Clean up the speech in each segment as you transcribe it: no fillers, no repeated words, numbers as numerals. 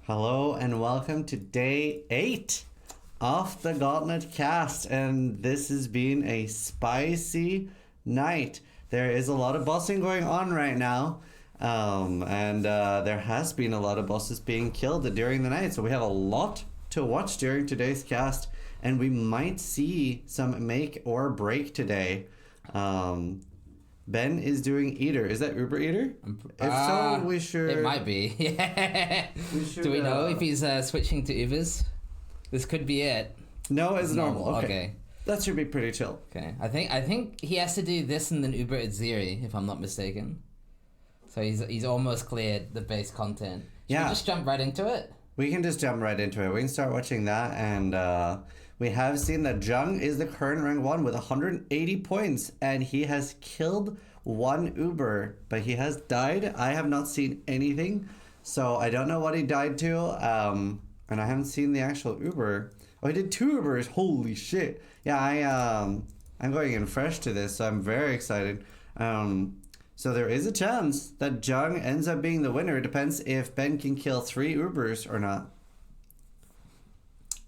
Hello and welcome to day 8 of the Gauntlet cast, and this has been a spicy night. There is a lot of bossing going on right now, and there has been a lot of bosses being killed during the night, so we have a lot to watch during today's cast, and we might see some make or break today. Ben is doing Eater. Is that Uber Eater? If so, we should... It might be. Yeah. Do we know if he's switching to Ubers? This could be it. No, it's normal. Okay. That should be pretty chill. Okay. I think he has to do this and then Uber at Ziri, if I'm not mistaken. So he's almost cleared the base content. Should we just jump right into it? We can just jump right into it. We can start watching that, and we have seen that Jung is the current rank 1 with 180 points, and he has killed one Uber, but he has died. I have not seen anything, so I don't know what he died to, and I haven't seen the actual Uber. Oh, he did 2 Ubers. Holy shit. Yeah, I'm going in fresh to this, so I'm very excited. So there is a chance that Jung ends up being the winner. It depends if Ben can kill 3 Ubers or not.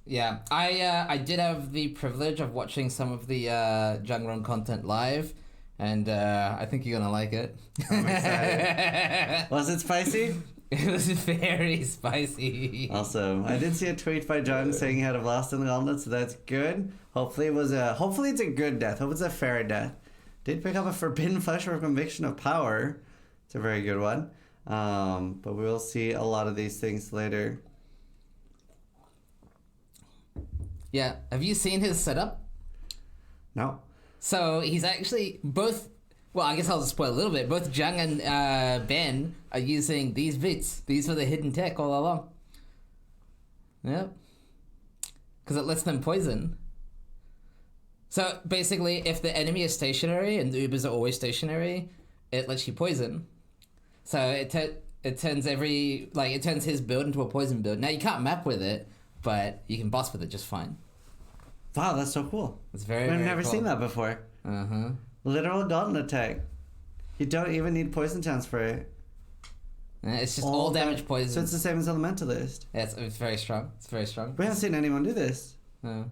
Yeah, I did have the privilege of watching some of the Jung run content live, and I think you're gonna like it. I'm excited. Was it spicy? It was very spicy. Awesome. I did see a tweet by Jung saying he had a blast in the Gauntlet, so that's good. Hopefully it's a good death. Hope it's a fair death. Did pick up a Forbidden Flesh or Conviction of Power. It's a very good one. But we will see a lot of these things later. Yeah, have you seen his setup? No. So he's actually both... Well, I guess I'll just spoil a little bit. Both Jung and Ben are using these bits. These were the hidden tech all along. Yep. Because it lets them poison. So basically, if the enemy is stationary and the Ubers are always stationary, it lets you poison. So it turns it turns his build into a poison build. Now you can't map with it, but you can boss with it just fine. Wow, that's so cool. It's very We've very never cool. seen that before. Literal Gauntlet tag. You don't even need poison chance for it. It's just all damage poison. So it's the same as Elementalist. Yeah, it's very strong. It's very strong. We haven't seen anyone do this. No.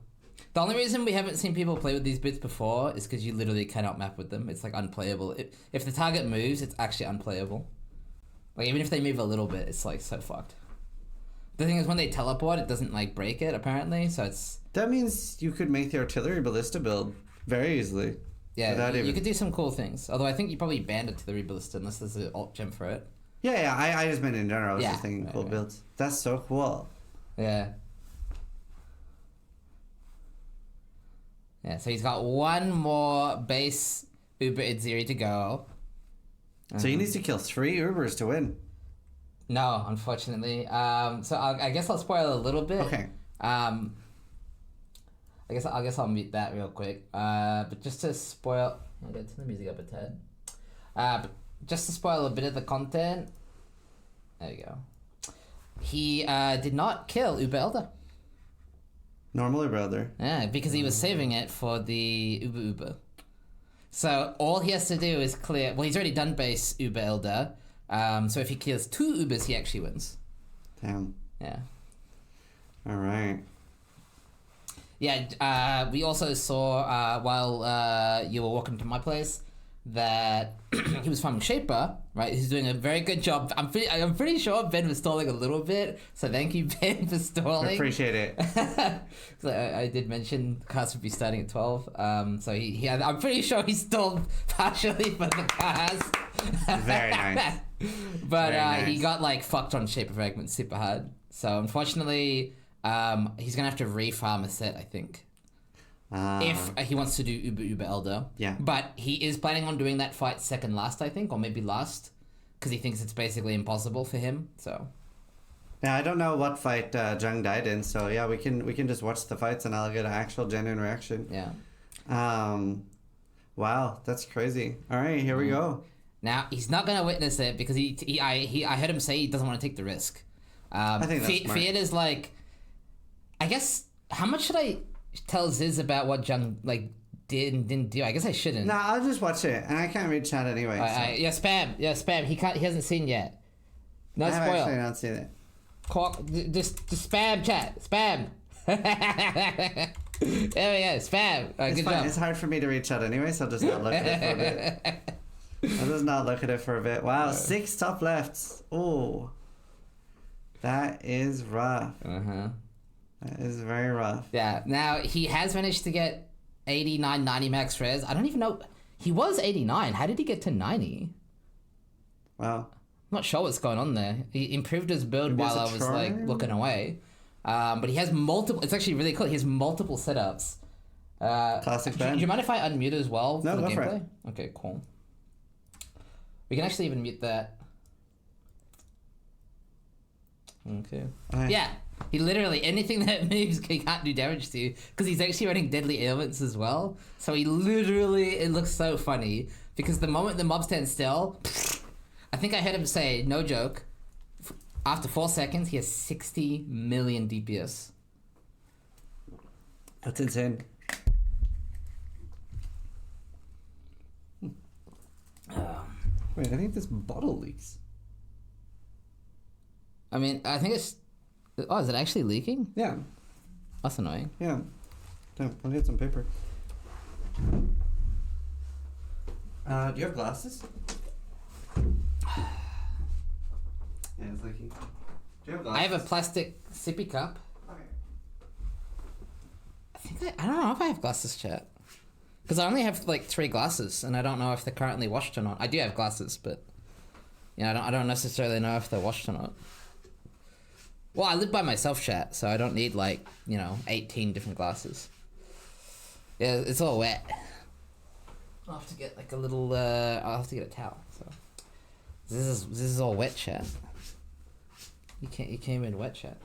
The only reason we haven't seen people play with these bits before is because you literally cannot map with them. It's like unplayable. If the target moves, it's actually unplayable. Like even if they move a little bit, it's like so fucked. The thing is, when they teleport, it doesn't like break it apparently. So it's that means you could make the artillery ballista build very easily. Yeah, you could do some cool things. Although I think you probably banned it to the ballista unless there's an alt gem for it. Yeah. I just meant in general. I was just thinking cool builds. That's so cool. Yeah. Yeah, so he's got one more base Uber Idziri to go. So he needs to kill 3 Ubers to win. No, unfortunately. So I guess I'll spoil a little bit. Okay. I guess I'll mute that real quick. But just to spoil, I'll get to the music up a tad. But just to spoil a bit of the content. There you go. He did not kill Uber Elder. Normal brother. Yeah, because he was saving it for the Uber. So all he has to do is clear... Well, he's already done base Uber Elder. So if he kills 2 Ubers, he actually wins. Damn. Yeah. Alright. Yeah, we also saw, while you were walking to my place, that he was farming Shaper, right? He's doing a very good job. I'm pretty sure Ben was stalling a little bit, so thank you, Ben, for stalling. I appreciate it. So I did mention the cast would be starting at 12. So I'm pretty sure he stalled partially for the cast. Very nice. But Very nice. he got like fucked on Shaper Fragment super hard. So unfortunately, he's gonna have to refarm a set, I think. If he wants to do Uber Elder. Yeah. But he is planning on doing that fight second last, I think, or maybe last, because he thinks it's basically impossible for him. So. Yeah, I don't know what fight Jung died in, so yeah, we can just watch the fights and I'll get an actual genuine reaction. Yeah. Wow, that's crazy. All right, here we go. Now he's not gonna witness it because I heard him say he doesn't want to take the risk. I think that's smart. Fiat is like, I guess, how much should I tell Ziz about what Jung like did and didn't do? I guess I shouldn't. Nah, I'll just watch it, and I can't read chat anyway. So. Yeah, spam. He hasn't seen yet. No I have spoil. actually not seen it. Just spam chat. Spam. There we go. Spam. It's Good fine. job. It's hard for me to reach out anyway, so I'll just not look at it for a bit. I'll just not look at it for a bit. Wow, 6 top lefts. Oh, that is rough. That is very rough. Yeah. Now he has managed to get 89, 90 max res. I don't even know. He was 89. How did he get to 90? Wow. I'm not sure what's going on there. He improved his build Maybe while I it's a was like charm? looking away. But he has multiple. It's actually really cool. He has multiple setups. Classic Do Ben. you mind if I unmute as well No, for the go for gameplay? it. Okay, cool. We can actually even mute that. Okay. Okay. Yeah, he literally anything that moves he can't do damage to because he's actually running deadly ailments as well. So he literally it looks so funny because the moment the mob stands still, I think I heard him say no joke. After 4 seconds, he has 60 million DPS. That's insane. Wait, I think this bottle leaks. I mean, I think it's. Oh, is it actually leaking? Yeah, That's annoying. yeah. Damn, I'll get some paper. Do you have glasses? Yeah, it's leaking. Do you have glasses? I have a plastic sippy cup. Okay. I don't know if I have glasses, chat. Because I only have like 3 glasses, and I don't know if they're currently washed or not. I do have glasses, but yeah, I don't necessarily know if they're washed or not. Well, I live by myself, chat, so I don't need like 18 different glasses. Yeah, it's all wet. I'll have to get like a little. I'll have to get a towel. So this is all wet, chat. You came in wet, chat.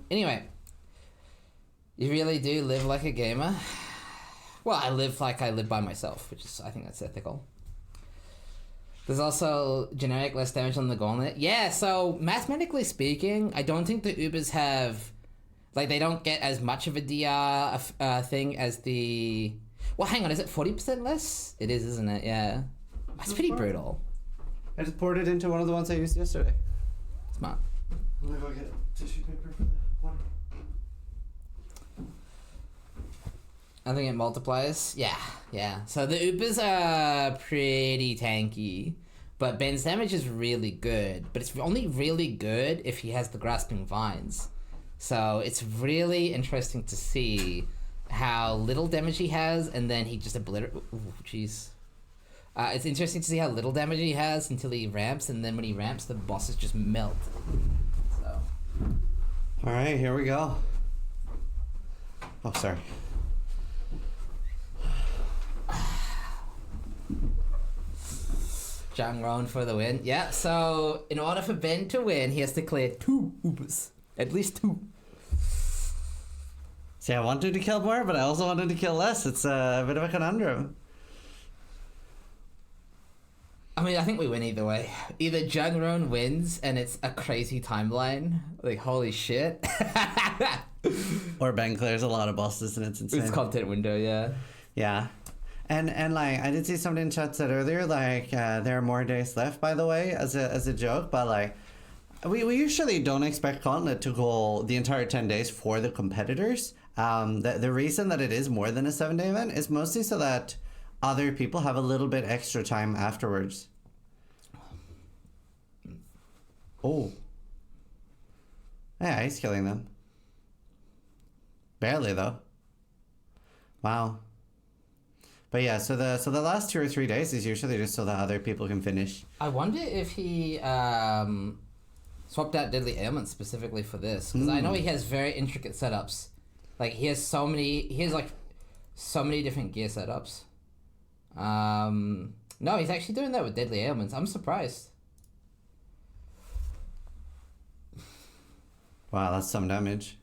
Anyway, you really do live like a gamer. Well, I live like I live by myself, which is I think that's ethical. There's also generic less damage on the Gauntlet. Yeah, so mathematically speaking, I don't think the Ubers have like they don't get as much of a DR thing as the. Well, hang on, is it 40% less? It is, isn't it? Yeah, that's pretty brutal. I just poured it into one of the ones I used yesterday. Smart. I'm gonna go get tissue paper for the water. I think it multiplies. Yeah. So the Ubers are pretty tanky, but Ben's damage is really good. But it's only really good if he has the grasping vines. So it's really interesting to see how little damage he has, and then he just obliterates. Ooh, jeez. It's interesting to see how little damage he has until he ramps, and then when he ramps, the bosses just melt. So. All right, here we go. Oh, sorry. Jung Roan for the win. Yeah, so in order for Ben to win, he has to clear 2 Ubers. At least 2. See, I wanted to kill more, but I also wanted to kill less. It's a bit of a conundrum. I mean, I think we win either way. Either Jung Roan wins and it's a crazy timeline. Like, holy shit. Or Ben clears a lot of bosses and it's insane. It's content window, yeah. Yeah. And like, I did see somebody in chat said earlier, like, there are more days left, by the way, as a joke, but like, we usually don't expect Gauntlet to go the entire 10 days for the competitors. The reason that it is more than a 7-day event is mostly so that other people have a little bit extra time afterwards. Oh. Yeah, he's killing them. Barely, though. Wow. But yeah, so the last 2 or 3 days is usually just so that other people can finish. I wonder if he swapped out Deadly Ailment specifically for this. Because I know he has very intricate setups. Like, he has so many different gear setups. No, he's actually doing that with Deadly Ailments. I'm surprised. Wow, that's some damage.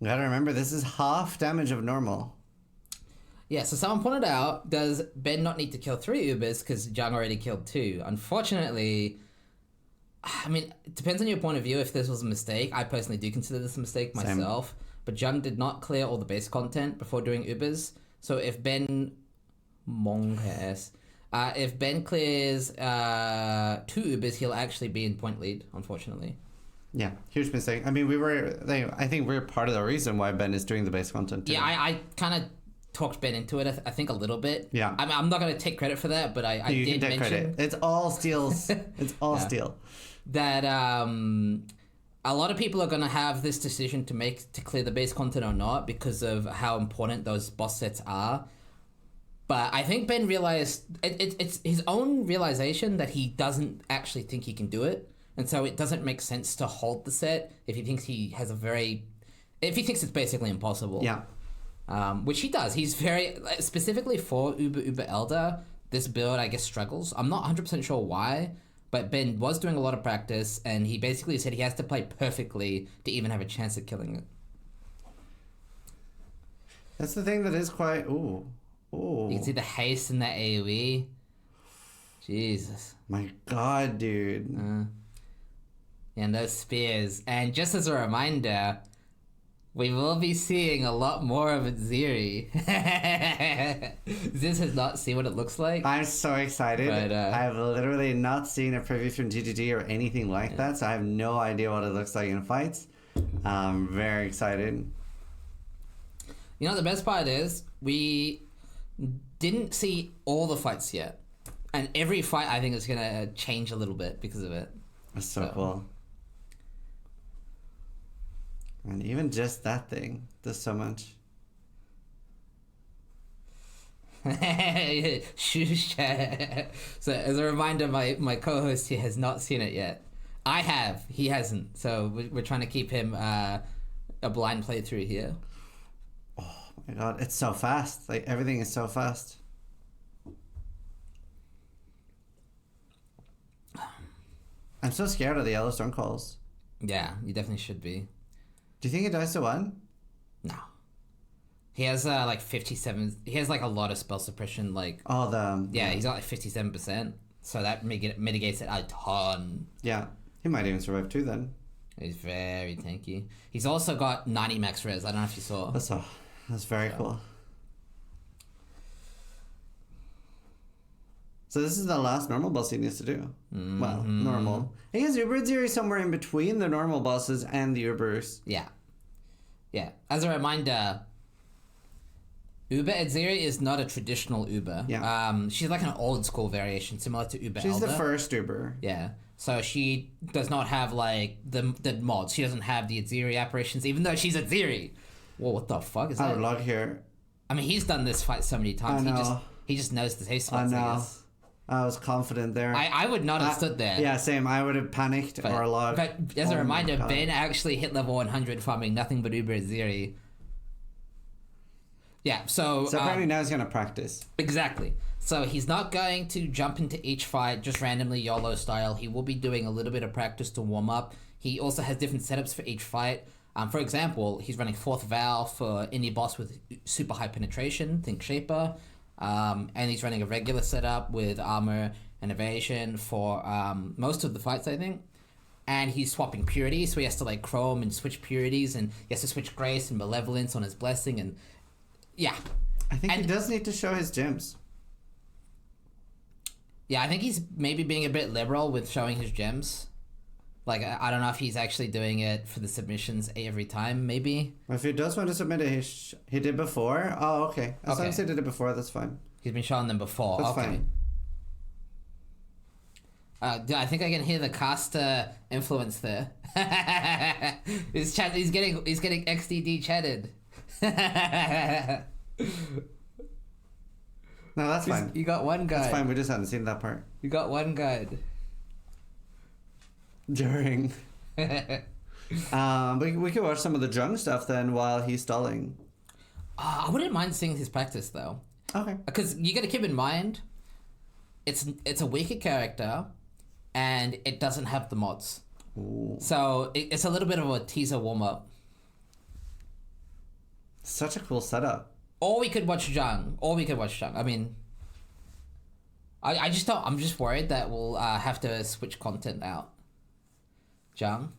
You gotta remember, this is half damage of normal. Yeah, so someone pointed out, does Ben not need to kill 3 Ubers because Jung already killed 2? Unfortunately, I mean, it depends on your point of view if this was a mistake. I personally do consider this a mistake myself. But Jung did not clear all the base content before doing Ubers. So if Ben... if Ben clears 2 Ubers, he'll actually be in point lead, unfortunately. Yeah, huge mistake. I mean, I think we're part of the reason why Ben is doing the base content too. Yeah, I kind of talked Ben into it, I think a little bit. Yeah. I'm not going to take credit for that, but I You did can take mention... credit. It's all steals. It's all steal. That a lot of people are going to have this decision to make to clear the base content or not because of how important those boss sets are. But I think Ben realized it's his own realization that he doesn't actually think he can do it, and so it doesn't make sense to hold the set if he thinks if he thinks it's basically impossible. Yeah. Which he does. He's very specifically for Uber Elder. This build, I guess, struggles. I'm not 100% sure why, but Ben was doing a lot of practice, and he basically said he has to play perfectly to even have a chance at killing it. That's the thing that is quite... Ooh. You can see the haste in that AoE. Jesus. My god, dude. And those spears. And just as a reminder, we will be seeing a lot more of Ziri. Ziz has not seen what it looks like. I'm so excited. But, I've literally not seen a preview from GGG or anything like that, so I have no idea what it looks like in fights. I'm very excited. You know, the best part is, we didn't see all the fights yet. And every fight, I think, is going to change a little bit because of it. That's so cool. And even just that thing does so much. Shush. So, as a reminder, my co-host here has not seen it yet. I have. He hasn't. So, we're trying to keep him a blind playthrough here. Oh my god, it's so fast. Like, everything is so fast. I'm so scared of the Yellowstone calls. Yeah, you definitely should be. Do you think it dies to 1? No. He has like 57. He has like a lot of spell suppression. Like he's got like 57%. So that mitigates it a ton. Yeah, he might even survive too then. He's very tanky. He's also got 90 max res. I don't know if you saw. That's very cool. So this is the last normal boss he needs to do. Mm-hmm. Well, normal. He has Uber Ziri somewhere in between the normal bosses and the Ubers. Yeah. Yeah. As a reminder, Uber Ziri is not a traditional Uber. Yeah. She's like an old school variation, similar to Uber She's Elder. the first Uber. Yeah. So she does not have like the mods. She doesn't have the Ziri apparitions, even though she's a Ziri. Whoa, what the fuck is that? I would log here. I mean, he's done this fight so many times. I know. He just knows the taste spots, I guess. I was confident there. I would not have stood there. Yeah, same. I would have panicked or logged. But as a reminder, Ben actually hit level 100 farming nothing but Uber Ziri. Yeah, so apparently now he's going to practice. Exactly. So he's not going to jump into each fight just randomly YOLO style. He will be doing a little bit of practice to warm up. He also has different setups for each fight. For example, he's running 4th Vow for any boss with super high penetration, think Shaper. And he's running a regular setup with armor and evasion for most of the fights, I think. And he's swapping purities, so he has to like chrome and switch purities, and he has to switch grace and malevolence on his blessing, and yeah. I think he does need to show his gems. Yeah, I think he's maybe being a bit liberal with showing his gems. Like, I don't know if he's actually doing it for the submissions every time, maybe. If he does want to submit it, he did before. Oh, okay. As long as he did it before, that's fine. He's been showing them before. That's fine. I think I can hear the caster influence there. He's getting XDD chatted. No, that's fine. You got one guide. That's fine. We just hadn't seen that part. You got one guide. During. We could watch some of the Jung stuff then while he's stalling. I wouldn't mind seeing his practice though. Okay. Because you got to keep in mind, it's a weaker character, and it doesn't have the mods. Ooh. So it's a little bit of a teaser warm up. Such a cool setup. Or we could watch Jung. I mean, I just don't. I'm just worried that we'll have to switch content out. Jung.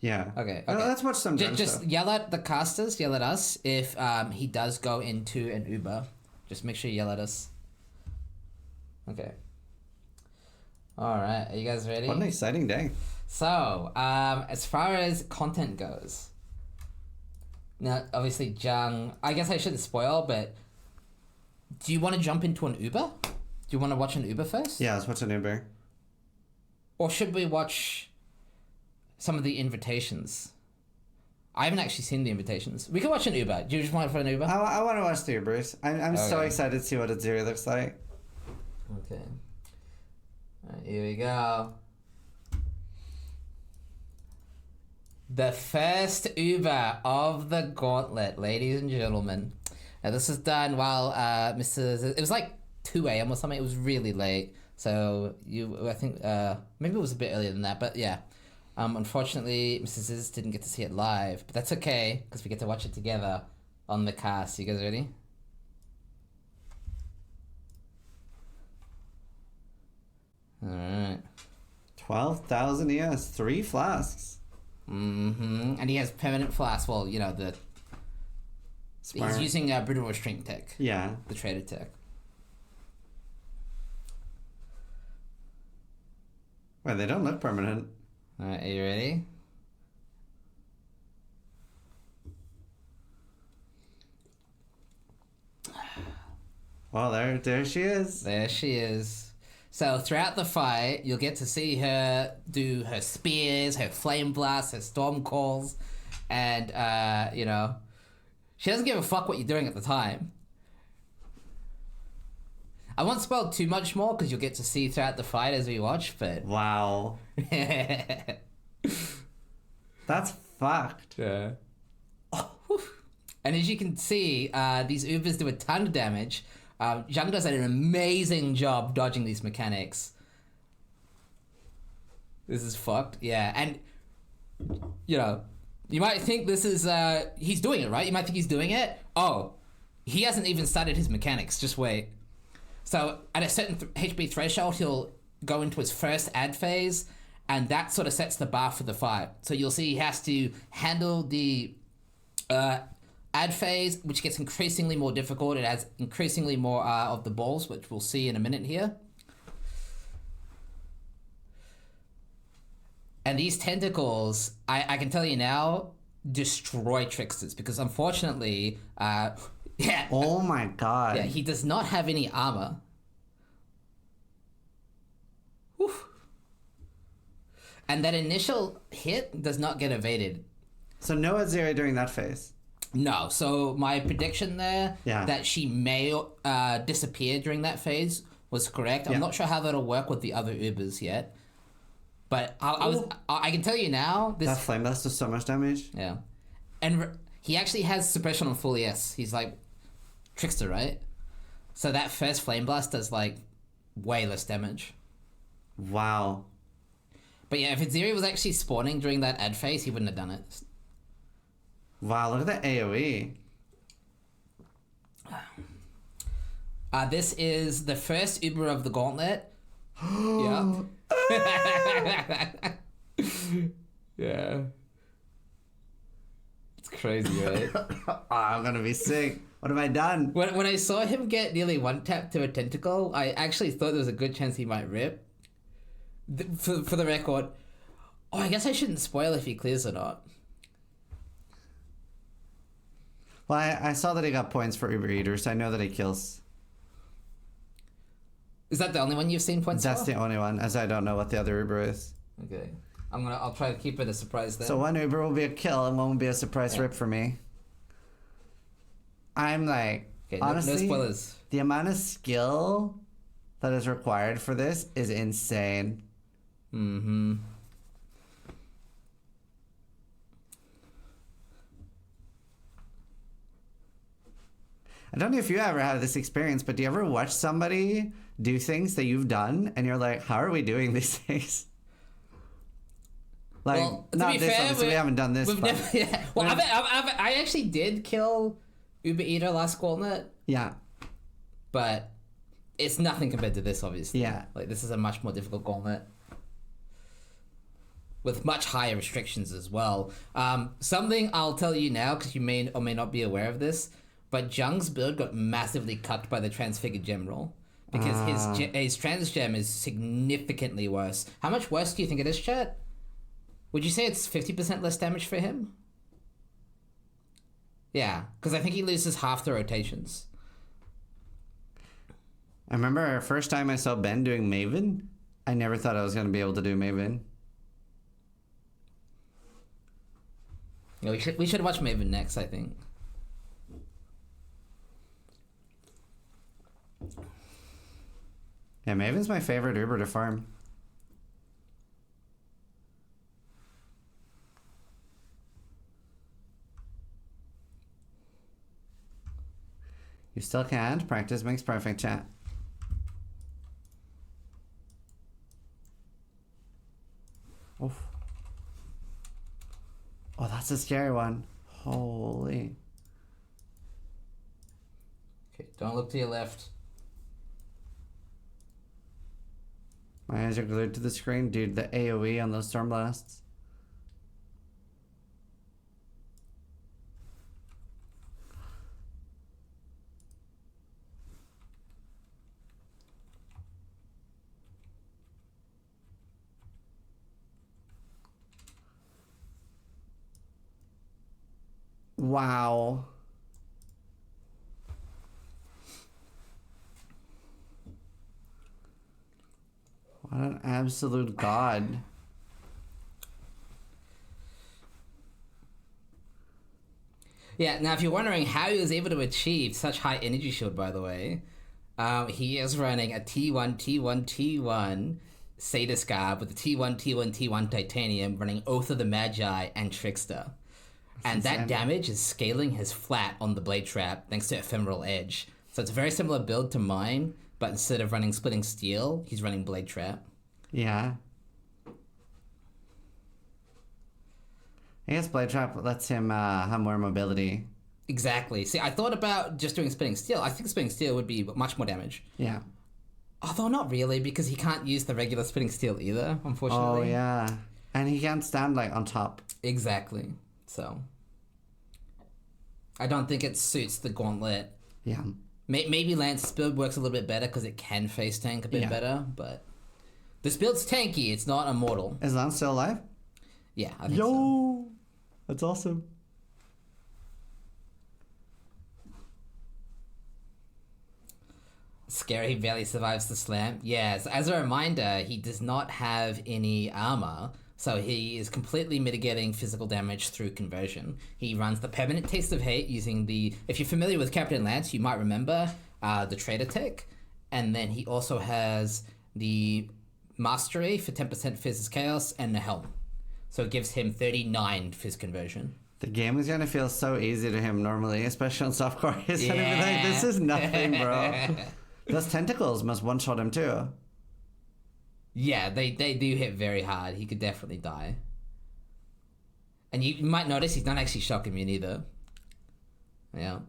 Yeah. Okay. Let's watch some Jung Just stuff. yell at the casters. Yell at us if he does go into an Uber. Just make sure you yell at us. Okay. All right. Are you guys ready? What an exciting day. So, as far as content goes, now obviously Jung. I guess I shouldn't spoil, but do you want to jump into an Uber? Do you want to watch an Uber first? Yeah, let's watch an Uber. Or should we watch some of the invitations? I haven't actually seen the invitations. We can watch an Uber. Do you just want for an Uber? I want to watch the Ubers. I'm so Okay. excited to see what Aziri looks like. Okay. Alright, here we go. The first Uber of the Gauntlet, ladies and gentlemen. Now this is done while it was like 2 a.m. or something. It was really late. So I think maybe it was a bit earlier than that, but yeah. Unfortunately, Mrs. Ziz didn't get to see it live, but that's okay because we get to watch it together on the cast. You guys ready? All right. 12,000 ES, 3 flasks. Mm-hmm. And he has permanent flask. Well, you know Smart. he's using brittle restraint tech. Yeah. The traded tech. Wait, they don't look permanent. All right, are you ready? Well, there she is. There she is. So throughout the fight, you'll get to see her do her spears, her flame blasts, her storm calls, and she doesn't give a fuck what you're doing at the time. I won't spoil too much more because you'll get to see throughout the fight as we watch, but Wow. That's fucked. yeah. And as you can see, these Ubers do a ton of damage. Jung does an amazing job dodging these mechanics. This is fucked. Yeah, and you might think this is he's doing it, right? You might think he's doing it. Oh, he hasn't even started his mechanics. Just wait. So at a certain HP threshold, he'll go into his first ad phase, and that sort of sets the bar for the fight. So you'll see he has to handle the ad phase, which gets increasingly more difficult. It has increasingly more of the balls, which we'll see in a minute here. And these tentacles, I can tell you now, destroy tricksters because unfortunately, yeah. Oh my god. Yeah, he does not have any armor. Whew. And that initial hit does not get evaded. So no Aziri during that phase. No, so my prediction there that she may disappear during that phase was correct. I'm not sure how that'll work with the other Ubers yet. But I can tell you now... That flame blast does so much damage. Yeah. And he actually has suppression on full ES. He's like Trickster, right? So that first flame blast does like way less damage. Wow. But yeah, if Aziri was actually spawning during that ad phase, he wouldn't have done it. Wow, look at that AoE. This is the first Uber of the Gauntlet. Yeah. Yeah. It's crazy, right? I'm gonna be sick. What have I done? When I saw him get nearly one tap to a tentacle, I actually thought there was a good chance he might rip. For the record, I guess I shouldn't spoil if he clears or not. Well, I saw that he got points for Uber Eaters. I know that he kills. Is that the only one you've seen points That's for? the only one, as I don't know what the other Uber is. Okay. I'll try to keep it a surprise then. So one Uber will be a kill and one will be a surprise rip for me. I'm like, okay, honestly, no spoilers. the amount of skill that is required for this is insane. Mm-hmm. I don't know if you ever had this experience, but do you ever watch somebody do things that you've done and you're like, how are we doing these things? Like, Well, to not be this, fair, obviously, we haven't done this. We've But, never, yeah. Well, I actually did kill Uber Eater last Gauntlet, yeah, but it's nothing compared to this, obviously. Yeah. Like, this is a much more difficult Gauntlet. With much higher restrictions as well. Something I'll tell you now, because you may or may not be aware of this, but Jung's build got massively cut by the Transfigured Gem roll. Because his trans gem is significantly worse. How much worse do you think it is, chat? Would you say it's 50% less damage for him? Yeah, because I think he loses half the rotations. I remember our first time I saw Ben doing Maven. I never thought I was going to be able to do Maven. Yeah, we should watch Maven next, I think. Yeah, Maven's my favorite Uber to farm. You still can't. Practice makes perfect, chat. Oof. Oh, that's a scary one. Holy. Okay, don't look to your left. My eyes are glued to the screen. Dude, the AoE on those storm blasts. Wow. What an absolute god. Yeah, now if you're wondering how he was able to achieve such high energy shield, by the way, he is running a T1, T1, T1 Sadist Guard with the T1, T1, T1 Titanium running Oath of the Magi and Trickster. And that damage is scaling his flat on the Blade Trap thanks to Ephemeral Edge. So it's a very similar build to mine, but instead of running Splitting Steel, he's running Blade Trap. Yeah. I guess Blade Trap lets him have more mobility. Exactly. See, I thought about just doing Splitting Steel. I think Splitting Steel would be much more damage. Yeah. Although not really, because he can't use the regular Splitting Steel either, unfortunately. Oh, yeah. And he can't stand, like, on top. Exactly. So, I don't think it suits the Gauntlet. Yeah. Maybe Lance's build works a little bit better because it can face tank a bit better, but this build's tanky. It's not immortal. Is Lance still alive? Yeah, I think so. That's awesome. Scary barely survives the slam. Yes, as a reminder, he does not have any armor, so he is completely mitigating physical damage through conversion. He runs the Permanent Taste of Hate using the... If you're familiar with Captain Lance, you might remember the Trader Tech. And then he also has the Mastery for 10% Fizz Chaos and the Helm. So it gives him 39 Fizz conversion. The game is going to feel so easy to him normally, especially on softcore. He's going to be like, this is nothing, bro. Those tentacles must one-shot him too. Yeah, they do hit very hard. He could definitely die. And you might notice he's not actually shock immune either. Yeah.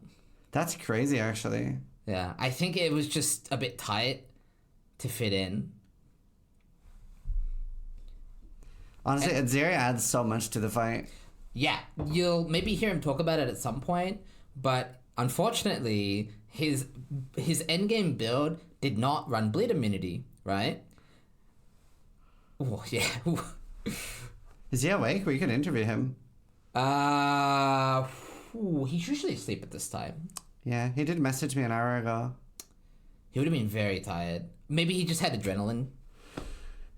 That's crazy, actually. Yeah, I think it was just a bit tight to fit in. Honestly, Azeri adds so much to the fight. Yeah, you'll maybe hear him talk about it at some point, but unfortunately, his endgame build did not run bleed immunity, right? Oh, yeah. Is he awake? We could interview him. He's usually asleep at this time. Yeah, he did message me an hour ago. He would have been very tired. Maybe he just had adrenaline.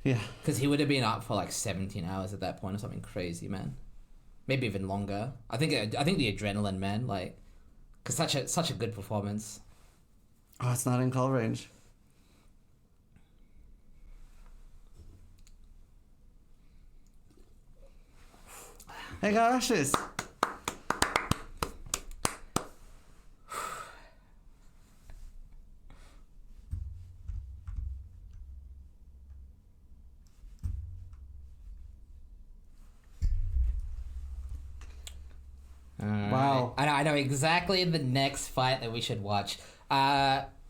Yeah. Because he would have been up for like 17 hours at that point or something crazy, man. Maybe even longer. I think the adrenaline, man, like, because such a good performance. Oh, it's not in call range. Hey, gosh, this. Wow. I know exactly the next fight that we should watch.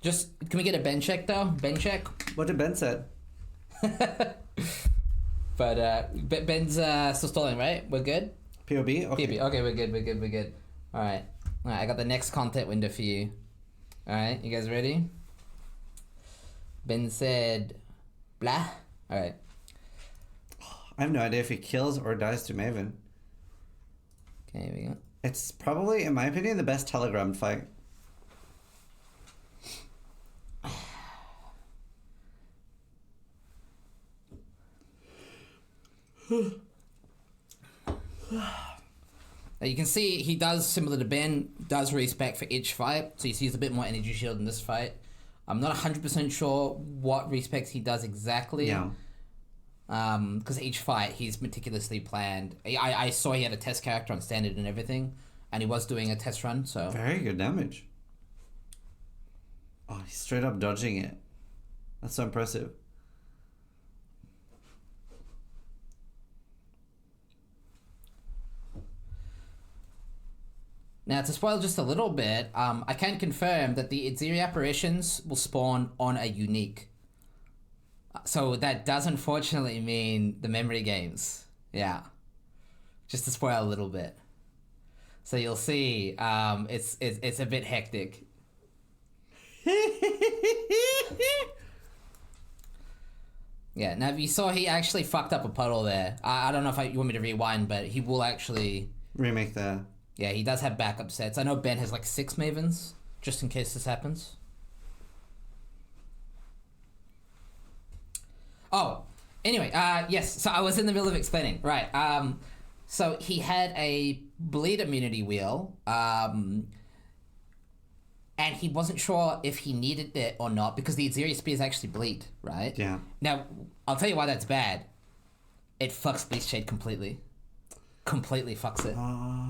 Just, can we get a Ben check, though? Ben check? What did Ben said? But, Ben's still stalling, right? We're good? POB? Okay. POB. Okay, we're good. Alright, I got the next content window for you. Alright, you guys ready? Ben said, blah. Alright. I have no idea if he kills or dies to Maven. Okay, here we go. It's probably, in my opinion, the best telegrammed fight. You can see he does, similar to Ben, does respec for each fight, so he sees a bit more energy shield in this fight. I'm not 100% sure what respecs he does exactly. Yeah. Because each fight he's meticulously planned. I saw he had a test character on standard and everything, and he was doing a test run, so... Very good damage. Oh, he's straight up dodging it. That's so impressive. Now, to spoil just a little bit, I can confirm that the Iziri apparitions will spawn on a unique. So that does unfortunately mean the memory games. Yeah. Just to spoil a little bit. So you'll see, it's a bit hectic. Yeah, now you saw he actually fucked up a puddle there. I don't know if you want me to rewind, but he will actually... Remake the... Yeah, he does have backup sets. I know Ben has like 6 Mavens, just in case this happens. Oh, anyway, yes, so I was in the middle of explaining. Right, so he had a bleed immunity wheel, and he wasn't sure if he needed it or not, because the Aziri spears actually bleed, right? Yeah. Now, I'll tell you why that's bad. It fucks Leash Shade completely. Completely fucks it.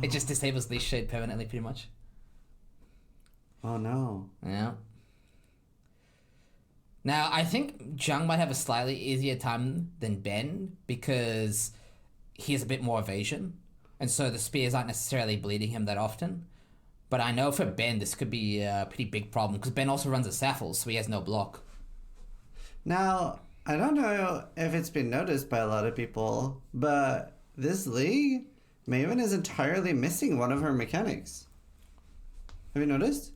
It just disables Leash Shade permanently, pretty much. Oh, no. Yeah. Now, I think Jung might have a slightly easier time than Ben because he has a bit more evasion. And so the spears aren't necessarily bleeding him that often. But I know for Ben, this could be a pretty big problem because Ben also runs a Saffles, so he has no block. Now, I don't know if it's been noticed by a lot of people, but this league, Maven is entirely missing one of her mechanics. Have you noticed?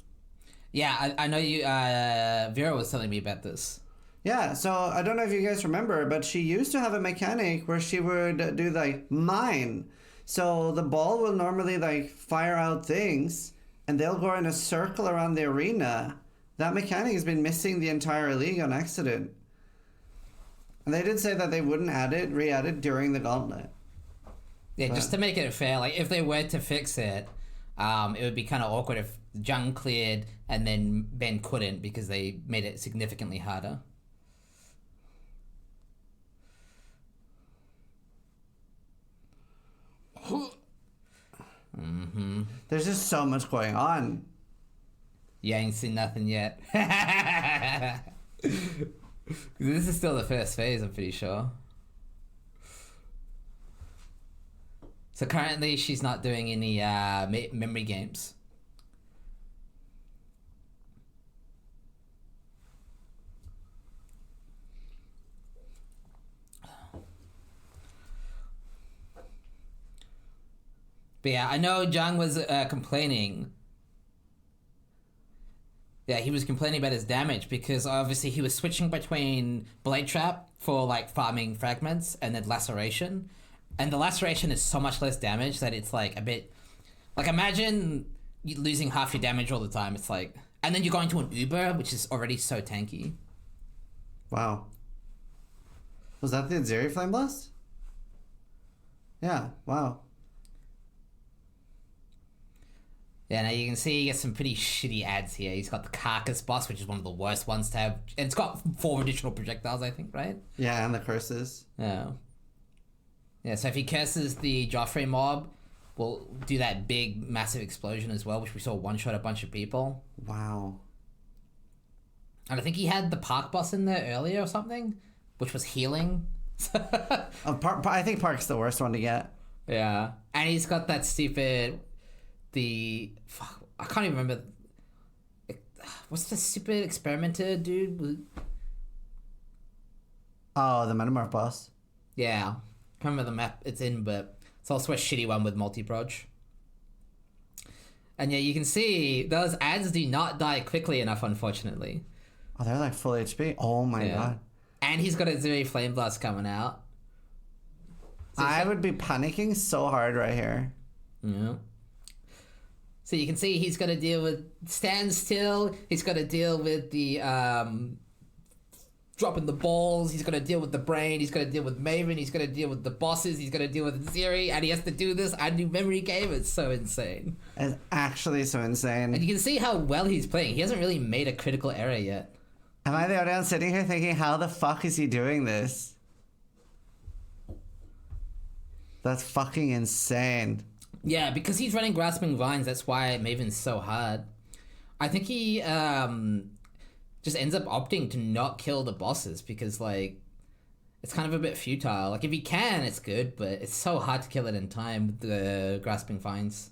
Yeah, I know you, Vera was telling me about this. Yeah, so I don't know if you guys remember, but she used to have a mechanic where she would do like mine. So the ball will normally like fire out things and they'll go in a circle around the arena. That mechanic has been missing the entire league on accident. And they did say that they wouldn't re-add it during the Gauntlet. Yeah, just to make it fair, like if they were to fix it, it would be kind of awkward if Jung cleared and then Ben couldn't because they made it significantly harder. Mm-hmm. There's just so much going on. You ain't seen nothing yet. This is still the first phase, I'm pretty sure. So currently she's not doing any memory games. But yeah, I know Jung was complaining. Yeah, he was complaining about his damage because obviously he was switching between Blade Trap for like farming fragments and then Laceration. And the Laceration is so much less damage that it's like a bit... Like imagine you losing half your damage all the time. It's like... And then you're going to an Uber, which is already so tanky. Wow. Was that the Aziri Flame Blast? Yeah, wow. Yeah, now you can see he gets some pretty shitty ads here. He's got the Carcass boss, which is one of the worst ones to have. And it's got 4 additional projectiles, I think, right? Yeah, and the curses. Yeah. Yeah, so if he curses the Joffrey mob, we'll do that big, massive explosion as well, which we saw one-shot a bunch of people. Wow. And I think he had the Park boss in there earlier or something, which was healing. I think Park's the worst one to get. Yeah. And he's got that stupid... Fuck, I can't even remember. What's the stupid experimenter dude? Oh, the Metamorph boss. Yeah. Can't remember the map it's in, but it's also a shitty one with multi-proj. And yeah, you can see those ads do not die quickly enough, unfortunately. Oh, they're like full HP. Oh my god. And he's got a Aziri Flame Blast coming out. I would be panicking so hard right here. Yeah. So you can see he's got to deal with standstill. He's got to deal with the dropping the balls. He's got to deal with the brain. He's got to deal with Maven. He's got to deal with the bosses. He's got to deal with Ziri, and he has to do this and new memory game. It's so insane. It's actually so insane. And you can see how well he's playing. He hasn't really made a critical error yet. Am I the only one sitting here thinking, how the fuck is he doing this? That's fucking insane. Yeah, because he's running Grasping Vines, that's why Maven's so hard. I think he just ends up opting to not kill the bosses because, like, it's kind of a bit futile. Like, if he can, it's good, but it's so hard to kill it in time with the Grasping Vines.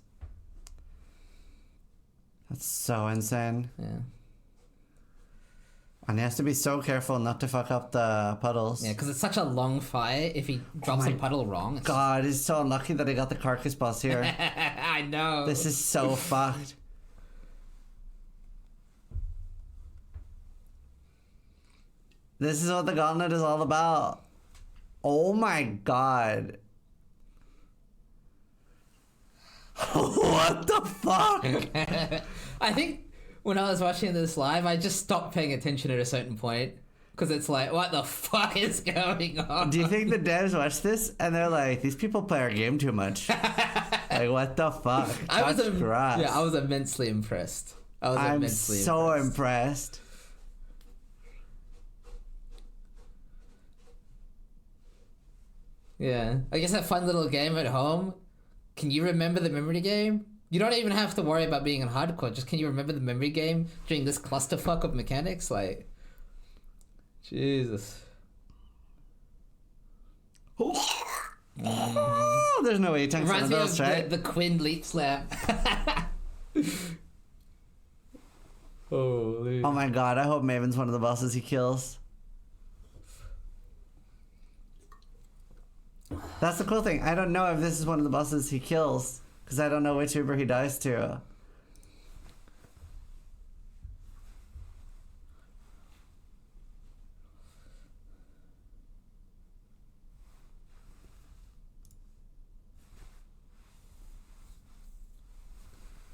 That's so insane. Yeah. And he has to be so careful not to fuck up the puddles. Yeah, because it's such a long fight. If he drops a puddle wrong... God, he's so unlucky that he got the carcass boss here. I know. This is so fucked. This is what the Gauntlet is all about. Oh my god. What the fuck? I think when I was watching this live, I just stopped paying attention at a certain point. Because it's like, what the fuck is going on? Do you think the devs watch this and they're like, these people play our game too much? Like, what the fuck? I was immensely impressed. I'm so impressed. Yeah. I guess that fun little game at home. Can you remember the memory game? You don't even have to worry about being in hardcore. Just can you remember the memory game during this clusterfuck of mechanics? Like, Jesus. Oh, there's no way he tanks one of those, right? The Quinn leap slam. Holy. Oh my god, I hope Maven's one of the bosses he kills. That's the cool thing. I don't know if this is one of the bosses he kills. Because I don't know which Uber he dies to.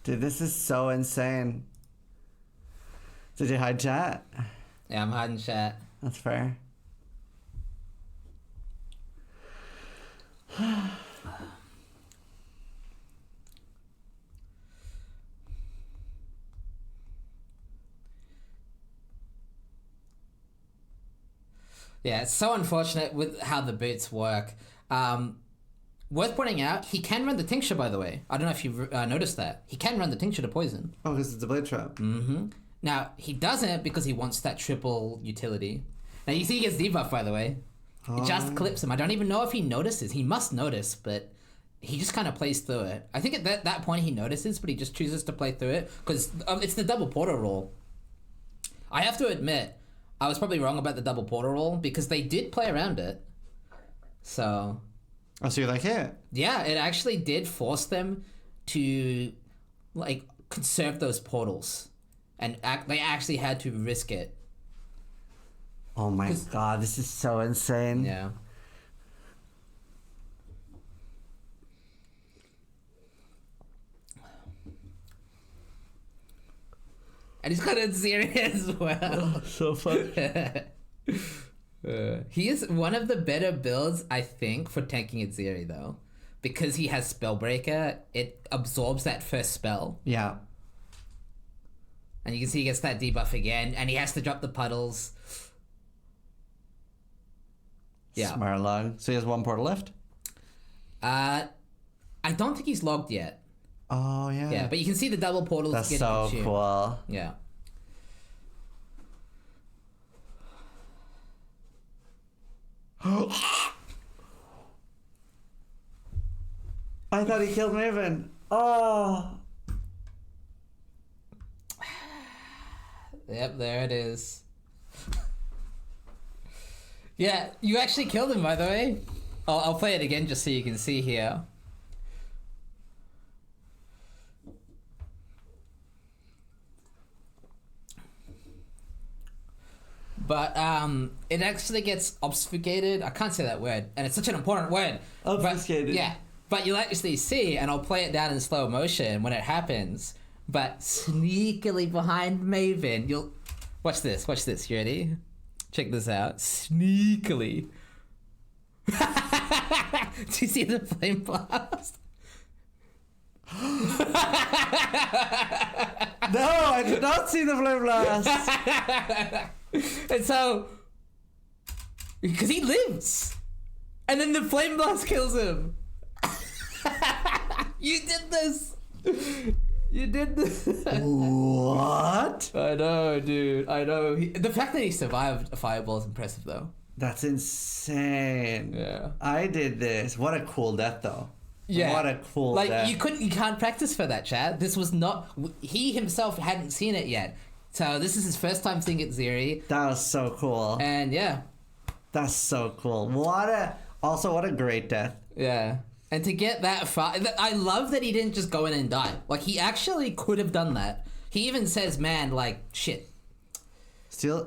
Dude, this is so insane. Did you hide chat? Yeah, I'm hiding chat. That's fair. Yeah, it's so unfortunate with how the boots work. Worth pointing out, he can run the tincture, by the way. I don't know if you've noticed that. He can run the tincture to poison. Oh, because it's a blade trap. Mm-hmm. Now, he doesn't because he wants that triple utility. Now, you see he gets debuffed, by the way. It just clips him. I don't even know if he notices. He must notice, but he just kind of plays through it. I think at that point he notices, but he just chooses to play through it because it's the double portal rule. I have to admit, I was probably wrong about the double portal rule because they did play around it. So... Oh, so you're like, yeah. Yeah, it actually did force them to, like, conserve those portals. And they actually had to risk it. Oh my god, this is so insane. Yeah. And he's got a Ziri as well. So fun. He is one of the better builds, I think, for tanking at Ziri, though. Because he has Spellbreaker, it absorbs that first spell. Yeah. And you can see he gets that debuff again, and he has to drop the puddles. Yeah. Smart log. So he has one portal left? I don't think he's logged yet. Oh, yeah. Yeah, but you can see the double portals. That's getting so consumed. cool. Yeah. I thought he killed Maven. Oh. Yep, there it is. Yeah, you actually killed him, by the way. I'll play it again just so you can see here. But it actually gets obfuscated. I can't say that word, and it's such an important word. Obfuscated. But, yeah, but you'll actually see, and I'll play it down in slow motion when it happens. But sneakily behind Maven, you'll watch this. Watch this. You ready? Check this out. Sneakily. Do you see the flame blast? No, I did not see the flame blast. And so, because he lives, and then the flame blast kills him. You did this. You did this. What? I know, dude. I know. The fact that he survived a fireball is impressive, though. That's insane. Yeah. I did this. What a cool death, though. Yeah. What a cool death. You can't practice for that, Chad. This was not. He himself hadn't seen it yet, so this is his first time seeing it, Ziri. That was so cool. And yeah. That's so cool. What a great death. Yeah. And to get that far, I love that he didn't just go in and die. Like, he actually could have done that. He even says, man, like, shit. Still,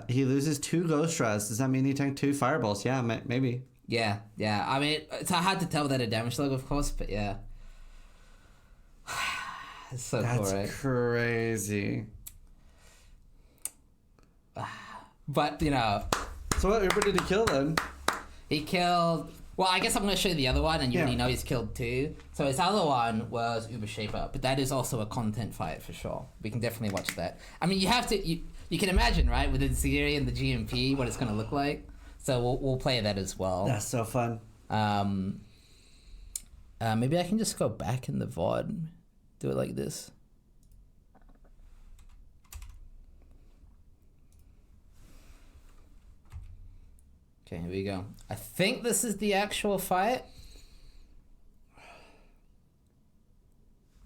he loses 2 ghost strats. Does that mean he tanked 2 fireballs? Yeah, maybe. Yeah. I mean, it's hard to tell that a damage log, of course, but yeah. It's so cool, right? That's crazy. But, you know. So what Uber did he kill then? He killed... Well, I guess I'm going to show you the other one, and you already Yeah. know he's killed 2. So his other one was Uber Shaper, but that is also a content fight for sure. We can definitely watch that. I mean, you have to... You can imagine, right, with the Ziri and the GMP, what it's going to look like. So we'll play that as well. That's so fun. Maybe I can just go back in the VOD. Do it like this. Okay, here we go. I think this is the actual fight.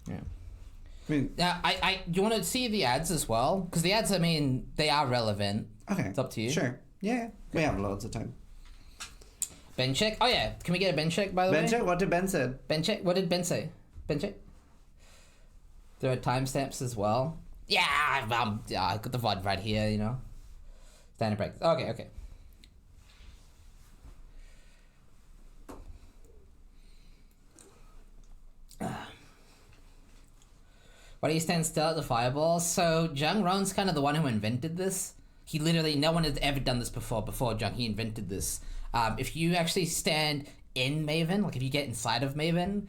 Yeah. I mean, you want to see the ads as well? Because the ads, I mean, they are relevant. okay. It's up to you. Sure. Yeah. We have loads of time. Ben check. Oh yeah, can we get a Ben check by the way? Ben check? What did Ben say? Ben check. What did Ben say? Ben check. There are timestamps as well. Yeah, I got the VOD right here. You know. Standard practice. Okay. Why do you stand still at the fireballs? So Jung Ron's kind of the one who invented this. He literally, no one has ever done this before Jung. He invented this. If you actually stand in Maven, like if you get inside of Maven,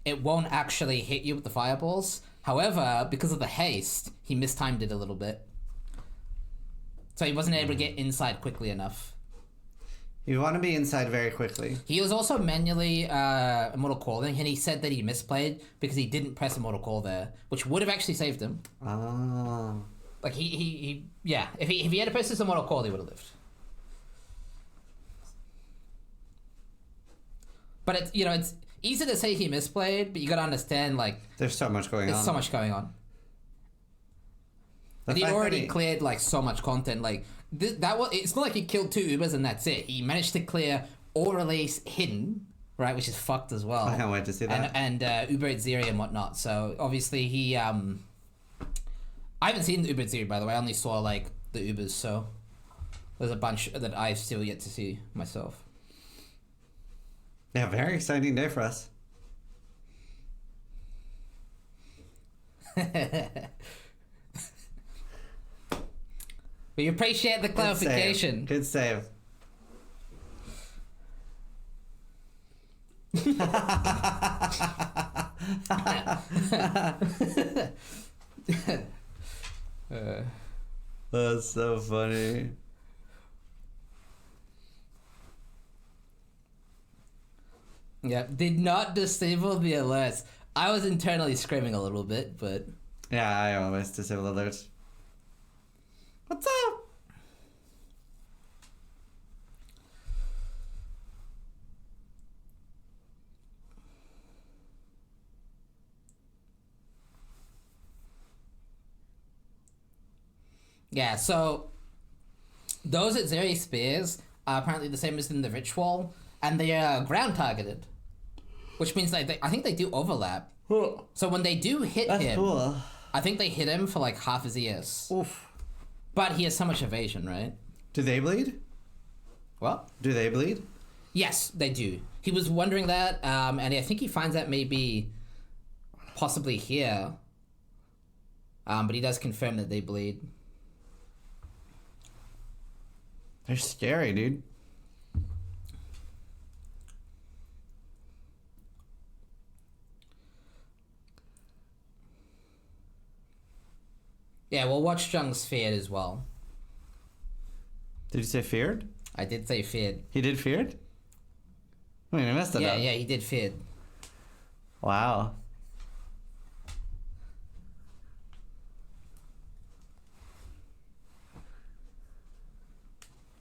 it won't actually hit you with the fireballs. However, because of the haste, he mistimed it a little bit. So he wasn't able to get inside quickly enough. You want to be inside very quickly. He was also manually Immortal Calling, and he said that he misplayed because he didn't press Immortal Call there, which would have actually saved him. Ah. Like yeah, if he had pressed his Immortal Call, he would have lived. But it's easy to say he misplayed, but you gotta understand, like, There's so much going on. there's so much going on. The And he fact that already cleared like so much content. Like it's not like he killed 2 Ubers and that's it. He managed to clear all release hidden, right, which is fucked as well. I can't wait to see that. And Uber at Ziri and whatnot. So obviously he I haven't seen the Uber at Ziri, by the way. I only saw like the Ubers, so there's a bunch that I've still yet to see myself. Yeah, very exciting day for us. We appreciate the clarification. Good save. That's so funny. Yeah, did not disable the alerts. I was internally screaming a little bit, but... Yeah, I always disable alerts. What's up? Yeah, so those at Zeri Spears are apparently the same as in the Ritual, and they are ground targeted, which means I think they do overlap. So when they do hit That's him, cool. I think they hit him for like half his ES. Oof. But he has so much evasion, right? Do they bleed? What? Do they bleed? Yes, they do. He was wondering that, and I think he finds that maybe possibly here. But he does confirm that they bleed. They're scary, dude. Yeah, we'll watch Jung's feared as well. Did you say feared? I did say feared. He did feared? Wait, I messed it up. Yeah, he did feared. Wow.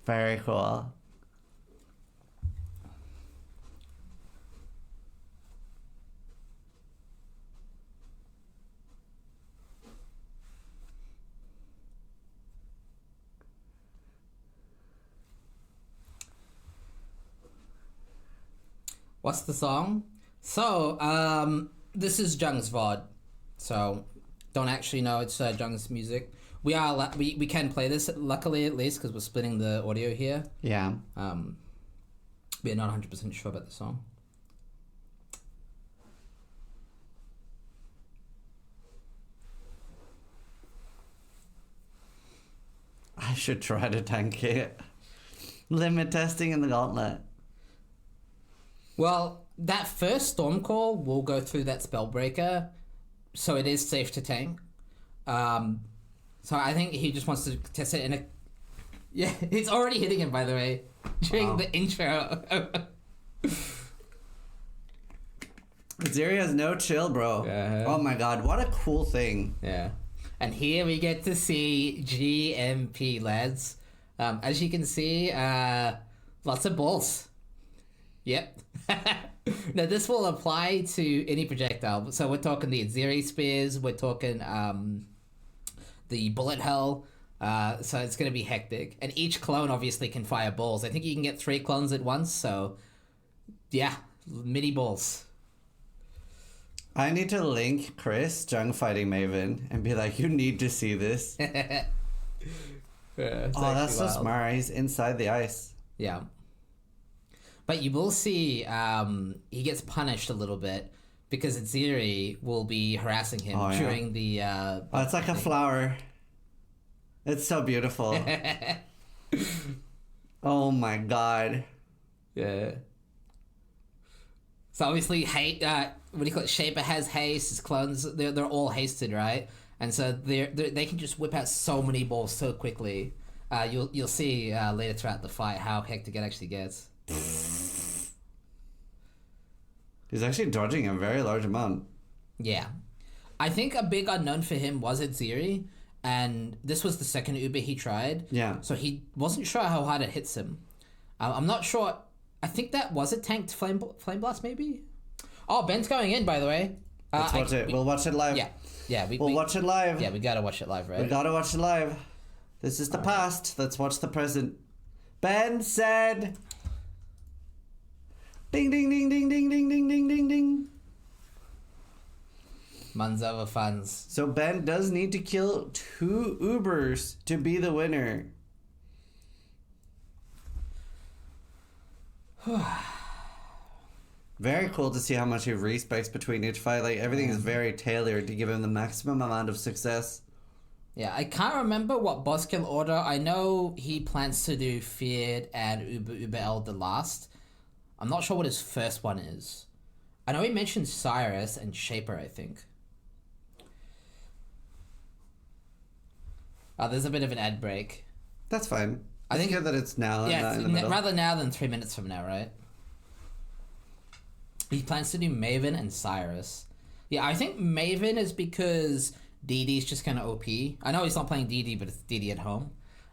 Very cool. What's the song? So, this is Jung's VOD. So, don't actually know it's Jung's music. We can play this, luckily at least, because we're splitting the audio here. Yeah. We're not 100% sure about the song. I should try to tank it. Limit testing in the Gauntlet. Well, that first Storm Call will go through that Spellbreaker, so it is safe to tank. So I think he just wants to test it in a... Yeah, it's already hitting him, by the way, during the intro. Zeri has no chill, bro. Oh my god, what a cool thing. Yeah. And here we get to see GMP, lads. As you can see, lots of balls. Yep. Now, this will apply to any projectile. So we're talking the Zeri spears, we're talking the bullet hell. So it's going to be hectic. And each clone obviously can fire balls. I think you can get 3 clones at once, so yeah, mini balls. I need to link Chris, Jung fighting Maven, and be like, you need to see this. Yeah, oh, that's so smart. He's inside the ice. Yeah. But you will see he gets punished a little bit because Zeri will be harassing him during the... oh, it's like a flower. It's so beautiful. Oh my god. Yeah. So obviously, what do you call it? Shaper has haste. His clones, they're all hasted, right? And so they can just whip out so many balls so quickly. You'll see later throughout the fight how hectic it actually gets. He's actually dodging a very large amount. Yeah. I think a big unknown for him was Zeri, and this was the second Uber he tried. Yeah. So he wasn't sure how hard it hits him. I'm not sure. I think that was a tanked flame blast, maybe? Oh, Ben's going in, by the way. Let's watch it. We'll watch it live. Yeah. We'll watch it live. Yeah, we gotta watch it live, right? We gotta watch it live. This is the past. Let's watch the present. Ben said... Ding, ding, ding, ding, ding, ding, ding, ding, ding, ding. Man's over funds. So Ben does need to kill 2 Ubers to be the winner. Very cool to see how much he respects between each fight. Like, everything is very tailored to give him the maximum amount of success. Yeah, I can't remember what boss kill order. I know he plans to do Feared and Uber L the last. I'm not sure what his first one is. I know he mentioned Sirus and Shaper, I think. Oh, there's a bit of an ad break. That's fine. I think good that it's now. Yeah, in the middle. rather now than 3 minutes from now, right? He plans to do Maven and Sirus. Yeah, I think Maven is because DD's just kind of OP. I know he's not playing DD, but it's DD at home.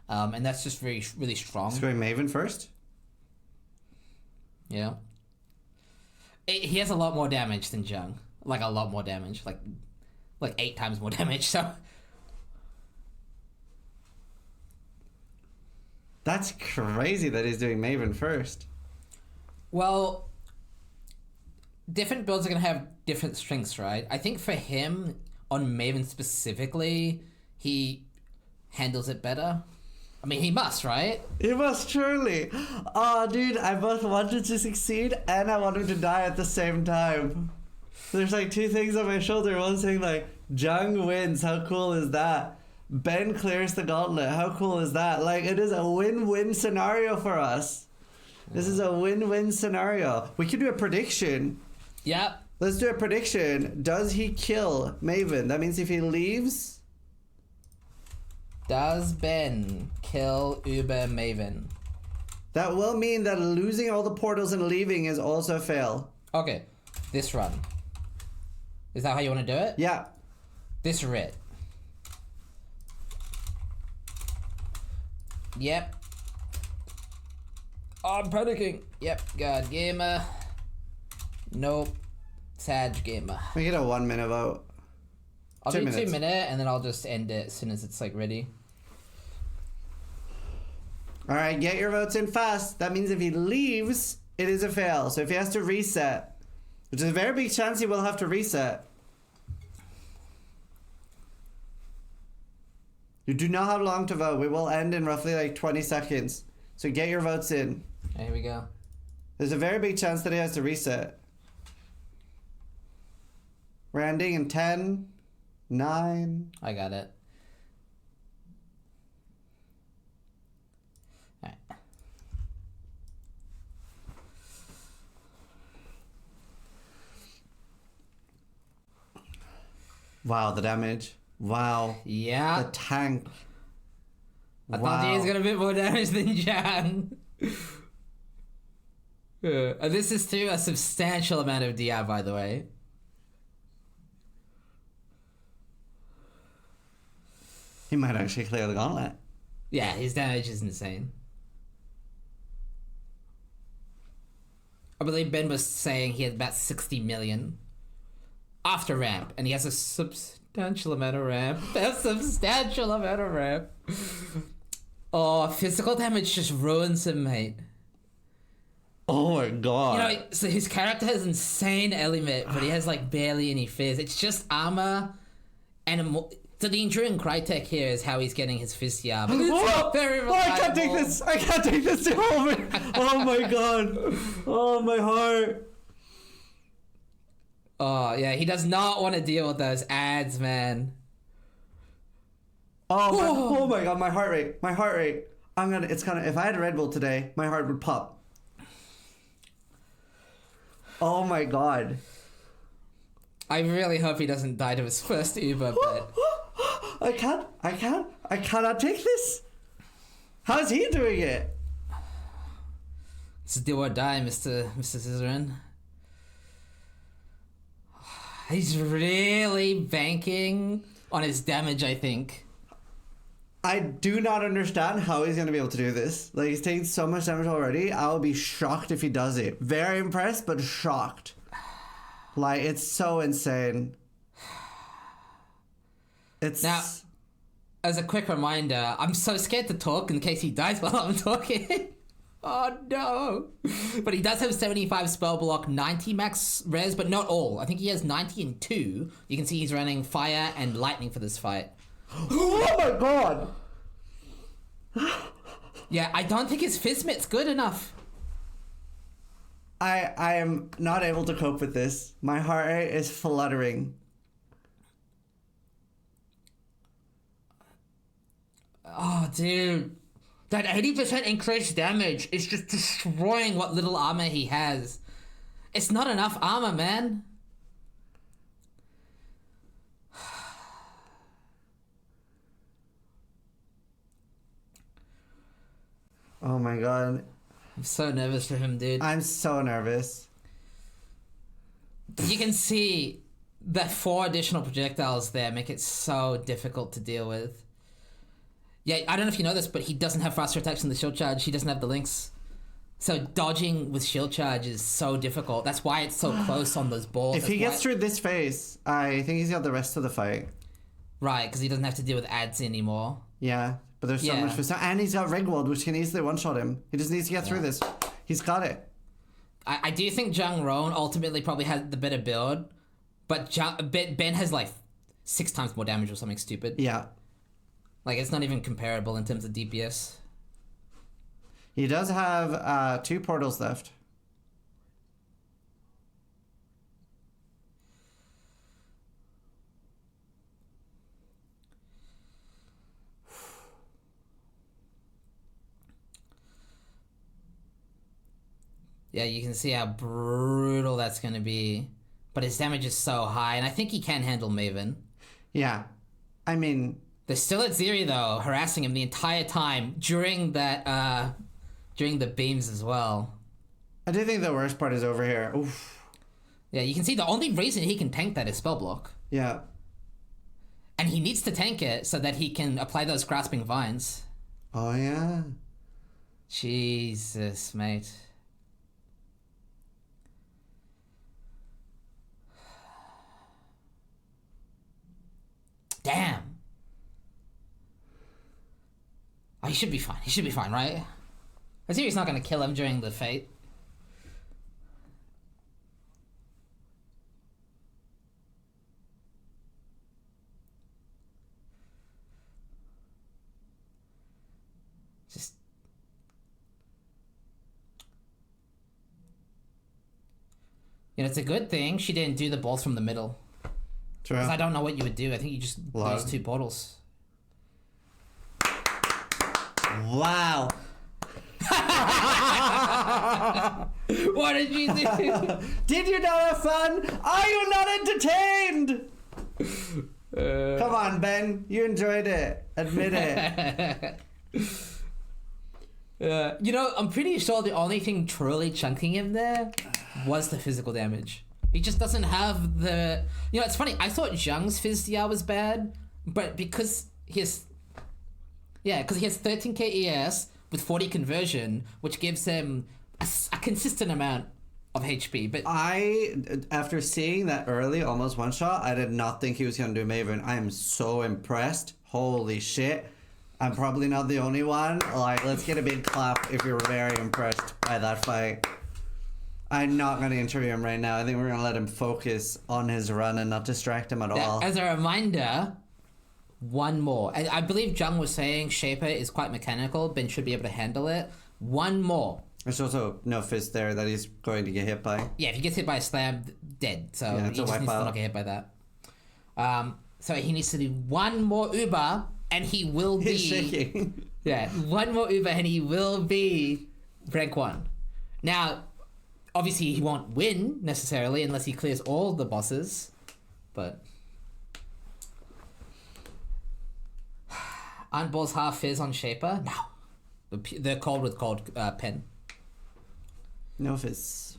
And that's just really strong. He's going Maven first? Yeah. He has a lot more damage than Jung. Like, a lot more damage. Like 8 times more damage, so... That's crazy that he's doing Maven first. Well, different builds are going to have different strengths, right? I think for him, on Maven specifically, he handles it better. I mean, he must, right? He must surely. Oh, dude, I both wanted to succeed and I wanted to die at the same time. There's like two things on my shoulder. One saying like, Jung wins. How cool is that? Ben clears the gauntlet. How cool is that? Like, it is a win-win scenario for us. This is a win-win scenario. We could do a prediction. Yep. Let's do a prediction. Does he kill Maven? That means if he leaves... Does Ben kill Uber Maven? That will mean that losing all the portals and leaving is also a fail. Okay. This run. Is that how you want to do it? Yeah. This red. Yep. Oh, I'm panicking. Yep. God gamer. Nope. Sag gamer. We get a 1 minute vote. I'll 2 do minutes. 2 minute and then I'll just end it as soon as it's like ready. All right, get your votes in fast. That means if he leaves, it is a fail. So if he has to reset, which is a very big chance he will have to reset. You do not have long to vote. We will end in roughly like 20 seconds. So get your votes in. Here we go. There's a very big chance that he has to reset. We're ending in 10, 9. I got it. Alright. Wow, the damage. Wow. Yeah. The tank. I thought Jay's got a bit more damage than Jung. And this is too a substantial amount of DI, by the way. He might actually clear the gauntlet. Yeah, his damage is insane. I believe Ben was saying he had about 60 million after ramp, and he has a substantial amount of ramp. A substantial amount of ramp. Oh, physical damage just ruins him, mate. Oh my god. You know, so his character has insane element, but he has like barely any phys. It's just armor and so the enduring Crytek here is how he's getting his fizzy armor. Oh, very oh, I can't take reliable. this. I can't take this. Oh my, oh my god. Oh my heart. Oh yeah, he does not want to deal with those ads, man. Oh my god, my heart rate. My heart rate. It's gonna, if I had a Red Bull today, my heart would pop. Oh my god. I really hope he doesn't die to his first Uber, but... I cannot take this. How's he doing it? It's do or die, Mr. Zizaran. He's really banking on his damage, I think. I do not understand how he's going to be able to do this. Like, he's taking so much damage already. I'll be shocked if he does it. Very impressed, but shocked. Like, it's so insane. It's... Now, as a quick reminder, I'm so scared to talk in case he dies while I'm talking. Oh no. But he does have 75 spell block, 90 max res, but not all. I think he has 90 and 2. You can see he's running fire and lightning for this fight. Oh my god! Yeah, I don't think his Fizmit's good enough. I am not able to cope with this. My heart rate is fluttering. Oh, dude. That 80% increased damage is just destroying what little armor he has. It's not enough armor, man. Oh my god. I'm so nervous for him, dude. I'm so nervous. You can see the 4 additional projectiles there make it so difficult to deal with. Yeah, I don't know if you know this, but he doesn't have faster attacks in the shield charge. He doesn't have the links. So dodging with shield charge is so difficult. That's why it's so close on those balls. If he gets through this phase, I think he's got the rest of the fight. Right, because he doesn't have to deal with ads anymore. Yeah, but there's so much for some, and he's got Regwald, which can easily one-shot him. He just needs to get through this. He's got it. I do think Jung Roan ultimately probably had the better build, but Ben has like 6 times more damage or something stupid. Yeah. Like, it's not even comparable in terms of DPS. He does have 2 portals left. Yeah, you can see how brutal that's going to be. But his damage is so high, and I think he can handle Maven. Yeah. I mean... They're still at Ziri, though, harassing him the entire time during that, during the beams as well. I do think the worst part is over here. Oof. Yeah, you can see the only reason he can tank that is spell block. Yeah. And he needs to tank it so that he can apply those grasping vines. Oh, yeah. Jesus, mate. Damn. Oh, he should be fine. He should be fine, right? I see he's not going to kill him during the fate. Just... You know, it's a good thing she didn't do the balls from the middle. True. Because I don't know what you would do. I think you just lose 2 portals. Wow. What did you do? Did you not have fun? Are you not entertained? Come on, Ben. You enjoyed it. Admit it. You know, I'm pretty sure the only thing truly chunking him there was the physical damage. He just doesn't have the... You know, it's funny. I thought Jung's Fizz DR was bad, but because he has... Yeah, because he has 13k ES with 40 conversion, which gives him a consistent amount of HP. But after seeing that early, almost one-shot, I did not think he was going to do Maven. I am so impressed. Holy shit. I'm probably not the only one. Like, let's get a big clap if you're very impressed by that fight. I'm not going to interview him right now. I think we're going to let him focus on his run and not distract him at all. As a reminder, one more. I believe Jung was saying Shaper is quite mechanical. Ben should be able to handle it. One more. There's also no fist there that he's going to get hit by. Yeah, if he gets hit by a slam, dead. So yeah, he just needs to not get hit by that. So he needs to do one more Uber, and he will be... He's shaking. Yeah, one more Uber, and he will be rank 1. Now... Obviously, he won't win, necessarily, unless he clears all the bosses. But... Aren't balls half fizz on Shaper? No. They're cold with cold pen. No fizz.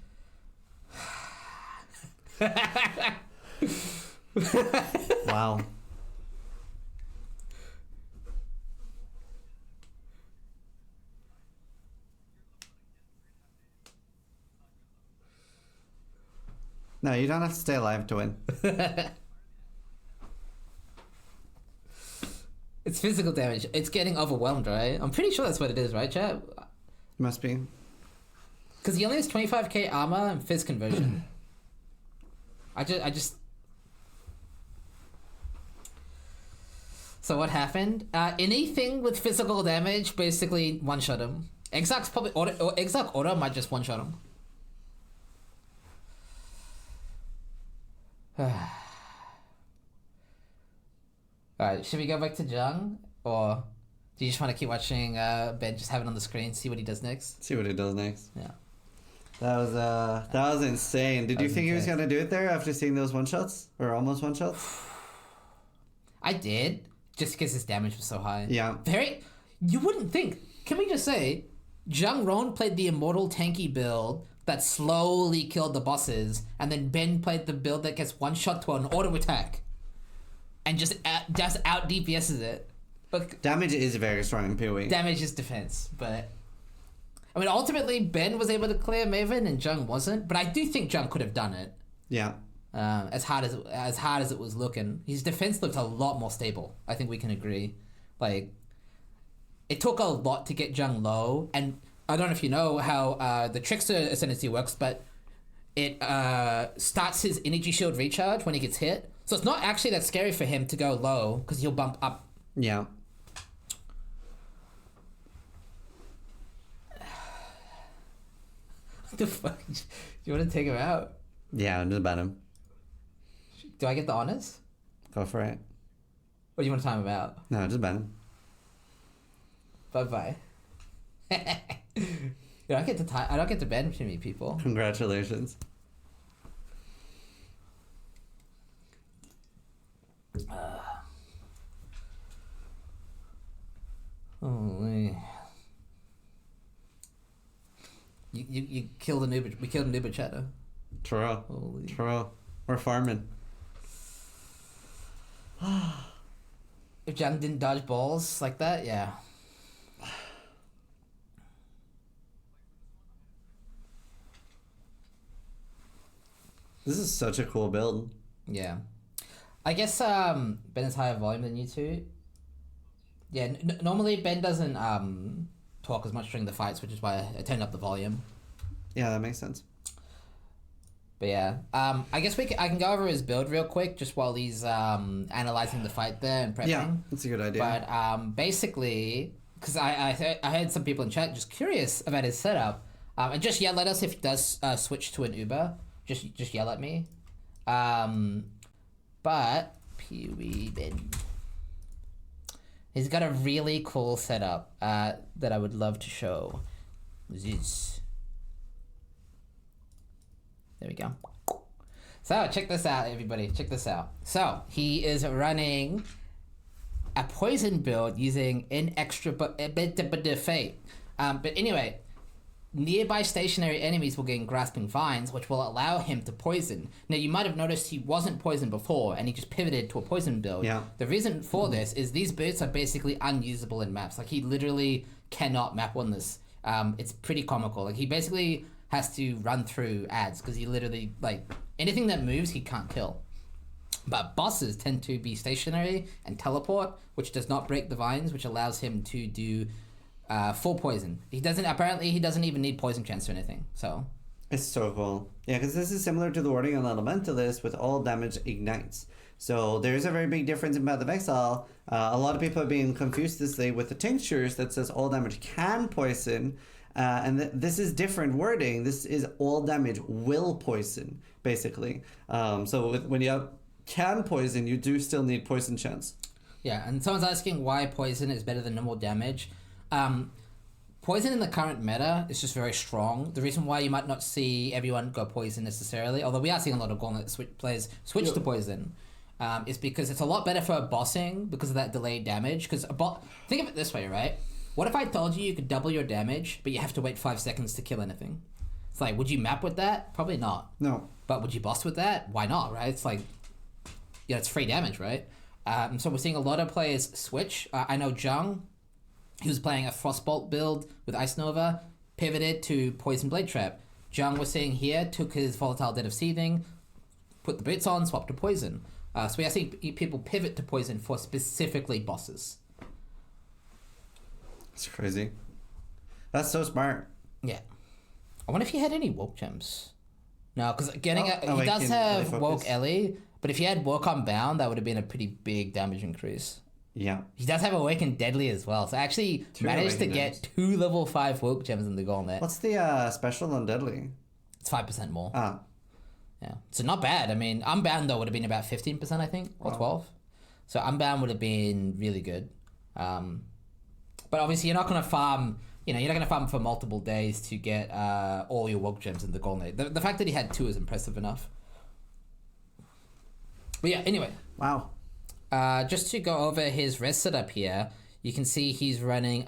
Wow. No, you don't have to stay alive to win. It's physical damage. It's getting overwhelmed, right? I'm pretty sure that's what it is, right, chat? Must be. Because he only has 25k armor and fizz conversion. I just... So what happened? Anything with physical damage basically one-shot him. Exarch's probably... Exarch auto might just one-shot him. Alright, should we go back to Jung? Or do you just want to keep watching Ben just have it on the screen, see what he does next? See what he does next. Yeah. That was insane. Did you think he was going to do it there after seeing those one-shots? Or almost one-shots? I did, just because his damage was so high. Yeah. You wouldn't think. Can we just say, Jung Ron played the immortal tanky build that slowly killed the bosses, and then Ben played the build that gets one shot to an auto attack, and just out DPSs it. But damage is very strong in PoE. Damage is defense, but I mean, ultimately Ben was able to clear Maven and Jung wasn't. But I do think Jung could have done it. Yeah. As hard as it was looking, his defense looked a lot more stable. I think we can agree. Like, it took a lot to get Jung low, and I don't know if you know how the Trickster Ascendancy works, but it starts his energy shield recharge when he gets hit. So it's not actually that scary for him to go low, because he'll bump up. Yeah. The fuck? Do you want to take him out? Yeah, I'm just ban him. Do I get the honors? Go for it. Or do you want to time him out? No, just ban him. Bye-bye. I don't get to ban too many people. Congratulations. Holy. You killed an Uber. We killed an Uber chatter. True. Holy. True. We're farming. If Jung didn't dodge balls like that, yeah. This is such a cool build. Yeah. I guess Ben is higher volume than you two. Yeah, normally Ben doesn't talk as much during the fights, which is why I turned up the volume. Yeah, that makes sense. But yeah, I guess I can go over his build real quick just while he's analyzing the fight there and prepping. Yeah, that's a good idea. But basically, because I heard some people in chat just curious about his setup, and just yell at us if he does switch to an Uber. Just yell at me. But Pee-wee Ben, he's got a really cool setup that I would love to show. This. There we go. So check this out, everybody. Check this out. So he is running a poison build using an extra fate. But anyway, nearby stationary enemies will gain grasping vines, which will allow him to poison. Now you might have noticed he wasn't poisoned before, and he just pivoted to a poison build. Yeah. The reason for this is these boots are basically unusable in maps. Like he literally cannot map on this. It's pretty comical. Like he basically has to run through ads because he literally, like, anything that moves he can't kill. But bosses tend to be stationary and teleport, which does not break the vines, which allows him to do full poison. He doesn't even need poison chance or anything. So it's so cool. Yeah, because this is similar to the wording on Elementalist with all damage ignites. So there's a very big difference in Path of Exile. A lot of people are being confused this day with the tinctures that says all damage can poison. And this is different wording. This is all damage will poison, basically. So when you have can poison, you do still need poison chance. Yeah, and someone's asking why poison is better than normal damage. Poison in the current meta is just very strong. The reason why you might not see everyone go poison necessarily, although we are seeing a lot of Gauntlet players switch to poison, is because it's a lot better for bossing because of that delayed damage. Because think of it this way, right? What if I told you could double your damage, but you have to wait 5 seconds to kill anything? It's like, would you map with that? Probably not. No. But would you boss with that? Why not, right? It's like, yeah, it's free damage, right? So we're seeing a lot of players switch. I know Jung, he was playing a Frostbolt build with Ice Nova, pivoted to Poison Blade Trap. Jung, we're seeing here, took his Volatile Dead of Seething, put the boots on, swapped to Poison. So we are seeing people pivot to Poison for specifically bosses. It's crazy. That's so smart. Yeah. I wonder if he had any woke gems. No, because he does have woke Ellie, but if he had woke Unbound, that would have been a pretty big damage increase. Yeah. He does have Awakened Deadly as well, so I actually managed to get 2 level 5 woke gems in the Gauntlet. What's the special on Deadly? It's 5% more. Ah. Yeah. So not bad. I mean, Unbound though would have been about 15%, I think, or 12. So Unbound would have been really good. But obviously, you're not going to farm. You're not going to farm for multiple days to get all your woke gems in the Gauntlet. The fact that he had 2 is impressive enough. But yeah, anyway. Wow. Just to go over his res setup here, you can see he's running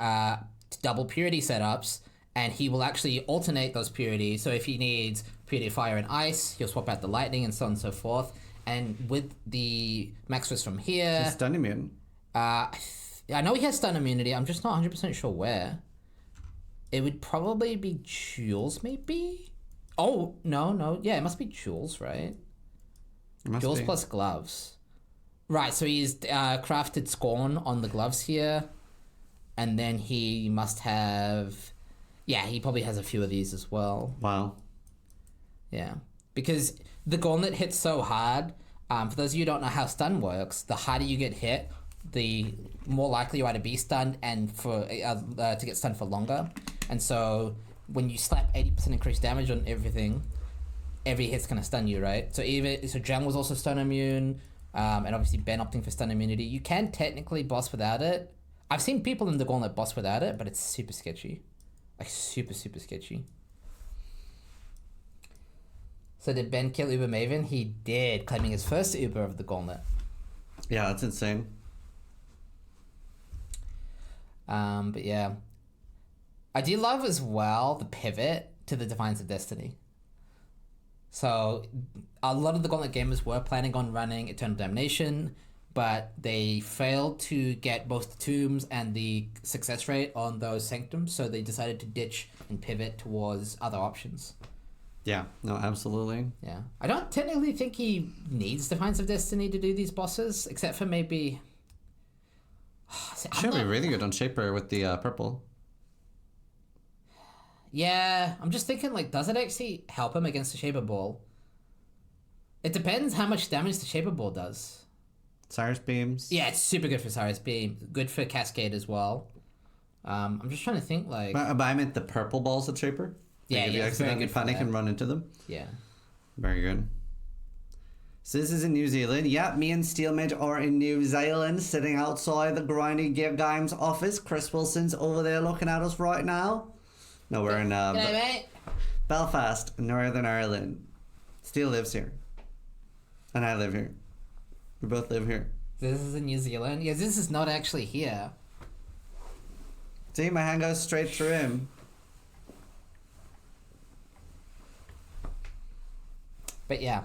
double purity setups, and he will actually alternate those purities. So if he needs purity of fire and ice, he'll swap out the lightning and so on and so forth. And with the max res from here, He's stun immune. I know he has stun immunity. I'm just not 100% sure where. It would probably be Jules, maybe? Oh, no. Yeah, it must be Jules, right? Jules plus gloves. Right, so he's crafted Scorn on the gloves here. And then he must have... Yeah, he probably has a few of these as well. Wow. Yeah. Because the Gauntlet hits so hard. For those of you who don't know how stun works, the harder you get hit, the more likely you are to be stunned and for to get stunned for longer. And so when you slap 80% increased damage on everything, every hit's gonna stun you, right? So Jung was also stun immune, and obviously Ben opting for stun immunity. You can technically boss without it. I've seen people in the Gauntlet boss without it, but it's super sketchy. Like, super, super sketchy. So did Ben kill Uber Maven? He did, claiming his first Uber of the Gauntlet. Yeah, that's insane. But yeah. I do love as well the pivot to the Defiance of Destiny. So a lot of the Gauntlet gamers were planning on running Eternal Damnation, but they failed to get both the tombs and the success rate on those sanctums, so they decided to ditch and pivot towards other options. Yeah, no, absolutely. Yeah. I don't technically think he needs Defiance of Destiny to do these bosses, except for maybe... Should be really good on Shaper with the purple. Yeah, I'm just thinking, like, does it actually help him against the Shaper Ball? It depends how much damage the Shaper Ball does. Sirus Beams. Yeah, it's super good for Sirus Beam. Good for Cascade as well. I'm just trying to think, like... But I meant the purple balls at Shaper. Yeah, if you accidentally panic and run into them. Yeah. Very good. So this is in New Zealand. Yep, me and Steelmage are in New Zealand, sitting outside the Grinding Gear Games office. Chris Wilson's over there looking at us right now. No, we're in Belfast, Northern Ireland. Steel lives here. And I live here. We both live here. This is in New Zealand? Yeah, this is not actually here. See, my hand goes straight through him. But yeah,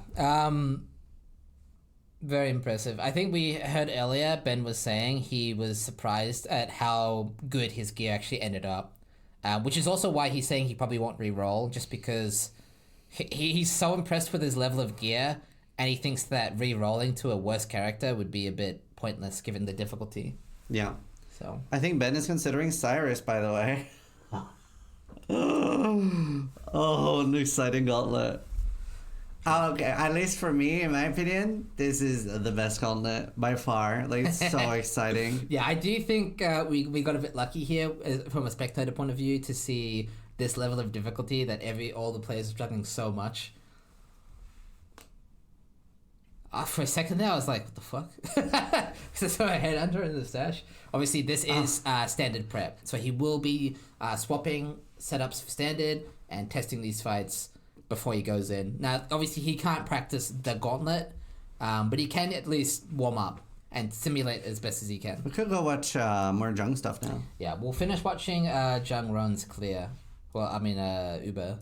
very impressive. I think we heard earlier, Ben was saying he was surprised at how good his gear actually ended up. Which is also why he's saying he probably won't re-roll, just because he's so impressed with his level of gear, and he thinks that re-rolling to a worse character would be a bit pointless given the difficulty. Yeah. So I think Ben is considering Sirus, by the way. Oh, an exciting Gauntlet. Okay, at least for me, in my opinion, this is the best Gauntlet by far. Like, it's so exciting. Yeah, I do think we got a bit lucky here from a spectator point of view to see this level of difficulty that all the players are struggling so much. For a second there, I was like, what the fuck? So I saw a headhunter in the stash. Obviously, this is standard prep. So he will be swapping setups for standard and testing these fights before he goes in. Now, obviously, he can't practice the Gauntlet, but he can at least warm up and simulate as best as he can. We could go watch more Jung stuff now. Yeah, we'll finish watching Jung runs clear. Well, I mean, Uber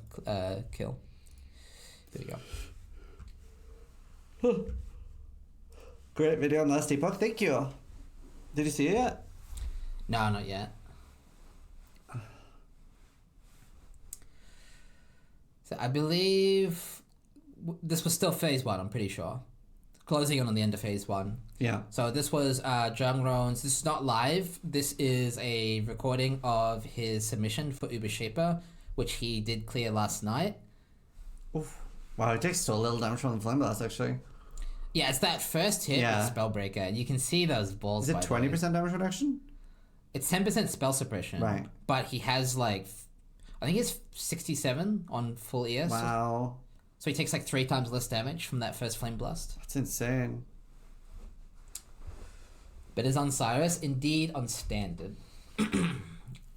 kill. There you go. Great video on Last Epoch. Thank you. Did you see it yet? No, not yet. So I believe this was still phase 1, I'm pretty sure. Closing in on the end of phase 1. Yeah. So this was Jung Roan's. This is not live. This is a recording of his submission for Uber Shaper, which he did clear last night. Oof. Wow, it takes so little damage from the Flame Blast, actually. Yeah, it's that first hit with Spellbreaker, and you can see those balls. Is it 20% damage reduction? It's 10% spell suppression. Right. But he has like, I think it's 67 on full ES. Wow. So he takes like 3 times less damage from that first Flame Blast. That's insane. But is on Sirus, indeed on standard.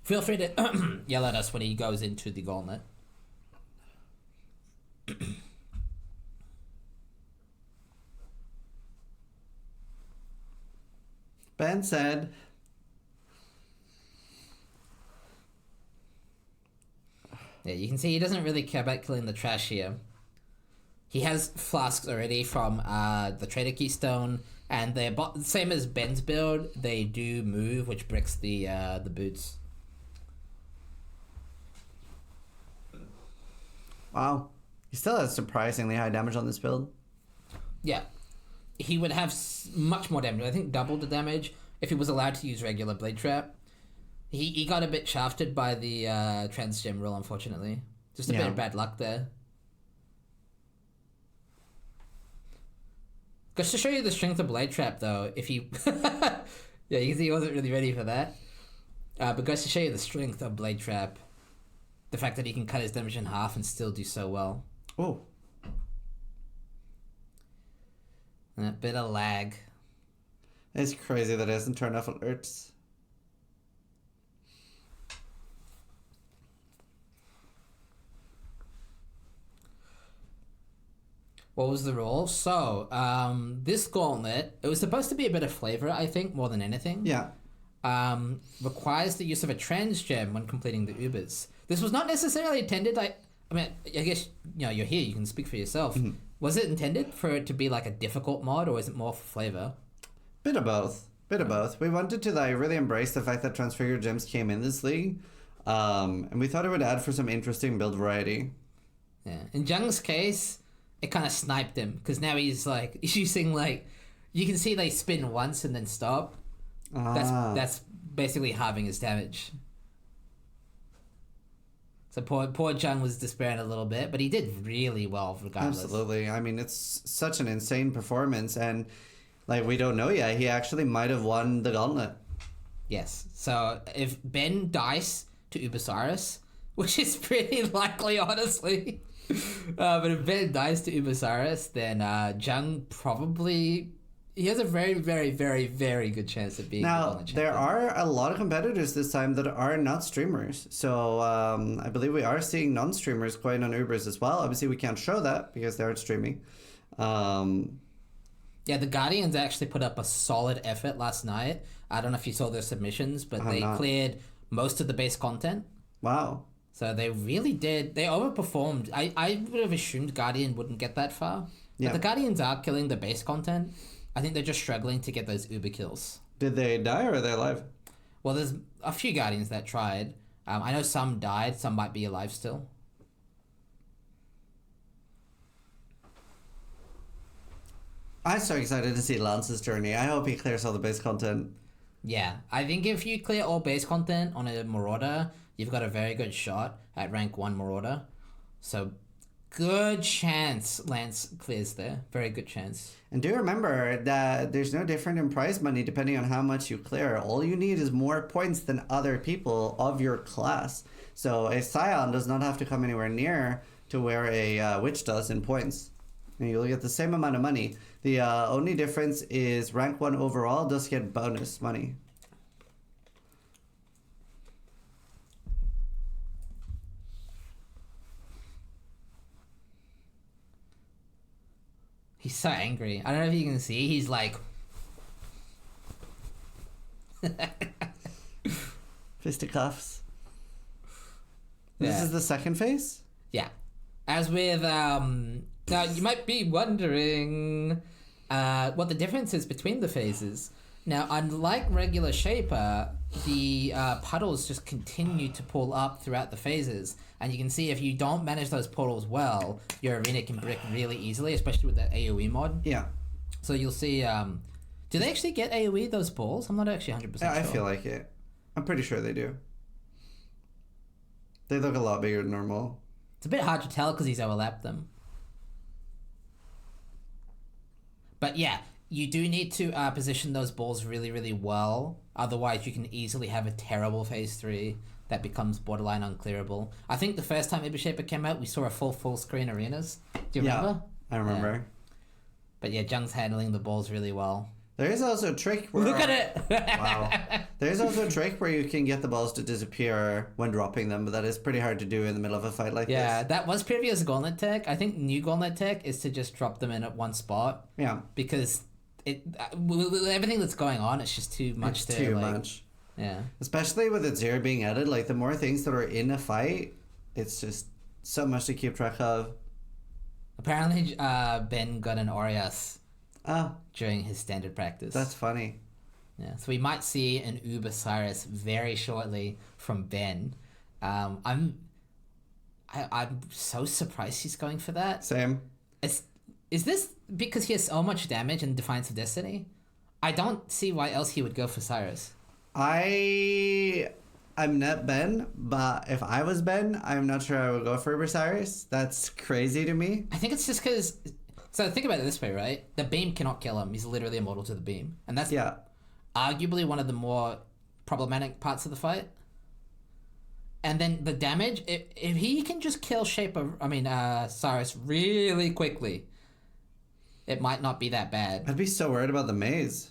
Feel free to yell at us when he goes into the Gauntlet. Ben said... Yeah, you can see he doesn't really care about killing the trash here. He has flasks already from the Trader Keystone, and they're same as Ben's build. They do move, which bricks the boots. Wow. He still has surprisingly high damage on this build. Yeah. He would have much more damage. I think double the damage if he was allowed to use regular Blade Trap. He got a bit shafted by the Transgem rule, unfortunately. Just a bit of bad luck there. Just to show you the strength of Blade Trap, though, if he... yeah, you can see he wasn't really ready for that. But goes to show you the strength of Blade Trap. the fact that he can cut his damage in half and still do so well. Oh. And a bit of lag. It's crazy that it hasn't turned off alerts. What was the rule? So, this Gauntlet, it was supposed to be a bit of flavor, I think, more than anything. Yeah. Requires the use of a trans gem when completing the Ubers. This was not necessarily intended, I guess, you're here, you can speak for yourself. Mm-hmm. Was it intended for it to be like a difficult mod, or is it more for flavor? Bit of both. We wanted to really embrace the fact that Transfigure Gems came in this league. And we thought it would add for some interesting build variety. Yeah. In Jung's case, it kind of sniped him, because now he's using you can see they spin once and then stop. That's basically halving his damage. So poor Jung was despairing a little bit, but he did really well regardless. Absolutely. I mean, it's such an insane performance, and we don't know yet. He actually might have won the Gauntlet. Yes. So if Ben dies to Ubasiris, which is pretty likely, honestly, but if Ben dies to Ubasiris, then Jung probably... He has a very, very, very, very good chance of being the Gauntlet champion. There are a lot of competitors this time that are not streamers. So I believe we are seeing non-streamers going on Ubers as well. Obviously, we can't show that because they aren't streaming. Yeah, the Guardians actually put up a solid effort last night. I don't know if you saw their submissions, but they cleared most of the base content. Wow. So they really did. They overperformed. I would have assumed Guardian wouldn't get that far. But the Guardians are killing the base content. I think they're just struggling to get those Uber kills. Did they die or are they alive? Well, there's a few Guardians that tried. I know some died. Some might be alive still. I'm so excited to see Lance's journey. I hope he clears all the base content. Yeah, I think if you clear all base content on a Marauder, you've got a very good shot at rank 1 Marauder. So, good chance Lance clears there. Very good chance. And do remember that there's no different in prize money depending on how much you clear. All you need is more points than other people of your class. So a Scion does not have to come anywhere near to where a Witch does in points. And you'll get the same amount of money. The only difference is rank 1 overall does get bonus money. He's so angry. I don't know if you can see. He's like... Fisticuffs. Yeah. This is the second phase? Yeah. As with... Now, you might be wondering what the difference is between the phases. Now, unlike regular Shaper, the puddles just continue to pull up throughout the phases. And you can see if you don't manage those portals well, your arena can brick really easily, especially with that AoE mod. Yeah. So you'll see... do they actually get AoE, those balls? I'm not actually 100% sure. I feel like it. I'm pretty sure they do. They look a lot bigger than normal. It's a bit hard to tell because he's overlapped them. But yeah, you do need to position those balls really, really well. Otherwise, you can easily have a terrible phase 3 that becomes borderline unclearable. I think the first time Uber Shaper came out, we saw a full screen arenas. Do you remember? I remember. Yeah. But yeah, Jung's handling the balls really well. There is also a trick where... Look at it! Wow. There's also a trick where you can get the balls to disappear when dropping them, but that is pretty hard to do in the middle of a fight like this. Yeah, that was previous Gauntlet tech. I think new Gauntlet tech is to just drop them in at one spot. Yeah. Because with everything that's going on, it's just too much. It's too much. Yeah. Especially with it zero being added, the more things that are in a fight, it's just so much to keep track of. Apparently, Ben got an Aureus Oh, during his standard practice. that's funny. Yeah, so we might see an Uber Sirus very shortly from Ben. I'm so surprised he's going for that. Same. Is this because he has so much damage in Defiance of Destiny? I don't see why else he would go for Sirus. I'm not Ben, but if I was Ben, I'm not sure I would go for Osiris. That's crazy to me. I think it's just because... So think about it this way, right? The beam cannot kill him. He's literally immortal to the beam. And that's arguably one of the more problematic parts of the fight. And then the damage, if he can just kill Sirus really quickly, it might not be that bad. I'd be so worried about the maze.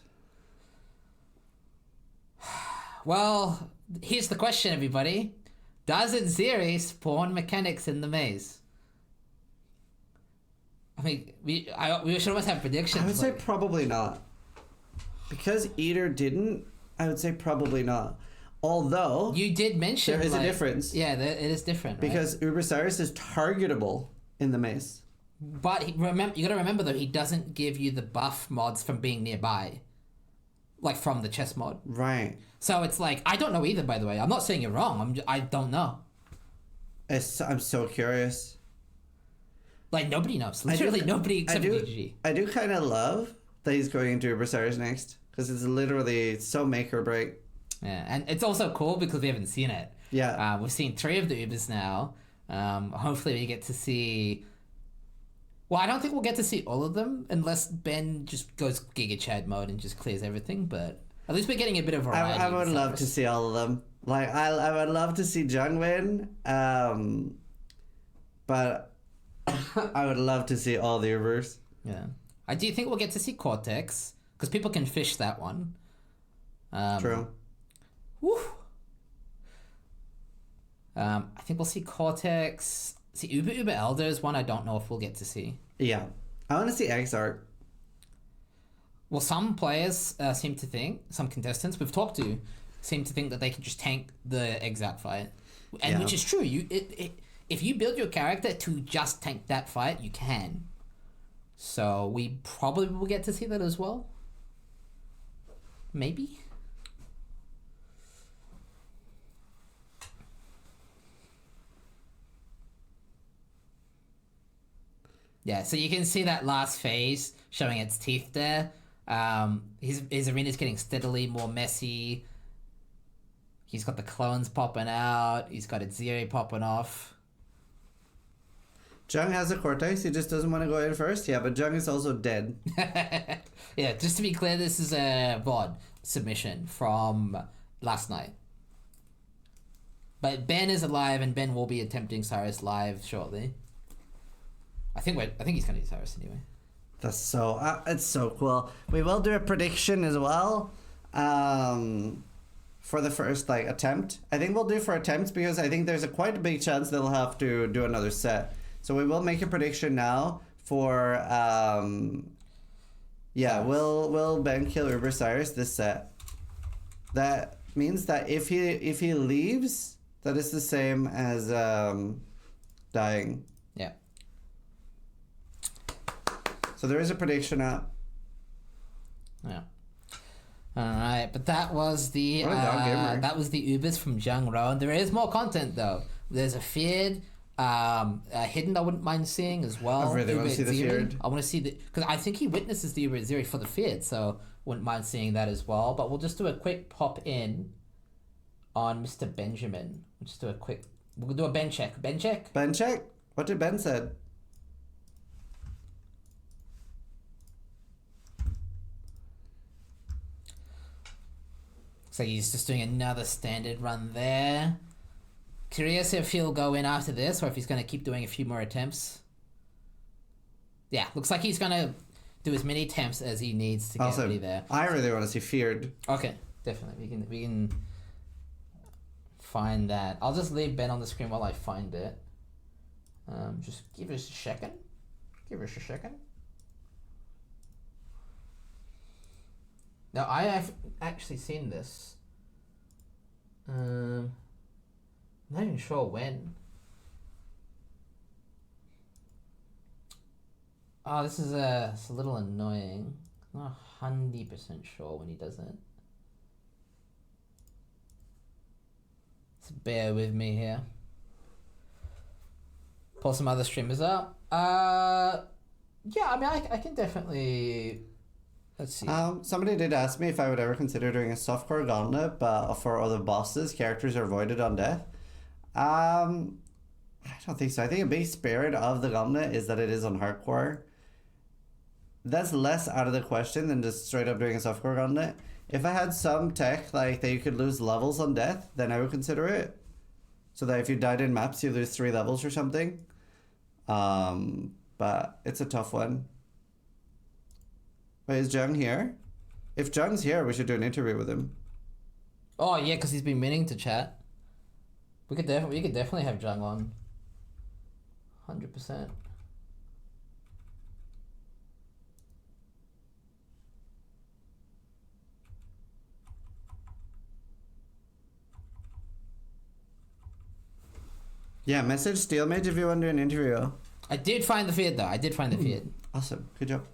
Well, here's the question, everybody. Does Ziri spawn mechanics in the maze? I mean, we should almost have predictions. I would say probably not. Because Eater didn't, I would say probably not. Although... You did mention... There is a difference. Yeah, it is different, right? Because Uber Sirus is targetable in the maze. But you gotta remember, though, he doesn't give you the buff mods from being nearby. Like, from the chess mod. Right. So it's like, I don't know either, by the way. I'm not saying you're wrong. I don't know. I'm so curious. Like, nobody knows. Literally nobody except DG. I do kind of love that he's going into Uber Sirus next. Because it's literally so make or break. Yeah, and it's also cool because we haven't seen it. Yeah. We've seen 3 of the Ubers now. Hopefully we get to see... Well, I don't think we'll get to see all of them unless Ben just goes Giga Chad mode and just clears everything, but at least we're getting a bit of variety. I would love to see all of them. Like, I would love to see Jung win, but I would love to see all the Ubers. Yeah. I do think we'll get to see Cortex, because people can fish that one. True. Woo! I think we'll see Cortex. See, Uber Elder is one I don't know if we'll get to see. Yeah. I want to see Exarch. Well, some players seem to think, some contestants we've talked to, seem to think that they can just tank the Exarch fight. And which is true. If you build your character to just tank that fight, you can. So we probably will get to see that as well. Maybe? Yeah, so you can see that last phase showing its teeth there. His arena's getting steadily more messy. He's got the clones popping out. He's got Ziri popping off. Jung has a Cortex. He just doesn't want to go in first. Yeah, but Jung is also dead. Yeah, just to be clear, this is a VOD submission from last night. But Ben is alive, and Ben will be attempting Sirus live shortly. I think he's gonna do Sirus anyway. That's so it's so cool. We will do a prediction as well, for the first attempt. I think we'll do for attempts because I think there's quite a big chance they'll have to do another set. So we will make a prediction now for will Ben kill Uber Sirus this set? That means that if he leaves, that is the same as dying. Yeah. So there is a prediction up. Yeah. All right, but that was the Ubers from Jung Roan. There is more content though. There's a feared, hidden. I wouldn't mind seeing as well. I really want to see the feared. I want to see because I think he witnesses the Uber Ziri for the feared, so wouldn't mind seeing that as well. But we'll just do a quick pop in on Mr. Benjamin. We'll just do a quick. We'll do a Ben check. Ben check. Ben check. What did Ben said? So he's just doing another standard run there. Curious if he'll go in after this or if he's going to keep doing a few more attempts. Yeah, looks like he's going to do as many attempts as he needs to get ready there. I really want to see feared. Okay, definitely. We can find that. I'll just leave Ben on the screen while I find it. Just give us a second. Now, I have actually seen this. I'm not even sure when. Oh, this is it's a little annoying. I'm not 100% sure when he does it. So bear with me here. Pull some other streamers up. Yeah, I mean, I can definitely... Let's see. Somebody did ask me if I would ever consider doing a softcore gauntlet, but for other bosses, characters are voided on death. I don't think so. I think a big spirit of the gauntlet is that it is on hardcore. That's less out of the question than just straight up doing a softcore gauntlet. If I had some tech that you could lose levels on death, then I would consider it. so that if you died in maps, you lose 3 levels or something. But it's a tough one. Wait, is Jung here? If Jung's here, we should do an interview with him. Oh yeah, because he's been meaning to chat. We could definitely have Jung on. 100%. Yeah, message Steelmage if you want to do an interview. I did find the feed though. I did find the feed. Awesome. Good job.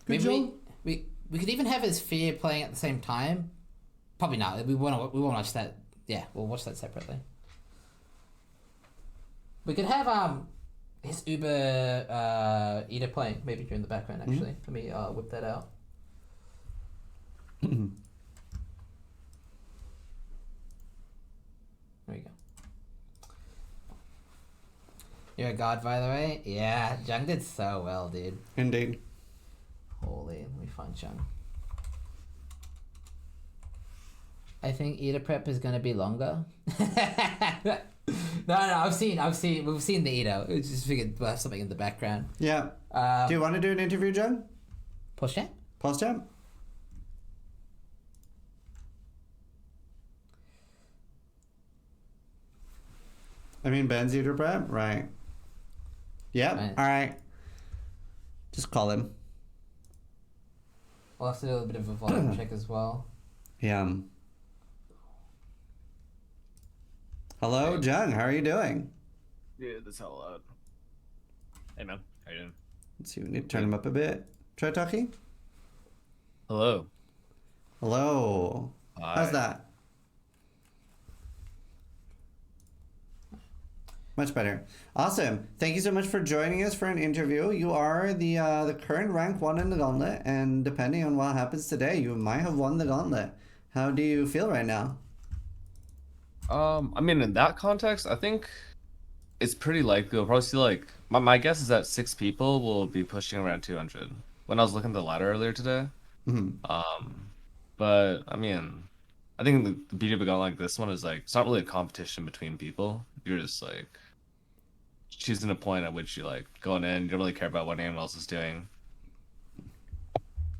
Maybe we could even have his fear playing at the same time. Probably not. We won't watch that. Yeah, we'll watch that separately. We could have his Uber Eater playing maybe during the background actually. Let me whip that out. There you go. You're a god, by the way. Yeah, Jung did so well, dude. Indeed. Holy, let me find Jung. I think Eater prep is gonna be longer. No, we've seen the Eater. We just figured we'll have something in the background. Yeah. Do you want to do an interview, Jung? Post chat? Post chat? I mean, Ben's Eater prep? Right. Yep. Right. Alright. Just call him. We'll have to do a bit of a volume check as well. Yeah. Hello, Jung. How are you doing? Dude, that's hell loud. Hey, man. How you doing? Let's see. We need to turn him up a bit. Try talking. Hello. Hello. Hi. How's that? Much better. Awesome. Thank you so much for joining us for an interview. You are the current rank 1 in the Gauntlet, and depending on what happens today, you might have won the Gauntlet. How do you feel right now? I mean, in that context, I think it's pretty likely we'll probably see like my guess is that 6 people will be pushing around 200. When I was looking at the ladder earlier today, but I mean, I think the beauty of a gun like this one is like it's not really a competition between people. You're just like choosing a point at which you like going in. You don't really care about what anyone else is doing.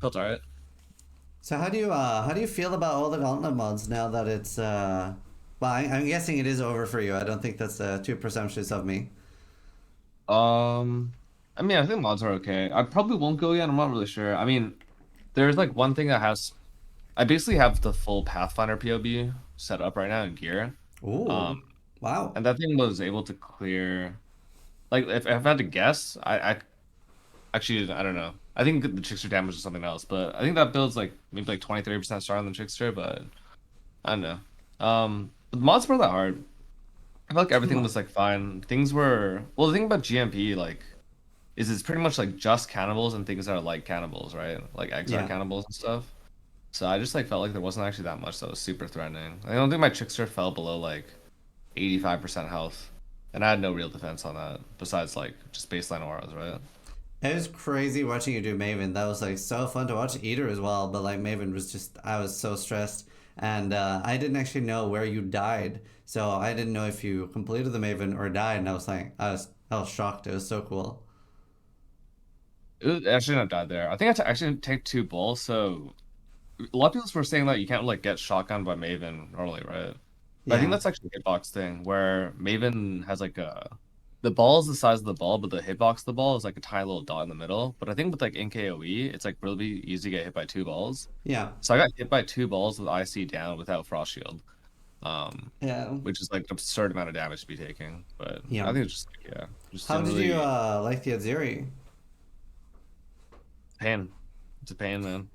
Felt alright. So how do you feel about all the Gauntlet mods now that it's well, I'm guessing it is over for you. I don't think that's too presumptuous of me. I mean, I think mods are okay. I probably won't go yet. I'm not really sure. I mean, there's like one thing that has. I basically have the full Pathfinder POB set up right now in gear. Ooh. Wow. And that thing was able to clear. Like, if I had to guess, I actually I don't know. I think the trickster damage is something else, but I think that build's like maybe like 20-30% stronger than trickster, but I don't know. But the mods weren't that hard. I felt like everything was like fine. Things were well. The thing about GMP like is it's pretty much like just cannibals and things that are like cannibals, right? Like exile cannibals and stuff. So I just like felt like there wasn't actually that much that was super threatening. I don't think my trickster fell below like 85% health, and I had no real defense on that besides like just baseline auras, right? It was crazy watching you do Maven. That was like so fun to watch Eater as well, but like Maven was just I was so stressed. And I didn't actually know where you died, so I didn't know if you completed the Maven or died. And I was like, I was shocked. It was so cool. It was actually not died there. I think actually take 2 balls. So a lot of people were saying that you can't like get shotgunned by Maven normally, right? But I think that's actually a hitbox thing where Maven has like the ball is the size of the ball, but the hitbox of the ball is like a tiny little dot in the middle. But I think with like NKOE, it's like really easy to get hit by 2 balls. Yeah. So I got hit by 2 balls with IC down without Frost Shield. Yeah. Which is like an absurd amount of damage to be taking. But yeah. I think it's just Just how did you like the Aziri? Pain. It's a pain, man.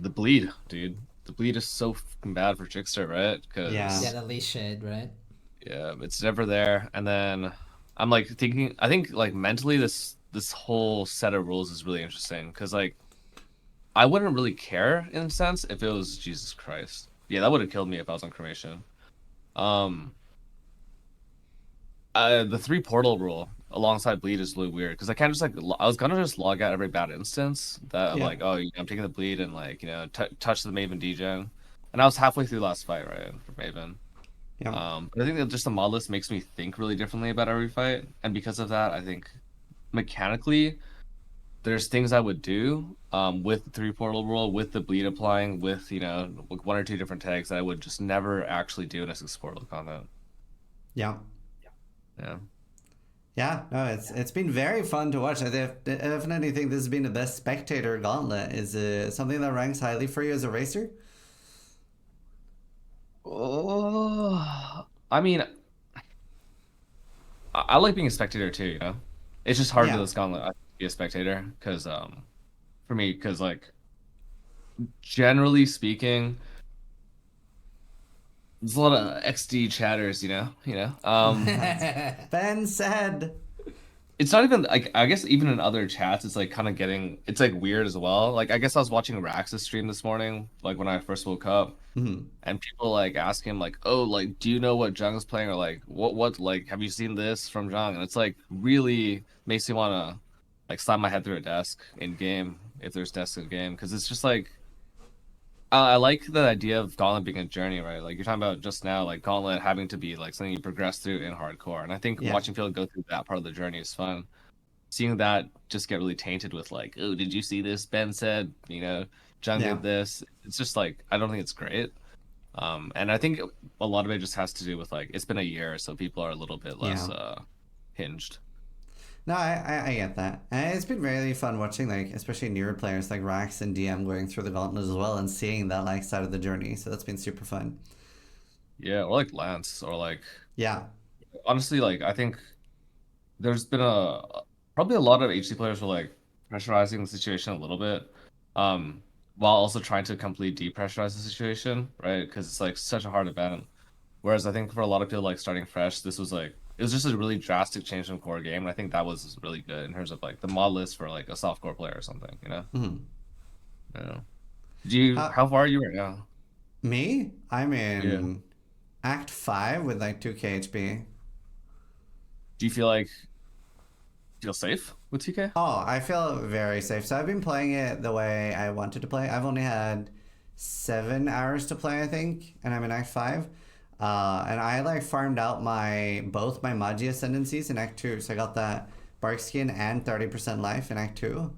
The bleed, dude. The bleed is so fucking bad for Trickster, right? Cause, yeah, the leash shade, right? Yeah, it's never there. And then I'm like thinking, I think like mentally this whole set of rules is really interesting because like I wouldn't really care in a sense if it was Jesus Christ. Yeah, that would have killed me if I was on cremation. The 3 portal rule alongside bleed is really weird because I can't just like I was gonna just log out every bad instance that I'm like, oh, I'm taking the bleed and like touch the Maven degen, and I was halfway through last fight, right, for Maven. Yeah. But I think that just the mod list makes me think really differently about every fight, and because of that, I think mechanically there's things I would do with the 3 portal rule, with the bleed applying, with like 1 or 2 different tags that I would just never actually do in a 6 portal content. Yeah. Yeah. Yeah, no, it's been very fun to watch. I definitely think this has been the best spectator gauntlet. Is it something that ranks highly for you as a racer? Oh, I mean, I like being a spectator too. It's just hard with Yeah. this gauntlet to be a spectator because for me, because like generally speaking, there's a lot of XD chatters. That's Ben said. It's not even like I guess even in other chats, it's like kind of getting it's like weird as well. Like I guess I was watching Rax's stream this morning, like when I first woke up, Mhm. and people like ask him like, "Oh, like do you know what Jung's playing?" Or like, "What like have you seen this from Jung?" And it's like really makes me want to like slam my head through a desk in game if there's desks in game because it's just like I like the idea of Gauntlet being a journey, right? Like you're talking about just now, like Gauntlet having to be like something you progress through in hardcore, and I think Yeah. watching people go through that part of the journey is fun. Seeing that just get really tainted with like, oh, did you see this? Ben said, Jung Yeah. did this. It's just like I don't think it's great. And I think a lot of it just has to do with like it's been a year, so people are a little bit less Yeah. hinged. No, I get that. And it's been really fun watching, like, especially newer players like Rax and DM going through the gauntlet as well and seeing that, like, side of the journey. So that's been super fun. Yeah, or like Lance, or like Yeah. honestly, like I think there's been a probably a lot of HC players were like pressurizing the situation a little bit, while also trying to completely depressurize the situation, right? Because it's like such a hard event. Whereas I think for a lot of people like starting fresh, this was like it was just a really drastic change in core game, and I think that was really good in terms of like the mod list for like a softcore player or something. Mhm. Yeah. Do you Uh, how far are you right now? Me? I'm Yeah. in Act 5 with like 2k HP. Do you feel safe with TK? Oh, I feel very safe. So I've been playing it the way I wanted to play. I've only had 7 hours to play, I think, and I'm in Act 5. And I like farmed out both my Magi ascendancies in Act 2. So I got that bark skin and 30% life in Act 2.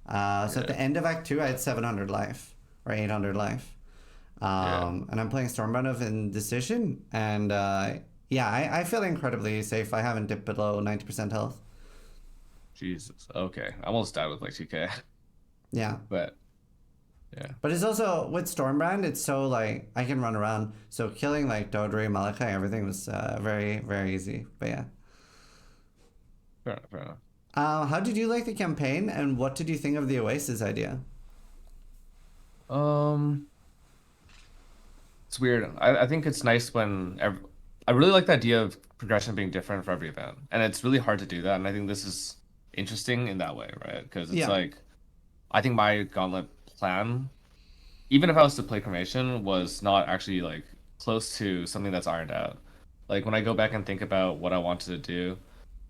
So at Yeah. the end of Act 2, I had 700 life or 800 life. Yeah. And I'm playing Stormbound of Indecision. And yeah, I feel incredibly safe. I haven't dipped below 90% health. Jesus. Okay. I almost died with like TK. Yeah. But yeah. But it's also with Stormbrand, it's so like I can run around. So killing like Dodri, Malachi, everything was very, very easy. But yeah. Fair enough, fair enough. How did you like the campaign and what did you think of the Oasis idea? Um it's weird. I think it's nice when I really like the idea of progression being different for every event. And it's really hard to do that. And I think this is interesting in that way, right? Because it's Yeah. like I think my gauntlet plan, even if I was to play cremation, was not actually like close to something that's ironed out. Like when I go back and think about what I wanted to do,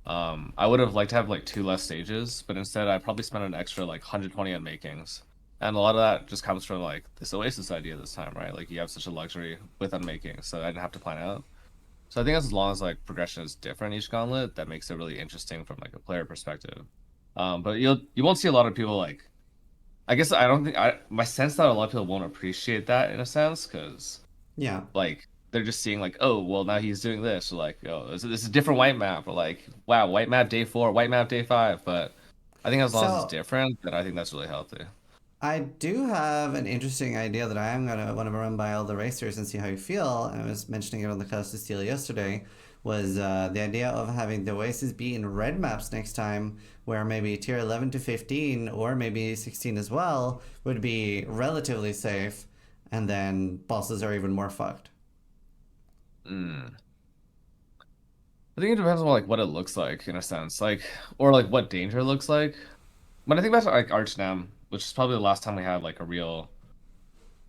I would have liked to have like 2 less stages, but instead I probably spent an extra like 120 on makings. And a lot of that just comes from like this Oasis idea this time, right? Like you have such a luxury with unmaking, so I didn't have to plan out. So I think as long as like progression is different each gauntlet, that makes it really interesting from like a player perspective. But you won't see a lot of people like I guess I don't think I my sense that a lot of people won't appreciate that in a sense because Yeah. like they're just seeing like oh well now he's doing this or like oh this is a different white map or like wow white map day 4 white map day 5 but I think as long as it's So different then I think that's really healthy. I do have an interesting idea that I am gonna want to run by all the racers and see how you feel. And I was mentioning it on the Cast of Steel yesterday. Was the idea of having the Oasis be in red maps next time, where maybe tier 11 to 15 or maybe 16 as well would be relatively safe, and then bosses are even more fucked. Mm. I think it depends on like what it looks like in a sense like or like what danger looks like. When I think about like Archnam, which is probably the last time we had like a real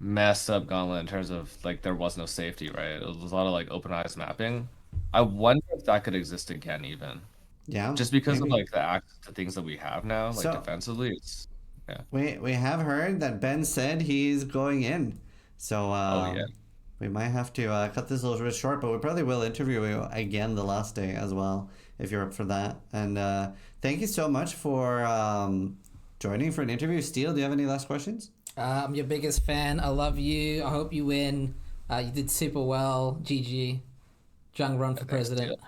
messed up gauntlet in terms of like there was no safety, right? It was a lot of like open eyes mapping. I wonder if that could exist again, even Yeah, just because of maybe. like the things that we have now, like So defensively. It's yeah. we have heard that Ben said he's going in. So Oh yeah. We might have to cut this a little bit short, but we probably will interview you again the last day as well, if you're up for that. And thank you so much for joining for an interview. Steele, do you have any last questions? I'm your biggest fan. I love you. I hope you win. You did super well. GG. Jung run for president.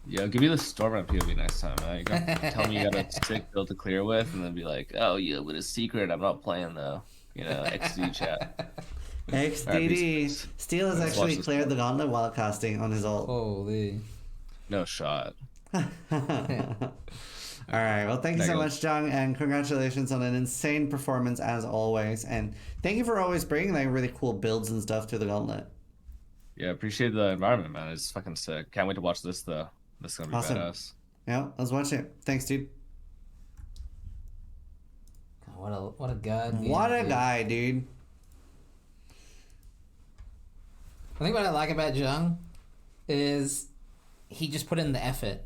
Yeah, give me the storm run POV next time. You tell me you got a sick build to clear with, and then be like, oh yeah, with a secret, I'm not playing though. You know, XD chat. XDD. Steele has actually cleared the gauntlet while casting on his ult. Holy. No shot. All right. Well, thank you so much, Jung, and congratulations on an insane performance as always. And thank you for always bringing like really cool builds and stuff to the gauntlet. Yeah, appreciate the environment, man. It's fucking sick. Can't wait to watch this though. This is gonna be Awesome. badass. Yeah, let's watch it. Thanks, dude. What a god. What a guy, dude. I think what I like about Jung is he just put in the effort.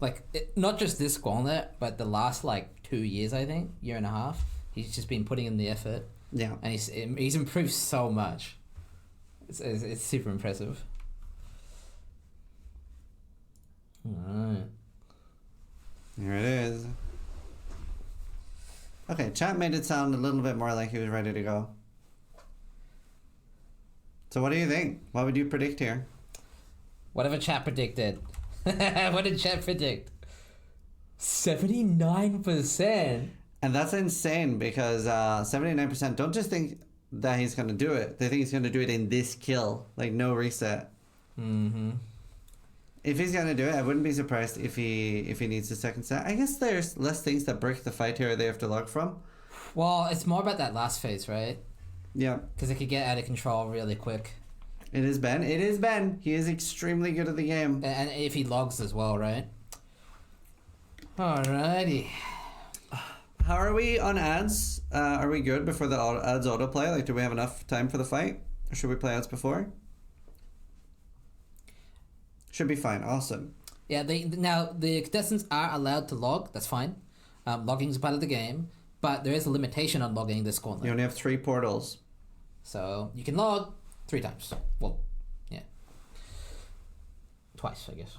Like, not just this gauntlet, but the last, like, 2 years, I think, year and a half. He's just been putting in the effort. Yeah. And he's improved so much. It's super impressive. Alright. Here it is. Okay, chat made it sound a little bit more like he was ready to go. So what do you think? What would you predict here? Whatever chat predicted. What did chat predict? 79%. And that's insane because 79% don't just think that he's going to do it. They think he's going to do it in this kill. Like, no reset. Mm-hmm. If he's going to do it, I wouldn't be surprised if he needs a second set. I guess there's less things that break the fight here they have to log from. Well, it's more about that last phase, right? Yeah. Because it could get out of control really quick. It is Ben. It is Ben. He is extremely good at the game. And if he logs as well, right? Alrighty. How are we on ads? Are we good before the ads autoplay? Like, do we have enough time for the fight? Or should we play ads before? Should be fine. Awesome. Yeah, now the contestants are allowed to log. That's fine. Logging is part of the game. But there is a limitation on logging this gauntlet. You only have 3 portals. So you can log 3 times. Well, yeah. Twice, I guess.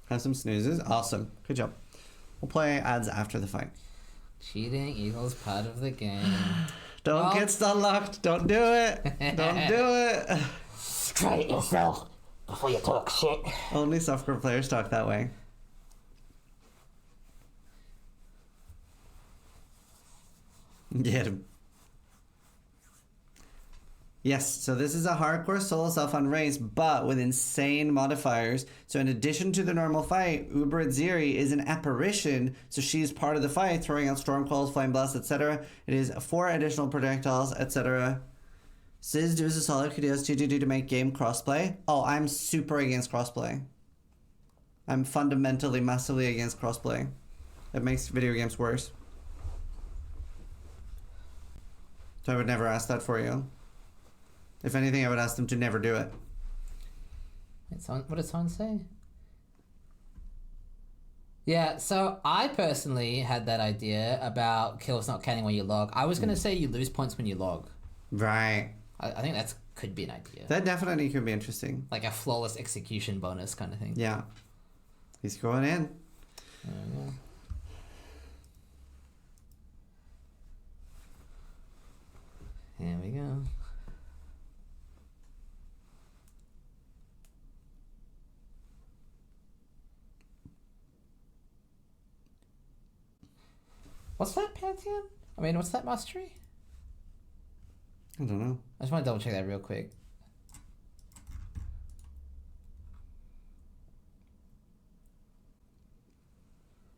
Have some snoozes. Awesome. Good job. We'll play ads after the fight. Cheating equals part of the game. Don't get stun locked. Don't do it. Don't do it. Try it yourself before you talk shit. Only softcore players talk that way. Get him. Yes, so this is a hardcore solo self-on race, but with insane modifiers. So in addition to the normal fight, Uber Ziri is an apparition, so she's part of the fight, throwing out storm calls, flame blasts, etc. It is 4 additional projectiles, etc. Ziz does a solid kudos to make game crossplay. Oh, I'm super against crossplay. I'm fundamentally, massively against crossplay. It makes video games worse. So I would never ask that for you. If anything, I would ask them to never do it. What did someone say? Yeah, so I personally had that idea about kills not counting when you log. I was going to say you lose points when you log. Right. I think that could be an idea. That definitely could be interesting. Like a flawless execution bonus kind of thing. Yeah. He's going in. There we go. Here we go. What's that Pantheon? I mean, what's that mastery? I don't know. I just want to double check that real quick.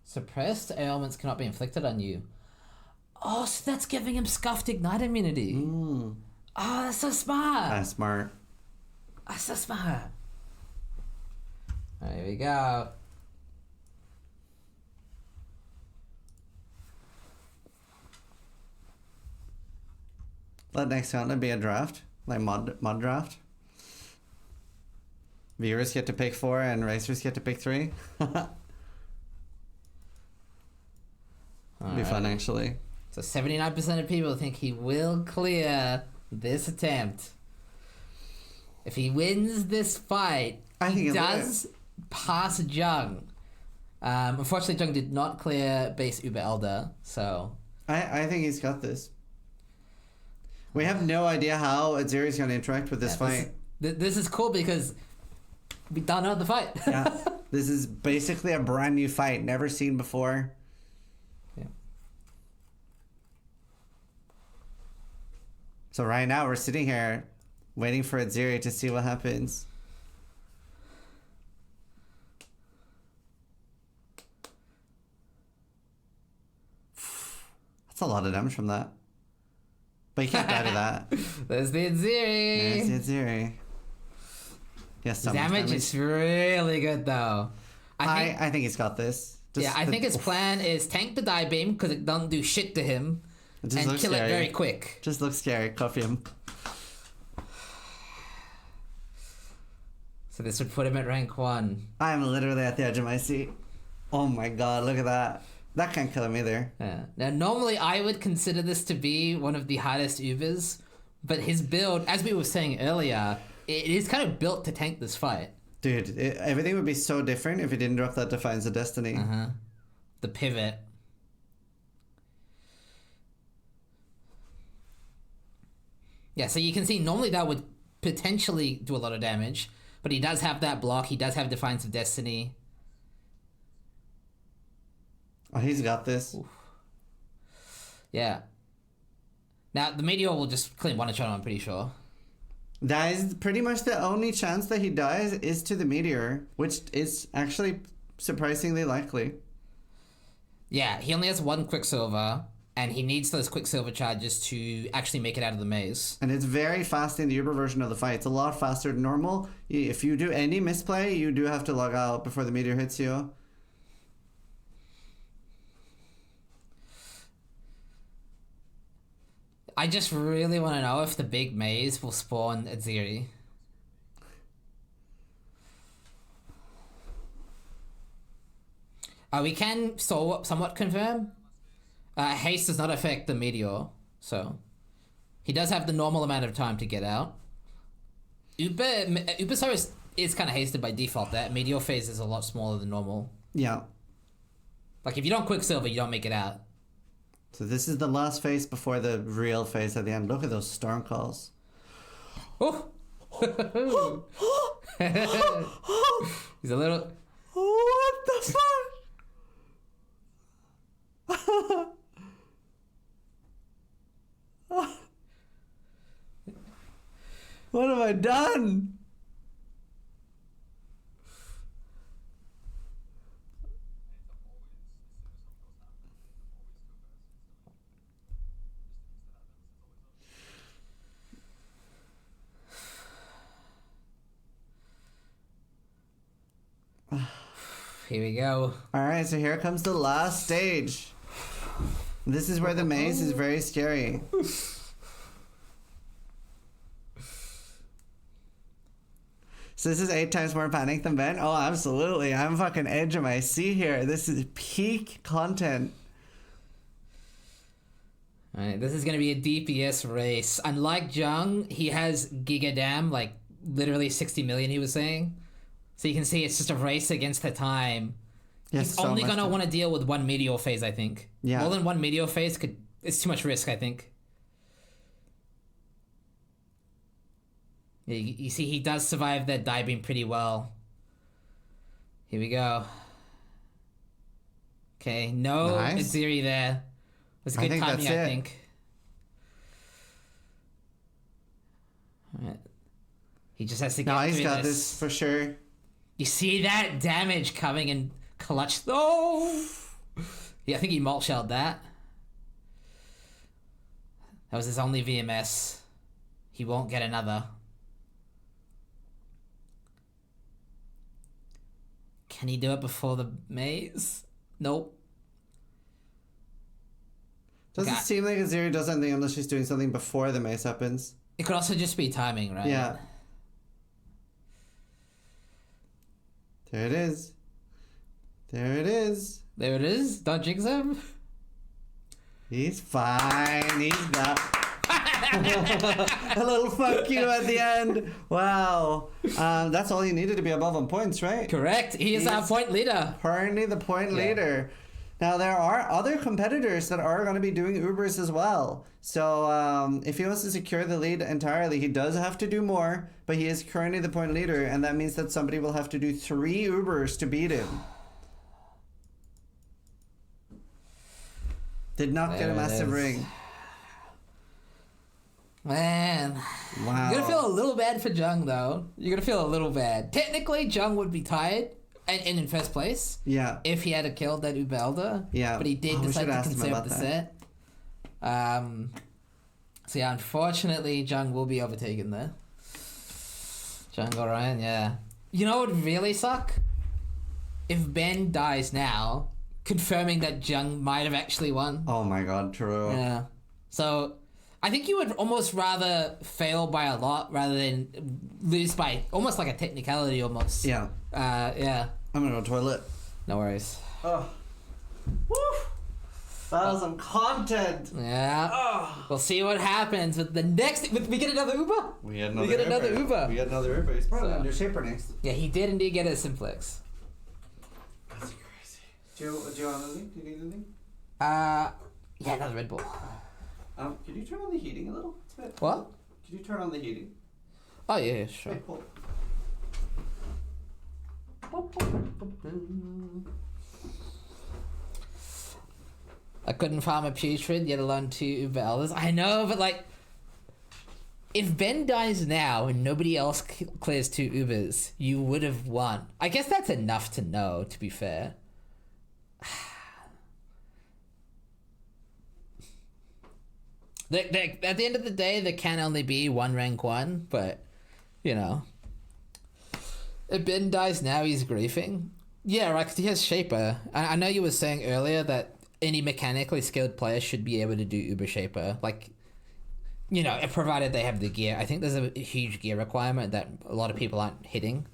Suppressed ailments cannot be inflicted on you. Oh, so that's giving him scuffed ignite immunity. Oh, that's so smart. That's smart. That's so smart. There we go. Let next gauntlet be a draft. Like mod draft. Viewers get to pick 4 and racers get to pick 3. Be fun, actually. So 79% of people think he will clear this attempt. If he wins this fight, he does pass Jung. Unfortunately, Jung did not clear base Uber Elder, so... I think he's got this. We have no idea how Aziri's going to interact with this fight. This is cool because we don't know the fight. Yeah, this is basically a brand new fight, never seen before. Yeah. So right now we're sitting here waiting for Aziri to see what happens. That's a lot of damage from that. But you can't die to that. There's the Aziri. There's the Aziri. Yes, so damage is really good though. I think he's got this. I think his plan is tank the die beam because it doesn't do shit to him, and kill it very quick. Just looks scary. Cuff him. So this would put him at rank 1. I'm literally at the edge of my seat. Oh my god, look at that. That can't kill him either. Yeah. Now, normally I would consider this to be one of the hardest Ubers, but his build, as we were saying earlier, it is kind of built to tank this fight. Dude, everything would be so different if he didn't drop that Defiance of Destiny. The pivot. Yeah, so you can see normally that would potentially do a lot of damage, but he does have that block, he does have Defiance of Destiny. Oh, he's got this. Oof. Yeah. Now, the Meteor will just clean one shot, I'm pretty sure. That is pretty much the only chance that he dies is to the Meteor, which is actually surprisingly likely. Yeah, he only has 1 Quicksilver, and he needs those Quicksilver charges to actually make it out of the maze. And it's very fast in the Uber version of the fight. It's a lot faster than normal. If you do any misplay, you do have to log out before the Meteor hits you. I just really want to know if the big maze will spawn Aziri. We can somewhat confirm. Haste does not affect the Meteor, so he does have the normal amount of time to get out. Uber Sirus is kind of hasted by default. That Meteor phase is a lot smaller than normal. Yeah. Like if you don't Quicksilver, you don't make it out. So this is the last phase before the real phase at the end. Look at those storm calls. Oh! He's a little... What the fuck? What have I done? Here we go. Alright, so here comes the last stage. This is where the maze is very scary. So this is 8 times more panic than Ben? Oh, absolutely. I'm fucking edge of my seat here. This is peak content. Alright, this is gonna be a DPS race. Unlike Jung, he has Giga Dam, like literally 60 million he was saying. So you can see it's just a race against the time. Yes, He's only gonna want to deal with 1 Meteor phase, I think. Yeah. More than 1 Meteor phase it's too much risk, I think. Yeah, you see he does survive that die beam pretty well. Here we go. Okay, no Aziri there. It was good timing, I think. Alright. He just has to get through he's got this for sure. You see that damage coming in clutch. Oh! Yeah, I think he malt shelled that. That was his only VMS. He won't get another. Can he do it before the maze? Nope. Doesn't seem like Aziri does anything unless she's doing something before the maze happens. It could also just be timing, right? Yeah. There it is. There it is. There it is. Don't jinx him. He's fine. He's got a little fuck you at the end. Wow. That's all you needed to be above on points, right? Correct. He is our point leader. Currently the point leader. Now, there are other competitors that are going to be doing Ubers as well. So, if he wants to secure the lead entirely, he does have to do more, but he is currently the point leader, and that means that somebody will have to do 3 Ubers to beat him. Did not get a massive ring. Man. Wow. You're gonna feel a little bad for Jung, though. You're gonna feel a little bad. Technically, Jung would be tied and in first place. Yeah. If he had killed that Uber Elder. Yeah. But he did decide to conserve the set. So yeah, unfortunately, Jung will be overtaken there. Jung Orion, yeah. You know what would really suck? If Ben dies now, confirming that Jung might have actually won. Oh my god, true. Yeah. So, I think you would almost rather fail by a lot rather than lose by almost like a technicality almost. Yeah. Yeah. I'm gonna go toilet. No worries. Oh. Woo! That was some content. Yeah. Oh. We'll see what happens with the next. We get another Uber. We get another Uber. We get another Uber. He's probably So- under shaper next. Yeah, he did indeed get a simplex. That's crazy. Do you want anything? Do you need anything? Yeah, another Red Bull. Could you turn on the heating a little? It's a bit. What? Could you turn on the heating? Oh yeah, sure. Okay, cool. I couldn't farm a putrid, yet alone 2 Uber Elders. I know, but like, if Ben dies now and nobody else clears 2 Ubers, you would have won. I guess that's enough to know, to be fair. At the end of the day, there can only be 1 rank 1, but, you know. If Ben dies now, he's griefing. Yeah, right, 'cause he has Shaper. I know you were saying earlier that any mechanically skilled player should be able to do Uber Shaper. Like, you know, provided they have the gear. I think there's a huge gear requirement that a lot of people aren't hitting.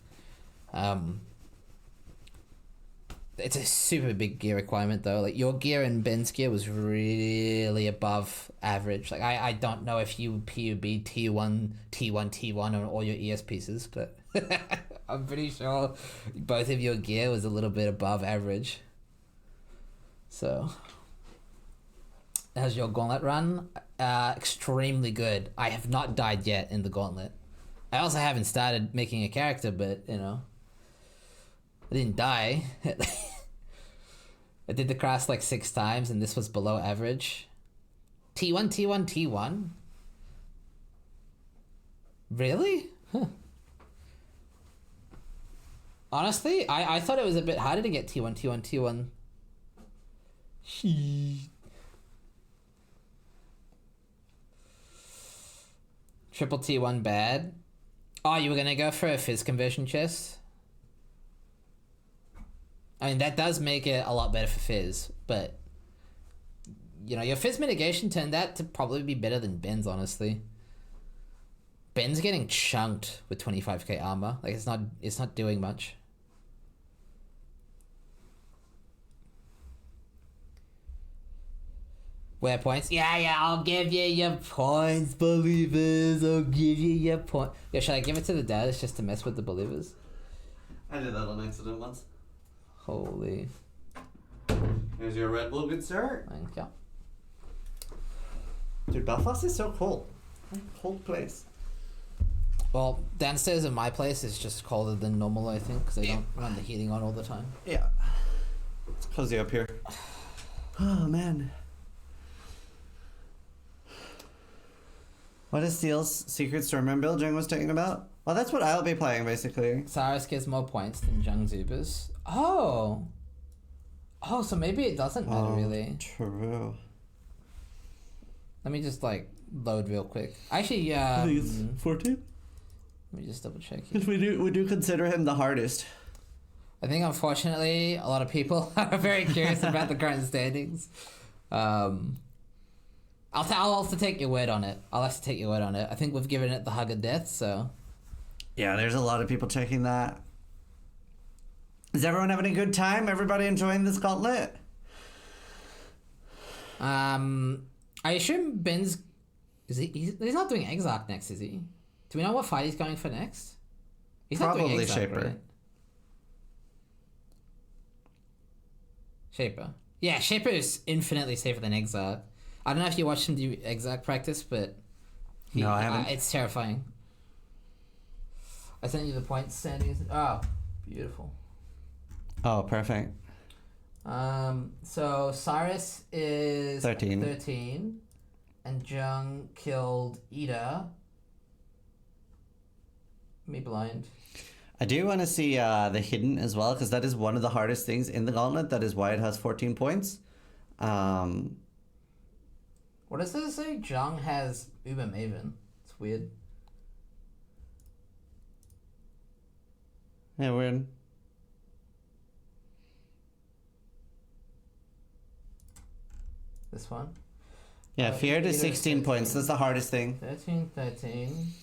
It's a super big gear requirement, though. Like, your gear and Ben's gear was really above average. Like, I don't know if you PUB T1 on all your ES pieces, but I'm pretty sure both of your gear was a little bit above average. So, how's your Gauntlet run? Extremely good. I have not died yet in the Gauntlet. I also haven't started making a character, but, you know, I didn't die. I did the cross like 6 times, and this was below average. T1? Really? Huh. Honestly, I thought it was a bit harder to get T1. Triple T1 bad. Oh, you were gonna go for a fizz conversion chest? I mean, that does make it a lot better for fizz, but, you know, your fizz mitigation turned out to probably be better than Ben's, honestly. Ben's getting chunked with 25k armor. Like, it's not doing much. Where points? Yeah, I'll give you your points, believers. I'll give you your points. Yeah, should I give it to the dads just to mess with the believers? I did that on accident once. Holy. Here's your Red Bull, good sir. Thank you. Dude, Belfast is so cold. Cold place. Well, downstairs in my place is just colder than normal, I think, because they don't run the heating on all the time. Yeah. It's cozy up here. Oh, man. What is Steel's Secret Stormman build Jung was talking about? Well, that's what I'll be playing, basically. Sirus gets more points than Jung's Ubers. Oh, so maybe it doesn't matter, really. True. Let me just, like, load real quick. Actually, I think it's 14? let me just double check here. We do consider him the hardest. I think, unfortunately, a lot of people are very curious about the current standings. I'll also take your word on it. I'll have to take your word on it. I think we've given it the hug of death, so... Yeah, there's a lot of people checking that. Is everyone having a good time? Everybody enjoying this gauntlet? I assume Ben's... He's not doing Exarch next, is he? Do we know what fight he's going for next? He's not doing Probably Exarch, Shaper. right? Shaper. Yeah, Shaper is infinitely safer than Exarch. I don't know if you watched him do Exarch practice, but... No, I haven't. It's terrifying. I sent you the points standings. Oh, beautiful. Oh, perfect. So Sirus is 13. 13, and Jung killed Ida. Me blind. I do want to see the hidden as well, because that is one of the hardest things in the Gauntlet. That is why it has 14 points. What does this say? Jung has Uber Maven. It's weird. Yeah, weird. This one. Yeah, Feared is Ida 16 points. 13. That's the hardest thing. 13.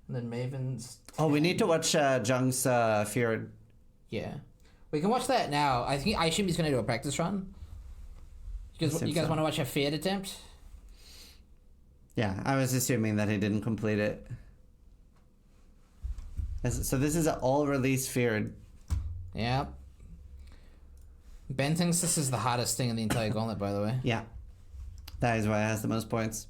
And then Maven's 10. Oh, we need to watch Jung's Feared. Yeah. We can watch that now. I assume he's going to do a practice run. You guys want to watch a Feared attempt? Yeah, I was assuming that he didn't complete it. So this is an all-release Feared. Yeah. Ben thinks this is the hardest thing in the entire Gauntlet, by the way. Yeah. That is why it has the most points.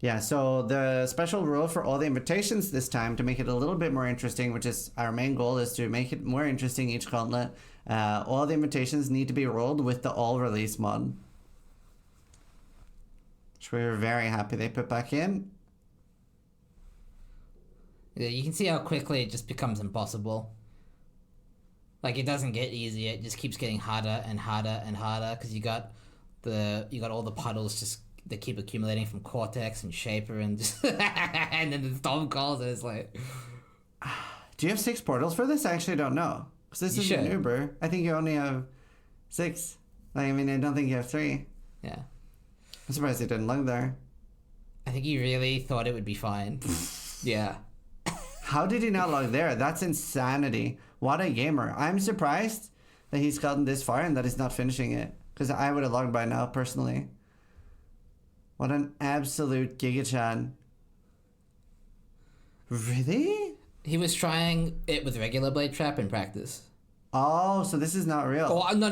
Yeah, so the special rule for all the invitations this time, to make it a little bit more interesting, which is our main goal, is to make it more interesting each Gauntlet. All the invitations need to be rolled with the all-release mod. Which we were very happy they put back in. Yeah, you can see how quickly it just becomes impossible. Like, it doesn't get easier, it just keeps getting harder and harder and harder, because you got all the puddles just that keep accumulating from Cortex and Shaper and just and then the Storm calls and it's like... Do you have 6 portals for this? I actually don't know. Because this is an Uber. I think you only have 6. Like, I mean, I don't think you have 3. Yeah. I'm surprised they didn't lug there. I think he really thought it would be fine. Yeah. How did he not log there? That's insanity. What a gamer. I'm surprised that he's gotten this far and that he's not finishing it. Because I would have logged by now, personally. What an absolute gigachan. Really? He was trying it with regular Blade Trap in practice. Oh, so this is not real. Oh, no.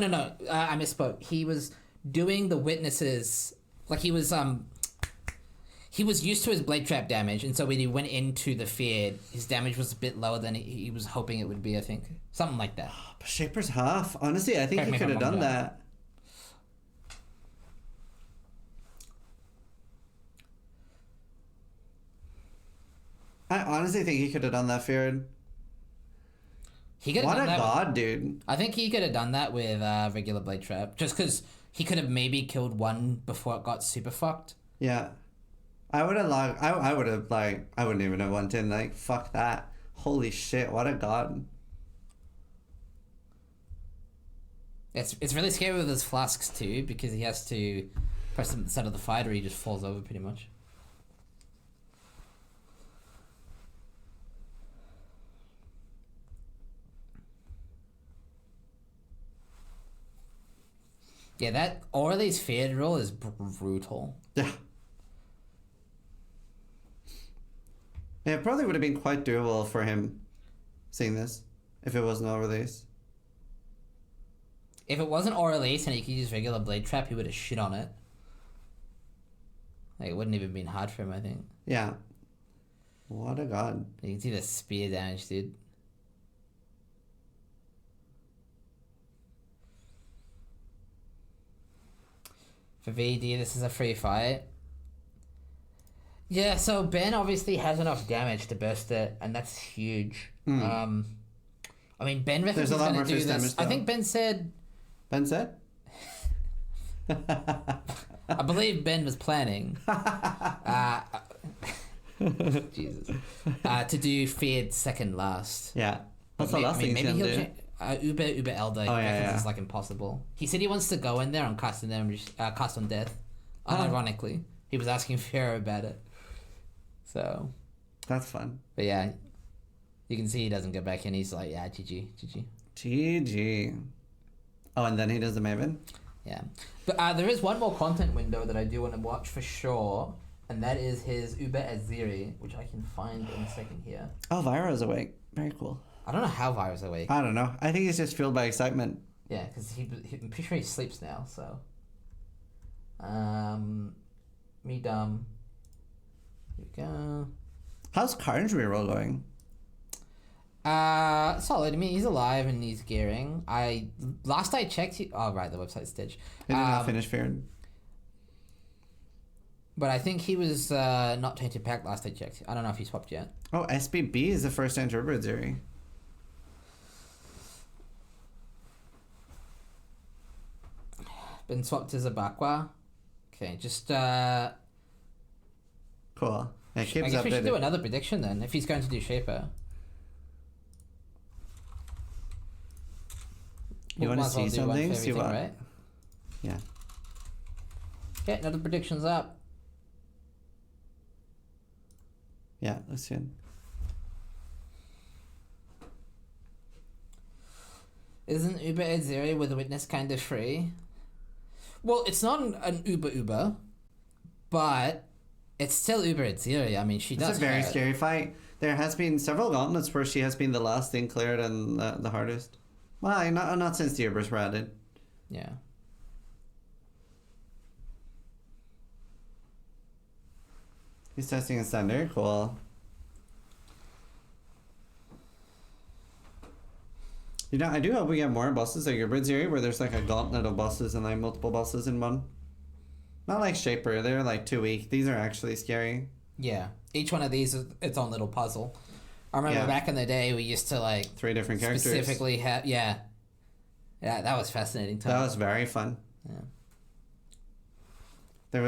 I misspoke. He was doing the witnesses... Like, he was used to his Blade Trap damage, and so when he went into the Feared, his damage was a bit lower than he was hoping it would be, I think. Something like that. But Shaper's half. Honestly, I think he could have done that. I honestly think he could have done that, Feared. What a god, dude. I think he could have done that with regular Blade Trap, just because he could have maybe killed one before it got super fucked. Yeah. I would have I wouldn't even have went in, like, fuck that. Holy shit, what a god. It's really scary with his flasks too, because he has to press them at the side of the fight or he just falls over pretty much. Yeah, that Orly's Feared rule is brutal. Yeah. Yeah, it probably would have been quite doable for him seeing this if it wasn't all release. If it wasn't all release and he could use regular Blade Trap, he would have shit on it. Like, it wouldn't even been hard for him, I think. Yeah. What a god. You can see the spear damage, dude. For VD, this is a free fight. Yeah, so Ben obviously has enough damage to burst it, and that's huge. I mean, Ben reckons he's going to do this. I think Ben said... Ben said? I believe Ben was planning Jesus. To do Feared second last. Yeah. That's the last thing he's going to do. Uber Elder reckons it's like impossible. He said he wants to go in there and cast on death. Unironically. He was asking Pharaoh about it. So. That's fun. But yeah. You can see he doesn't go back in. He's like, yeah, GG. GG. Oh, and then he does the Maven? Yeah. But there is one more content window that I do want to watch for sure, and that is his Uber Aziri, which I can find in a second here. Oh, Vyra's awake. Very cool. I don't know how Vira's awake. I don't know. I think he's just fueled by excitement. Yeah, because I'm pretty sure he sleeps now, so. Me dumb. Here we go. How's Carnage reroll going? Solid. I mean, he's alive and he's gearing. Last I checked, oh right, the website's stitch. He did not finish Feared. But I think he was not tainted pack last I checked. I don't know if he swapped yet. Oh, SBB is the first Interpret Zeri. Been swapped to Zabakwa. Okay, just Cool. Yeah, I keeps guess we should do updated. another prediction then, if he's going to do Shaper. You want Might to as well see do one for something? See everything, what? right? Yeah. Okay, another prediction's up. Yeah, looks good. Isn't Uber Aziri with a witness kind of free? Well, it's not an Uber, but it's still Uber Aziri. I mean, she does. It's a very hurt. scary fight. There has been several gauntlets where she has been the last thing cleared and the hardest. Well, not since the Ubers were added. Yeah. He's testing a standard. Cool. You know, I do hope we get more bosses like Ubers Zeri where there's like a gauntlet of bosses and like multiple bosses in one. Not like Shaper, they're like too weak. These are actually scary. Yeah. Each one of these is its own little puzzle. I remember Yeah. back in the day we used to like 3 different characters. specifically have yeah. Yeah, that was fascinating time. That was very fun. Yeah. There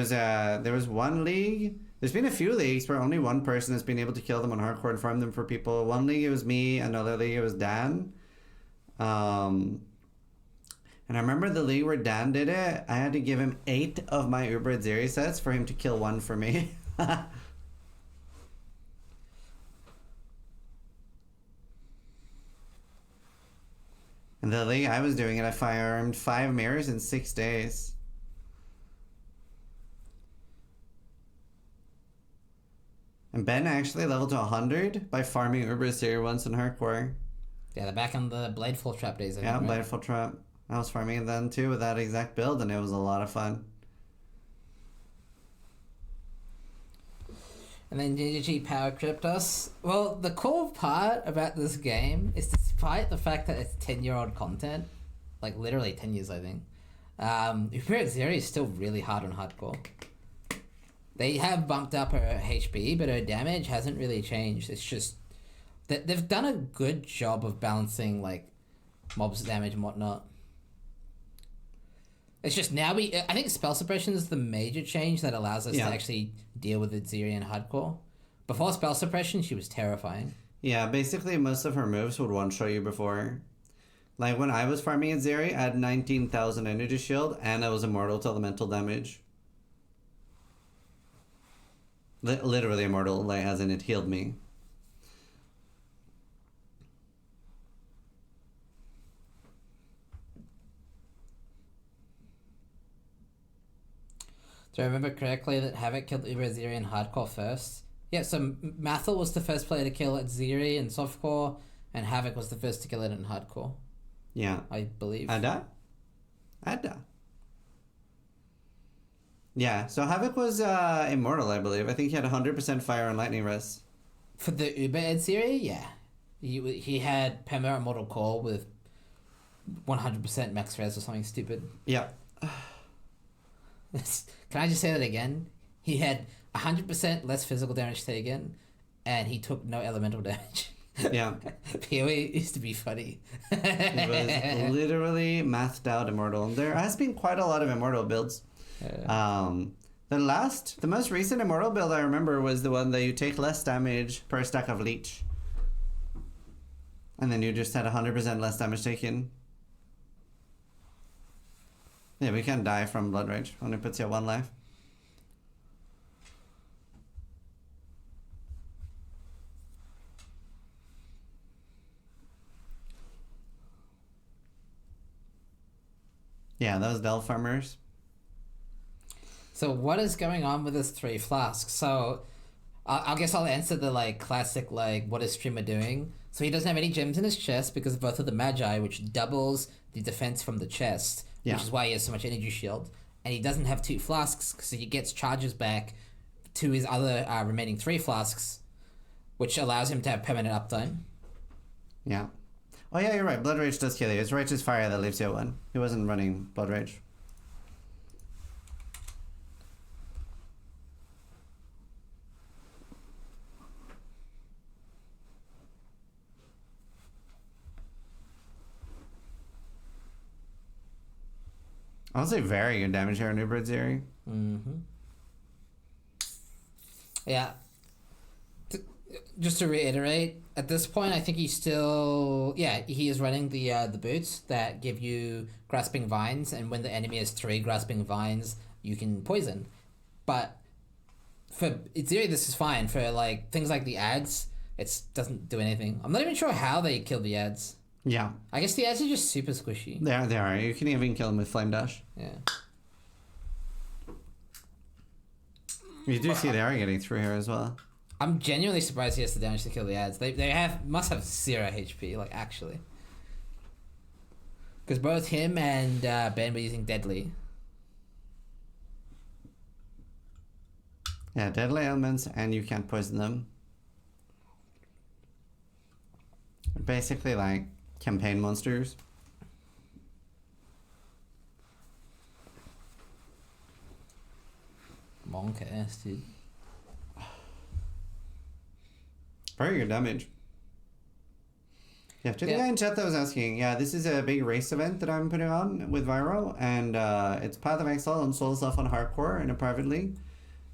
was one league. There's been a few leagues where only one person has been able to kill them on hardcore and farm them for people. One league it was me, another league it was Dan. And I remember the league where Dan did it, I had to give him 8 of my Uber Zeri sets for him to kill one for me. And the league I was doing it, I farmed 5 mirrors in 6 days. And Ben actually leveled to 100 by farming Uber Zeri once in hardcore. Yeah, the back in the Bladeful Trap days. I Yeah, think, right? Bladeful Trap. I was farming it then too with that exact build, and it was a lot of fun. And then GGG power crypt us. Well, the cool part about this game is despite the fact that it's 10-year-old content, like literally 10 years I think, Uber Zeri is still really hard on hardcore. They have bumped up her HP, but her damage hasn't really changed. It's just that they've done a good job of balancing like mobs damage and whatnot. It's just now I think spell suppression is the major change that allows us to actually deal with Aziri in hardcore. Before spell suppression, she was terrifying. Yeah, basically most of her moves would one-shot you before. Like when I was farming Aziri, I had 19,000 energy shield, and I was immortal to elemental damage. Literally immortal, like as in it healed me. Do I remember correctly that Havoc killed Uber Aziri in hardcore first? Yeah, so Mathel was the first player to kill Aziri in softcore, and Havoc was the first to kill it in hardcore. Yeah. I believe. Ada? Yeah, so Havoc was immortal, I believe. I think he had 100% fire and lightning res. For the Uber Aziri, yeah. He had Pema Immortal Core with 100% max res or something stupid. Yeah. Can I just say that again? He had 100% less physical damage taken, and he took no elemental damage. Yeah. PoE used to be funny. It was literally mathed out immortal. There has been quite a lot of immortal builds. The most recent immortal build I remember was the one that you take less damage per stack of leech. And then you just had 100% less damage taken. Yeah, we can die from Blood Rage. Only puts you at 1 life. Yeah, those Del farmers. So what is going on with this 3 flasks? So I guess I'll answer the like classic like what is streamer doing. So he doesn't have any gems in his chest because of both of the Magi, which doubles the defense from the chest, Yeah. which is why he has so much energy shield. And he doesn't have 2 flasks because he gets charges back to his other remaining 3 flasks, which allows him to have permanent uptime. Yeah. Oh yeah, you're right. Blood Rage does kill you. It's Righteous Fire that leaves you at 1. He wasn't running Blood Rage. Honestly, very good damage here on Uber Zeri. Mm-hmm. Yeah. Just to reiterate, at this point, I think he's still... Yeah, he is running the boots that give you Grasping Vines, and when the enemy has 3 Grasping Vines, you can poison. But for in theory, this is fine. For like things like the ads, it doesn't do anything. I'm not even sure how they kill the ads. Yeah. I guess the ads are just super squishy. They are. You can even kill them with Flame Dash. Yeah. You do see they are getting through here as well. I'm genuinely surprised he has the damage to kill the ads. They must have 0 HP, like actually. Because both him and Ben were using Deadly. Yeah, Deadly Elements, and you can't poison them. They're basically like campaign monsters. Monk ass, dude. Very good damage. Yeah, to the guy in chat that was asking, yeah, this is a big race event that I'm putting on with Viral, and it's Path of Exile and Soul Stuff on Hardcore in a private league,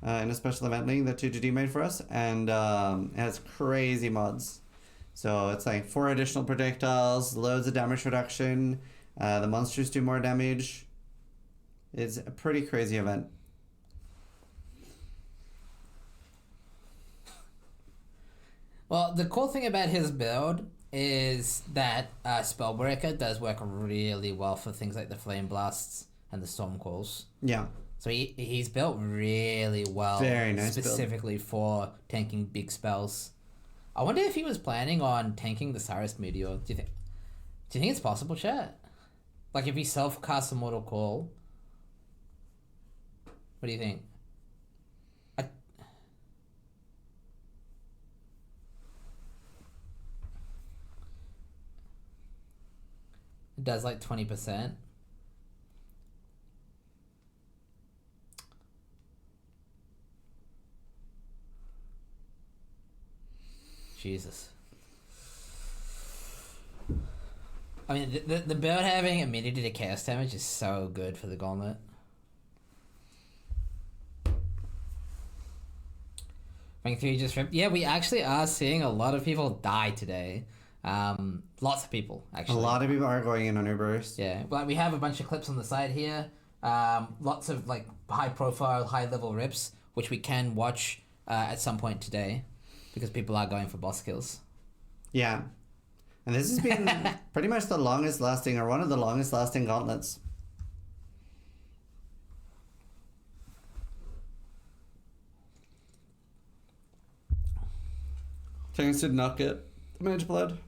in a special event league that 2GD made for us, and it has crazy mods. So it's like 4 additional projectiles, loads of damage reduction, the monsters do more damage. It's a pretty crazy event. Well, the cool thing about his build is that Spellbreaker does work really well for things like the Flame Blasts and the Storm Calls. Yeah. So he's built really well. Very nice specifically for tanking big spells. I wonder if he was planning on tanking the Sirus Meteor. Do you think it's possible, chat? Like if he self-casts a Mortal Call. What do you think? It does like 20%. Jesus. I mean, the build having immunity to chaos damage is so good for the Gauntlet. Yeah, we actually are seeing a lot of people die today. Lots of people, actually. A lot of people are going in on Ubers. Yeah, like we have a bunch of clips on the side here. Lots of like high-profile, high-level rips, which we can watch at some point today, because people are going for boss kills. Yeah, and this has been pretty much the longest lasting, or one of the longest lasting gauntlets. Things did not get Mage Blood.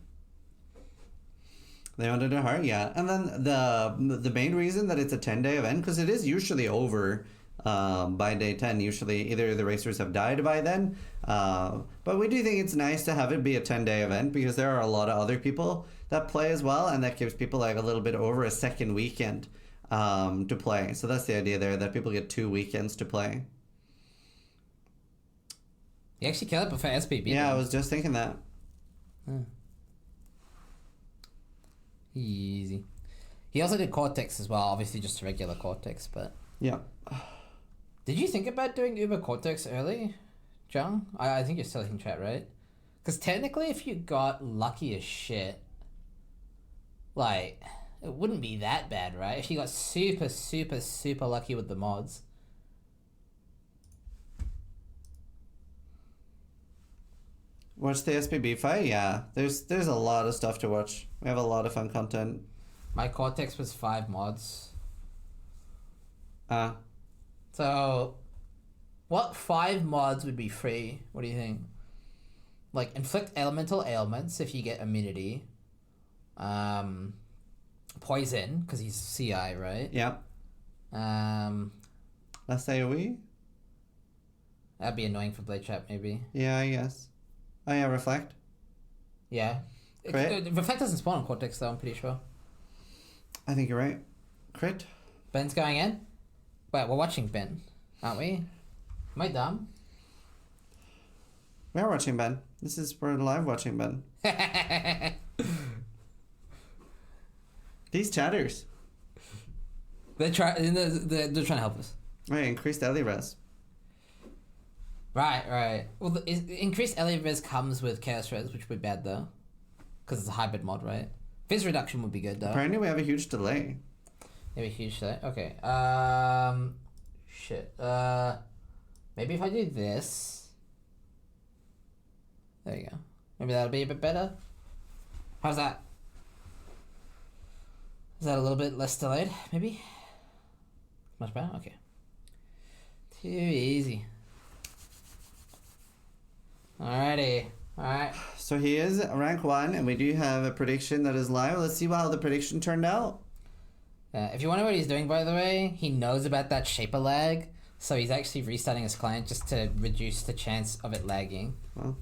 They wanted it hard, yeah. And then the main reason that it's a 10-day event, because it is usually over by day 10. Usually either the racers have died by then, but we do think it's nice to have it be a 10-day event, because there are a lot of other people that play as well, and that gives people like a little bit over a second weekend to play. So that's the idea there, that people get 2 weekends to play. You actually killed it before SPB. Yeah, I was just thinking that. Easy. He also did Cortex as well, obviously just regular Cortex, but... Yeah. Did you think about doing Uber Cortex early, Jung? I think you're still in chat, right? Because technically, if you got lucky as shit, like, it wouldn't be that bad, right? If you got super, super, super lucky with the mods. Watch the SPB fight? Yeah. There's a lot of stuff to watch. We have a lot of fun content. My Cortex was 5 mods. Uh, So, what 5 mods would be free? What do you think? Like, inflict elemental ailments if you get immunity. Poison, because he's CI, right? yep. Um, Less AoE? that'd be annoying for Blade Trap, maybe. Yeah, I guess. Oh, yeah, Reflect. Yeah. Crit? Reflect doesn't spawn on Cortex, though, I'm pretty sure. I think you're right. Crit? Ben's going in? Wait, we're watching Ben, aren't we? Am I dumb? We are watching Ben. We're live watching Ben. These chatters. they're trying to help us. Right, increased Ellie res. Right. Well, increased LA res comes with Chaos Res, which would be bad, though. Because it's a hybrid mod, right? Fizz reduction would be good, though. Apparently we have a huge delay. Maybe a huge delay. Okay. Shit. Maybe if I do this. There you go. Maybe that'll be a bit better. How's that? Is that a little bit less delayed? Maybe? Much better? Okay. Too easy. Alrighty. Alright. So he is rank 1, and we do have a prediction that is live. Let's see how the prediction turned out. If you wonder what he's doing, by the way, he knows about that shaper lag, so he's actually restarting his client just to reduce the chance of it lagging. Well,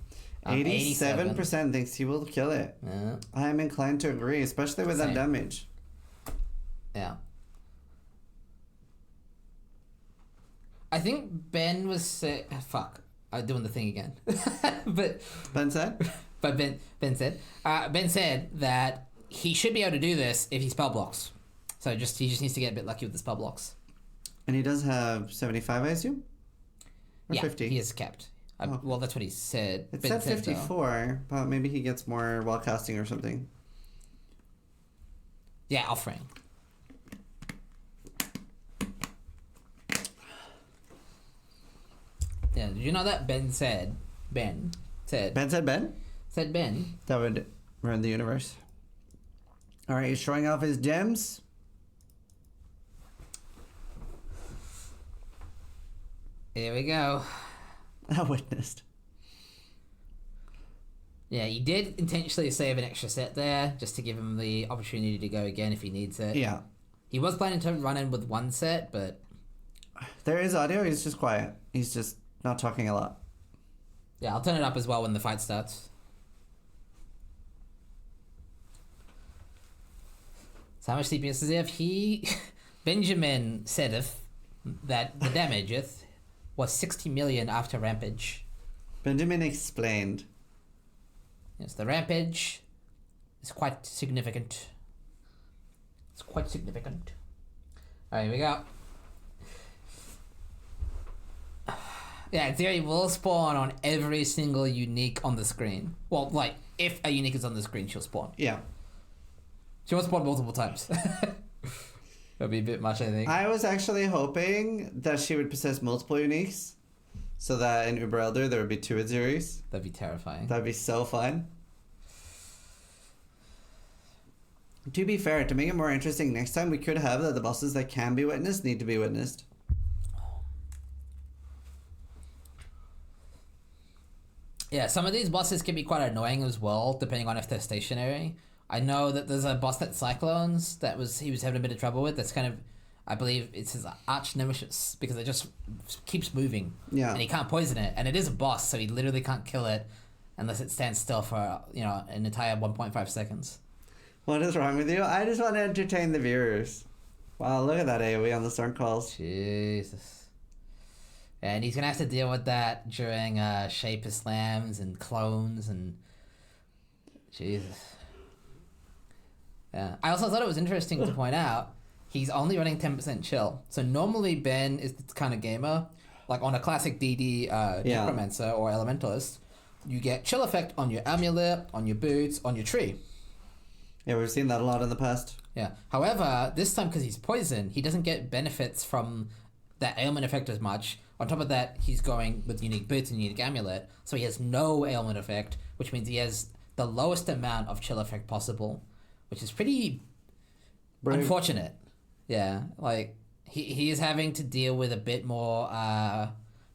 87% thinks he will kill it. Yeah. I am inclined to agree, especially with that Same. damage. Yeah. I think Ben was fuck. I'm doing the thing again. but Ben said? but Ben said that he should be able to do this if he spell blocks. So he just needs to get a bit lucky with the spell blocks. And he does have 75, I assume? Or Yeah, 50? he is capped. Oh. Well, that's what he said. It Ben said said, though. 54, but maybe he gets more while casting or something. Yeah, offering. Yeah, did you know that Ben said? Ben said Ben? That would run the universe. Alright, he's showing off his gems. Here we go. I witnessed. Yeah, he did intentionally save an extra set there, just to give him the opportunity to go again if he needs it. Yeah. He was planning to run in with one set, but... There is audio, he's just quiet. He's just not talking a lot. Yeah, I'll turn it up as well when the fight starts. So how much CPS does he have? Benjamin said that the damage was 60 million after Rampage. Benjamin explained. Yes, the Rampage is quite significant. It's quite significant. Alright, here we go. Yeah, in theory, will spawn on every single unique on the screen. Well, like, if a unique is on the screen, she'll spawn. Yeah. She will spawn multiple times. That'd be a bit much, I think. I was actually hoping that she would possess multiple uniques, so that in Uber Elder there would be 2 Azuris. That'd be terrifying. That'd be so fun. To be fair, to make it more interesting, next time we could have that the bosses that can be witnessed need to be witnessed. Yeah, some of these bosses can be quite annoying as well, depending on if they're stationary. I know that there's a boss that Cyclones he was having a bit of trouble with. That's kind of, I believe it's his arch nemesis, because it just keeps moving. Yeah. And he can't poison it, and it is a boss, so he literally can't kill it unless it stands still for an entire 1.5 seconds. What is wrong with you? I just want to entertain the viewers. Wow, look at that AoE on the storm calls. Jesus. And he's gonna have to deal with that during Shaper Slams and clones and Jesus. Yeah. I also thought it was interesting to point out he's only running 10% chill. So normally Ben is the kind of gamer, like on a classic DD Necromancer or Elementalist, you get chill effect on your amulet, on your boots, on your tree. Yeah, we've seen that a lot in the past. Yeah. However, this time because he's poison, he doesn't get benefits from that ailment effect as much. On top of that, he's going with unique boots and unique amulet, so he has no ailment effect, which means he has the lowest amount of chill effect possible, which is pretty Brave. unfortunate. Yeah, like He is having to deal with a bit more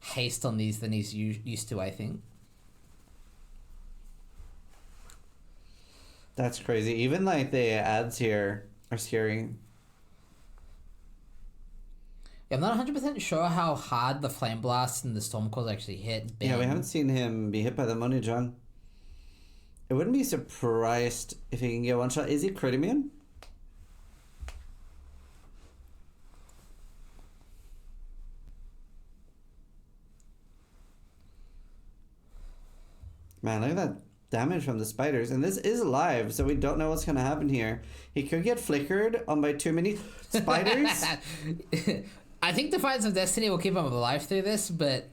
haste on these than he's used to, I think. That's crazy. Even like the ads here are scary. Yeah, I'm not 100% sure how hard the Flame Blast and the Stormcalls actually hit Ben. Yeah, we haven't seen him be hit by the money, John. I wouldn't be surprised if he can get one shot. Is he crit immune? Man, look at that damage from the spiders. And this is live, so we don't know what's going to happen here. He could get flickered on by too many spiders. I think Defiance of Destiny will keep him alive through this, but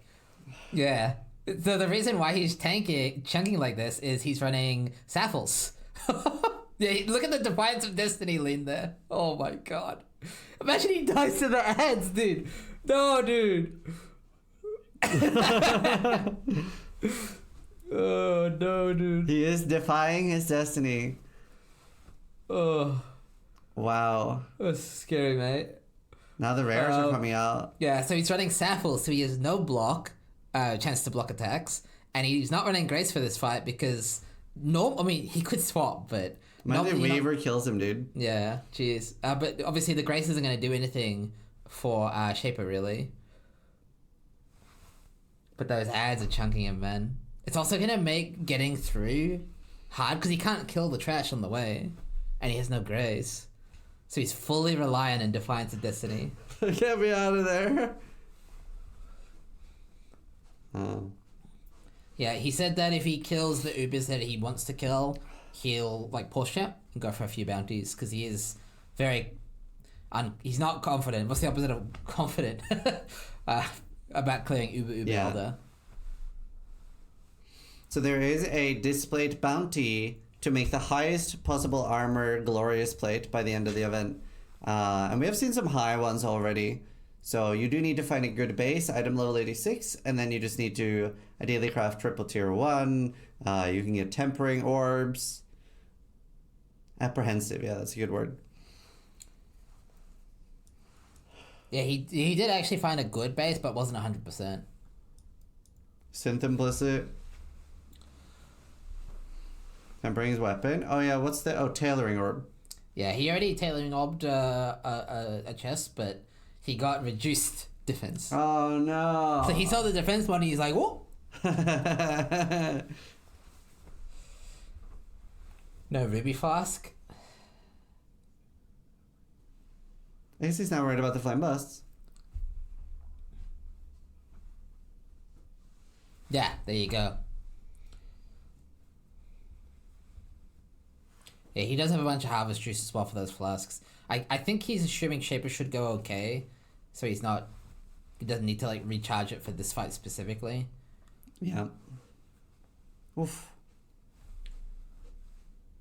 yeah. So the reason why he's chunking like this is he's running Saffles. Yeah, look at the Defiance of Destiny lean there. Oh my god. Imagine he dies to the ads, dude. No, dude. Oh no, dude. He is defying his destiny. Oh, Wow. that's scary, mate. Now the rares are coming out. Yeah, so he's running Saffle, so he has no block, chance to block attacks, and he's not running Grace for this fight because I mean, he could swap, but Imagine Weaver kills him, dude. Yeah, jeez. But obviously the Grace isn't going to do anything for Shaper, really. But those ads are chunking him, man. It's also going to make getting through hard because he can't kill the trash on the way, and he has no Grace. So he's fully reliant on Defiance of Destiny. Get me out of there. Oh. Yeah, he said that if he kills the Ubers that he wants to kill, he'll like push champ and go for a few bounties because he is very he's not confident. What's the opposite of confident? About clearing Uber Yeah. Elder. So there is a displayed bounty to make the highest possible armor glorious plate by the end of the event. And we have seen some high ones already. So you do need to find a good base, item level 86, and then you just need to ideally craft triple tier 1. You can get tempering orbs. Apprehensive, yeah, that's a good word. Yeah, he did actually find a good base, but wasn't 100%. Synth implicit. Tempering his weapon. Oh yeah, what's the... Oh, tailoring orb. Yeah, he already tailoring orbed a chest, but he got reduced defense. Oh no. So he saw the defense one and he's like, whoa! No Ruby Flask. I guess he's not worried about the flame busts. Yeah, there you go. Yeah, he does have a bunch of harvest juice as well for those flasks. I think he's assuming Shaper should go okay, so he doesn't need to like recharge it for this fight specifically. Yeah. Oof.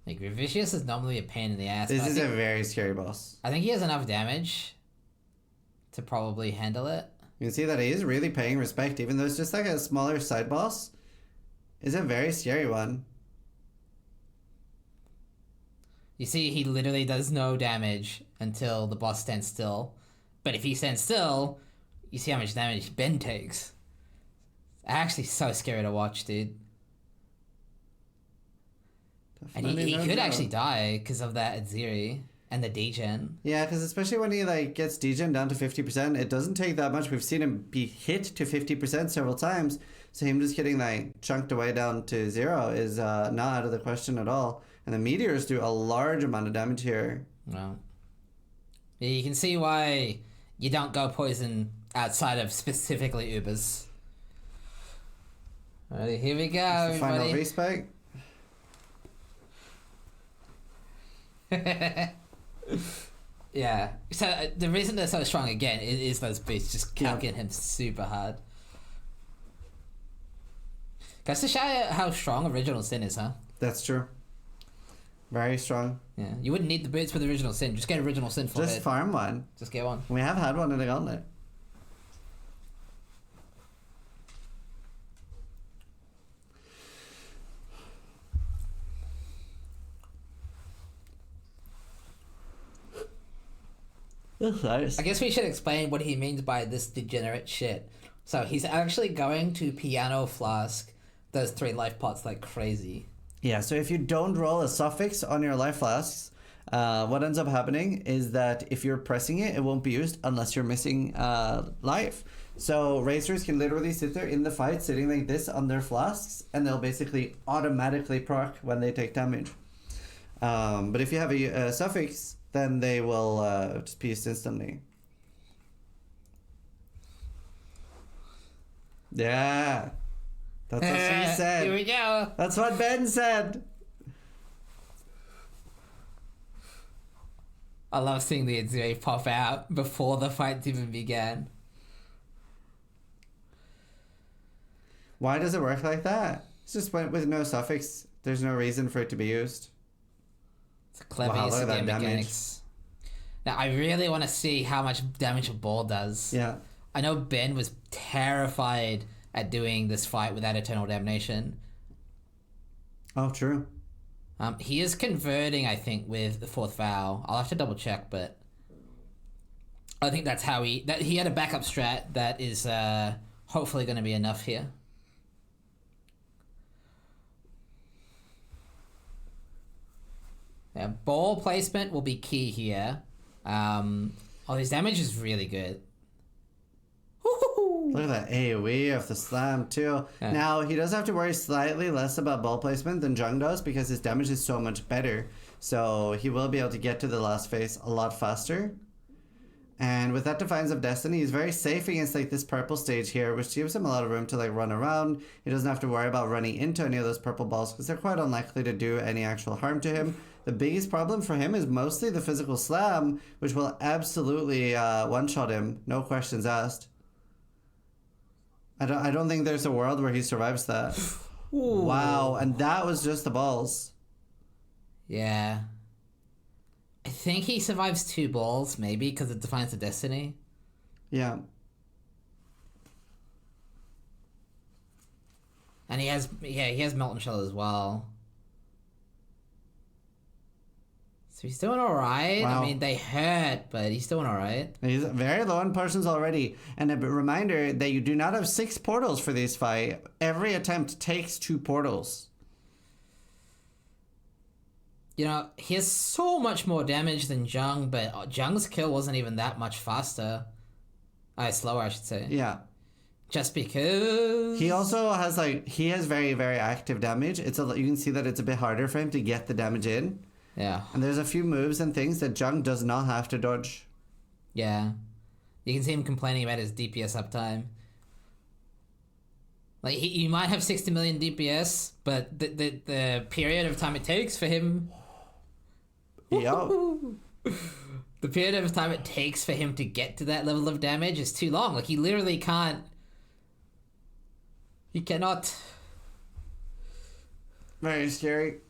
Like Revicious is normally a pain in the ass. This is a very scary boss. I think he has enough damage to probably handle it. You can see that he is really paying respect, even though it's just like a smaller side boss. It's a very scary one. You see, he literally does no damage until the boss stands still. But if he stands still, you see how much damage Ben takes. It's actually so scary to watch, dude. And he could actually die because of that Aziri and the degen. Yeah, because especially when he like gets degen down to 50%, it doesn't take that much. We've seen him be hit to 50% several times. So him just getting like chunked away down to 0 is not out of the question at all. And the meteors do a large amount of damage here. Well, yeah, you can see why you don't go poison outside of specifically Ubers. Alrighty, here we go, The final everybody. respec. Yeah. So the reason they're so strong again is those beasts just calking him super hard. Goes to show you how strong Original Sin is, huh? That's true. Very strong. Yeah. You wouldn't need the boots with Original Sin. Just get Original Sin for Just it. farm one. Just get one. We have had one in the Gauntlet. Nice. I guess we should explain what he means by this degenerate shit. So he's actually going to piano flask those 3 life pots like crazy. Yeah, so if you don't roll a suffix on your life flasks, what ends up happening is that if you're pressing it, it won't be used unless you're missing life. So racers can literally sit there in the fight sitting like this on their flasks, and they'll basically automatically proc when they take damage. But if you have a suffix, then they will just be used instantly. Yeah. That's what she said. Here we go. That's what Ben said. I love seeing the Azure pop out before the fight even began. Why does it work like that? It's just with no suffix. There's no reason for it to be used. It's a clever Wow, use look of at game that damage. mechanics. Now, I really want to see how much damage a ball does. Yeah. I know Ben was terrified at doing this fight without Eternal Damnation. Oh, true. He is converting, I think, with the 4th vow. I'll have to double check, but I think that's how he had a backup strat that is hopefully going to be enough here. Yeah, ball placement will be key here. His damage is really good. Look at that AoE of the slam too. Yeah. Now he does have to worry slightly less about ball placement than Jung does because his damage is so much better. So he will be able to get to the last phase a lot faster. And with that Defiance of Destiny, he's very safe against like this purple stage here, which gives him a lot of room to like run around. He doesn't have to worry about running into any of those purple balls because they're quite unlikely to do any actual harm to him. The biggest problem for him is mostly the physical slam, which will absolutely one-shot him, no questions asked. I don't think there's a world where he survives that. Ooh. Wow, and that was just the balls. Yeah. I think he survives 2 balls, maybe, because it Defiance of Destiny. Yeah. And he has Molten Shell as well. So he's doing alright. Wow. I mean, they hurt, but he's doing alright. He's very low on potions already. And a reminder that you do not have 6 portals for this fight. Every attempt takes 2 portals. You know, he has so much more damage than Jung, but Jung's kill wasn't even that much faster. Slower, I should say. Yeah. Just because... He also has he has very, very active damage. You can see that it's a bit harder for him to get the damage in. Yeah. And there's a few moves and things that Jung does not have to dodge. Yeah. You can see him complaining about his DPS uptime. Like, he might have 60 million DPS, but the period of time it takes for him... Yup. The period of time it takes for him to get to that level of damage is too long. Like, he literally can't... He cannot... Very scary.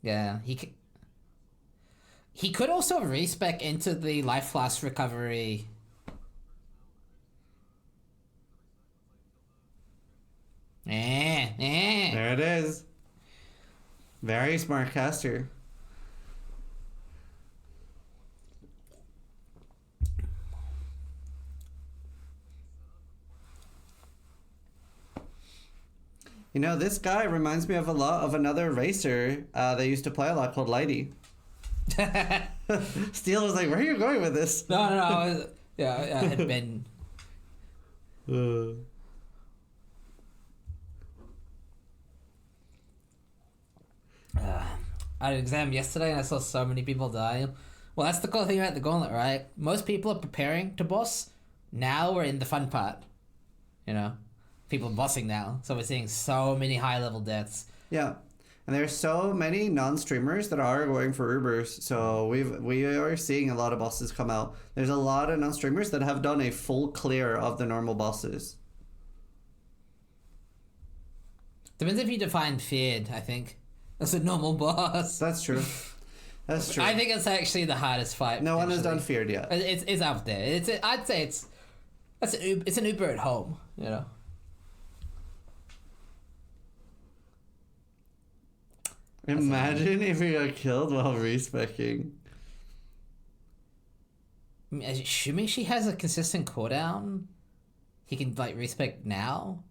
Yeah, he could also respec into the life flask recovery. There it is. Very smart caster. You know, this guy reminds me of a lot of another racer that used to play a lot called Lighty. Steel was like, where are you going with this? No. I had been... I had an exam yesterday and I saw so many people die. Well, that's the cool thing about the Gauntlet, right? Most people are preparing to boss. Now we're in the fun part. You know? People bossing now. So we're seeing so many high-level deaths. Yeah. And there's so many non-streamers that are going for Ubers. So we are seeing a lot of bosses come out. There's a lot of non-streamers that have done a full clear of the normal bosses. Depends if you define feared, I think. That's a normal boss. That's true. That's true. I think it's actually the hardest fight. No one has done potentially. feared yet. It's up there. I'd say it's an Uber at home, you know. Imagine if he got killed while respecking. Assuming she has a consistent cooldown, he can like respec now.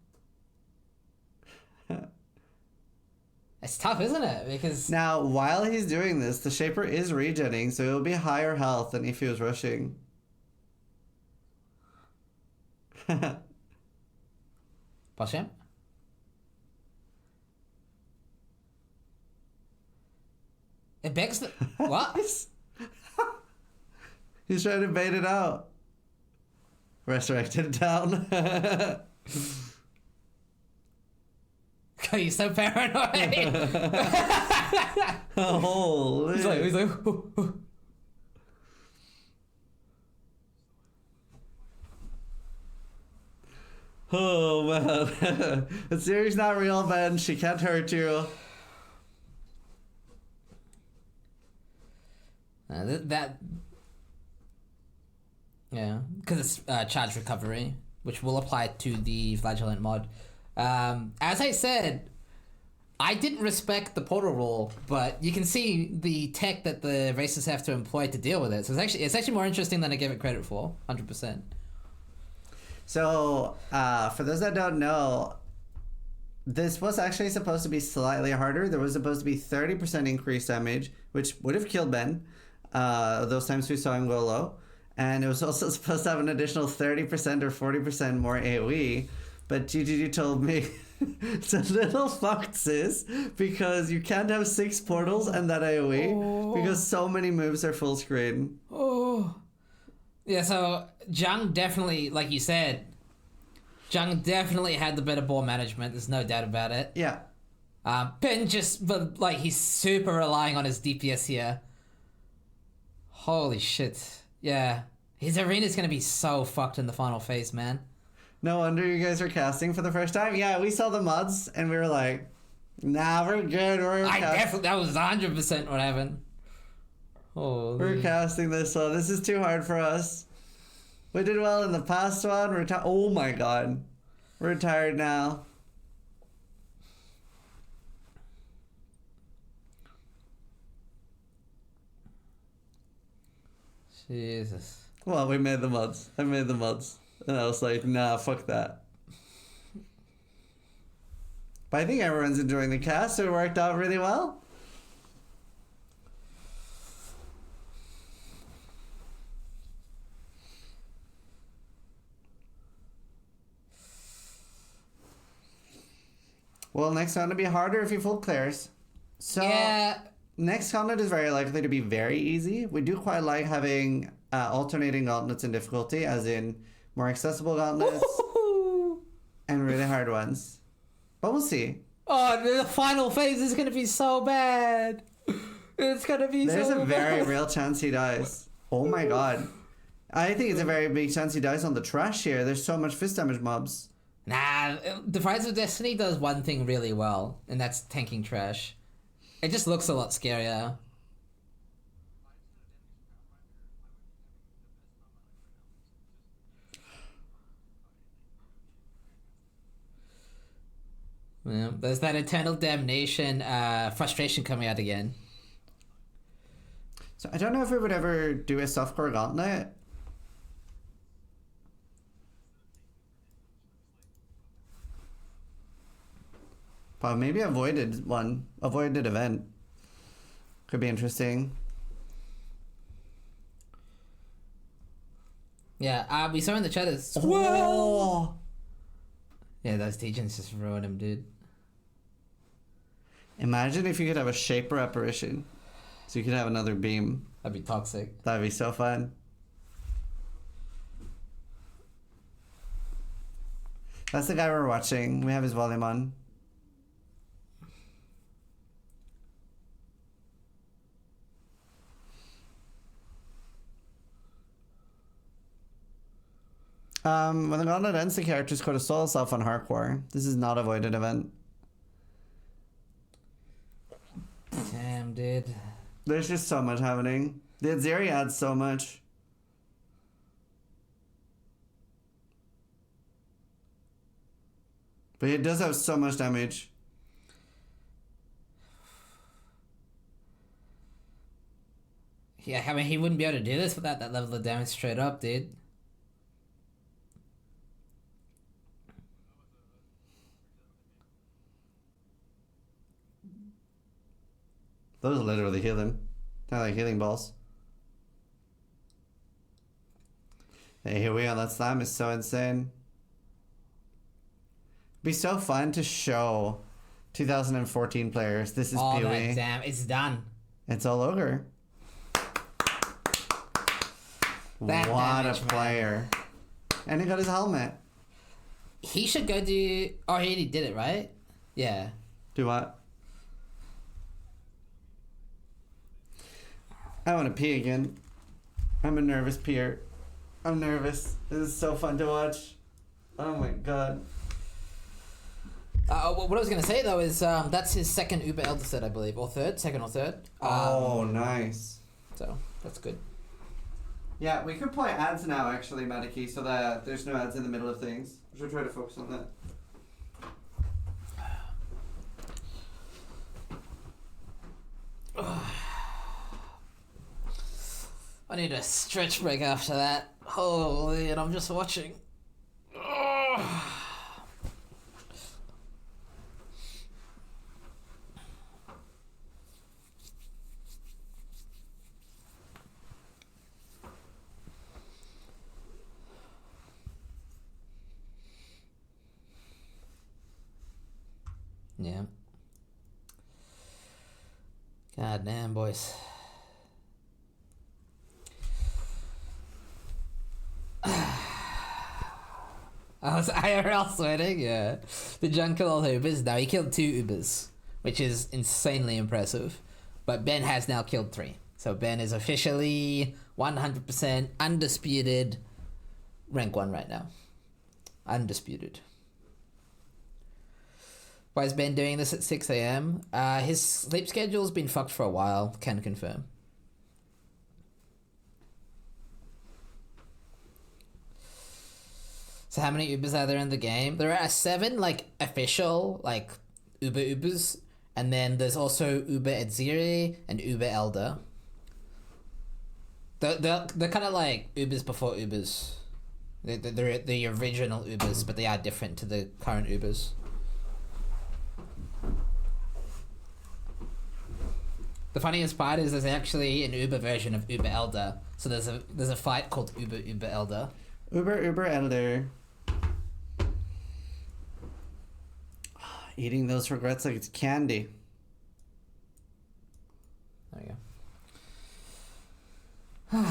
It's tough, isn't it? Because Now, while he's doing this, the Shaper is regenning, so it'll be higher health than if he was rushing. boss champ. It begs the what? He's trying to bait it out. Resurrected down. God, you're so paranoid. Holy. he's like, oh man. The series not real, Ben. She can't hurt you. Yeah, because it's charge recovery, which will apply to the flagellant mod. As I said, I didn't respect the portal rule, but you can see the tech that the races have to employ to deal with it. So it's actually more interesting than I gave it credit for, 100%. So, for those that don't know, this was actually supposed to be slightly harder. There was supposed to be 30% increased damage, which would have killed Ben. Those times we saw him go low. And it was also supposed to have an additional 30% or 40% more AoE. But GGG told me it's a little fucked, sis, because you can't have 6 portals and that AoE because so many moves are full screen. Oh. Yeah, so Jung definitely, like you said, Jung definitely had the better ball management. There's no doubt about it. Yeah. Ben but like, he's super relying on his DPS here. Holy shit. Yeah. His arena's gonna be so fucked in the final phase, man. No wonder you guys are casting for the first time. Yeah, we saw the mods and we were like, nah, we're good. That was 100% what happened. Holy. We're casting this, so this is too hard for us. We did well in the past one. Oh my god. We're tired now. Jesus. Well, we made the mods. I made the mods. And I was like, nah, fuck that. But I think everyone's enjoying the cast, so it worked out really well. Well, next one to be harder if you full clears. So Yeah. next gauntlet is very likely to be very easy. We do quite like having alternating gauntlets in difficulty, as in more accessible gauntlets and really hard ones. But we'll see. Oh, the final phase is gonna be so bad. It's gonna be There's so a very bad. real chance he dies. Oh my god. I think it's a very big chance he dies on the trash here. There's so much fist damage mobs. Nah, the Rise of Destiny does one thing really well, and that's tanking trash. It just looks a lot scarier. Yeah, there's that Eternal Damnation frustration coming out again. So I don't know if we would ever do a softcore gauntlet. But maybe avoided one. Avoided event. Could be interesting. Yeah, we saw in the chat as Oh! yeah, those Degens just ruined him, dude. Imagine if you could have a Shaper apparition. So you could have another beam. That'd be toxic. That'd be so fun. That's the guy we're watching. We have his volume on. When the gauntlet ends, the characters go to solo self on hardcore. This is not a voided event. Damn, dude. There's just so much happening. The Azeri adds so much. But it does have so much damage. Yeah, I mean, he wouldn't be able to do this without that level of damage straight up, dude. Those are literally healing. They're like healing balls. Hey, here we are. That slime is so insane. Be so fun to show 2014 players. This is Oh, PoE. damn, it's done. It's all over. That What damage, a man. player. And he got his helmet. He should go do... Oh, he already did it, right? Yeah. Do what? I want to pee again. I'm a nervous peer. I'm nervous. This is so fun to watch. Oh my god. What I was going to say, though, is that's his second Uber Elder set, I believe. Or third. Second or third. Oh, nice. So, that's good. Yeah, we could play ads now, actually, Madiki, so that there's no ads in the middle of things. We should try to focus on that. I need a stretch break after that. Holy, and I'm just watching. Yeah. God damn, boys. I was IRL sweating, yeah. The Jung killed all the Ubers. Now he killed 2 Ubers, which is insanely impressive. But Ben has now killed 3. So Ben is officially 100% undisputed rank 1 right now. Undisputed. Why is Ben doing this at 6 a.m.? His sleep schedule's been fucked for a while, can confirm. So how many Ubers are there in the game? There are 7 like official like Ubers, and then there's also Uber Edziri and Uber Elder. They're kind of like Ubers before Ubers. They're the original Ubers, but they are different to the current Ubers. The funniest part is there's actually an Uber version of Uber Elder. So there's a fight called Uber Elder. Uber Elder. Eating those regrets like it's candy. There you go.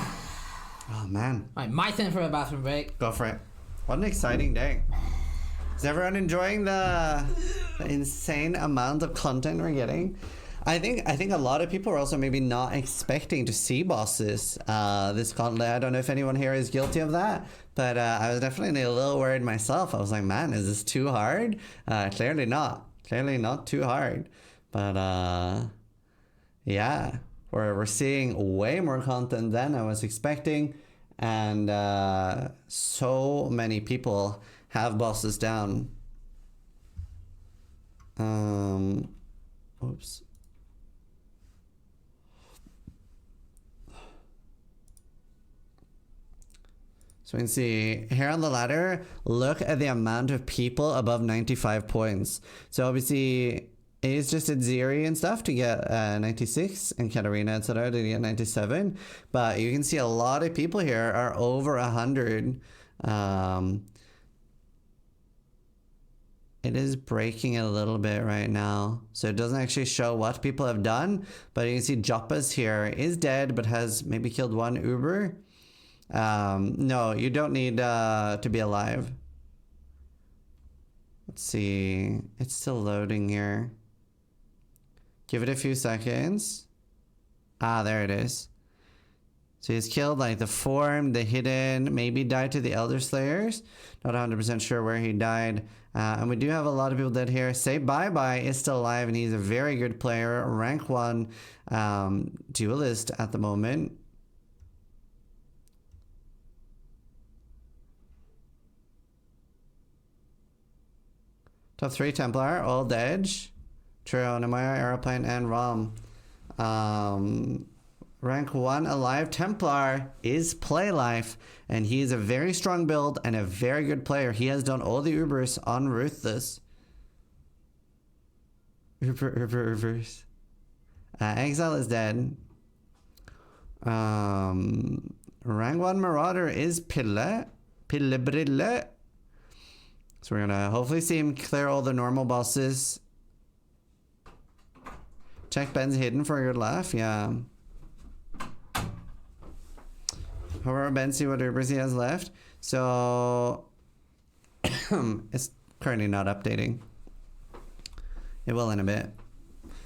Oh man. Alright, my turn for a bathroom break. Go for it. What an exciting day. Is everyone enjoying the insane amount of content we're getting? I think a lot of people are also maybe not expecting to see bosses this Gauntlet. I don't know if anyone here is guilty of that, but I was definitely a little worried myself. I was like, man, is this too hard? Clearly not. Clearly not too hard. But yeah, we're seeing way more content than I was expecting, and so many people have bosses down. Oops. So we can see here on the ladder, look at the amount of people above 95 points. So obviously it is just at Ziri and stuff to get 96 and Katarina etc. to get 97. But you can see a lot of people here are over 100. It is breaking a little bit right now. So it doesn't actually show what people have done. But you can see Joppa's here is dead but has maybe killed 1 Uber. No, you don't need to be alive. Let's see. It's still loading here. Give it a few seconds. Ah, there it is. So he's killed like the form, the hidden, maybe died to the Elder Slayers. Not 100% sure where he died. And we do have a lot of people dead here. Say Bye Bye is still alive and he's a very good player. Rank 1 duelist at the moment. Top 3 Templar, Old Edge, Trio, Namaya, Aeroplane, and Rom. rank 1 alive Templar is Play Life, and he is a very strong build and a very good player. He has done all the Ubers on Ruthless. Ubers. Exile is dead. Rank 1 Marauder is Pille. Pillebrille. So we're gonna hopefully see him clear all the normal bosses. Check Ben's hidden for a good laugh, yeah. However, Ben, see what Ubers he has left. So it's currently not updating. It will in a bit.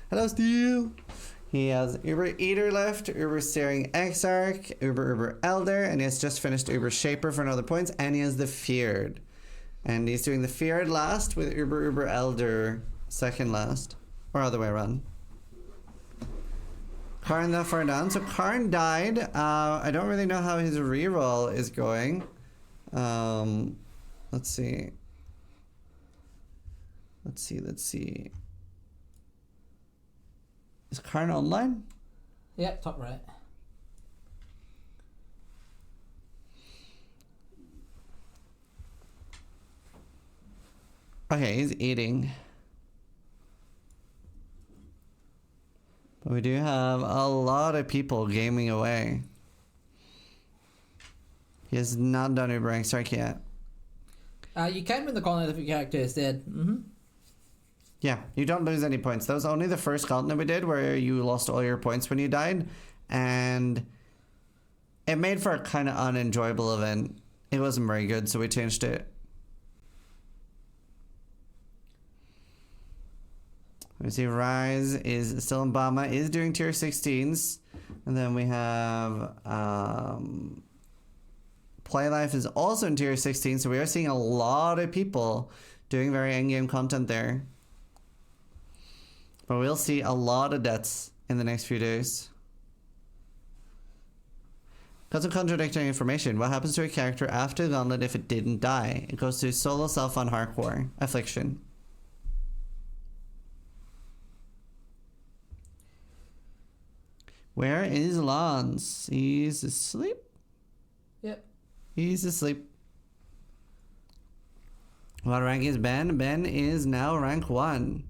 Hello, Steel. He has Uber Eater left, Uber Steering Exarch, Uber Elder, and he has just finished Uber Shaper for another points, and he has the Feared. And he's doing the Feared last with Uber Elder second last. Or other way around. Karn that far down. So Karn died. I don't really know how his reroll is going. Let's see. Let's see. Is Karn online? Yep, top right. Okay, he's eating. But we do have a lot of people gaming away. He has not done Uber Exarch yet. You can win the Gauntlet if your character is dead. Mm-hmm. Yeah, you don't lose any points. That was only the first Gauntlet we did where you lost all your points when you died. And it made for a kind of unenjoyable event. It wasn't very good, so we changed it. We see Rise is still in Bama, is doing tier 16s. And then we have Play Life is also in tier 16, so we are seeing a lot of people doing very endgame content there. But we'll see a lot of deaths in the next few days. Got some contradicting information. What happens to a character after the Gauntlet if it didn't die? It goes to solo self on Hardcore. Affliction. Where is Lance? He's asleep? Yep. He's asleep. What rank is Ben? Ben is now rank 1.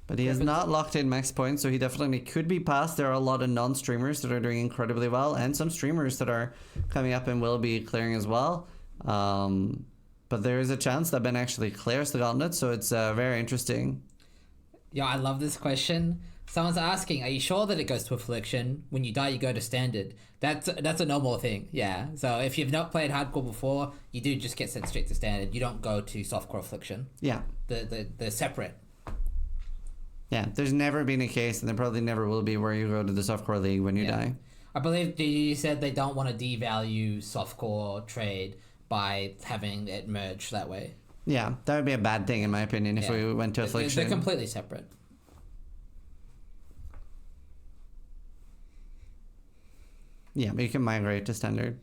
But he has not locked in max points, so he definitely could be passed. There are a lot of non-streamers that are doing incredibly well, and some streamers that are coming up and will be clearing as well. But there is a chance that Ben actually clears the Gauntlet, so it's very interesting. Yeah, I love this question. Someone's asking, are you sure that it goes to Affliction? When you die, you go to Standard. That's a normal thing, yeah. So if you've not played Hardcore before, you do just get sent straight to Standard. You don't go to Softcore Affliction. Yeah. They're separate. Yeah, there's never been a case, and there probably never will be, where you go to the Softcore League when you die. I believe you said they don't want to devalue Softcore trade by having it merge that way. Yeah, that would be a bad thing, in my opinion, if we went to Affliction. They're completely separate. Yeah, but you can migrate to Standard.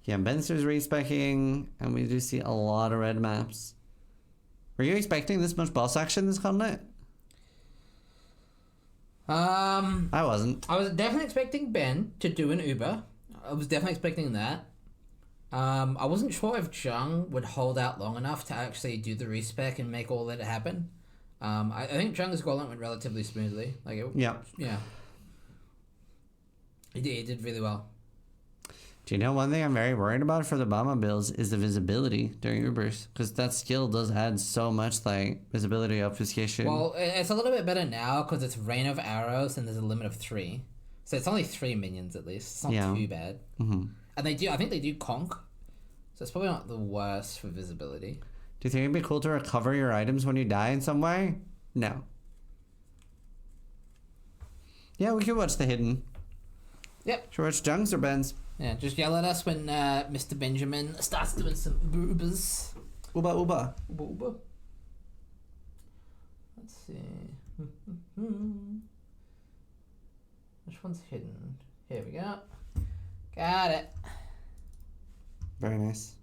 Yeah, Benster's respecking, and we do see a lot of red maps. Were you expecting this much boss action this Gauntlet? I wasn't. I was definitely expecting Ben to do an Uber. I was definitely expecting that. I wasn't sure if Jung would hold out long enough to actually do the respec and make all that happen. I think Jung's Gauntlet went relatively smoothly. Yeah. He did really well. Do you know one thing I'm very worried about for the Bama builds is the visibility during Ubers, because that skill does add so much like visibility obfuscation. Well, it's a little bit better now because it's Rain of Arrows and there's a limit of 3, so it's only 3 minions at least. It's not too bad. Mm-hmm. And I think they do conk, so it's probably not the worst for visibility. Do you think it'd be cool to recover your items when you die in some way? No. Yeah, we could watch the hidden. Yep. Should we watch Jung's or Ben's? Yeah, just yell at us when Mr. Benjamin starts doing some Ubers. Uba. Uba. Let's see. Which one's hidden? Here we go. Got it. Very nice.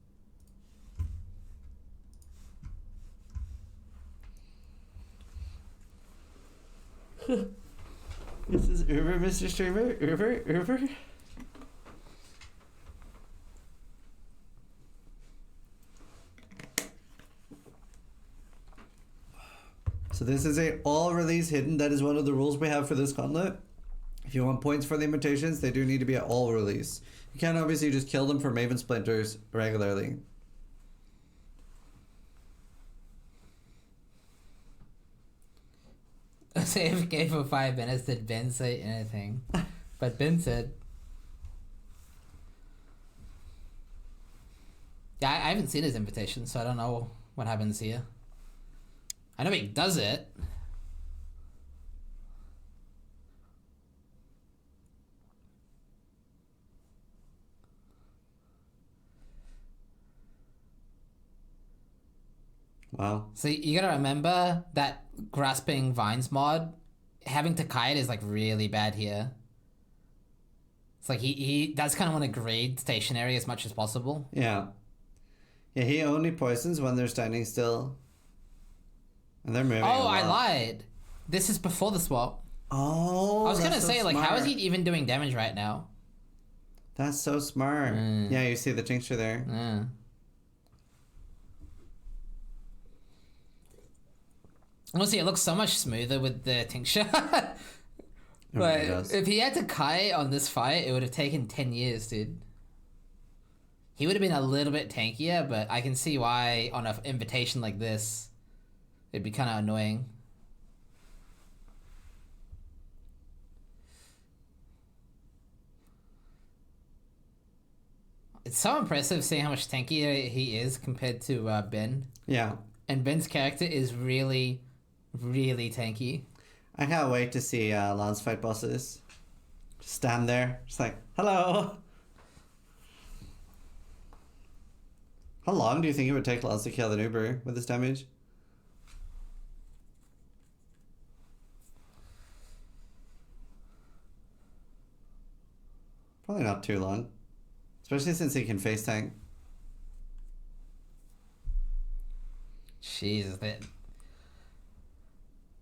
This is Uber, Mr. Streamer. Uber. So this is a all release hidden. That is one of the rules we have for this gauntlet. If you want points for the imitations, they do need to be at all release. You can't obviously just kill them for Maven Splinters regularly. AFK for 5 minutes. Did Ben say anything? But Ben said... Yeah, I haven't seen his invitation, so I don't know what happens here. I know he does it. Wow. So you gotta remember that grasping vines mod, having to kite is like really bad here. It's like he does kind of want to grade stationary as much as possible. Yeah. Yeah, he only poisons when they're standing still. And they're moving. Oh, I lied. This is before the swap. Oh, I was gonna say, like, how is he smart. even doing damage right now? That's so smart. Yeah, you see the tincture there. Yeah. Honestly, it looks so much smoother with the tincture. But if he had to kite on this fight, it would have taken 10 years, dude. He would have been a little bit tankier, but I can see why on an invitation like this, it'd be kind of annoying. It's so impressive seeing how much tankier he is compared to Ben. Yeah. And Ben's character is really, really tanky. I can't wait to see Lance fight bosses. Just stand there, just like, hello. How long do you think it would take Lance to kill an Uber with this damage? Probably not too long. Especially since he can face tank. Jesus,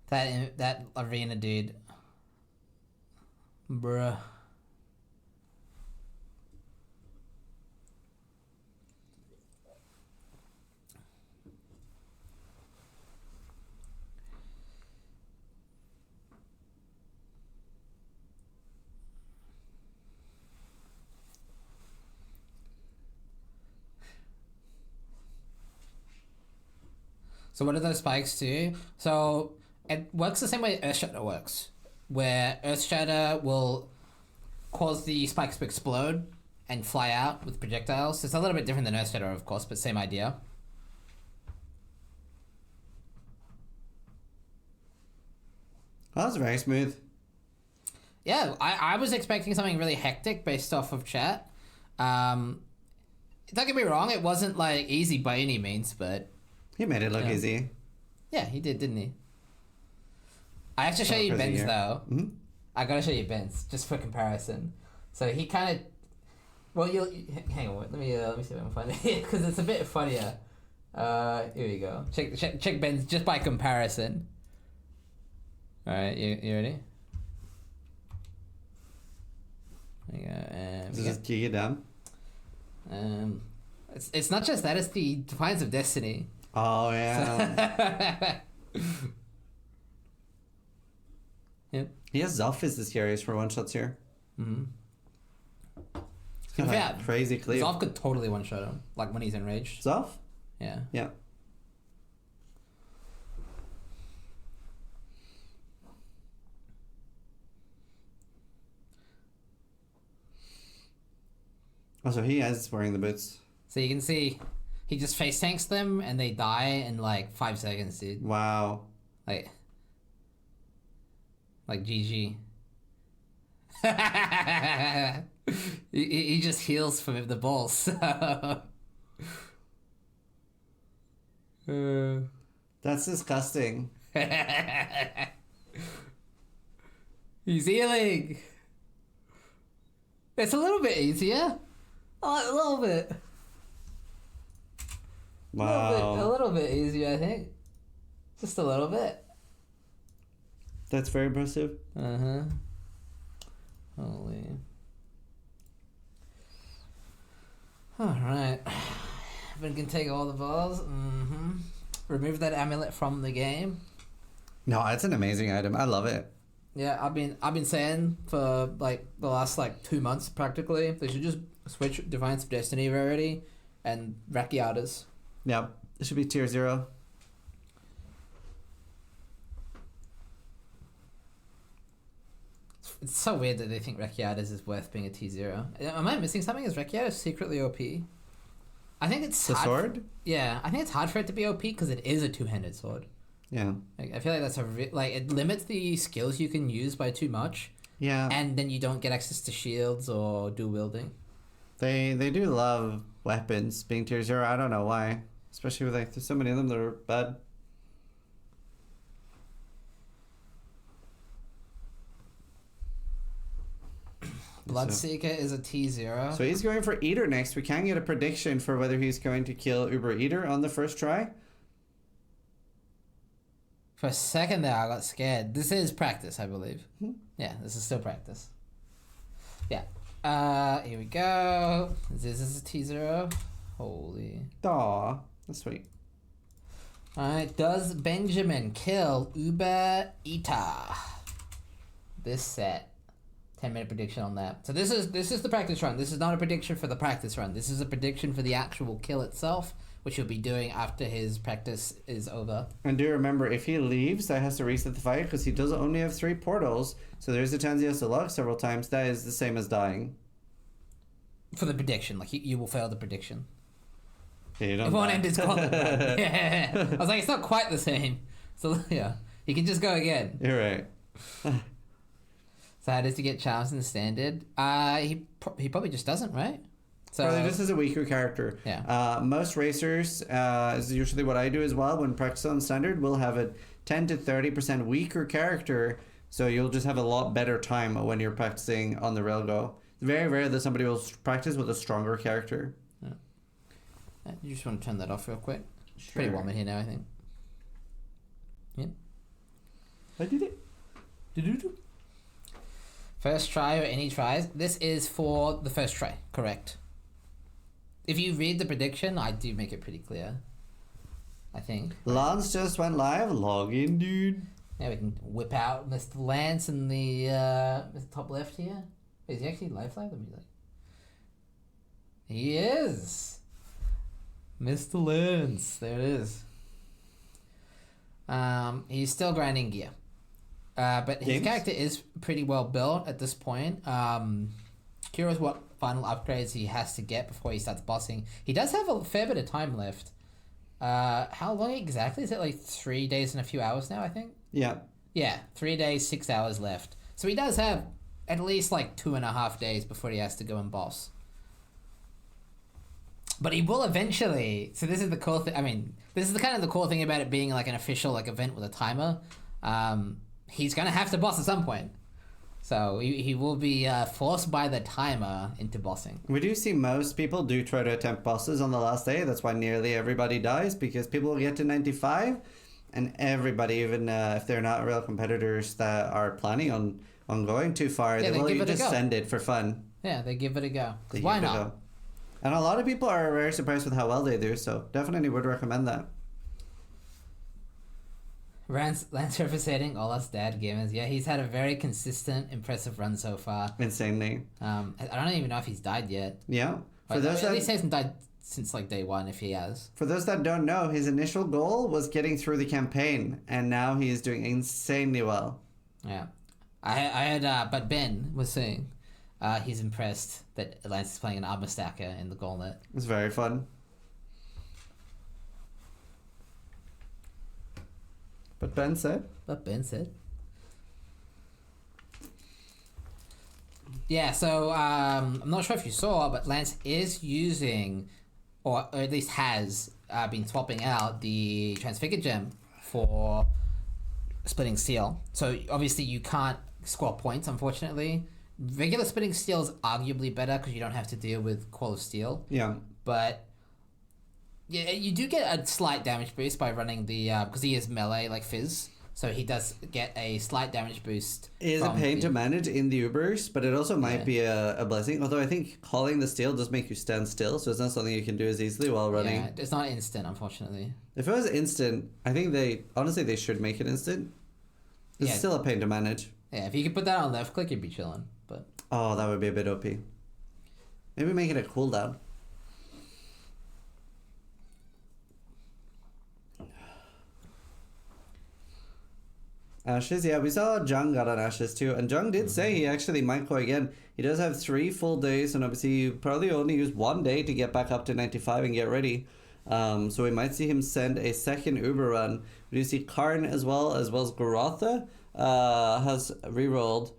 that arena dude. Bruh. So what do those spikes do? So it works the same way Earthshatter works, where Earthshatter will cause the spikes to explode and fly out with projectiles. It's a little bit different than Earthshatter, of course, but same idea. Oh, that was very smooth. Yeah, I was expecting something really hectic based off of chat. Don't get me wrong, it wasn't like easy by any means, but... He made it look Yeah. easy. Yeah, he did, didn't he? I have to show you Ben's though. Mm-hmm. I gotta show you Ben's just for comparison. So he kind of, well, hang on. Let me see if I can find it here because it's a bit funnier. Here we go. Check Ben's just by comparison. All right, you ready? There you go. Is this Giga Dam? It's not just that. It's the Defiance of Destiny. Oh, yeah. Yep. He has Zelf is the scariest for one shots here. Mm-hmm. He's got that crazy cleave. Zolf could totally one shot him, like when he's enraged. Zelf? Yeah. Yeah. Oh, so he is wearing the boots. So you can see, he just face tanks them and they die in like 5 seconds, dude. Wow. Like GG. he just heals from the balls. So. That's disgusting. He's healing. It's a little bit easier. A little bit. Wow. A little bit easier, I think. Just a little bit. That's very impressive. Uh-huh. Holy. Alright. We can take all the balls. Mm-hmm. Remove that amulet from the game. No, it's an amazing item. I love it. Yeah, I've been saying for like the last like 2 months practically, they should just switch Defiance of Destiny rarity and Rakiatas. Yeah, it should be tier 0. It's so weird that they think Rakiatas is worth being a T0. Am I missing something? Is Rakiatas secretly OP? I think it's The hard sword? Yeah, I think it's hard for it to be OP because it is a two-handed sword. Yeah. Like, I feel like that's like it limits the skills you can use by too much. Yeah. And then you don't get access to shields or dual wielding. They do love weapons being tier 0. I don't know why. Especially with like there's so many of them that are bad. Bloodseeker is a T0. So he's going for Eater next. We can get a prediction for whether he's going to kill Uber Eater on the first try. For a second there, I got scared. This is practice, I believe. Yeah, this is still practice. Yeah. Here we go. This is a T0. Holy. Aw, that's sweet. Alright, does Benjamin kill Uber Eater? This set. 10-minute prediction on that. So this is the practice run. This is not a prediction for the practice run. This is a prediction for the actual kill itself, which he'll be doing after his practice is over. And do remember, if he leaves, that has to reset the fight because he does only have 3 portals. So there's a chance he has to log several times. That is the same as dying. For the prediction, like you will fail the prediction. Yeah, you don't It won't die. end his Gauntlet run. Yeah. I was like, it's not quite the same. So yeah, he can just go again. You're right. So how does he get charms in the standard? He probably just doesn't, right? So Probably just as a weaker character. Yeah. Most racers, is usually what I do as well, when practicing on standard, will have a 10 to 30% weaker character, so you'll just have a lot better time when you're practicing on the railgo. It's very rare that somebody will practice with a stronger character. Yeah. You just want to turn that off real quick. Sure. Pretty warm in here now, I think. Yep. I did it. Do-do-do. First try or any tries. This is for the first try, correct? If you read the prediction, I do make it pretty clear. I think. Lance just went live. Log in, dude. Yeah, we can whip out Mr. Lance in the top left here. Is he actually live? Let me like. He is. Mr. Lance. There it is. He's still grinding gear. But his character is pretty well built at this point. Curious what final upgrades he has to get before he starts bossing. He does have a fair bit of time left. How long exactly? Is it like 3 days and a few hours now, I think? Yeah. Yeah, 3 days, 6 hours left. So he does have at least like 2.5 days before he has to go and boss. But he will eventually. So this is the cool thing. I mean, this is the kind of the cool thing about it being like an official like event with a timer. He's gonna have to boss at some point. So he will be forced by the timer into bossing. We do see most people do try to attempt bosses on the last day. That's why nearly everybody dies, because people get to 95, and everybody, even if they're not real competitors that are planning on going too far, Yeah, they will give it a just go. send it for fun. Yeah, they give it a go. They Why give it a not? go. And a lot of people are very surprised with how well they do, so definitely would recommend that. Lance representing all us dad gamers. Yeah, he's had a very consistent, impressive run so far. Insanely. I don't even know if he's died yet. Yeah. For Like, those at least that, he hasn't died since like day one, if he has. for those that don't know, his initial goal was getting through the campaign, and now he is doing insanely well. Yeah, I heard. But Ben was saying, he's impressed that Lance is playing an armor stacker in the Gauntlet. It's very fun. But Ben said, Yeah, so I'm not sure if you saw, but Lance is using, or at least has been swapping out the Transfigured Gem for Splitting Steel. So obviously you can't score points, unfortunately. Regular Splitting Steel is arguably better because you don't have to deal with Call of Steel. yeah. But yeah, you do get a slight damage boost by running the because he is melee like Fizz. so he does get a slight damage boost. It is a from pain the- to manage in the Ubers, but it also might Yeah. be a blessing. Although I think calling the steal does make you stand still, so it's not something you can do as easily while running. Yeah, it's not instant, unfortunately. If it was instant, I think they should make it instant. It's Yeah. still a pain to manage. Yeah, if you could put that on left click, you'd be chilling. But Oh, that would be a bit OP. Maybe make it a cooldown. Ashes, yeah, we saw Jung got on Ashes too, and Jung did say he actually might go again. He does have 3 full days, and obviously you probably only use 1 day to get back up to 95 and get ready. So we might see him send a second Uber run. We do see Karn as well as Garotha has rerolled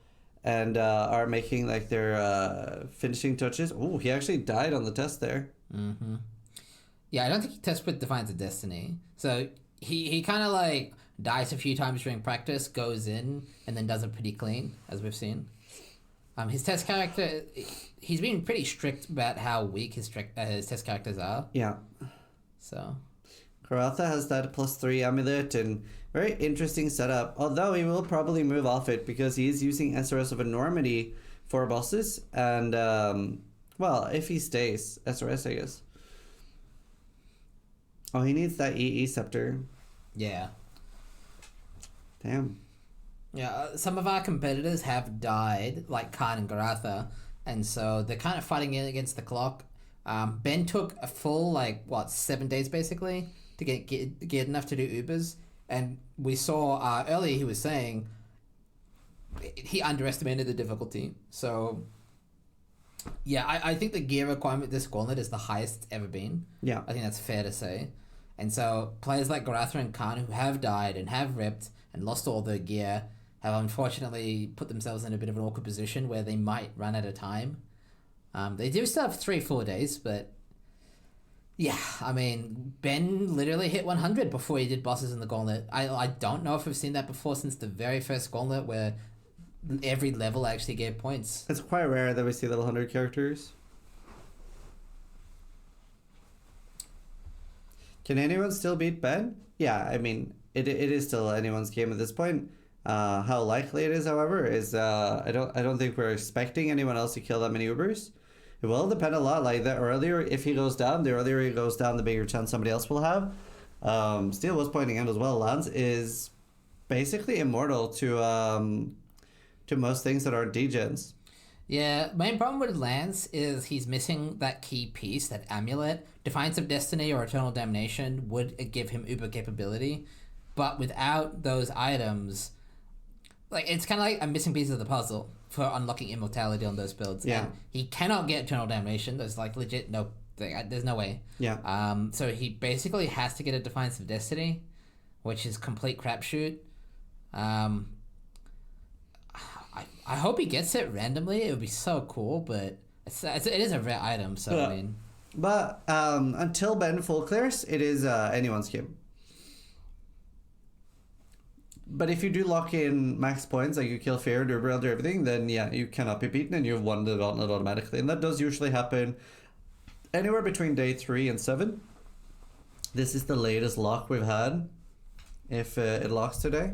and are making like their finishing touches. Oh, he actually died on the test there. mm-hmm. Yeah, I don't think he tests with Defiance of Destiny. So he kind of like dies a few times during practice, goes in, and then does it pretty clean, as we've seen. His test character, he's been pretty strict about how weak his test characters are. Yeah. So Karatha has that +3 amulet and very interesting setup. Although he will probably move off it because he is using SRS of Enormity for bosses. And, well, if he stays, SRS, I guess. Oh, he needs that EE scepter. yeah. Damn. Yeah, some of our competitors have died, like Khan and Garatha, and so they're kind of fighting in against the clock. Ben took a full, 7 days basically to get enough to do Ubers, and we saw earlier he was saying he underestimated the difficulty. So, yeah, I think the gear requirement this Gauntlet is the highest it's ever been. Yeah. I think that's fair to say. And so players like Garatha and Khan who have died and have ripped and lost all their gear have unfortunately put themselves in a bit of an awkward position where they might run out of time. They do still have 3-4 days, but yeah, I mean, Ben literally hit 100 before he did bosses in the Gauntlet. I don't know if we've seen that before since the very first Gauntlet where every level actually gave points. It's quite rare that we see level 100 characters. Can anyone still beat Ben? Yeah, I mean, it is still anyone's game at this point. How likely it is, however, is I don't think we're expecting anyone else to kill that many Ubers. It will depend a lot. Like the earlier, if he goes down, the earlier he goes down, the bigger chance somebody else will have. Steel was pointing out as well. Lance is basically immortal to most things that aren't degens. Yeah, main problem with Lance is he's missing that key piece, that amulet. Defiance of Destiny or Eternal Damnation would give him Uber capability, but without those items, it's kind of like a missing piece of the puzzle for unlocking immortality on those builds. Yeah. And he cannot get Eternal Damnation. There's legit no thing. There's no way. Yeah. So he basically has to get a Defiance of Destiny, which is complete crapshoot. I hope he gets it randomly. It would be so cool, but it is a rare item, so Yeah. I mean... But until Ben full clears, it is anyone's game. But if you do lock in max points, like you kill Fear, do everything, then yeah, you cannot be beaten and you've won the Gauntlet automatically. And that does usually happen anywhere between day 3 and 7. This is the latest lock we've had, if it locks today.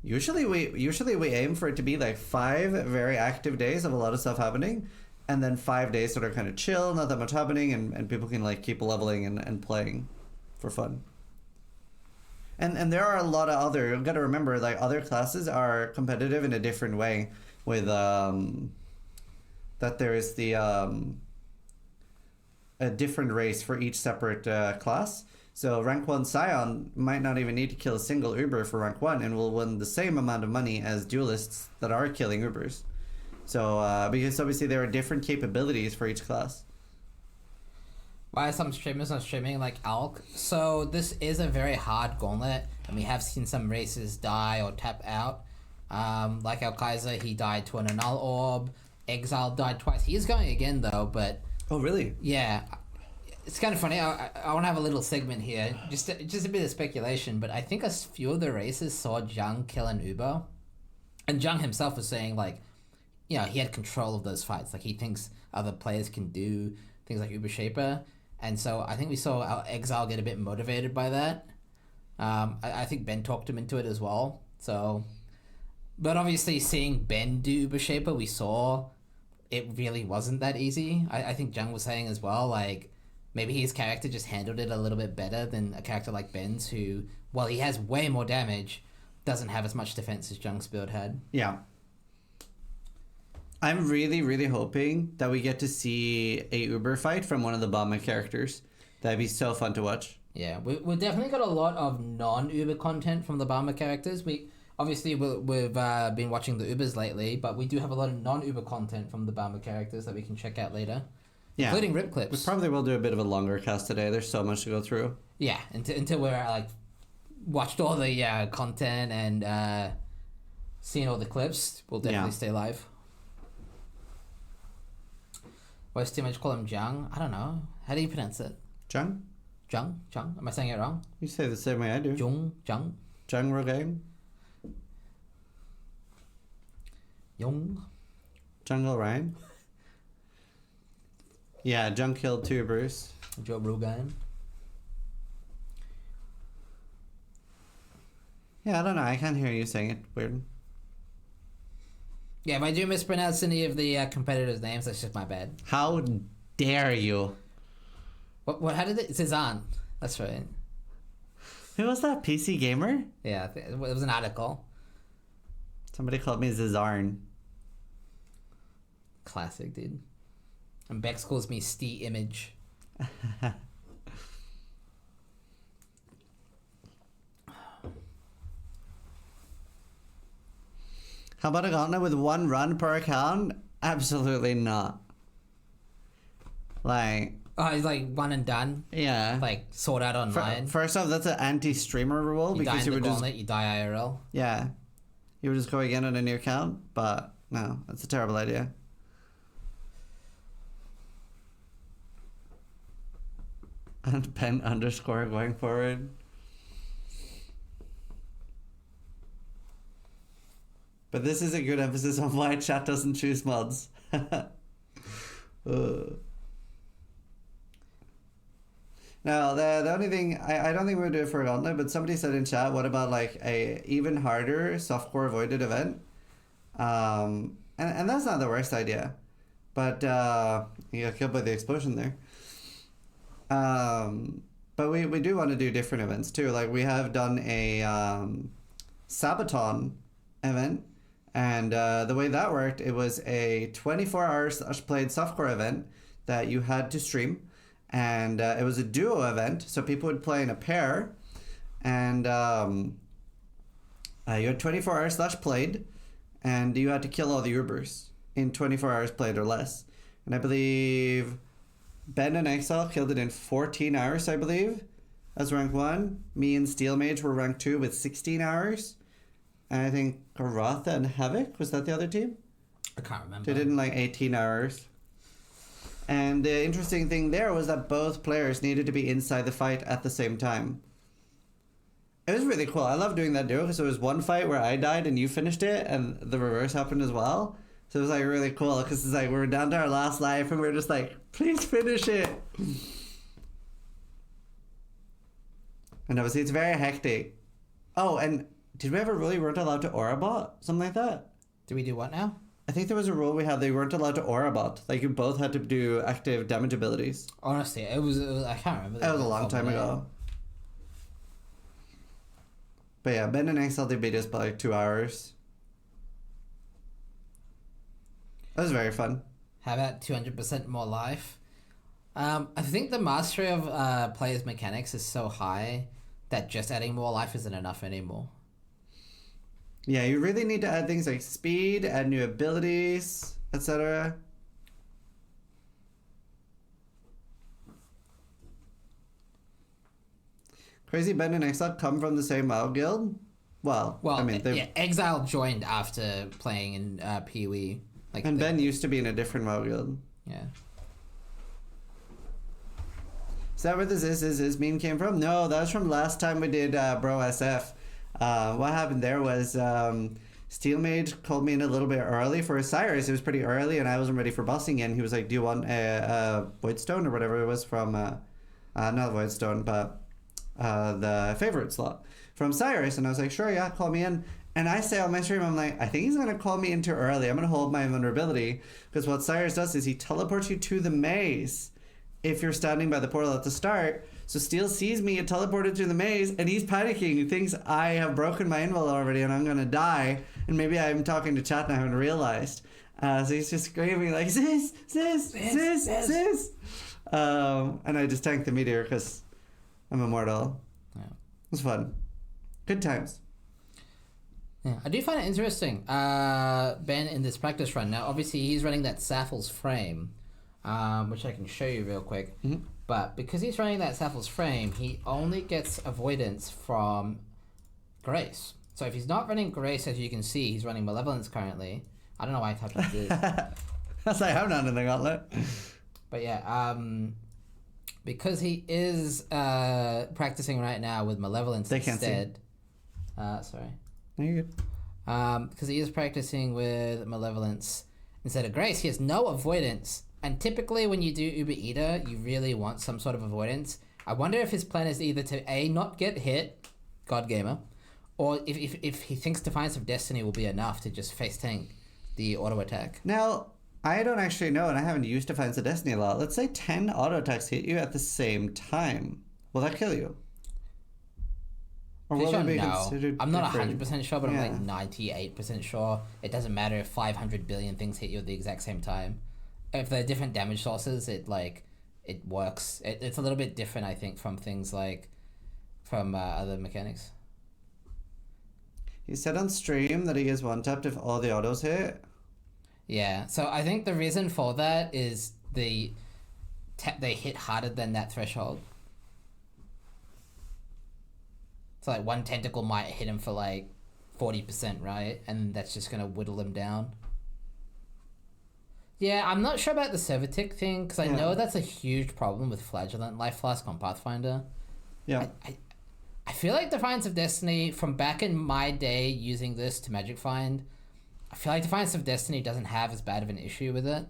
Usually we aim for it to be like 5 very active days of a lot of stuff happening, and then 5 days that are kind of chill, not that much happening, and people can like keep leveling and playing for fun. And there are a lot of other, you've got to remember, like other classes are competitive in a different way with that there is the a different race for each separate class. So rank 1 Scion might not even need to kill a single Uber for rank 1 and will win the same amount of money as duelists that are killing Ubers. So because obviously there are different capabilities for each class. Why some streamers are streaming like Alk? So this is a very hard Gauntlet, and we have seen some races die or tap out. Like Al Kaiser, he died to an Annul Orb. Exile died twice. He is going again though, but... Oh, really? Yeah. It's kind of funny. I want to have a little segment here, just a bit of speculation, but I think a few of the races saw Jung kill an Uber, and Jung himself was saying he had control of those fights. Like he thinks other players can do things like Uber Shaper, and so I think we saw our Exile get a bit motivated by that. I think Ben talked him into it as well. So, but obviously seeing Ben do Uber Shaper, we saw it really wasn't that easy. I think Jung was saying as well, like, maybe his character just handled it a little bit better than a character like Ben's, who, while he has way more damage, doesn't have as much defense as Jung's build had. Yeah. I'm really, really hoping that we get to see a Uber fight from one of the Bomber characters. That'd be so fun to watch. Yeah, we've definitely got a lot of non-Uber content from the Bomber characters. We've been watching the Ubers lately, but we do have a lot of non-Uber content from the Bomber characters that we can check out later. Yeah. Including rip We clips. probably will do a bit of a longer cast today. There's so much to go through. Yeah, until we're like watched all the content and seen all the clips, we'll definitely stay live. Why's teammates call him Jung? I don't know. How do you pronounce it? Jung? Jung? Am I saying it wrong? You say the same way I do. Jung? Jung Rogaine? Jung? Jungle Ryan? Yeah, Jung killed 2 Bruce. Joe Rogan? Yeah, I don't know. I can't hear you saying it. Weird. Yeah, if I do mispronounce any of the competitors' names, that's just my bad. How dare you? What? How did it? Zizaran. That's right. Who was that? PC Gamer? Yeah, it was an article. Somebody called me Zizaran. Classic, dude. And Bex calls me Stee Image. How about a gauntlet with 1 run per account? Absolutely not. Like... Oh, it's like one and done. Yeah. Like sort out online. First off, that's an anti-streamer rule you die because in you the would gauntlet, just... you die IRL. Yeah. You would just go again on a new account, but no, that's a terrible idea. And pen underscore going forward. But this is a good emphasis on why chat doesn't choose mods. Now, the only thing, I don't think we'll do it for a gauntlet, but somebody said in chat, what about like a even harder softcore avoided event? And that's not the worst idea. But you got killed by the explosion there. But we do want to do different events too. Like we have done a Sabaton event, and the way that worked, it was a 24-hour played softcore event that you had to stream, and it was a duo event, so people would play in a pair, and you had 24 hours played, and you had to kill all the Ubers in 24 hours played or less. And I believe Ben and Exile killed it in 14 hours, I believe. That's rank 1. Me and Steel Mage were rank 2 with 16 hours. And I think Karatha and Havoc, was that the other team? I can't remember. They did in like 18 hours. And the interesting thing there was that both players needed to be inside the fight at the same time. It was really cool. I love doing that duo because it was one fight where I died and you finished it, and the reverse happened as well. So it was like really cool because it's like we were down to our last life and we were just like, please finish it. And obviously it's very hectic. Oh, and did we have a rule you weren't allowed to aura bot? Something like that? Do we do what now? I think there was a rule we had that you weren't allowed to aura bot. Like you both had to do active damage abilities. Honestly, it was I can't remember. That was a long time ago. But yeah, Ben and Excel did beat us by like 2 hours. That was very fun. How about 200% more life? I think the mastery of players' mechanics is so high that just adding more life isn't enough anymore. Yeah, you really need to add things like speed, add new abilities, etc. Crazy Ben and Exile come from the same WoW guild? Well, I mean, yeah, Exile joined after playing in PoE. Like and Ben used to be in a different WoW guild. Yeah. Is that where this is meme came from? No, that was from last time we did Bro SF. What happened there was Steel Mage called me in a little bit early for Sirus. It was pretty early and I wasn't ready for bossing in. He was like, do you want a Voidstone or whatever it was from, not Voidstone, but the favorite slot from Sirus, and I was like, sure, yeah, call me in. And I say on my stream, I'm like, I think he's gonna call me in too early. I'm gonna hold my invulnerability because what Sirus does is he teleports you to the maze if you're standing by the portal at the start. So Steel sees me get teleported to the maze, and he's panicking. He thinks I have broken my invul already, and I'm gonna die. And maybe I'm talking to chat and I haven't realized. So he's just screaming like, sis. And I just tanked the meteor because I'm immortal. Yeah. It was fun. Good times. Yeah, I do find it interesting. Ben in this practice run now, obviously he's running that Saffles frame, which I can show you real quick. Mm-hmm. But because he's running that Saffles frame, he only gets avoidance from Grace. So if he's not running Grace, as you can see, he's running Malevolence currently. I don't know why I typed like this. That's like, I'm not in the Gauntlet. But yeah, because he is practicing right now with Malevolence They can't instead. Sorry. No, you're good. Because he is practicing with Malevolence instead of Grace, he has no avoidance. And typically when you do Uber Eater, you really want some sort of avoidance. I wonder if his plan is either to A, not get hit, God Gamer, or if he thinks Defiance of Destiny will be enough to just face tank the auto attack. Now, I don't actually know, and I haven't used Defiance of Destiny a lot. Let's say 10 auto attacks hit you at the same time. Will that kill you? Or will it be considered I'm not different? 100% sure, but Yeah. I'm like 98% sure. It doesn't matter if 500 billion things hit you at the exact same time. If they're different damage sources, it works. It's a little bit different, I think, from things like from other mechanics. He said on stream that he gets one-tapped if all the autos hit. Yeah, so I think the reason for that is they hit harder than that threshold. So like one tentacle might hit him for like 40%, right? And that's just gonna whittle him down. Yeah, I'm not sure about the server tick thing, because I know that's a huge problem with Flagellant Life Flask on Pathfinder. Yeah. I feel like Defiance of Destiny, from back in my day using this to Magic Find, I feel like Defiance of Destiny doesn't have as bad of an issue with it.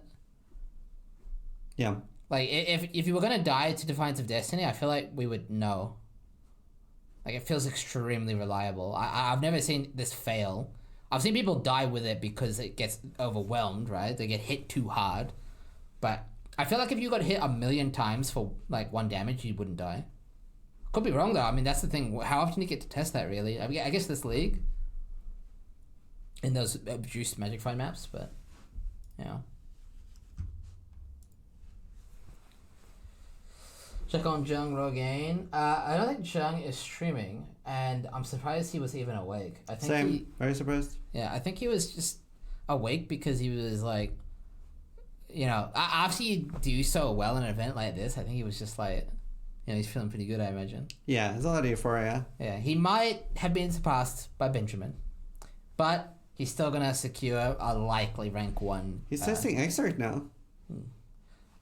Yeah. Like, if you were going to die to Defiance of Destiny, I feel like we would know. Like, it feels extremely reliable. I've never seen this fail. I've seen people die with it because it gets overwhelmed, right? They get hit too hard. But I feel like if you got hit 1,000,000 times for, like, 1 damage, you wouldn't die. Could be wrong, though. I mean, that's the thing. How often do you get to test that, really? I guess this league. In those juiced Magic Find maps, but, yeah. Check on Jung Rogaine. I don't think Jung is streaming, and I'm surprised he was even awake. I think Same. Very surprised. Yeah, I think he was just awake because he was like, you know, after you do so well in an event like this, I think he was just like, you know, he's feeling pretty good, I imagine. Yeah, there's a lot of euphoria. Yeah, he might have been surpassed by Benjamin, but he's still gonna secure a likely rank 1. He's testing Exarch now.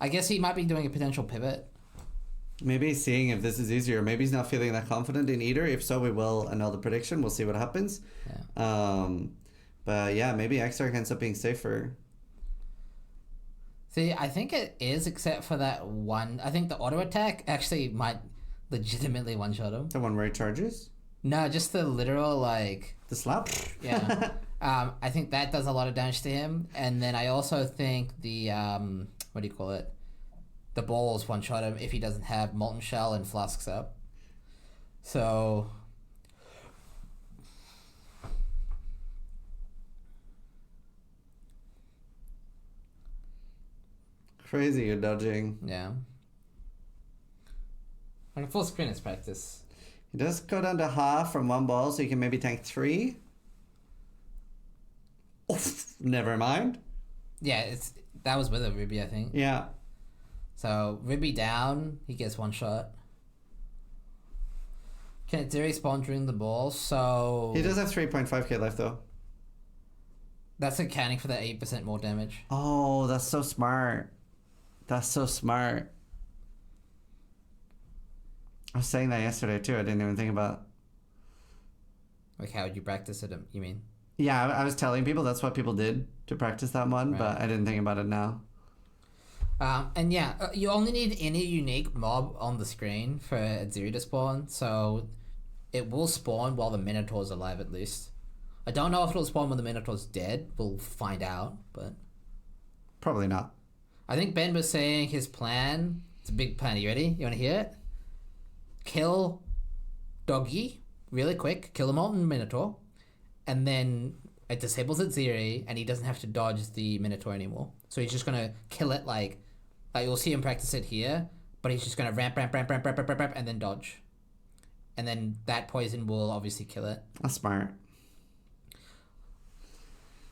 I guess he might be doing a potential pivot. Maybe he's seeing if this is easier. Maybe he's not feeling that confident in Eater. If so, we will annul the prediction. We'll see what happens. Yeah. But yeah, maybe Exarch ends up being safer. See, I think it is, except for that one. I think the auto attack actually might legitimately one-shot him. The one where he charges? No, just the literal, like... The slap? Yeah. I think that does a lot of damage to him. And then I also think the, what do you call it? The balls one-shot him if he doesn't have Molten Shell and Flasks up. So... Crazy, you're dodging. Yeah. Like, full screen is practice. He does go down to half from 1 ball, so you can maybe tank 3. Oof, never mind. Yeah, that was with a Ruby, I think. Yeah. So, Ruby down, he gets 1 shot. Can it respawn during the ball? So... He does have 3.5k left, though. That's accounting for that 8% more damage. Oh, that's so smart. That's so smart. I was saying that yesterday, too. I didn't even think about... Like, how would you practice it, you mean? Yeah, I was telling people that's what people did to practice that one, Right. but I didn't think about it now. And yeah, you only need any unique mob on the screen for Ziri to spawn, so it will spawn while the Minotaur's alive at least. I don't know if it'll spawn when the Minotaur's dead. We'll find out, but Probably not. I think Ben was saying his plan. It's a big plan. You ready? You want to hear it? Kill Doggy really quick. Kill the Molten Minotaur, and then it disables its Ziri, and he doesn't have to dodge the Minotaur anymore. So he's just gonna kill it like you'll see him practice it here, but he's just gonna ramp, and then dodge, and then that poison will obviously kill it. That's smart.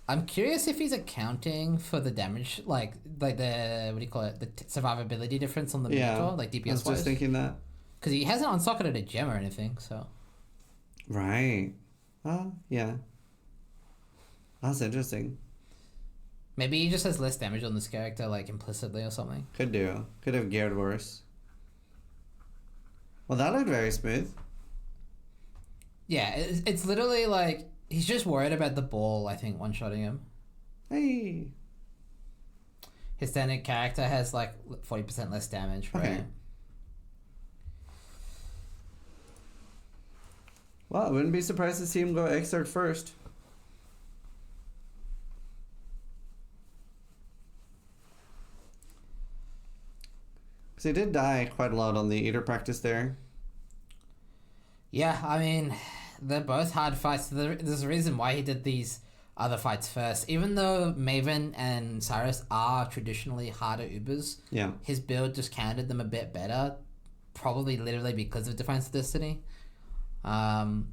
I'm curious if he's accounting for the damage, like the what do you call it, the survivability difference on the Minotaur, like DPS I was wise. just thinking that. Because he hasn't unsocketed a gem or anything, so. Right. Yeah. That's interesting. Maybe he just has less damage on this character, like implicitly or something. Could do. Could have geared worse. Well, that looked very smooth. Yeah, it's literally like he's just worried about the ball, I think, one-shotting him. Hey. His standard character has like 40% less damage, right? Okay. Well, I wouldn't be surprised to see him go Exarch first. Because he did die quite a lot on the Eater practice there. Yeah, I mean, they're both hard fights. There's a reason why he did these other fights first. Even though Maven and Sirus are traditionally harder Ubers, Yeah. his build just countered them a bit better. Probably literally because of Defiance of Destiny. So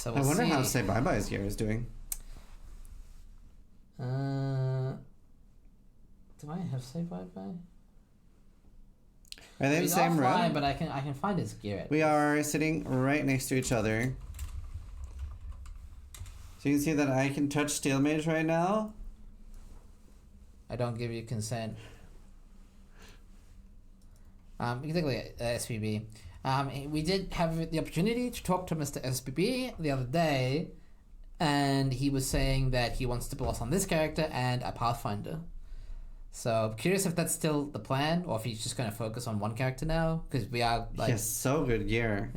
we'll I wonder see. how Say Bye Bye's gear is doing. Do I have Say Bye Bye? Are they in the He's same offline, room? but I can find his gear. We are sitting right next to each other. So you can see that I can touch Steel Mage right now. I don't give you consent. You can take a look at SPB. We did have the opportunity to talk to Mr. SPB the other day, and he was saying that he wants to boss on this character and a Pathfinder. So I'm curious if that's still the plan, or if he's just going to focus on one character now, because we are like... He has so good gear.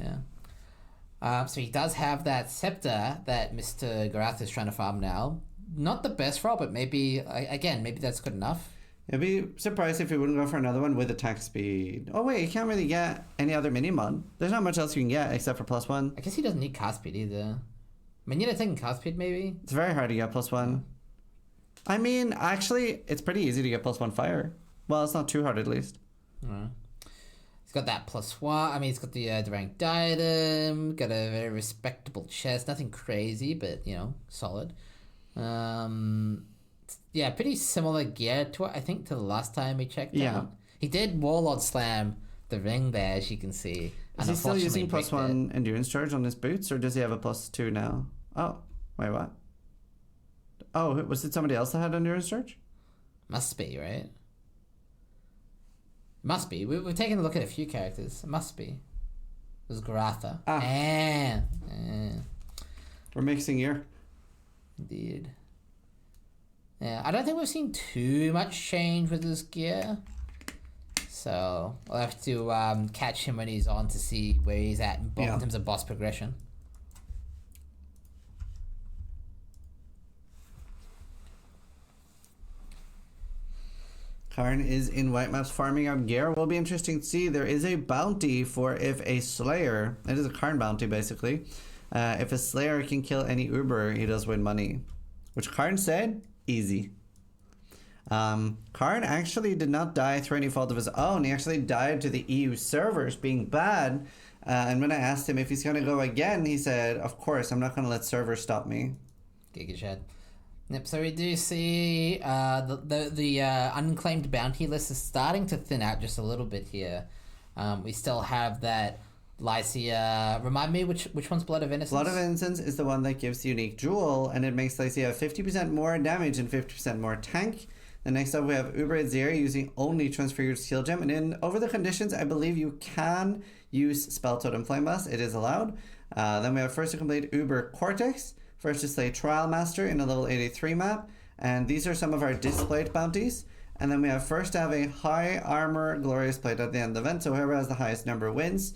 Yeah. So he does have that Scepter that Mr. Garath is trying to farm now. Not the best roll, but maybe, again, maybe that's good enough. I'd be surprised if he wouldn't go for another one with attack speed. Oh wait, you can't really get any other mini-mod. There's not much else you can get except for +1. I guess he doesn't need cast speed either. I mean, you know, taking cast speed maybe? It's very hard to get +1. I mean, actually, it's pretty easy to get +1 fire. Well, it's not too hard at least. He's got that +1. I mean, he's got the rank diadem. Got a very respectable chest. Nothing crazy, but, you know, solid. Yeah, pretty similar gear to it, I think, to the last time we checked out. He did Warlord Slam the ring there, as you can see. Is he still using bricked +1 endurance charge on his boots, or does he have a +2 now? Oh, wait, what? Oh, was it somebody else that had endurance charge? Must be, right? Must be. We've taken a look at a few characters. It must be. It was Garatha. We're mixing here. Indeed. Yeah, I don't think we've seen too much change with his gear. So, we'll have to catch him when he's on to see where he's at in terms of boss progression. Karn is in white maps farming up gear. Will be interesting to see. There is a bounty for if a Slayer, it is a Karn bounty basically. If a Slayer can kill any Uber, he does win money. Which Karn said, easy. Karn actually did not die through any fault of his own. He actually died to the EU servers being bad. And when I asked him if he's going to go again, he said, of course, I'm not going to let servers stop me. Giga Shed. Yep, so we do see the unclaimed bounty list is starting to thin out just a little bit here. We still have that Lycia. Remind me which one's Blood of Innocence? Blood of Innocence is the one that gives the unique jewel, and it makes Lycia 50% more damage and 50% more tank. The next up we have Uber Zeri using only Transfigured Steel Gem, and in over the conditions I believe you can use Spell Totem Flame Blast. It is allowed. Then we have first to complete Uber Cortex. First to slay Trial Master in a level 83 map, And these are some of our displate bounties. And then we have first to have a high armor glorious plate at the end of the event. So whoever has the highest number wins.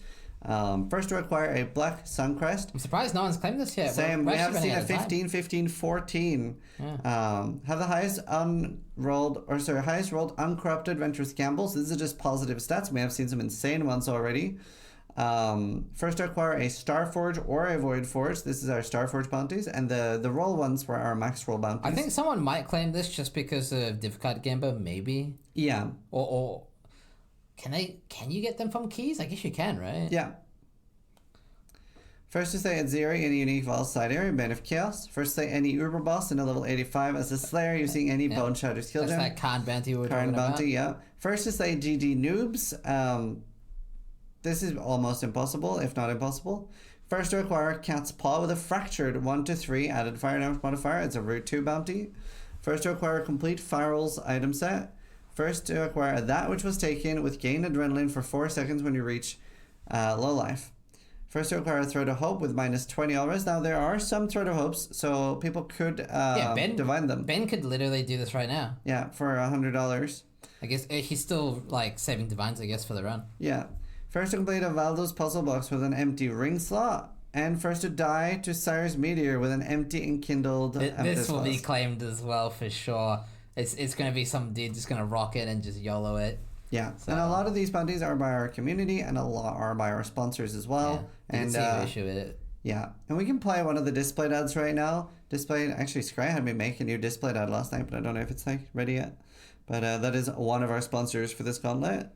First to acquire a black sun crest. I'm surprised no one's claimed this yet. Same. We're We have actually seen running a out of time. 15, 15, 14. Yeah. Have the highest highest rolled uncorrupted venturous gambles. These are just positive stats. We have seen some insane ones already. First to acquire a Starforge or a Void Forge. This is our Starforge bounties, and the roll ones were our max roll bounties. I think someone might claim this just because of difficult Gambo, maybe. Yeah. Or can you get them from keys? I guess you can, right? Yeah. First to say at 0 in a unique Vaal side area, Band of Chaos. First to say any Uber boss in a level 85 as a Slayer using any Bone Shatter skill That's gem. that Khan bounty we were Current talking bounty, about. yeah. First to say GG noobs. This is almost impossible, if not impossible. First to acquire Cat's Paw with a fractured 1 to 3 added fire damage modifier. It's a Route 2 bounty. First to acquire a complete Firals item set. First to acquire that which was taken with gain adrenaline for 4 seconds when you reach low life. First to acquire a Thread of Hope with minus 20 always. Now there are some Thread of Hopes, so people could divine them. Ben could literally do this right now. Yeah, for $100. I guess he's still like saving divines, I guess, for the run. Yeah. First to complete a Valdo's puzzle box with an empty ring slot. And first to die to Sirus Meteor with an empty enkindled This will be flask. claimed as well for sure. It's going to be some dude just going to rock it and just YOLO it. Yeah, So- and a lot of these bounties are by our community, and a lot are by our sponsors as well. Yeah, you And can see the issue with it. yeah, and we can play one of the display ads right now. Actually, Scry had me make a new display ad last night, but I don't know if it's like ready yet. But that is one of our sponsors for this gauntlet.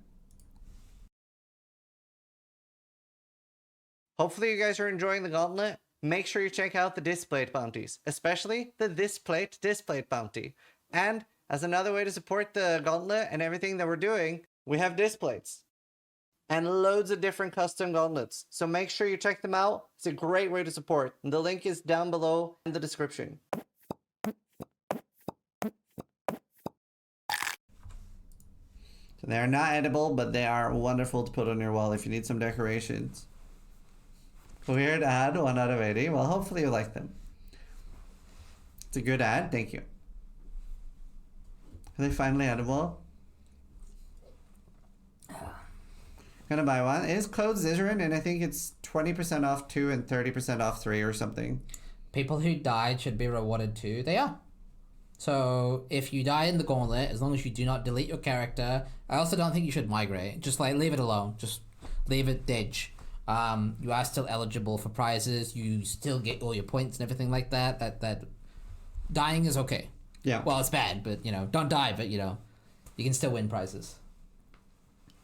Hopefully you guys are enjoying the gauntlet. Make sure you check out the displate bounties, especially the displate bounty. And as another way to support the gauntlet and everything that we're doing, we have displates and loads of different custom gauntlets. So make sure you check them out. It's a great way to support. And the link is down below in the description. So they are not edible, but they are wonderful to put on your wall if you need some decorations. Weird ad, 1 out of 80. Well, hopefully you like them. It's a good ad, thank you. Are they finally edible? Gonna buy one. It is code Zizaran, and I think it's 20% off 2 and 30% off 3 or something. People who died should be rewarded too. They are. So if you die in the gauntlet, as long as you do not delete your character, I also don't think you should migrate. Just like leave it alone. Just leave it dead. You are still eligible for prizes. You still get all your points and everything like that. That dying is okay. Yeah. Well, it's bad, but don't die. But you can still win prizes.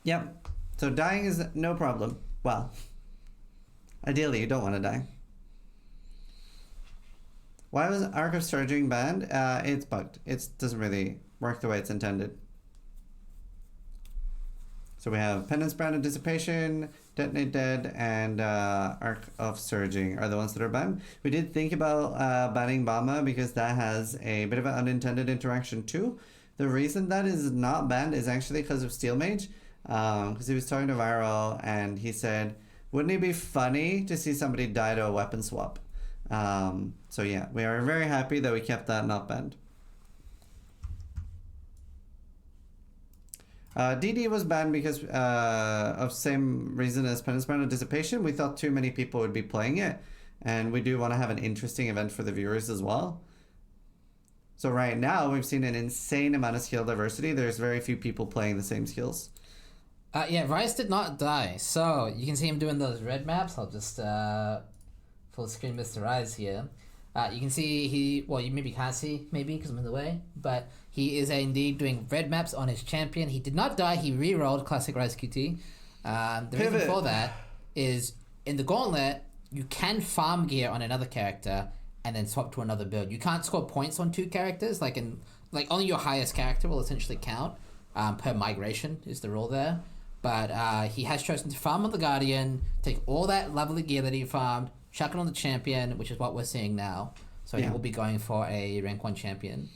Yep. So dying is no problem. Well, ideally you don't want to die. Why was Arc of Surging banned? It's bugged. It doesn't really work the way it's intended. So we have Penance Brand of Dissipation, Detonate Dead, and Arc of Surging are the ones that are banned. We did think about banning Bama because that has a bit of an unintended interaction too. The reason that is not banned is actually because of Steel Mage. Because he was talking to Viro and he said, wouldn't it be funny to see somebody die to a weapon swap? So yeah, we are very happy that we kept that not banned. DD was banned because of same reason as Penance Brand of Dissipation. We thought too many people would be playing it, and we do want to have an interesting event for the viewers as well. So right now we've seen an insane amount of skill diversity. There's very few people playing the same skills. Yeah, Rice did not die, so you can see him doing those red maps. I'll just full screen Mr. Rise here. You can see you maybe can't see, because I'm in the way, but he is indeed doing red maps on his champion. He did not die, he re-rolled Classic Rise QT. The reason for that is, in the Gauntlet, you can farm gear on another character and then swap to another build. You can't score points on 2 characters, like only your highest character will essentially count, per migration is the rule there. But he has chosen to farm on the Guardian, take all that lovely gear that he farmed, chuck it on the champion, which is what we're seeing now. So he will be going for a rank 1 champion.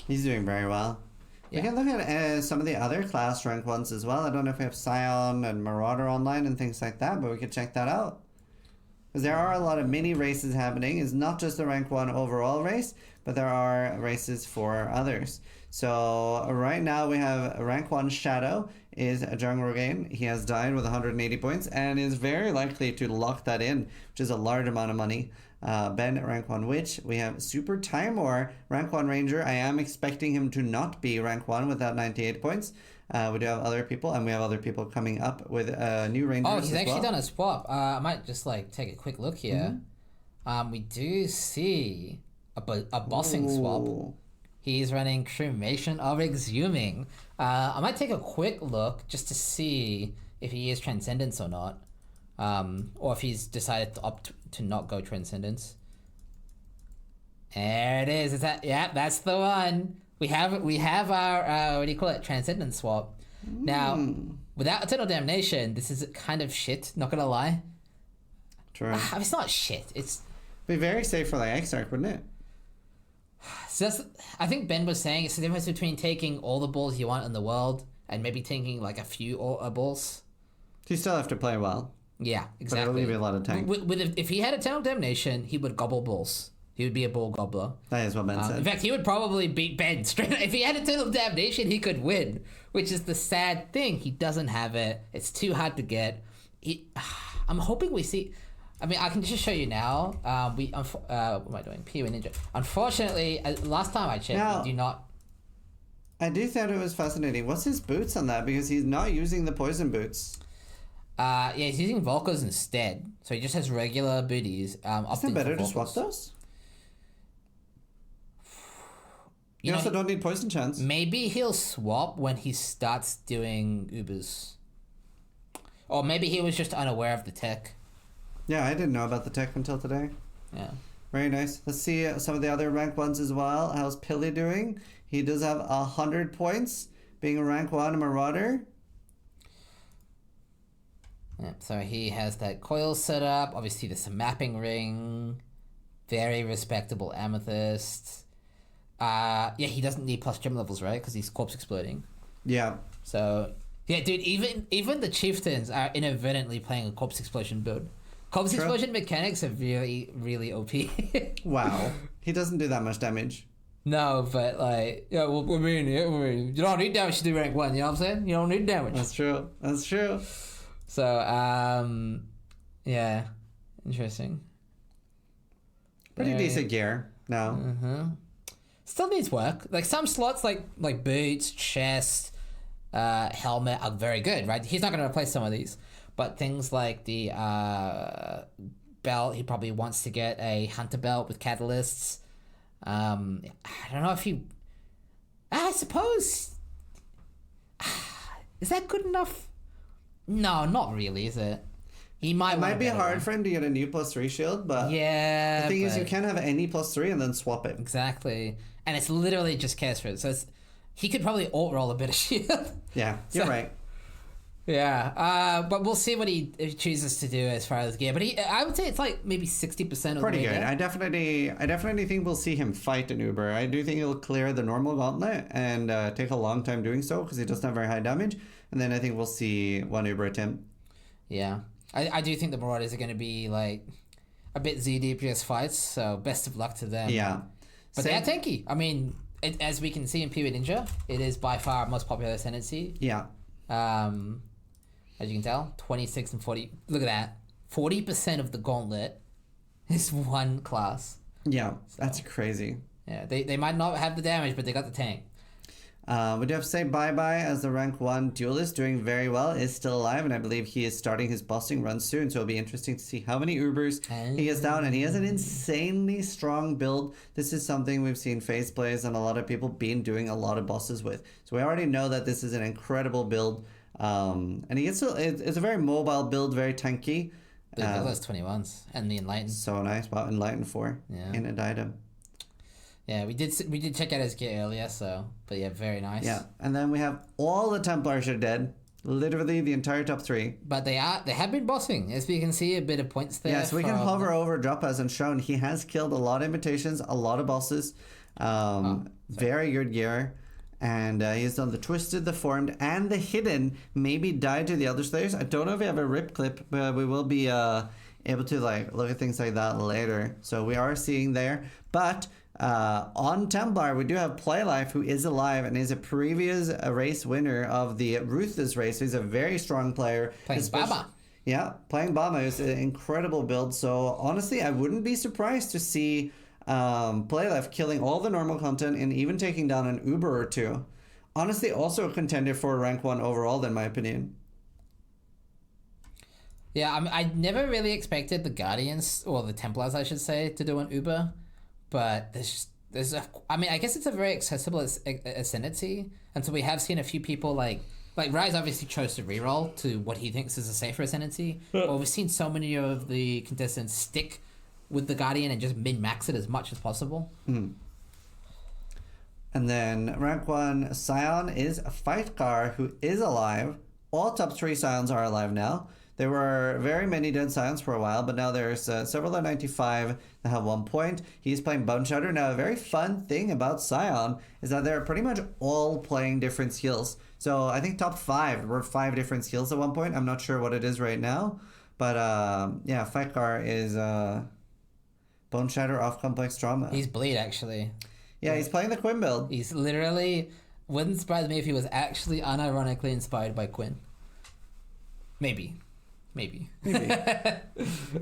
He's doing very well. Yeah. We can look at some of the other class rank ones as well. I don't know if we have Scion and Marauder online and things like that, but we could check that out. because there are a lot of mini races happening. It's not just the rank 1 overall race, but there are races for others. So right now we have rank 1 Shadow is a Jung Rogaine. He has died with 180 points and is very likely to lock that in, which is a large amount of money. Ben, rank 1 Witch. We have Super Timor, rank 1 Ranger. I am expecting him to not be rank 1 with that 98 points. We do have other people, and we have other people coming up with new Rangers. Oh, he's actually done a swap. I might just like take a quick look here. We do see a bossing swap. He's running Cremation of Exhuming. I might take a quick look just to see if he is Transcendence or not. Or if he's decided to opt to not go Transcendence. There it is. Is that? Yeah, that's the one. We have our what do you call it? Transcendence swap. Now, without Eternal Damnation, this is kind of shit. Not gonna lie. True. It's not shit. It's be very safe for like Exarch, wouldn't it? So I think Ben was saying it's the difference between taking all the balls you want in the world and maybe taking like a few balls. You still have to play well. Yeah, But exactly. it'll give you a lot of tank. If he had Eternal Damnation, he would gobble balls. He would be a ball gobbler. That is what Ben said. In fact, he would probably beat Ben straight. If he had Eternal Damnation, he could win. Which is the sad thing. He doesn't have it. It's too hard to get. I'm hoping we see. I mean, I can just show you now. What am I doing? PoE Ninja. Unfortunately, last time I checked, Now, we do not. I do think it was fascinating. What's his boots on that? Because he's not using the poison boots. Yeah, he's using Volkos instead. So he just has regular booties. Isn't it better to swap those? You also don't need poison chance. Maybe he'll swap when he starts doing Ubers. Or maybe he was just unaware of the tech. Yeah, I didn't know about the tech until today. Yeah. Very nice. Let's see some of the other rank 1s as well. How's Pilly doing? He does have 100 points, being a rank 1 Marauder. Yeah, so he has that coil set up. Obviously, there's a mapping ring. Very respectable amethyst. Yeah, he doesn't need plus gem levels, right? Because he's corpse exploding. Yeah. So, yeah, dude, even the chieftains are inadvertently playing a corpse explosion build. Corpse explosion mechanics are really, really OP. Wow. He doesn't do that much damage. No, but like, yeah, well, I mean, you don't need damage to do rank 1, you know what I'm saying? You don't need damage. That's true. That's true. So, yeah, interesting. Pretty decent gear now. Still needs work. Like some slots, like boots, chest, helmet are very good, right? He's not going to replace some of these, but things like the belt, he probably wants to get a hunter belt with catalysts. I don't know if he. I suppose. Is that good enough? No, not really, is it? He might. It might be hard for him to get a new +3 shield, but yeah. the thing is, you can't have any +3 and then swap it. Exactly, and it's literally just cast for it. So he could probably alt roll a bit of shield. Yeah, you're right. Yeah, but we'll see what he chooses to do as far as gear. But I would say it's like maybe 60% of Pretty the way good. there. I definitely think we'll see him fight an Uber. I do think he'll clear the normal gauntlet and take a long time doing so because he doesn't have very high damage. And then I think we'll see one Uber attempt. Yeah, I do think the Marauders are going to be like a bit Z DPS fights. So best of luck to them. Yeah, but they're tanky. I mean, as we can see in PoE Ninja, it is by far our most popular ascendancy. Yeah. As you can tell, 26 and 40. Look at that. 40% of the gauntlet is one class. Yeah, that's crazy. Yeah, they might not have the damage, but they got the tank. We do have to say bye-bye as the rank 1 duelist doing very well, is still alive, and I believe he is starting his bossing run soon, so it'll be interesting to see how many Ubers he gets down, and he has an insanely strong build. This is something we've seen FaZe plays and a lot of people been doing a lot of bosses with. So we already know that this is an incredible build. And he gets it's a very mobile build, very tanky. Those 21s and the Enlighten. So nice. Wow, Enlighten 4 in an item. Yeah, we did check out his gear earlier, but yeah, very nice. Yeah, and then we have all the Templars are dead. Literally the entire top 3. But they have been bossing, as we can see a bit of points there. Yeah, so we can hover over Drop as and shown. He has killed a lot of invitations, a lot of bosses. Very good gear. And he's done the Twisted, the Formed, and the Hidden. Maybe died to the Elder Slayers. I don't know if we have a rip clip, but we will be able to like look at things like that later. So we are seeing there. But on Templar, we do have Playlife, who is alive and is a previous race winner of the Ruthless race. He's a very strong player. Playing Baba. Yeah, playing Bama is an incredible build. So honestly, I wouldn't be surprised to see Playlife killing all the normal content and even taking down an Uber or two. Honestly, also a contender for rank 1 overall, in my opinion. Yeah, I never really expected the Guardians, or the Templars, I should say, to do an Uber, but I guess it's a very accessible ascendancy, and so we have seen a few people like Rise obviously chose to reroll to what he thinks is a safer ascendancy, but we've seen so many of the contestants stick with the Guardian and just min-max it as much as possible. Mm. And then rank 1 Scion is a fight car who is alive. All top 3 Scions are alive now. There were very many dead Scions for a while, but now there's several at 95 that have 1 point. He's playing Bone Shatter. Now, a very fun thing about Scion is that they're pretty much all playing different skills. So I think top 5 were 5 different skills at 1 point. I'm not sure what it is right now. But yeah, fight car is Bone Shatter off Complex Trauma. He's Bleed, actually. Yeah, he's playing the Quinn build. He's literally... Wouldn't surprise me if he was actually unironically inspired by Quinn. Maybe.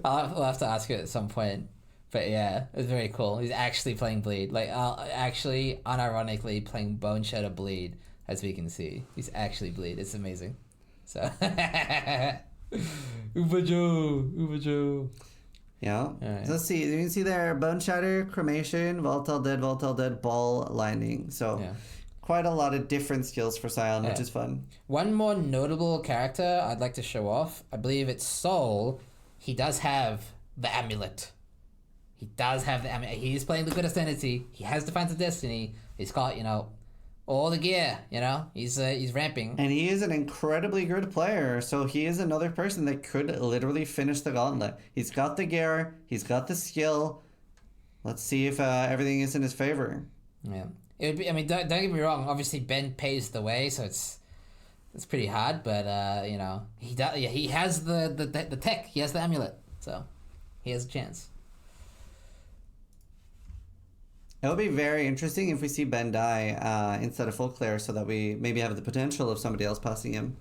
I'll have to ask it at some point. But yeah, it's very cool. He's actually playing Bleed. Like, actually, unironically playing Bone Shatter Bleed, as we can see. He's actually Bleed. It's amazing. So... Uber Joe. Yeah. Right. So let's see. You can see there Bone Shatter, Cremation, Volatile Dead, Ball, Lightning. So quite a lot of different skills for Scion, which is fun. One more notable character I'd like to show off. I believe it's Soul. He does have the amulet. He's playing the good ascendancy. He has Defiance of Destiny. He's got, all the gear, He's ramping. And he is an incredibly good player, so he is another person that could literally finish the Gauntlet. He's got the gear, he's got the skill. Let's see if everything is in his favor. Yeah. It would be, don't get me wrong, obviously Ben pays the way, so it's pretty hard, but he has the tech, he has the amulet, so he has a chance. It would be very interesting if we see Ben die instead of full clear, so that we maybe have the potential of somebody else passing him.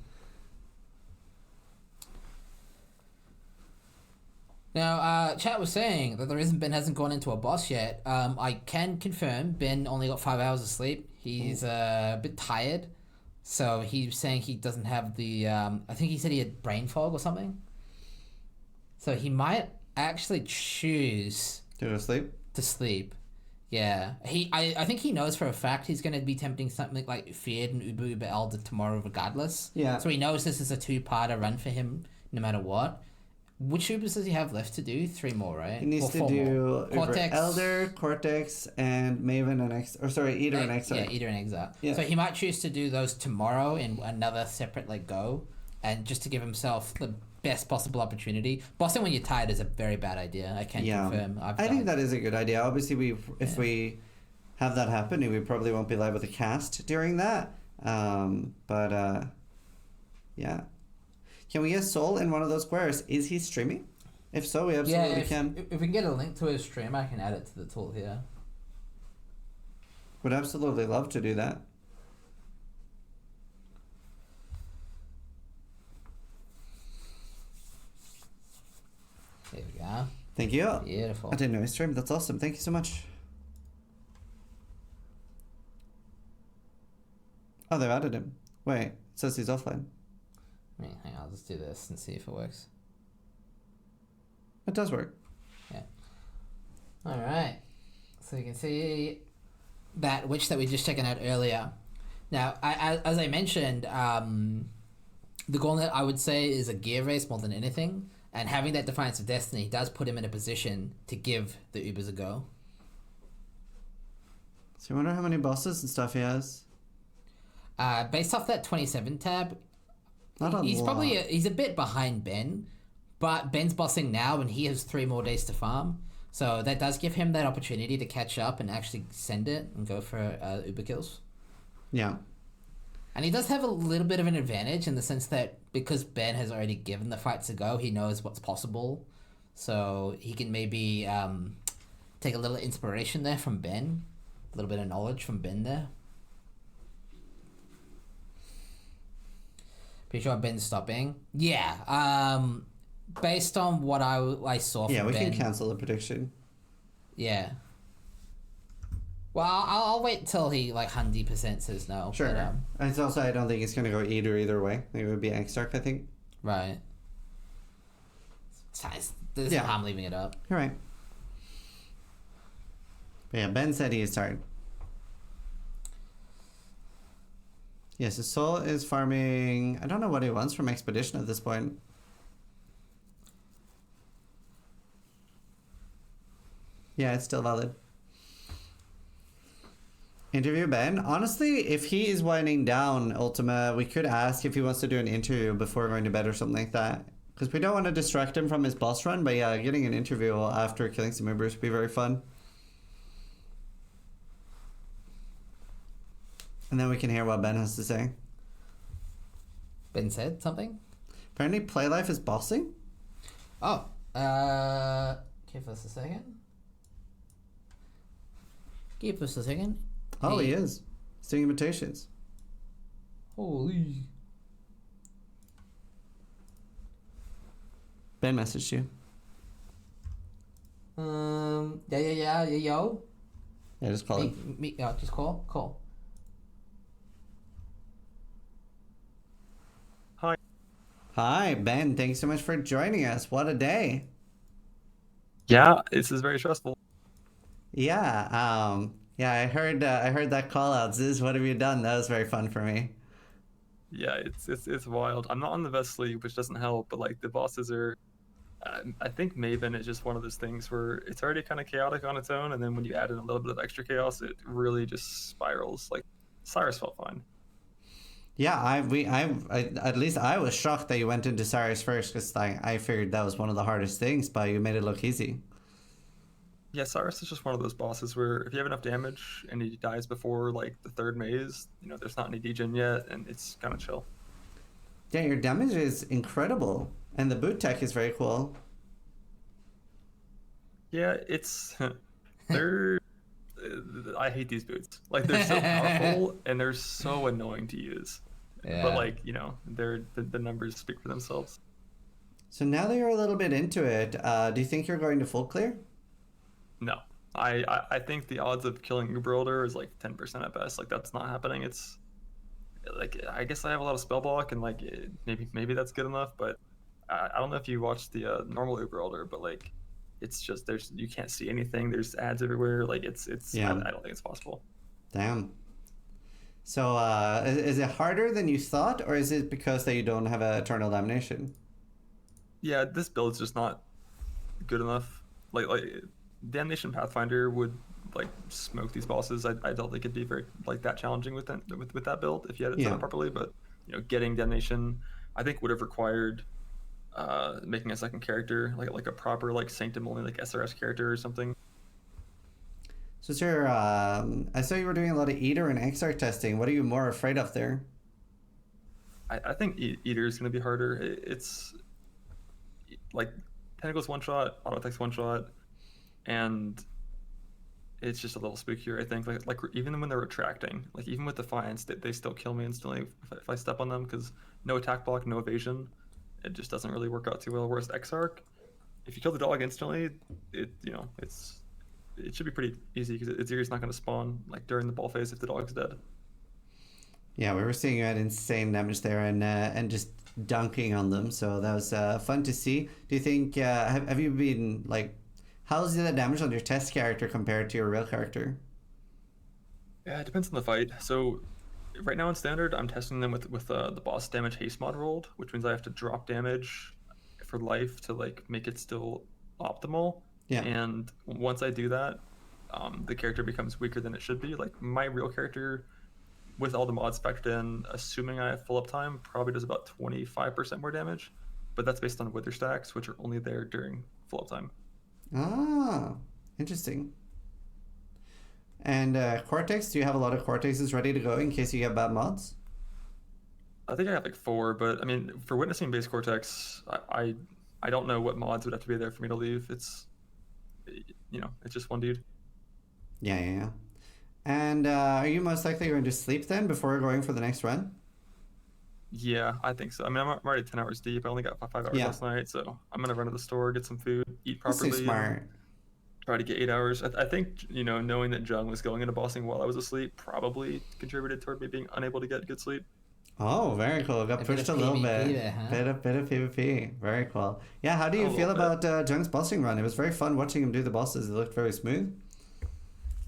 Now, chat was saying that the reason Ben hasn't gone into a boss yet, I can confirm Ben only got 5 hours of sleep. He's a bit tired, so he's saying he doesn't have the... I think he said he had brain fog or something. So he might actually choose... To sleep? To sleep. Yeah, I think he knows for a fact he's going to be tempting something like Feared and Uber Elder tomorrow regardless. Yeah. So he knows this is a 2-parter run for him no matter what. Which Ubers does he have left to do? 3 more, right? He needs to do Uber Elder, Cortex, and Maven and Eater and Exile. Yeah, Eater and Exile. Yeah. So he might choose to do those tomorrow in another separate go, and just to give himself the best possible opportunity. Bossing when you're tired is a very bad idea. I can confirm. I think that is a good idea. Obviously, if we have that happen, we probably won't be live with a cast during that. Yeah. Can we get Soul in one of those squares? Is he streaming? If so, we absolutely can. If we can get a link to his stream, I can add it to the tool here. Would absolutely love to do that. There we go. Thank you. Beautiful. I didn't know he streamed. That's awesome. Thank you so much. Oh, they've added him. Wait, it says he's offline. Hang on, I'll just do this and see if it works. It does work. Yeah. Alright. So you can see that witch that we just checking out earlier. Now, as I mentioned, the Gauntlet, I would say, is a gear race more than anything. And having that Defiance of Destiny does put him in a position to give the Ubers a go. So I wonder how many bosses and stuff he has. Based off that 27 tab, he's lot. probably he's a bit behind Ben, but Ben's bossing now and he has 3 more days to farm. So that does give him that opportunity to catch up and actually send it and go for Uber kills. Yeah. And he does have a little bit of an advantage in the sense that because Ben has already given the fights a go, he knows what's possible. So he can maybe take a little inspiration there from Ben, a little bit of knowledge from Ben there. Pretty sure Ben's stopping. Yeah. Based on what I saw from Yeah, we Ben, can cancel the prediction. yeah. Well, I'll wait till he like 100% says no. Sure. But, It's also, I don't think it's going to go either way. I think it would be Exarch, I think. right. There's no harm leaving it up. You're right. But yeah, Ben said he is tired. Yes, his soul is farming. I don't know what he wants from Expedition at this point. Yeah, it's still valid. Interview Ben. Honestly, if he is winding down Ultima, we could ask if he wants to do an interview before going to bed or something like that. Because we don't want to distract him from his boss run, but yeah, getting an interview after killing some Ubers would be very fun. And then we can hear what Ben has to say. Ben said something? Apparently, Playlife is bossing? Oh. Give us a second. Give us a second. Oh, he is. He's doing invitations. Holy. Ben messaged you. Yeah, yo. Yeah, just call him. Just call. Hi. Hi, Ben. Thanks so much for joining us. What a day. Yeah, this is very stressful. Yeah, I heard that call out. Ziz, what have you done? That was very fun for me. Yeah, it's wild. I'm not on the best sleep, which doesn't help, but like the bosses are. I think Maven is just one of those things where it's already kind of chaotic on its own, and then when you add in a little bit of extra chaos, it really just spirals. Like Sirus felt fine. Yeah, at least I was shocked that you went into Sirus first, because I figured that was one of the hardest things, but you made it look easy. Yeah, Sirus is just one of those bosses where if you have enough damage and he dies before like the third maze, there's not any degen yet, and it's kind of chill. Yeah, your damage is incredible, and the boot tech is very cool. Yeah, they're. I hate these boots. Like they're so powerful and they're so annoying to use. Yeah. But like they're the numbers speak for themselves. So now that you're a little bit into it, do you think you're going to full clear? No, I think the odds of killing Uber Elder is like 10% at best. Like that's not happening. It's like I guess I have a lot of spell block and like maybe that's good enough. But I don't know if you watched the normal Uber Elder, but like it's just you can't see anything. There's ads everywhere. Like it's Yeah. I don't think it's possible. Damn. So is it harder than you thought, or is it because that you don't have a Eternal Damnation? Yeah, this build's just not good enough. Like Damnation Pathfinder would like smoke these bosses. I don't think it'd be very like that challenging with that build if you had it set up properly. But getting Damnation, I think would have required making a second character like a proper like Sanctum only like SRS character or something. So sir, I saw you were doing a lot of Eater and Exarch testing. What are you more afraid of there? I think Eater is going to be harder. It's like Tentacles one shot, auto attacks one shot, and it's just a little spookier. I think like even when they're retracting, like even with Defiance, they still kill me instantly if I step on them because no attack block, no evasion. It just doesn't really work out too well. Whereas Exarch, if you kill the dog instantly, it should be pretty easy because its ear not going to spawn like during the ball phase if the dog's dead. Yeah, we were seeing you had insane damage there and just dunking on them. So that was fun to see. Do you think have you been like, how's the damage on your test character compared to your real character? Yeah, it depends on the fight. So right now in standard, I'm testing them with the boss damage haste mod rolled, which means I have to drop damage for life to like make it still optimal. Yeah. And once I do that, the character becomes weaker than it should be. Like my real character, with all the mods factored in, assuming I have full uptime, probably does about 25% more damage. But that's based on wither stacks, which are only there during full uptime. Ah, interesting. And Cortex, do you have a lot of Cortexes ready to go in case you get bad mods? I think I have like 4, but I mean, for witnessing base Cortex, I I don't know what mods would have to be there for me to leave. It's it's just one dude. Yeah. And are you most likely going to sleep then before going for the next run? Yeah, I think so. I mean, I'm already 10 hours deep. I only got 5 hours Yeah. last night, so I'm gonna run to the store, get some food, eat That's so properly, and smart. try to get 8 hours. I think knowing that Jung was going into bossing while I was asleep probably contributed toward me being unable to get good sleep. Oh, very cool. Got A bit pushed a of little PvP bit. there, huh? Bit of PvP. Very cool. Yeah, how do you A feel little about Jung's bossing run? It was very fun watching him do the bosses. It looked very smooth.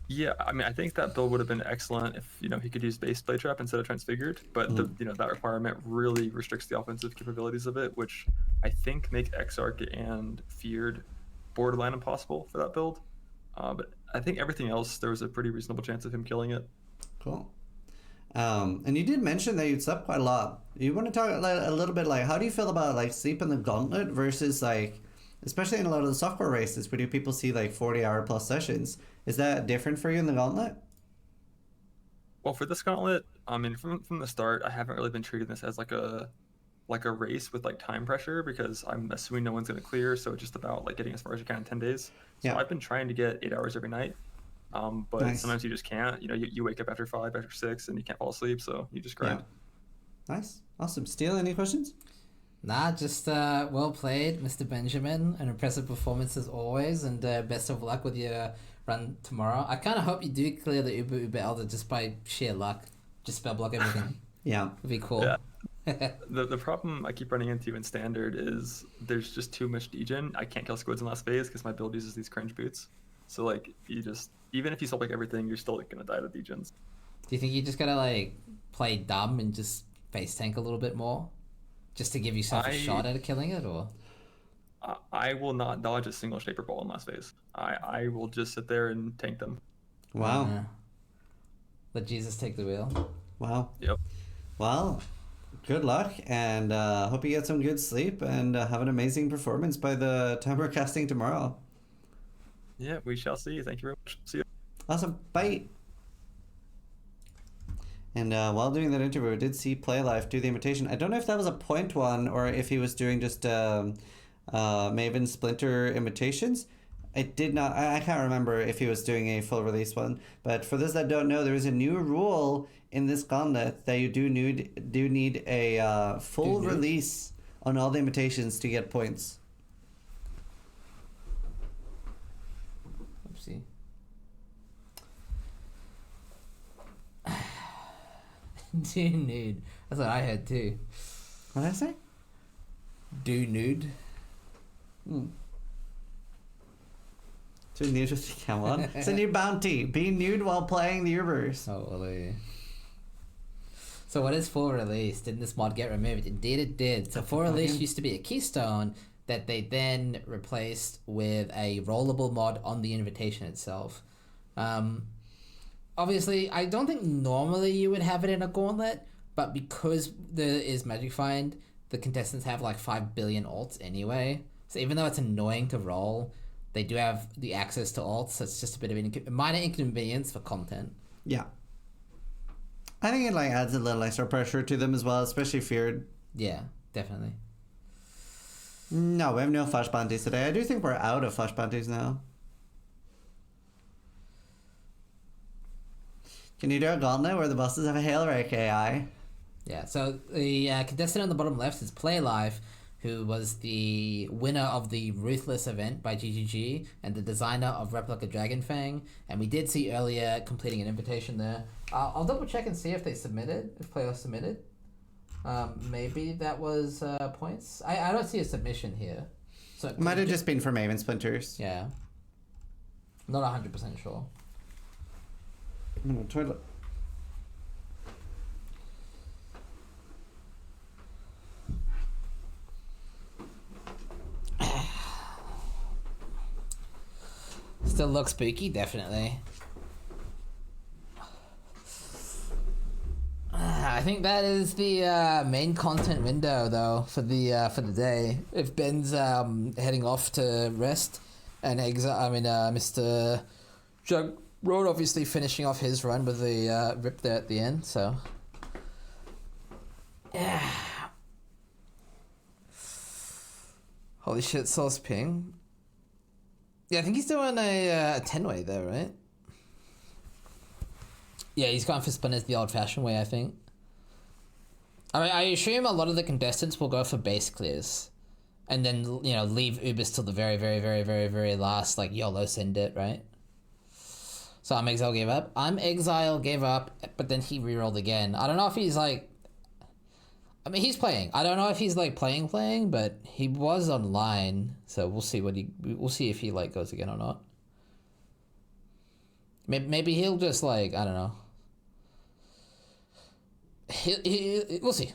Yeah, I mean, I think that build would have been excellent if he could use base play trap instead of transfigured, but that requirement really restricts the offensive capabilities of it, which I think make Exarch and Feared borderline impossible for that build. But I think everything else, there was a pretty reasonable chance of him killing it. Cool. And you did mention that you'd slept quite a lot. You want to talk a little bit like how do you feel about like sleep in the Gauntlet versus like, especially in a lot of the software races, where do people see like 40-hour plus sessions? Is that different for you in the Gauntlet? Well, for this Gauntlet, I mean, from the start, I haven't really been treating this as like a race with like time pressure, because I'm assuming no one's going to clear, so it's just about like getting as far as you can in 10 days. So Yeah. I've been trying to get 8 hours every night. But Nice. sometimes you just can't. You wake up after 5, after 6, and you can't fall asleep, so you just grind. Nice. Awesome. Steele, any questions? Nah, just well played, Mr. Benjamin. An impressive performance as always, and best of luck with your run tomorrow. I kind of hope you do clear the Uber Elder just by sheer luck. Just spell block everything. Yeah. It'd be cool. Yeah. The problem I keep running into in standard is there's just too much degen. I can't kill squids in last phase because my build uses these cringe boots. So like even if you solve like everything, you're still gonna die to degens. Do you think you just gotta like play dumb and just face tank a little bit more, just to give yourself a shot at killing it, or? I will not dodge a single shaper ball in last phase. I will just sit there and tank them. Wow. Let Jesus take the wheel. Wow. Yep. Well, good luck, and hope you get some good sleep and have an amazing performance by the time we're casting tomorrow. Yeah, we shall see. Thank you very much. See you. Awesome. Bye. And while doing that interview, I did see Playlife do the invitation. I don't know if that was a point one or if he was doing just Maven Splinter invitations. I did not. I can't remember if he was doing a full release one. But for those that don't know, there is a new rule in this Gauntlet that you do need a full release on all the invitations to get points. Oopsie. Do nude. That's what I heard too. What did I say? Do nude. To nude with the camel. It's a new bounty. Be nude while playing the Ubers. Holy. So what is full release? Didn't this mod get removed? Indeed it did. So full release used to be a keystone that they then replaced with a rollable mod on the invitation itself. Obviously, I don't think normally you would have it in a Gauntlet, but because there is Magic Find, the contestants have like 5 billion alts anyway. So even though it's annoying to roll, they do have the access to alts, so it's just a bit of a minor inconvenience for content. Yeah. I think it like adds a little extra pressure to them as well, especially Feared. Yeah, definitely. No, we have no flash bounties today. I do think we're out of flash bounties now. Can you do a Gauntlet where the bosses have a Hail Rake AI? Yeah, so the contestant on the bottom left is Playlife, who was the winner of the Ruthless event by GGG and the designer of Replica Dragonfang. And we did see earlier completing an invitation there. I'll double check and see if they submitted, if Playlife submitted. Maybe that was points. I don't see a submission here. So It might have just been for Maven Splinters. Yeah. Not 100% sure. Toilet. Still looks spooky, definitely. I think that is the main content window, though, for the day. If Ben's heading off to rest, and Mr. Jug Road obviously finishing off his run with the rip there at the end. So, yeah. Holy shit, Sauce Ping. Yeah, I think he's doing a 10-way there, right? Yeah, he's going for spinners the old-fashioned way, I think. I mean, I assume a lot of the contestants will go for base clears. And then, you know, leave Ubers till the very, very, very, very, very last, like, YOLO send it, right? So Exile gave up. Exile gave up, but then he rerolled again. I don't know if he's, like... I mean, he's playing. I don't know if he's, like, playing, but he was online. So we'll see we'll see if he, like, goes again or not. Maybe he'll just, like, I don't know. We'll see.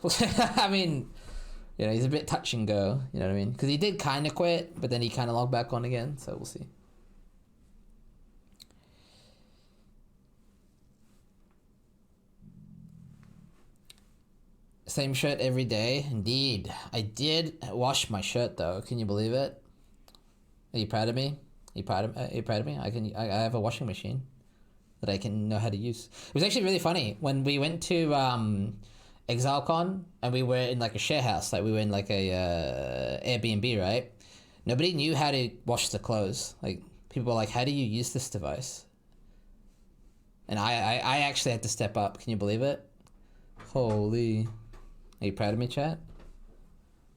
I mean... You know, he's a bit touch and go, you know what I mean? Because he did kind of quit, but then he kind of logged back on again, so we'll see. Same shirt every day? Indeed. I did wash my shirt, though. Can you believe it? Are you proud of me? Are you proud of me? I have a washing machine that I can know how to use. It was actually really funny. When we went to... ExileCon, and we were in like a share house, like we were in like a Airbnb, right? Nobody knew how to wash the clothes. Like people were like, "How do you use this device?" And I actually had to step up. Can you believe it? Holy! Are you proud of me, chat?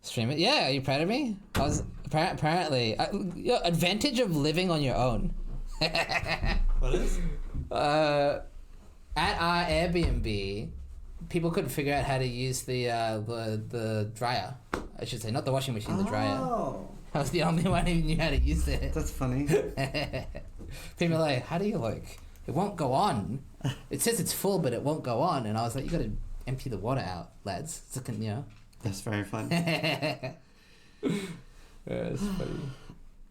Stream it? Yeah. Are you proud of me? I was apparently advantage of living on your own. What is? At our Airbnb. People couldn't figure out how to use the dryer. I should say, not the washing machine, the dryer. Oh. I was the only one who knew how to use it. That's funny. People are like, how do you it won't go on. It says it's full, but it won't go on. And I was like, you gotta empty the water out, lads. It's you know. That's very fun. Yeah, it's funny.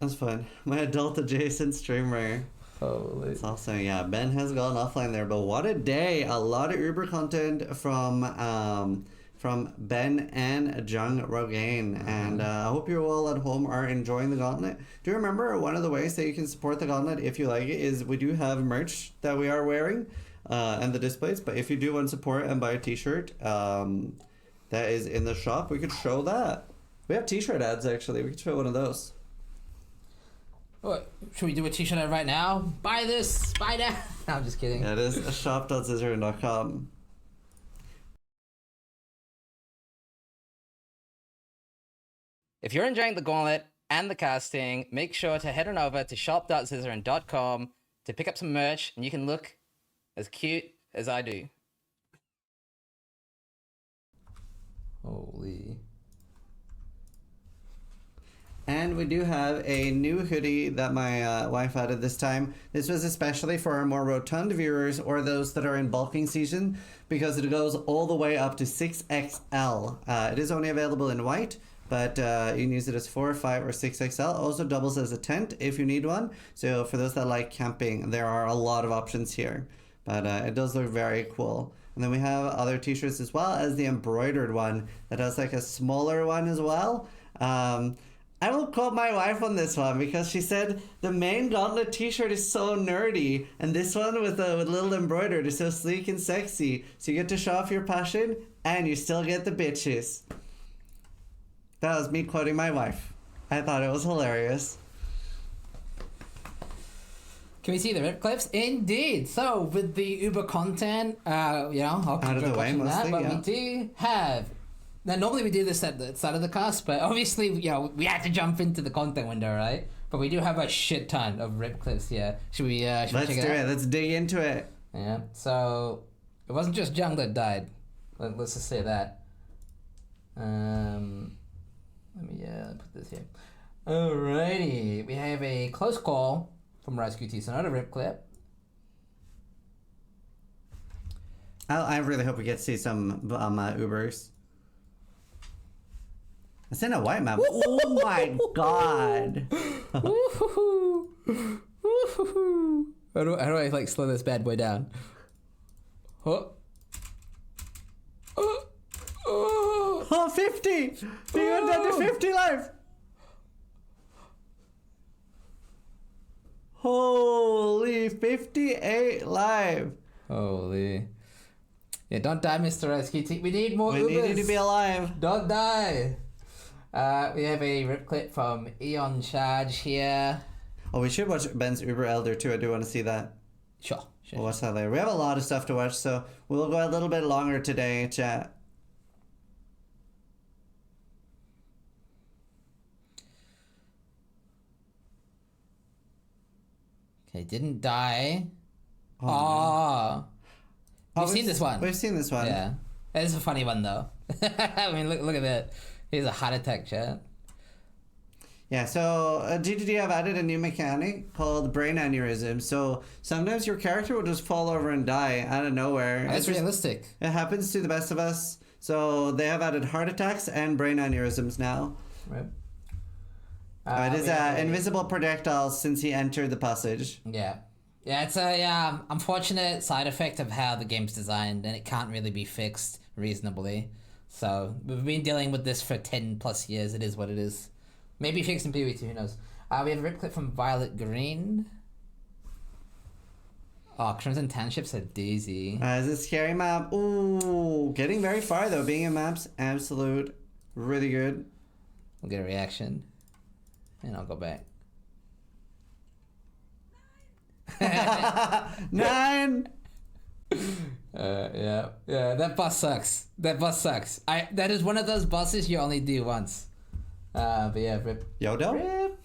That's fun. My adult adjacent streamer. Holy. It's also, yeah, Ben has gone offline there, but what a day. A lot of Uber content from Ben and Jung Rogaine. And I hope you all at home are enjoying the Gauntlet. Do you remember one of the ways that you can support the Gauntlet if you like it is we do have merch that we are wearing and the displays. But if you do want to support and buy a t-shirt that is in the shop, we could show that. We have t-shirt ads, actually. We could show one of those. What? Should we do a t-shirt ad right now? Buy this! Buy that! No, I'm just kidding. Yeah, it is shop.zizaran.com. If you're enjoying the Gauntlet and the casting, make sure to head on over to shop.zizaran.com to pick up some merch, and you can look as cute as I do. Holy... And we do have a new hoodie that my wife added this time. This was especially for our more rotund viewers or those that are in bulking season because it goes all the way up to 6XL. It is only available in white, but you can use it as 4, 5, or 6XL. Also doubles as a tent if you need one. So for those that like camping, there are a lot of options here. But it does look very cool. And then we have other t-shirts as well as the embroidered one that has like a smaller one as well. I will quote my wife on this one because she said the main Gauntlet t-shirt is so nerdy and this one with little embroidered is so sleek and sexy. So you get to show off your passion and you still get the bitches. That was me quoting my wife. I thought it was hilarious. Can we see the rip clips? Indeed. So with the Uber content, you know, I'll Out of the way mostly, but yeah. we do have... Now, normally we do this at the start of the cast, but obviously, you know, we had to jump into the content window, right? But we do have a shit ton of rip clips here. Should we Let's check do it out? it. Let's dig into it. Yeah. So it wasn't just Jung that died. Let's just say that. Let me put this here. Alrighty, we have a close call from Rice QT. So not a rip clip. I really hope we get to see some Ubers. It's in a white map. Oh my god. How do I like slow this bad boy down? Oh, 50! You went down to 50 life! Holy, 58 live! Holy. Yeah, don't die, Mr. SQT. We need more We Ubers. need you to be alive. Don't die. We have a rip clip from Eon Charge here. Oh, we should watch Ben's Uber Elder too. I do want to see that. Sure. We'll watch that later. We have a lot of stuff to watch, so we'll go a little bit longer today, chat. Okay, didn't die. Oh, We've seen this one. We've seen this one. Yeah. It's a funny one, though. I mean, look at that. Here's a heart attack, chat. Yeah, so GGG have added a new mechanic called brain aneurysm. So sometimes your character will just fall over and die out of nowhere. That's realistic. It happens to the best of us. So they have added heart attacks and brain aneurysms now. Right. It is invisible projectiles since he entered the passage. Yeah. Yeah, it's a unfortunate side effect of how the game's designed, and it can't really be fixed reasonably. So we've been dealing with this for 10 plus years. It is what it is. Maybe fixed in PvT, who knows. We have a rip clip from Violet Green. Oh, Crimson Townships are doozy. It's a scary map. Ooh, getting very far though. Being in maps, absolute, really good. We'll get a reaction. And I'll go back. 9! Yeah, that boss sucks. That is one of those bosses you only do once. But yeah, rip. Yodo? Rip.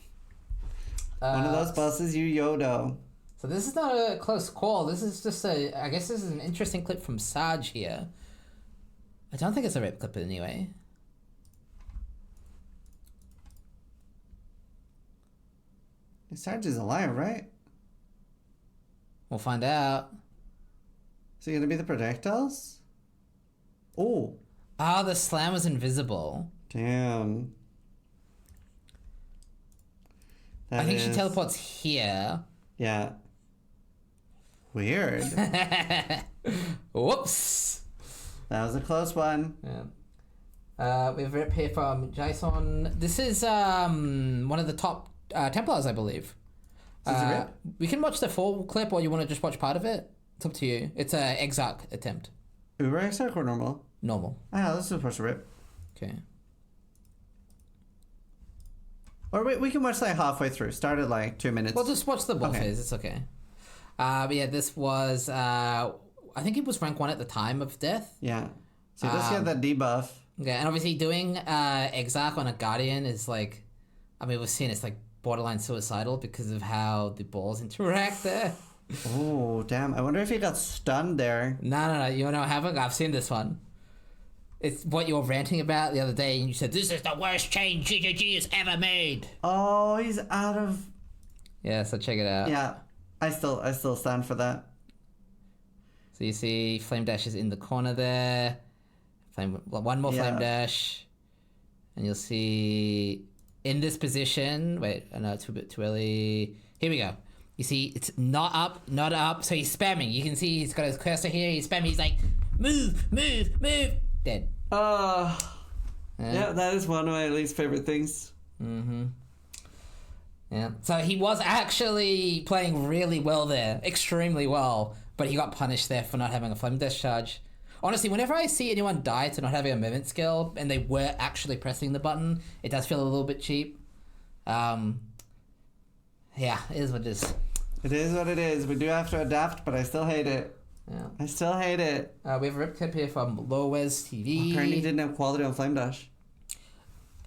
One of those bosses you Yodo. So this is not a close call. This is just I guess this is an interesting clip from Sarge here. I don't think it's a rip clip anyway. Sarge is alive, right? We'll find out. Is he gonna be the projectiles? Oh. Ah, the slam was invisible. Damn. I think she teleports here. Yeah. Weird. Whoops. That was a close one. Yeah. We have a rip here from Jason. This is one of the top Templars, I believe. Is this a rip? We can watch the full clip, or you want to just watch part of it? It's up to you. It's a Exarch attempt. Uber Exarch or normal? Normal. Let's just watch a rip. Okay. Or we can watch like halfway through. Start at like 2 minutes. We'll just watch the bull Okay. phase. It's okay. But yeah, this was I think it was rank 1 at the time of death. Yeah. So he does get that debuff. Okay, and obviously doing Exarch on a Guardian is like, I mean, we've seen it's like borderline suicidal because of how the balls interact there. Oh, damn. I wonder if he got stunned there. No. You know what happened? I've seen this one. It's what you were ranting about the other day, and you said, this is the worst change GGG has ever made. Oh, he's out of... Yeah, so check it out. Yeah. I still stand for that. So you see Flame Dash is in the corner there. One more Flame Dash. And you'll see in this position... Wait, no, it's a bit too early. Here we go. You see, it's not up. So he's spamming. You can see he's got his cursor here. He's spamming. He's like, move. Dead. Yeah, that is one of my least favorite things. Mm-hmm. Yeah. So he was actually playing really well there. Extremely well. But he got punished there for not having a Flame Dash charge. Honestly, whenever I see anyone die to not having a movement skill and they were actually pressing the button, it does feel a little bit cheap. Yeah, it is what it is. It is what it is. We do have to adapt, but I still hate it. Yeah. I still hate it. We have a rip clip here from Lowes TV. Apparently he didn't have quality on Flame Dash.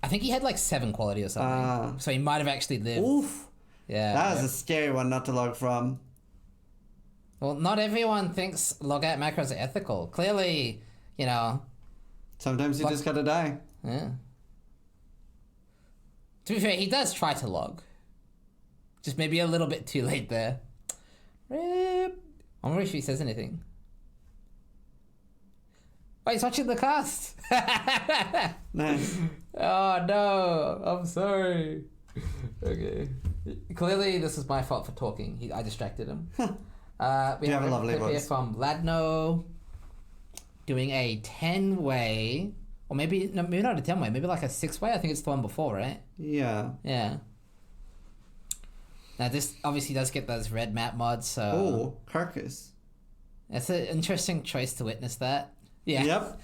I think he had like 7 quality or something. So he might have actually lived. Oof. Yeah. That was a scary one not to log from. Well, not everyone thinks logout macros are ethical. Clearly, you know. Sometimes you just gotta die. Yeah. To be fair, he does try to log. Just maybe a little bit too late there. Rip. I wonder if he says anything. Oh, he's watching the cast. Nice. Oh no, I'm sorry. Okay. Clearly, this is my fault for talking. I distracted him. We have a lovely clip here voice. from Ladno doing a 10-way, or maybe not a 10-way, maybe like a 6-way. I think it's the one before, right? Yeah. Yeah. Now this obviously does get those red map mods, so Oh, Carcass. it's an interesting choice to witness that. Yeah. Yep.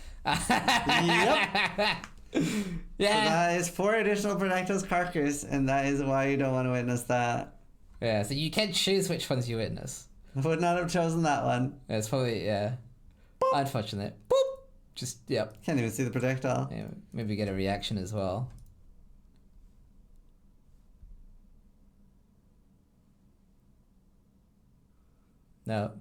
Yep. So Yeah. that is 4 additional projectiles carcass, and that is why you don't want to witness that. Yeah, so you can choose which ones you witness. I would not have chosen that one. Yeah, it's probably, yeah. Unfortunate. Boop! Just, yep. Can't even see the projectile. Yeah, maybe get a reaction as well. No.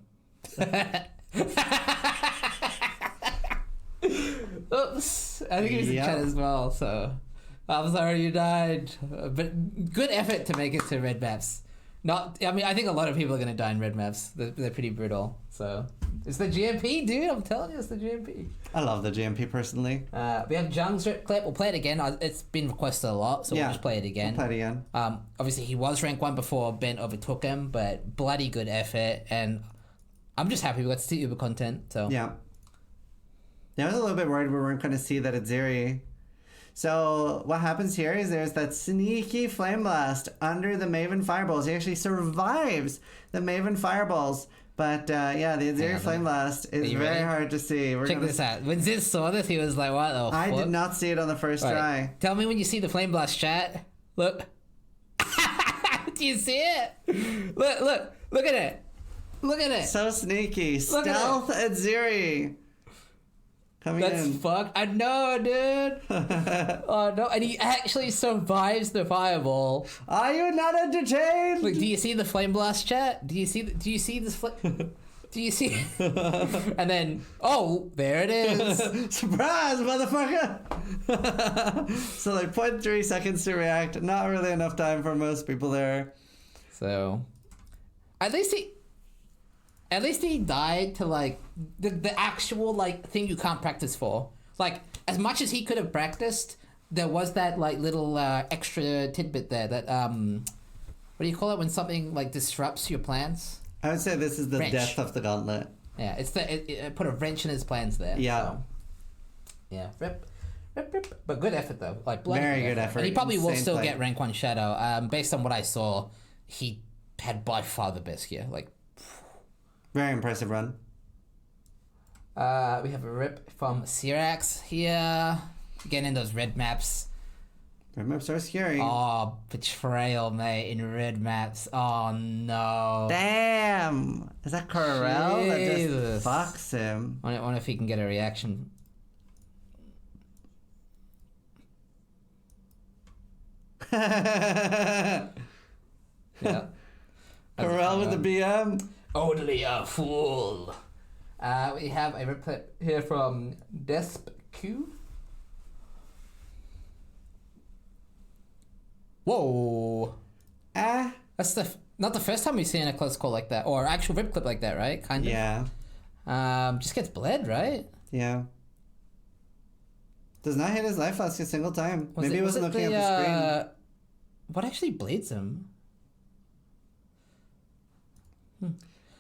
Oops. I think he was in Yep. chat as well, so. I'm sorry you died. But good effort to make it to red maps. I mean, I think a lot of people are going to die in red maps. They're pretty brutal, so. It's the GMP, dude. I'm telling you, it's the GMP. I love the GMP personally. We have Jung's rip clip. We'll play it again. It's been requested a lot, so we'll just play it again. We'll play it again. Obviously, he was rank 1 before Ben overtook him, but bloody good effort, and I'm just happy we got to see Uber content. So Yeah. I was a little bit worried we weren't going to see that it's Zeri. So what happens here is there's that sneaky flame blast under the Maven fireballs. He actually survives the Maven fireballs. But yeah, the Zeri flame blast is you very ready? hard to see. Check this out. When Ziz saw this, he was like, "What the I fuck?" did not see it on the first Right. try. Tell me when you see the flame blast, chat. Look. Do you see it? Look at it. Look at it. So sneaky. Look at Stealth at Zeri. Coming That's in. fucked. I know, dude. Oh no, and he actually survives the fireball. Are you not entertained? Look, do you see the flame blast, chat? Do you see this flame? Do you see? And then, oh, there it is. Surprise, motherfucker! So like 0.3 seconds to react. Not really enough time for most people there. So, at least he died to like the actual like thing you can't practice for. Like as much as he could have practiced, there was that like little extra tidbit there that what do you call it when something like disrupts your plans? I would say this is the Wrench. death of the gauntlet. Yeah, it put a wrench in his plans there. Yeah. So. Yeah, rip. But good effort though. Like bloody Very good effort. And he probably will Insane still play. get rank 1 shadow. Based on what I saw, he had by far the best gear. Like Very impressive run. we have a rip from Sirus here. Getting in those red maps. Red maps are scary. Oh, betrayal, mate, in red maps. Oh no. Damn! Is that Corel that Jesus. just fucks him? I wonder if he can get a reaction. Yeah. Corel with the BM. Only a fool. We have a rip clip here from Desp Q. Whoa. That's not the first time we've seen a close call like that, or actual rip clip like that, right? Kind of. Yeah. Just gets bled, right? Yeah. Does not hit his life flask a single time. Maybe he wasn't looking at the screen. What actually bleeds him? I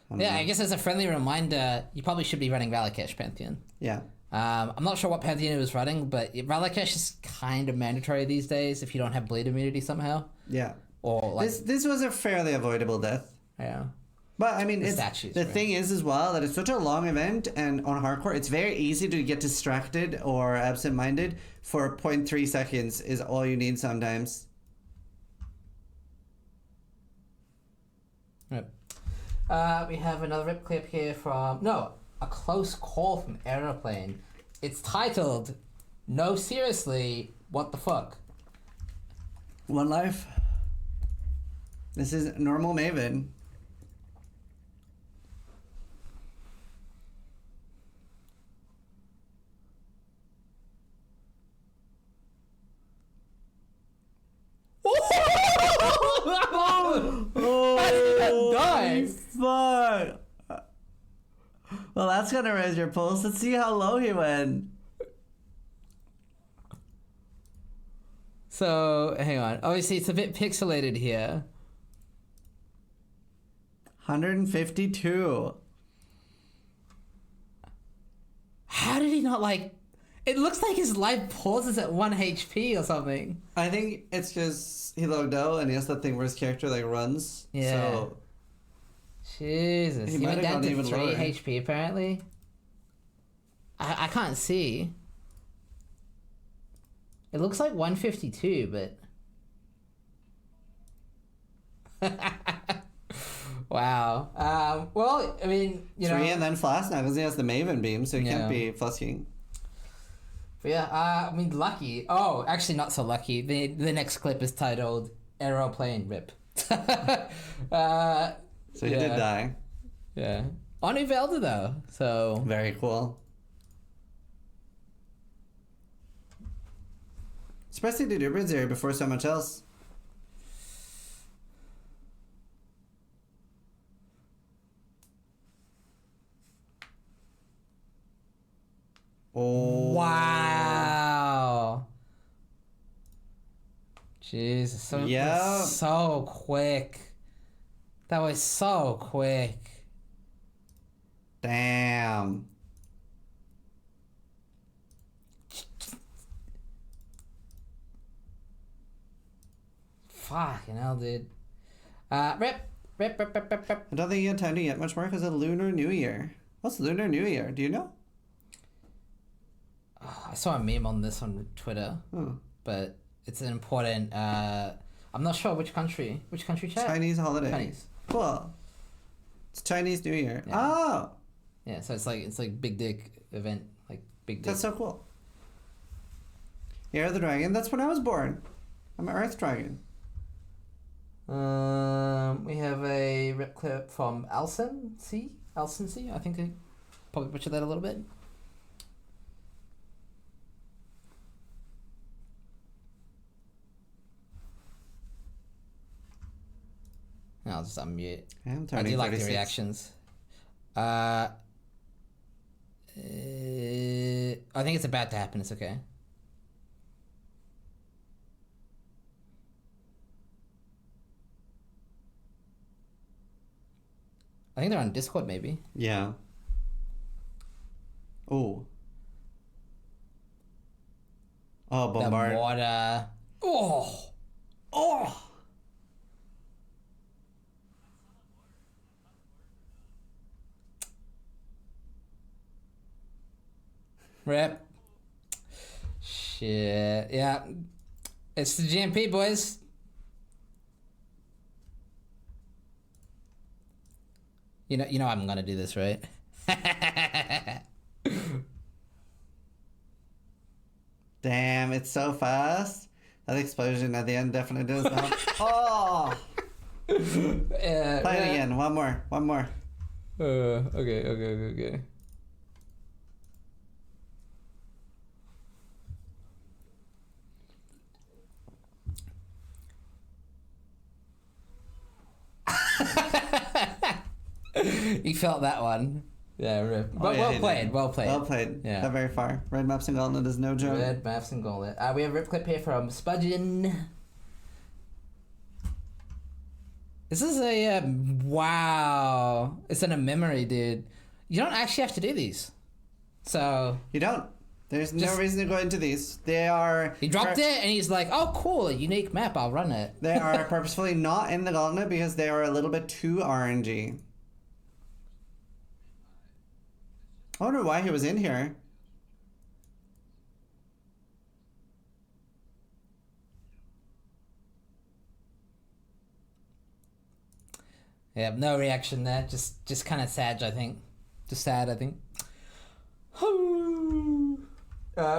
don't Yeah, know. I guess as a friendly reminder, you probably should be running Valakesh Pantheon. Yeah. I'm not sure what Pantheon it was running, but Valakesh is kind of mandatory these days if you don't have bleed immunity somehow. Yeah. Or like, This was a fairly avoidable death. yeah. But I mean, The it's, statues, the right? thing is as well that it's such a long event, and on hardcore, it's very easy to get distracted or absent-minded. For 0.3 seconds is all you need sometimes. Right. We have another rip clip here from a close call from Aeroplane. It's titled, "No, seriously, what the fuck?" One life. This is normal Maven. How did he not die? Fuck. Well, that's gonna raise your pulse. Let's see how low he went. So, hang on. Obviously, it's a bit pixelated here. 152. How did he not, like... It looks like his life pauses at 1 HP or something. I think it's just he logged out and he has that thing where his character like runs. Yeah. So Jesus. He He might went have down gone to even 3 lower. HP, apparently. I can't see. It looks like 152, but wow. Well, I mean, you 3 know, and then Flask now because he has the Maven beam, so he Yeah. can't be flusking. but yeah. I mean, lucky. Oh, actually, not so lucky. The next clip is titled "Aeroplane Rip." So he did die. Yeah. On Uvelda though, so Very cool. Surprised he did Uber Zero before so much else. Oh. wow. Jesus, so Yeah. so quick. That was so quick. Damn. Fucking hell, dude. Rip. I don't think he had time to get much more because of Lunar New Year. What's Lunar New Year? Do you know? Oh, I saw a meme on this on Twitter, Oh. but it's an important. I'm not sure which country. Which country? Chat? Chinese holiday. Chinese. Cool. It's Chinese New Year. Yeah. Oh, Yeah, so it's like big dick event, like big dick. that's so cool. Year of the Dragon. That's when I was born. I'm an Earth Dragon. We have a rip clip from Alson C. I think I probably butchered that a little bit. I'll just unmute. Yeah, I'm I turning do like the 36. reactions. I think it's about to happen. It's okay. I think they're on Discord, maybe. Yeah. Oh. Oh, bombard. The water. Oh. Oh. Rip. Shit. Yeah. It's the GMP, boys. You know I'm gonna do this, right? Damn, it's so fast. That explosion at the end definitely does that. Oh. Yeah. Play it again. One more. One more. Okay. You felt that one. Yeah, rip. But yeah, well he played, did. well played. Well played. Yeah. Not very far. Red Maps and Gauntlet is no joke. Red Maths and Gauntlet. We have a rip clip here from Spudgeon. This is a wow. It's in a memory, dude. You don't actually have to do these. So You don't. There's no Just- reason to go into these. They are. he dropped it and he's like, "Oh, cool, a unique map. I'll run it." They are purposefully not in the Gauntlet because they are a little bit too RNG. I wonder why he was in here. Yeah, no reaction there. Just kind of sad, I think. Just sad, I think.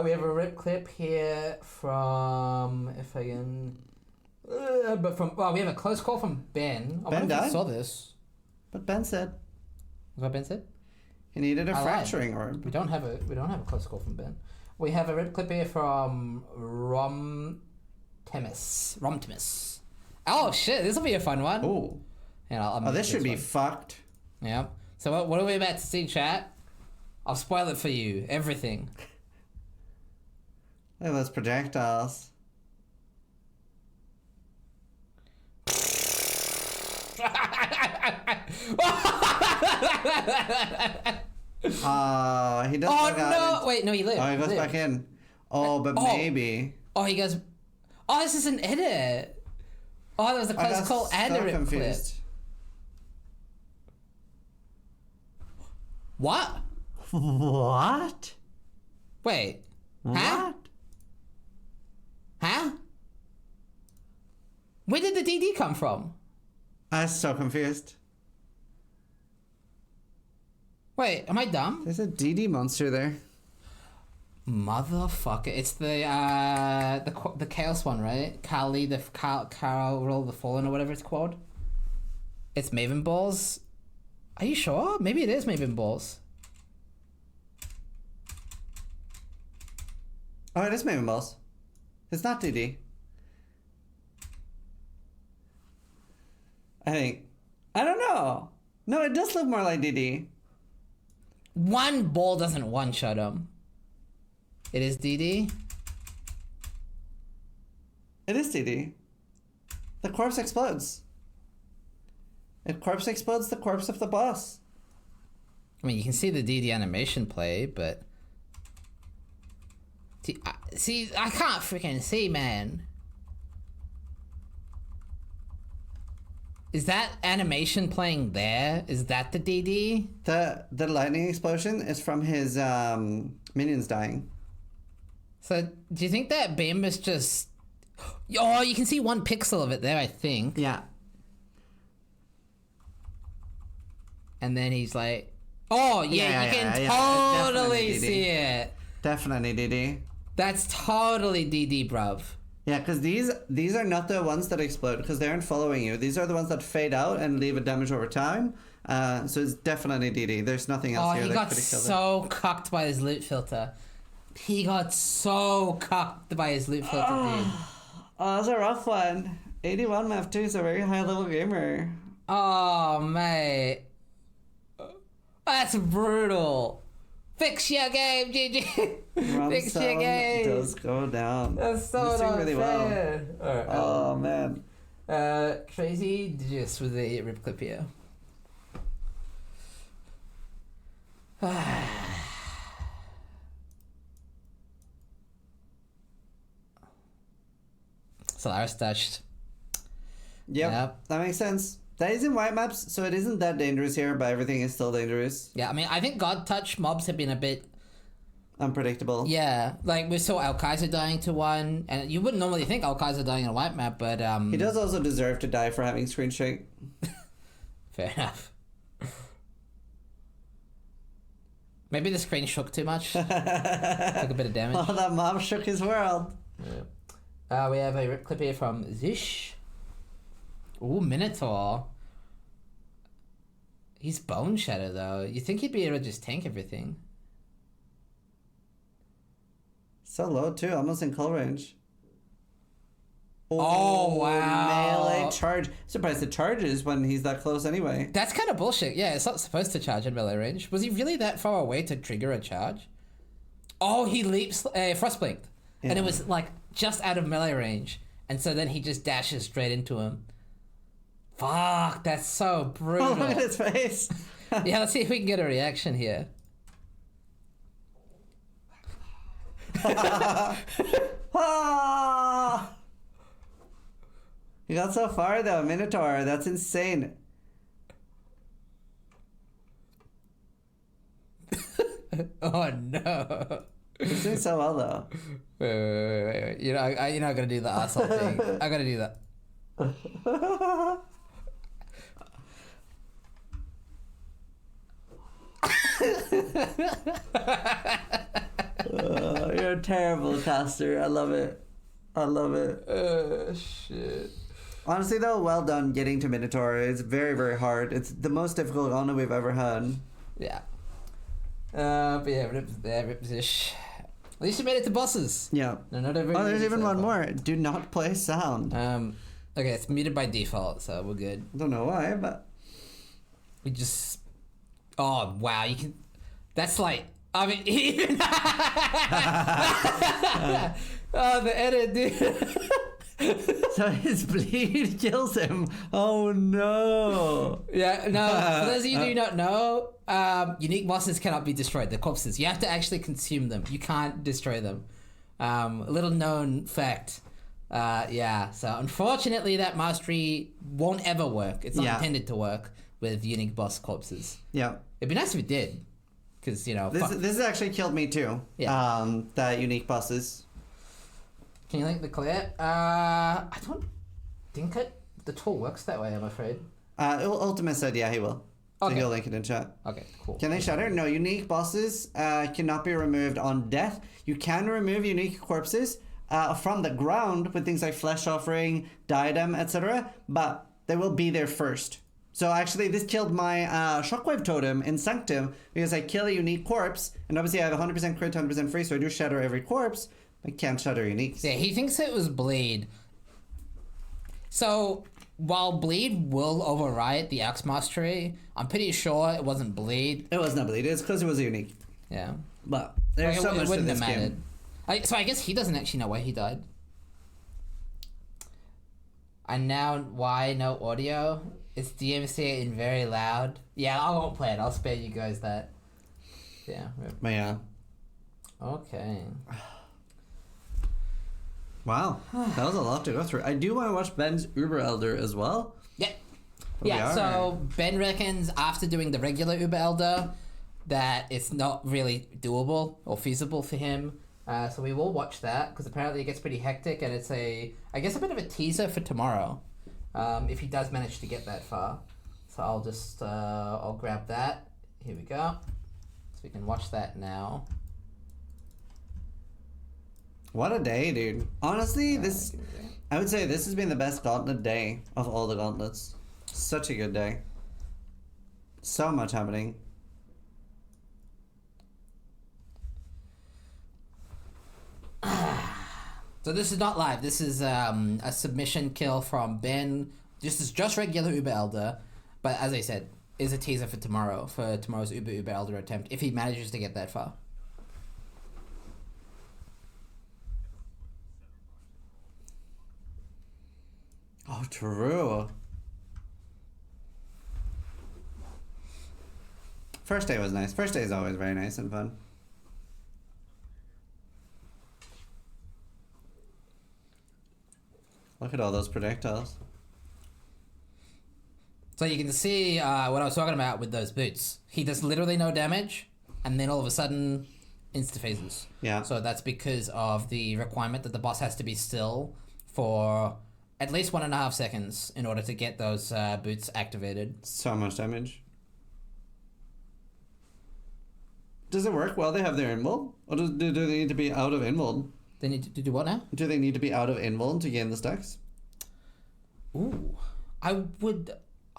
We have a rip clip here from, if I can, we have a close call from Ben. I Ben wonder if died? you saw this. But Ben said Is what Ben said? he needed a I lied. fracturing orb. We don't have a close call from Ben. We have a rip clip here from Romtimus. Oh shit, this will be a fun one. Oh. And I'll Oh, unmute this should be one. fucked. Yeah. So what are we about to see, chat? I'll spoil it for you. Everything. Look at those projectiles. He does. Oh look out. no! Wait, no, he lived. Oh, he goes lived. back in. Oh, but Oh. maybe. Oh, he goes. Oh, this is an edit. Oh, that was a I close got call and so a rip clip. confused. What? What? Wait. Huh? What? Where did the DD come from? I'm so confused. Wait, am I dumb? There's a DD monster there. Motherfucker! It's the chaos one, right? Kali, the Carol, the Fallen, or whatever it's called. It's Maven balls. Are you sure? Maybe it is Maven balls. Oh, it is Maven balls. It's not DD. I think. I don't know. No, it does look more like DD. One ball doesn't one-shot him. It is DD. It is DD. The corpse explodes. If corpse explodes, the corpse of the boss. I mean, you can see the DD animation play, but... See, I can't freaking see, man. Is that animation playing there? Is that the DD? The lightning explosion is from his minions dying. So, do you think that beam is just... Oh, you can see 1 pixel of it there, I think. Yeah. And then he's like... Oh, yeah, you can totally Definitely see it. Definitely DD. That's totally DD, bruv. Yeah, because these are not the ones that explode, because they aren't following you. These are the ones that fade out and leave a damage over time. So it's definitely DD. There's nothing else here He that got could have killed so cucked by his loot filter. He got so cucked by his loot filter, dude. Oh, that's a rough one. 81 Mav 2 is a very high level gamer. Oh, mate. That's brutal. Fix your game, GG. Fix your Rumstone game. does go down. That's so He's doing not really fair. well. Alright, Oh, man. Crazy just with the rip clip here. Solaris touched. Yep, that makes sense. That is in white maps, so it isn't that dangerous here, but everything is still dangerous. Yeah, I mean, I think God Touch mobs have been a bit... Unpredictable. Yeah, like we saw Al-Kaiser dying to one, and you wouldn't normally think Al-Kaiser dying in a white map, but... He does also deserve to die for having screen shake. Fair enough. Maybe the screen shook too much. Took a bit of damage. Oh, that mob shook his world. Yeah. We have a rip clip here from Zish. Ooh, Minotaur. He's Bone Shadow, though. You think he'd be able to just tank everything. So low, too. Almost in call range. Oh, wow. Melee charge. Surprised it charges when he's that close anyway. That's kind of bullshit. Yeah, it's not supposed to charge in melee range. Was he really that far away to trigger a charge? Oh, he leaps... Frostblinked. Yeah. And it was, like, just out of melee range. And so then he just dashes straight into him. Fuck, that's so brutal. Oh, look at his face. Yeah, let's see if we can get a reaction here. Ah! You got so far though, Minotaur. That's insane. Oh no. He's doing so well though. Wait. You know, I gotta do the asshole thing. I gotta do that. You're a terrible caster. I love it. I love it. Shit. Honestly though, well done getting to Minotaur. It's very, very hard. It's the most difficult Gauntlet we've ever had. Yeah. But yeah, rip-ish. At least you made it to bosses. Yeah. No, not every. Oh, there's even so one far. more. Do not play sound. Okay, it's muted by default, so we're good. I don't know why, but We just... Oh, wow, you can... That's like... I mean, even... Oh, the edit, dude. so his bleed kills him. Oh no. Yeah, no, for those of you who do not know, unique bosses cannot be destroyed. They're corpses. You have to actually consume them. You can't destroy them. A little known fact. Yeah, so unfortunately that mastery won't ever work. It's not intended to work with unique boss corpses. Yeah. It'd be nice if it did. Because, you know... This has actually killed me too. Yeah. That unique bosses. Can you link the clip? I don't... Think the tool works that way, I'm afraid. Ultimate said, yeah, he will. So Okay. he'll link it in chat. Okay, cool. Can they shatter? No, unique bosses cannot be removed on death. You can remove unique corpses from the ground with things like flesh offering, diadem, etc. But they will be there first. So actually, this killed my shockwave totem in Sanctum because I kill a unique corpse, and obviously I have 100% crit, 100% free, so I do shatter every corpse. I can't shatter uniques. Yeah, he thinks it was bleed. So while bleed will override the Axe Mastery, I'm pretty sure it wasn't bleed. It was not bleed. It's because it was a unique. Yeah. But there's Like, so much to wouldn't this have mattered. game. So I guess he doesn't actually know why he died. And now why no audio? It's DMC and very loud. Yeah, I won't play it. I'll spare you guys that. Yeah. But yeah. Okay. Wow, that was a lot to go through. I do want to watch Ben's Uber Elder as well. Yeah. We Yeah, are. so Ben reckons after doing the regular Uber Elder that it's not really doable or feasible for him. So we will watch that because apparently it gets pretty hectic and it's I guess a bit of a teaser for tomorrow if he does manage to get that far. So I'll just, I'll grab that. Here we go. So we can watch that now. What a day, dude. Honestly, I would say this has been the best Gauntlet day of all the Gauntlets. Such a good day. So much happening. So this is not live. This is a submission kill from Ben. This is just regular Uber Elder, but as I said, is a teaser for tomorrow's Uber Elder attempt if he manages to get that far. Oh, true. First day was nice. First day is always very nice and fun. Look at all those projectiles. So you can see what I was talking about with those boots. He does literally no damage, and then all of a sudden, insta-phases. Yeah. So that's because of the requirement that the boss has to be still for at least 1.5 seconds in order to get those boots activated. So much damage. Does it work while they have their invul? Or do they need to be out of invul? They need to do what now? Do they need to be out of invul to gain the stacks? Ooh, I would.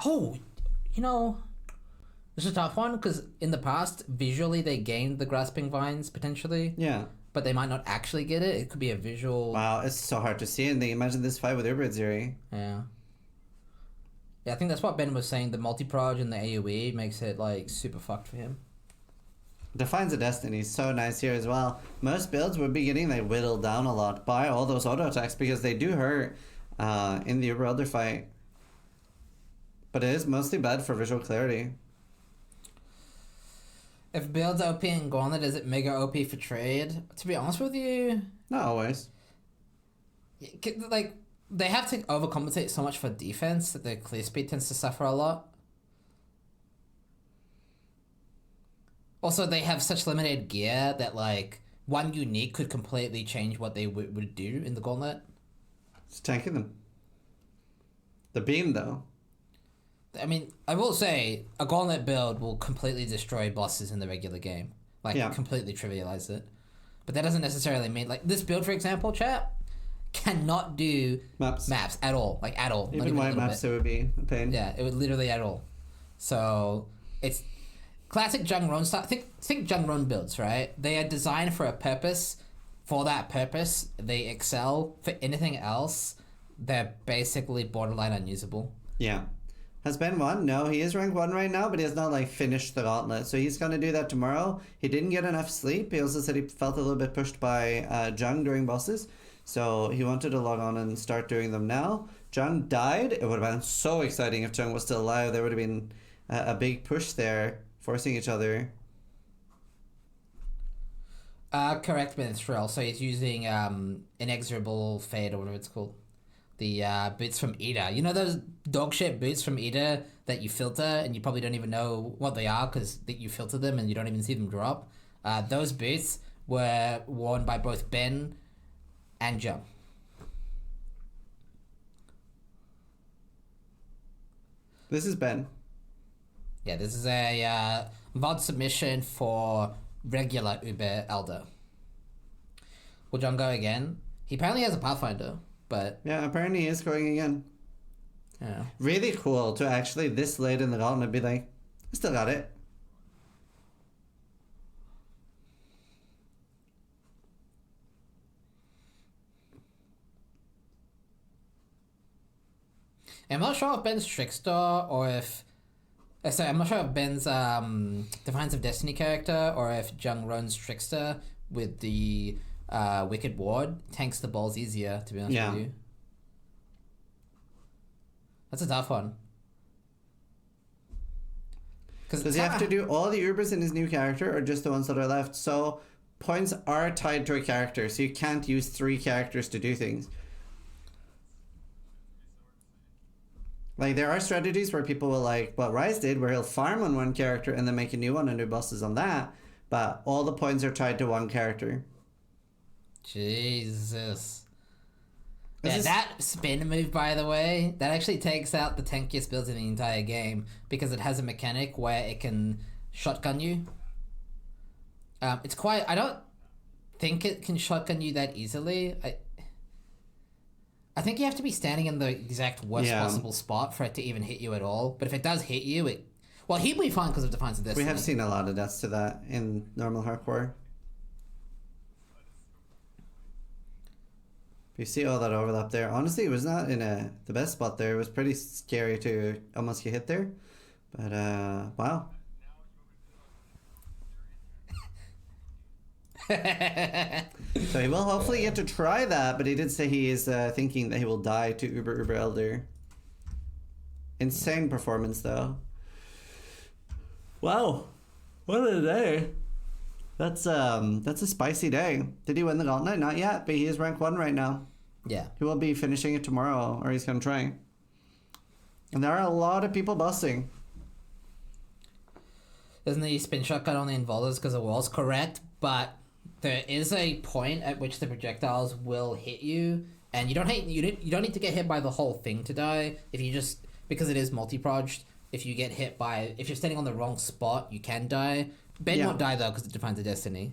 Oh, you know, it's a tough one because in the past, visually they gained the grasping vines potentially, Yeah. but they might not actually get it. It could be a visual. Wow, it's so hard to see. And imagine this fight with Uber Ziri. Yeah. Yeah, I think that's what Ben was saying. The multi-proj and the AoE makes it like super fucked for him. Defines of Destiny is so nice here as well. Most builds would be getting like whittled down a lot by all those auto attacks because they do hurt in the Uber Elder fight. But it is mostly bad for visual clarity. If builds OP in Gauntlet, is it mega OP for trade? To be honest with you, Not always. like they have to overcompensate so much for defense that their clear speed tends to suffer a lot. Also, they have such limited gear that like one unique could completely change what they would do in the Gauntlet. It's tanking them. The beam though. I mean, I will say a Gauntlet build will completely destroy bosses in the regular game. Like, Yeah. completely trivialize it. But that doesn't necessarily mean... Like, this build, for example, chat, cannot do Maps. at all. Like, at all. Not Even a white little maps, bit. it would be a pain. Yeah, it would literally at all. So, it's... Classic Jung Run style... Think Jung Run builds, right? They are designed for a purpose. For that purpose, they excel. For anything else, they're basically borderline unusable. Yeah. Has Ben won? No, he is rank 1 right now, but he has not like finished the Gauntlet. So he's going to do that tomorrow. He didn't get enough sleep. He also said he felt a little bit pushed by Jung during bosses. So he wanted to log on and start doing them now. Jung died. It would have been so exciting if Jung was still alive. There would have been a big push there, forcing each other. Correct, Minstrel. So he's using Inexorable Fade or whatever it's called. The boots from Ida. You know those dog shit boots from Ida that you filter and you probably don't even know what they are because you filter them and you don't even see them drop? Those boots were worn by both Ben and Jung. This is Ben. Yeah, this is a VOD submission for regular Uber Elder. Will Jung go again? He apparently has a Pathfinder, but Yeah, apparently he is going again. yeah. Really cool to actually this late in the gauntlet be like, I still got it. I'm not sure if Ben's Trickster or if... sorry, I'm not sure if Ben's Defiance of Destiny character or if Jung runs Trickster with the Wicked Ward tanks the balls easier, to be honest Yeah. with you. That's a tough one. Does he have to do all the Ubers in his new character or just the ones that are left? So points are tied to a character, so you can't use 3 characters to do things. Like, there are strategies where people will like what Rise did, where he'll farm on one character and then make a new one and do bosses on that, but all the points are tied to one character. Jesus. This Yeah, is- that spin move, by the way, that actually takes out the tankiest builds in the entire game because it has a mechanic where it can shotgun you. It's quite... I don't think it can shotgun you that easily. I think you have to be standing in the exact worst Yeah. possible spot for it to even hit you at all. But if it does hit you, it... Well, he'd be fine because of Defiance of Destiny. We have seen a lot of deaths to that in normal hardcore. You see all that overlap there. Honestly, it was not in the best spot there. It was pretty scary to almost get hit there. But, wow. So he will hopefully get to try that, but he did say he is thinking that he will die to Uber Elder. Insane performance, though. Wow. What a day. That's a spicy day. Did he win the gauntlet? Not yet, but he is rank 1 right now. Yeah. He will be finishing it tomorrow, or he's gonna try. And there are a lot of people busting. Doesn't the spin shotgun only involve us because it was correct, but there is a point at which the projectiles will hit you, and you don't need to get hit by the whole thing to die. If you just, because it is multi-proged, if you're standing on the wrong spot, you can die. Ben won't die though because it defines the destiny.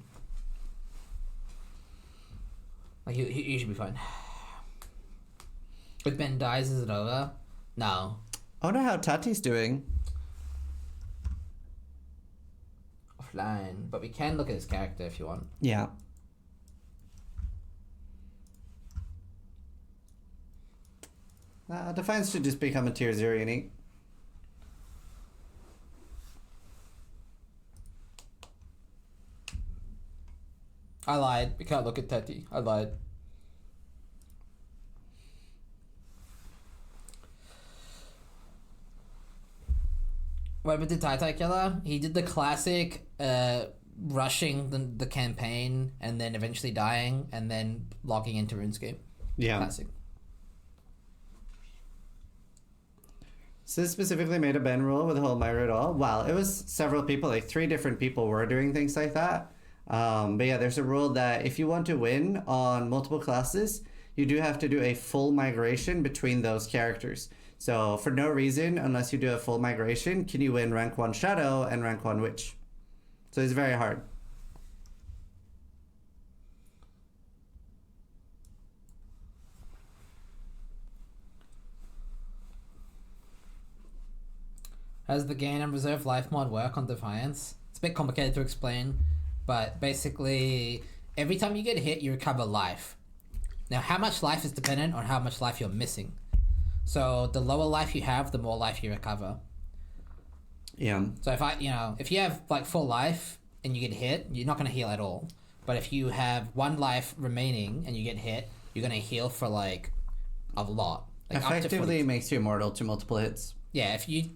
Like you should be fine. If Ben dies, is it over? No. I wonder how Tati's doing. Offline, but we can look at his character if you want. Yeah. Defiance should just become a tier 0 unique. I lied. We can't look at Tati. I lied. Whatever did Tai Killer? He did the classic rushing the campaign and then eventually dying and then logging into RuneScape. Yeah. Classic. So this specifically made a Ben rule with the whole Myra at all. Wow, it was several people, like 3 different people were doing things like that. But yeah, there's a rule that if you want to win on multiple classes, you do have to do a full migration between those characters. So for no reason, unless you do a full migration, can you win rank 1 Shadow and rank 1 Witch. So it's very hard. How does the gain and reserve life mod work on Defiance? It's a bit complicated to explain, but basically, every time you get hit, you recover life. Now, how much life is dependent on how much life you're missing. So, the lower life you have, the more life you recover. Yeah. So, if you have, like, full life and you get hit, you're not going to heal at all. But if you have 1 life remaining and you get hit, you're going to heal for, like, a lot. Like, up to Effectively, it makes you immortal to multiple hits. Yeah, if you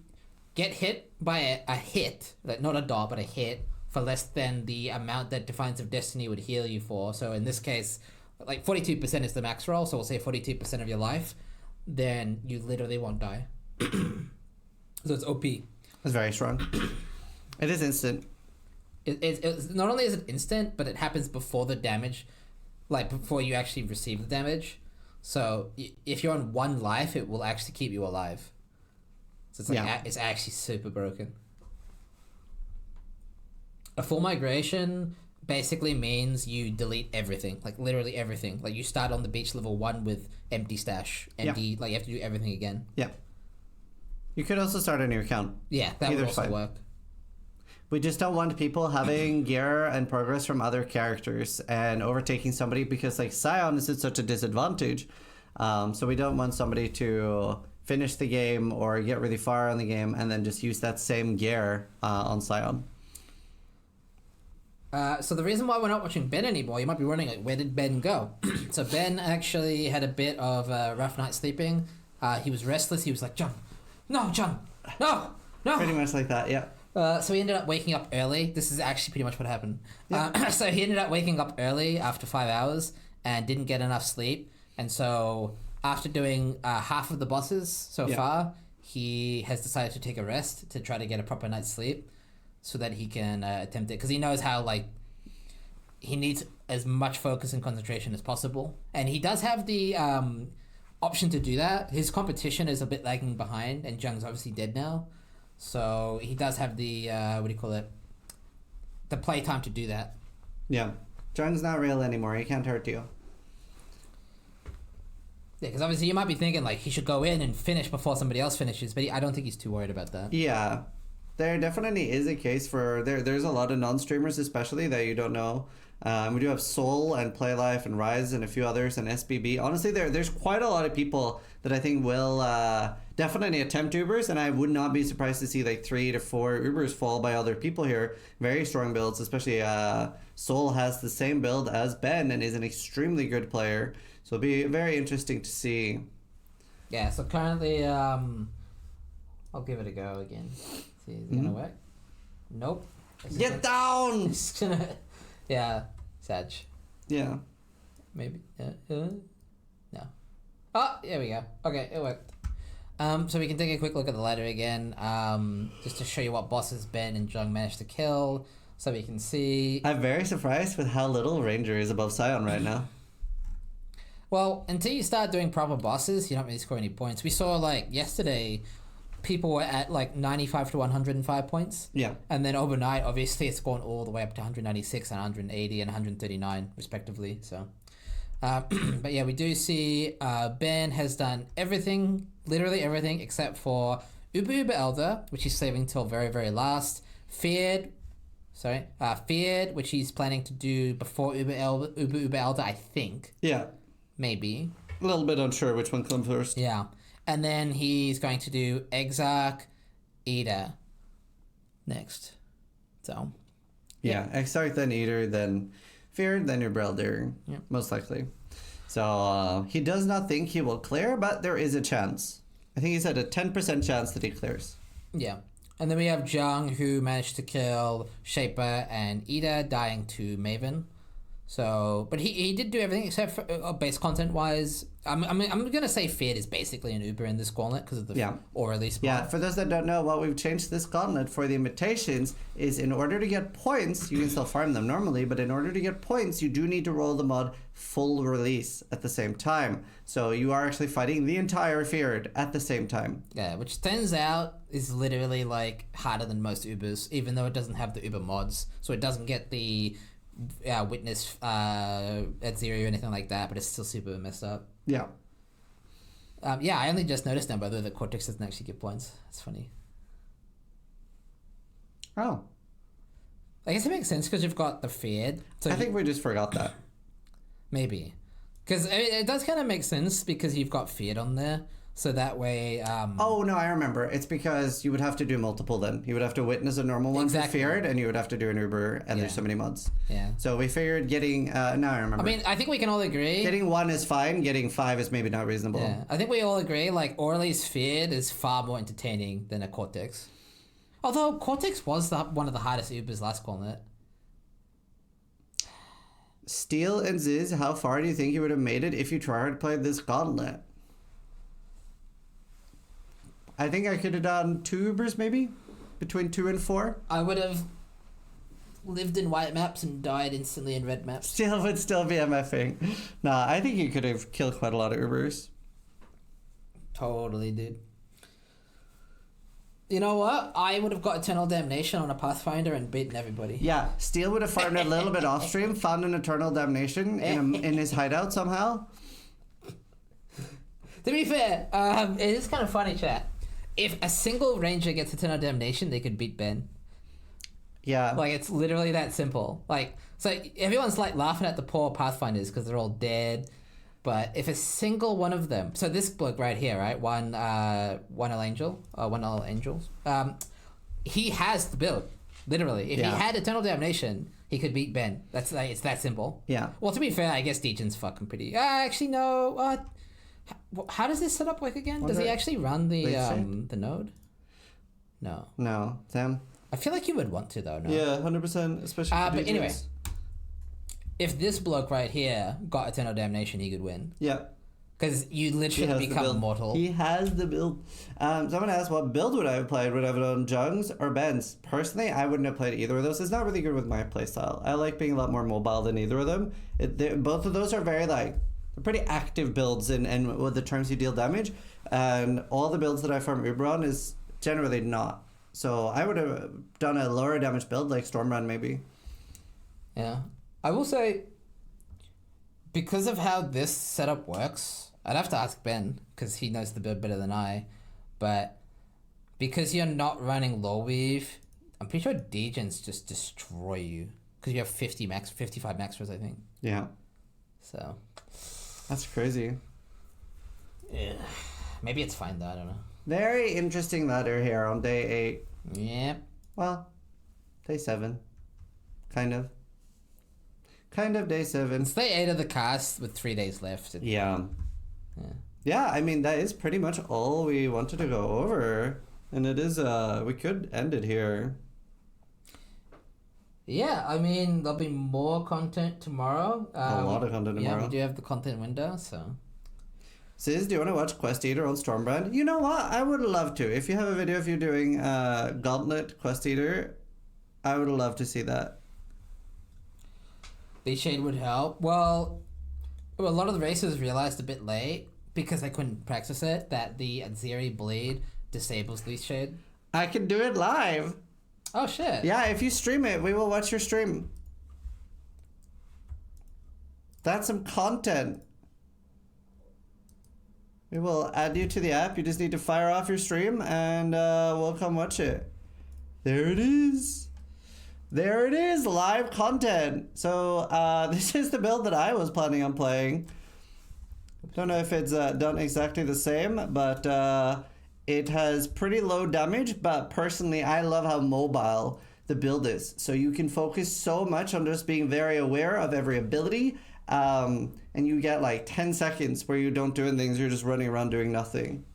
get hit by a hit, like not a dot, but a hit, for less than the amount that Defiance of Destiny would heal you for. So in this case, like 42% is the max roll, so we'll say 42% of your life, then you literally won't die. So it's OP. That's very strong. It is instant. It's not only is it instant, but it happens before the damage, like before you actually receive the damage. So if you're on 1 life, it will actually keep you alive. So it's like Yeah. it's actually super broken. A full migration basically means you delete everything, like literally everything. Like you start on the beach level 1 with empty stash, empty. Like you have to do everything again. Yeah. You could also start a new account. Yeah, that would Either's also fine. work. We just don't want people having gear and progress from other characters and overtaking somebody because, like, Scion is at such a disadvantage. So we don't want somebody to finish the game or get really far on the game and then just use that same gear on Scion. So the reason why we're not watching Ben anymore, you might be wondering, like, where did Ben go? So Ben actually had a bit of a rough night sleeping. He was restless. He was like, Jung, no, Pretty much like that, yeah. So he ended up waking up early. This is actually pretty much what happened. So he ended up waking up early after 5 hours and didn't get enough sleep. And so after doing half of the bosses so far, he has decided to take a rest to try to get a proper night's sleep so that he can attempt it. Because he knows how, like, he needs as much focus and concentration as possible. And he does have the option to do that. His competition is a bit lagging behind, and Jung's obviously dead now. So he does have the, the playtime to do that. Yeah. Jung's not real anymore. He can't hurt you. Yeah, because obviously you might be thinking, like, he should go in and finish before somebody else finishes, but I don't think he's too worried about that. Yeah. There definitely is a case for... There's a lot of non-streamers especially that you don't know. We do have Soul and Playlife and Rise and a few others and SBB. Honestly, there's quite a lot of people that I think will definitely attempt Ubers, and I would not be surprised to see like 3 to 4 Ubers fall by other people here. Very strong builds, especially Soul has the same build as Ben and is an extremely good player. So it'll be very interesting to see. Yeah, so currently, I'll give it a go again. See, is it gonna work? Nope. Get down! It's gonna... Yeah, Sag. Yeah. Maybe. No. Oh, there we go. Okay, it worked. So we can take a quick look at the ladder again, just to show you what bosses Ben and Jung managed to kill, so we can see. I'm very surprised with how little Ranger is above Scion right now. Well, until you start doing proper bosses, you don't really score any points. We saw, like, yesterday, people were at, like, 95 to 105 points. Yeah. And then overnight, obviously, it's gone all the way up to 196 and 180 and 139, respectively, so... but yeah, we do see Ben has done everything, literally everything, except for Uber Elder, which he's saving till very, very last. Feared, which he's planning to do before Uber Elder, I think. Yeah. Maybe. A little bit unsure which one comes first. Yeah. And then he's going to do Exarch, Eater next. So. Yeah, Exarch, then Eater, then Feared, then your Brelder, most likely. So he does not think he will clear, but there is a chance. I think he's at a 10% chance that he clears. Yeah. And then we have Jung, who managed to kill Shaper and Ida, dying to Maven. So, but he did do everything except for base content wise. I'm gonna say Feared is basically an Uber in this Gauntlet because of the or release mod. Yeah, for those that don't know, what we've changed this Gauntlet for the invitations is in order to get points, you can still farm them normally, but in order to get points, you do need to roll the mod full release at the same time. So you are actually fighting the entire Feared at the same time. Yeah, which turns out is literally like harder than most Ubers, even though it doesn't have the Uber mods, so it doesn't get the witness at 0 or anything like that, but it's still super messed up. Yeah. Yeah, I only just noticed now, by the way, that Cortex doesn't actually give points. That's funny. Oh. I guess it makes sense because you've got the Feared. So I think we just forgot that. Maybe. Because it does kind of make sense because you've got Feared on there. So that way... Oh, no, I remember. It's because you would have to do multiple then. You would have to witness a normal one for Feared, and you would have to do an Uber, and there's so many mods. Yeah. So we figured getting... now I remember. I mean, I think we can all agree... Getting 1 is fine. Getting 5 is maybe not reasonable. Yeah. I think we all agree, like, Orly's Feared is far more entertaining than a Cortex. Although, Cortex was one of the hardest Ubers last Gauntlet. Steel and Ziz, how far do you think you would have made it if you tried to play this Gauntlet? I think I could have done 2 Ubers maybe? Between 2 and 4? I would have lived in white maps and died instantly in red maps. Steel would still be MFing. Nah, I think you could have killed quite a lot of Ubers. Totally, dude. You know what? I would have got Eternal Damnation on a Pathfinder and beaten everybody. Yeah, Steel would have farmed a little bit off stream, found an Eternal Damnation in his hideout somehow. To be fair, it is kind of funny, chat. If a single ranger gets Eternal Damnation, they could beat Ben. Yeah. Like, it's literally that simple. Like, so everyone's like laughing at the poor Pathfinders because they're all dead. But if a single one of them, so this bloke right here, right, one angels, he has the build, literally. If he had Eternal Damnation, he could beat Ben. That's like, it's that simple. Yeah. Well, to be fair, I guess Deacon's fucking pretty. Actually, no. How does this setup work again? Does he actually run the node? No. No, Sam. I feel like you would want to though. No. Yeah, 100%, especially. For But DJs. anyway, if this bloke right here got Eternal Damnation, he could win. Yeah. Because you He literally has the become build. mortal. He has the build. Someone asked what build would I have played? Would I have done Jung's or Ben's? Personally, I wouldn't have played either of those. It's not really good with my playstyle. I like being a lot more mobile than either of them. Both of those are very they're pretty active builds and with the terms you deal damage. And all the builds that I farm Uber on is generally not. So I would have done a lower damage build like Stormrun maybe. Yeah. I will say, because of how this setup works, I'd have to ask Ben, because he knows the build better than I, but because you're not running low weave, I'm pretty sure Degens just destroy you, because you have 55 max res, I think. Yeah. So. That's crazy. Yeah. Maybe it's fine though, I don't know. Very interesting ladder here on day 8. Yep. Well, day 7. Kind of day 7. It's day 8 of the cast with 3 days left. Yeah. Yeah, I mean, that is pretty much all we wanted to go over. And it is, we could end it here. Yeah, I mean, there'll be more content tomorrow. A lot of content tomorrow. Yeah, we do have the content window, so. Sis, do you want to watch Quest Eater on Stormbrand? You know what? I would love to. If you have a video of you doing Gauntlet Quest Eater, I would love to see that. B-Shade would help. Well, a lot of the racers realized a bit late, because they couldn't practice it, that the Azeri Bleed disables Leaf Shade. I can do it live. Oh, shit. Yeah, if you stream it, we will watch your stream. That's some content. We will add you to the app. You just need to fire off your stream and we'll come watch it. There it is. There it is, live content. So this is the build that I was planning on playing. Don't know if it's done exactly the same, but it has pretty low damage, but personally I love how mobile the build is. So you can focus so much on just being very aware of every ability, and you get like 10 seconds where you don't do anything, you're just running around doing nothing.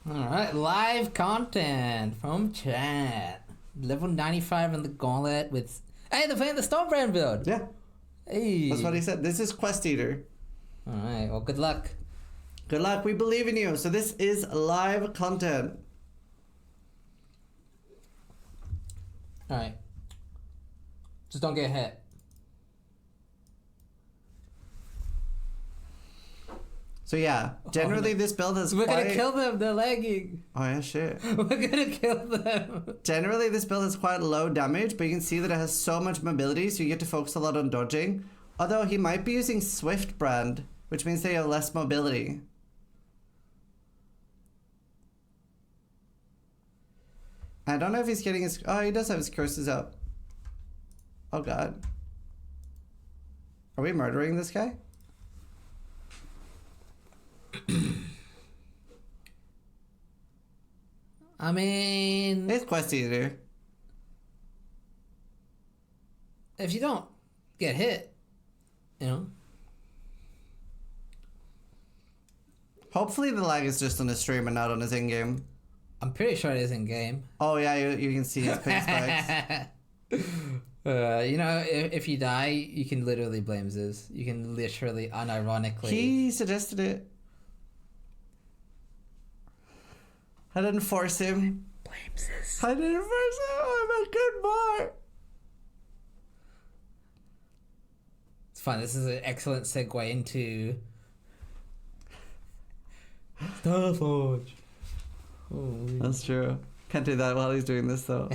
Alright, live content from chat. Level 95 in the Gauntlet with... Hey, they're playing the Stormbrand build! Yeah, Hey! that's what he said. This is Quest Eater. Alright, well, good luck. Good luck, we believe in you. So this is live content. Alright. Just don't get hit. So yeah, generally this build is We're quite... gonna kill them, they're lagging. Oh yeah, shit. We're gonna kill them. Generally this build is quite low damage, but you can see that it has so much mobility, so you get to focus a lot on dodging. Although he might be using Swift Brand, which means they have less mobility. I don't know if he's getting his... Oh, he does have his curses up. Oh god. Are we murdering this guy? I mean... It's Quest Eater. If you don't get hit, you know... Hopefully the lag is just on his stream and not on his in-game. I'm pretty sure it is in-game. Oh yeah, you can see his ping spikes. You know, if you die, you can literally blame Ziz. You can literally, unironically... He suggested it. I didn't force him. Blame Ziz. I didn't force him. I'm a good boy. It's fine. This is an excellent segue into Starforge. Holy. That's true. Can't do that while he's doing this though.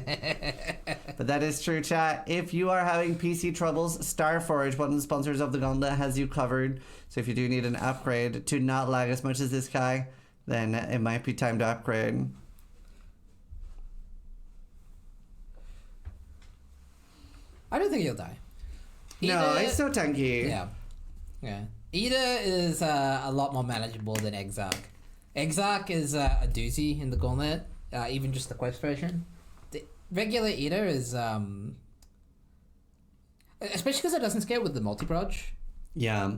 But that is true, chat. If you are having PC troubles, Starforge, one of the sponsors of the Gauntlet, has you covered. So if you do need an upgrade to not lag as much as this guy, then it might be time to upgrade. I don't think he'll die. No, Ida- it's so tanky. Yeah. Yeah. Ida is a lot more manageable than Exarch. Exarch is a doozy in the Gauntlet, even just the quest version. The regular Ida is, especially because it doesn't scale with the multi-proj. Yeah.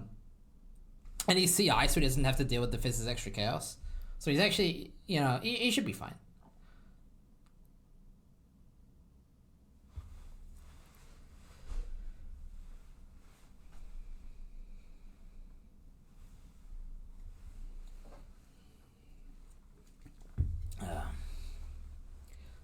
And he's CI, so he doesn't have to deal with the Fizz's extra chaos. So he's actually, you know, he should be fine.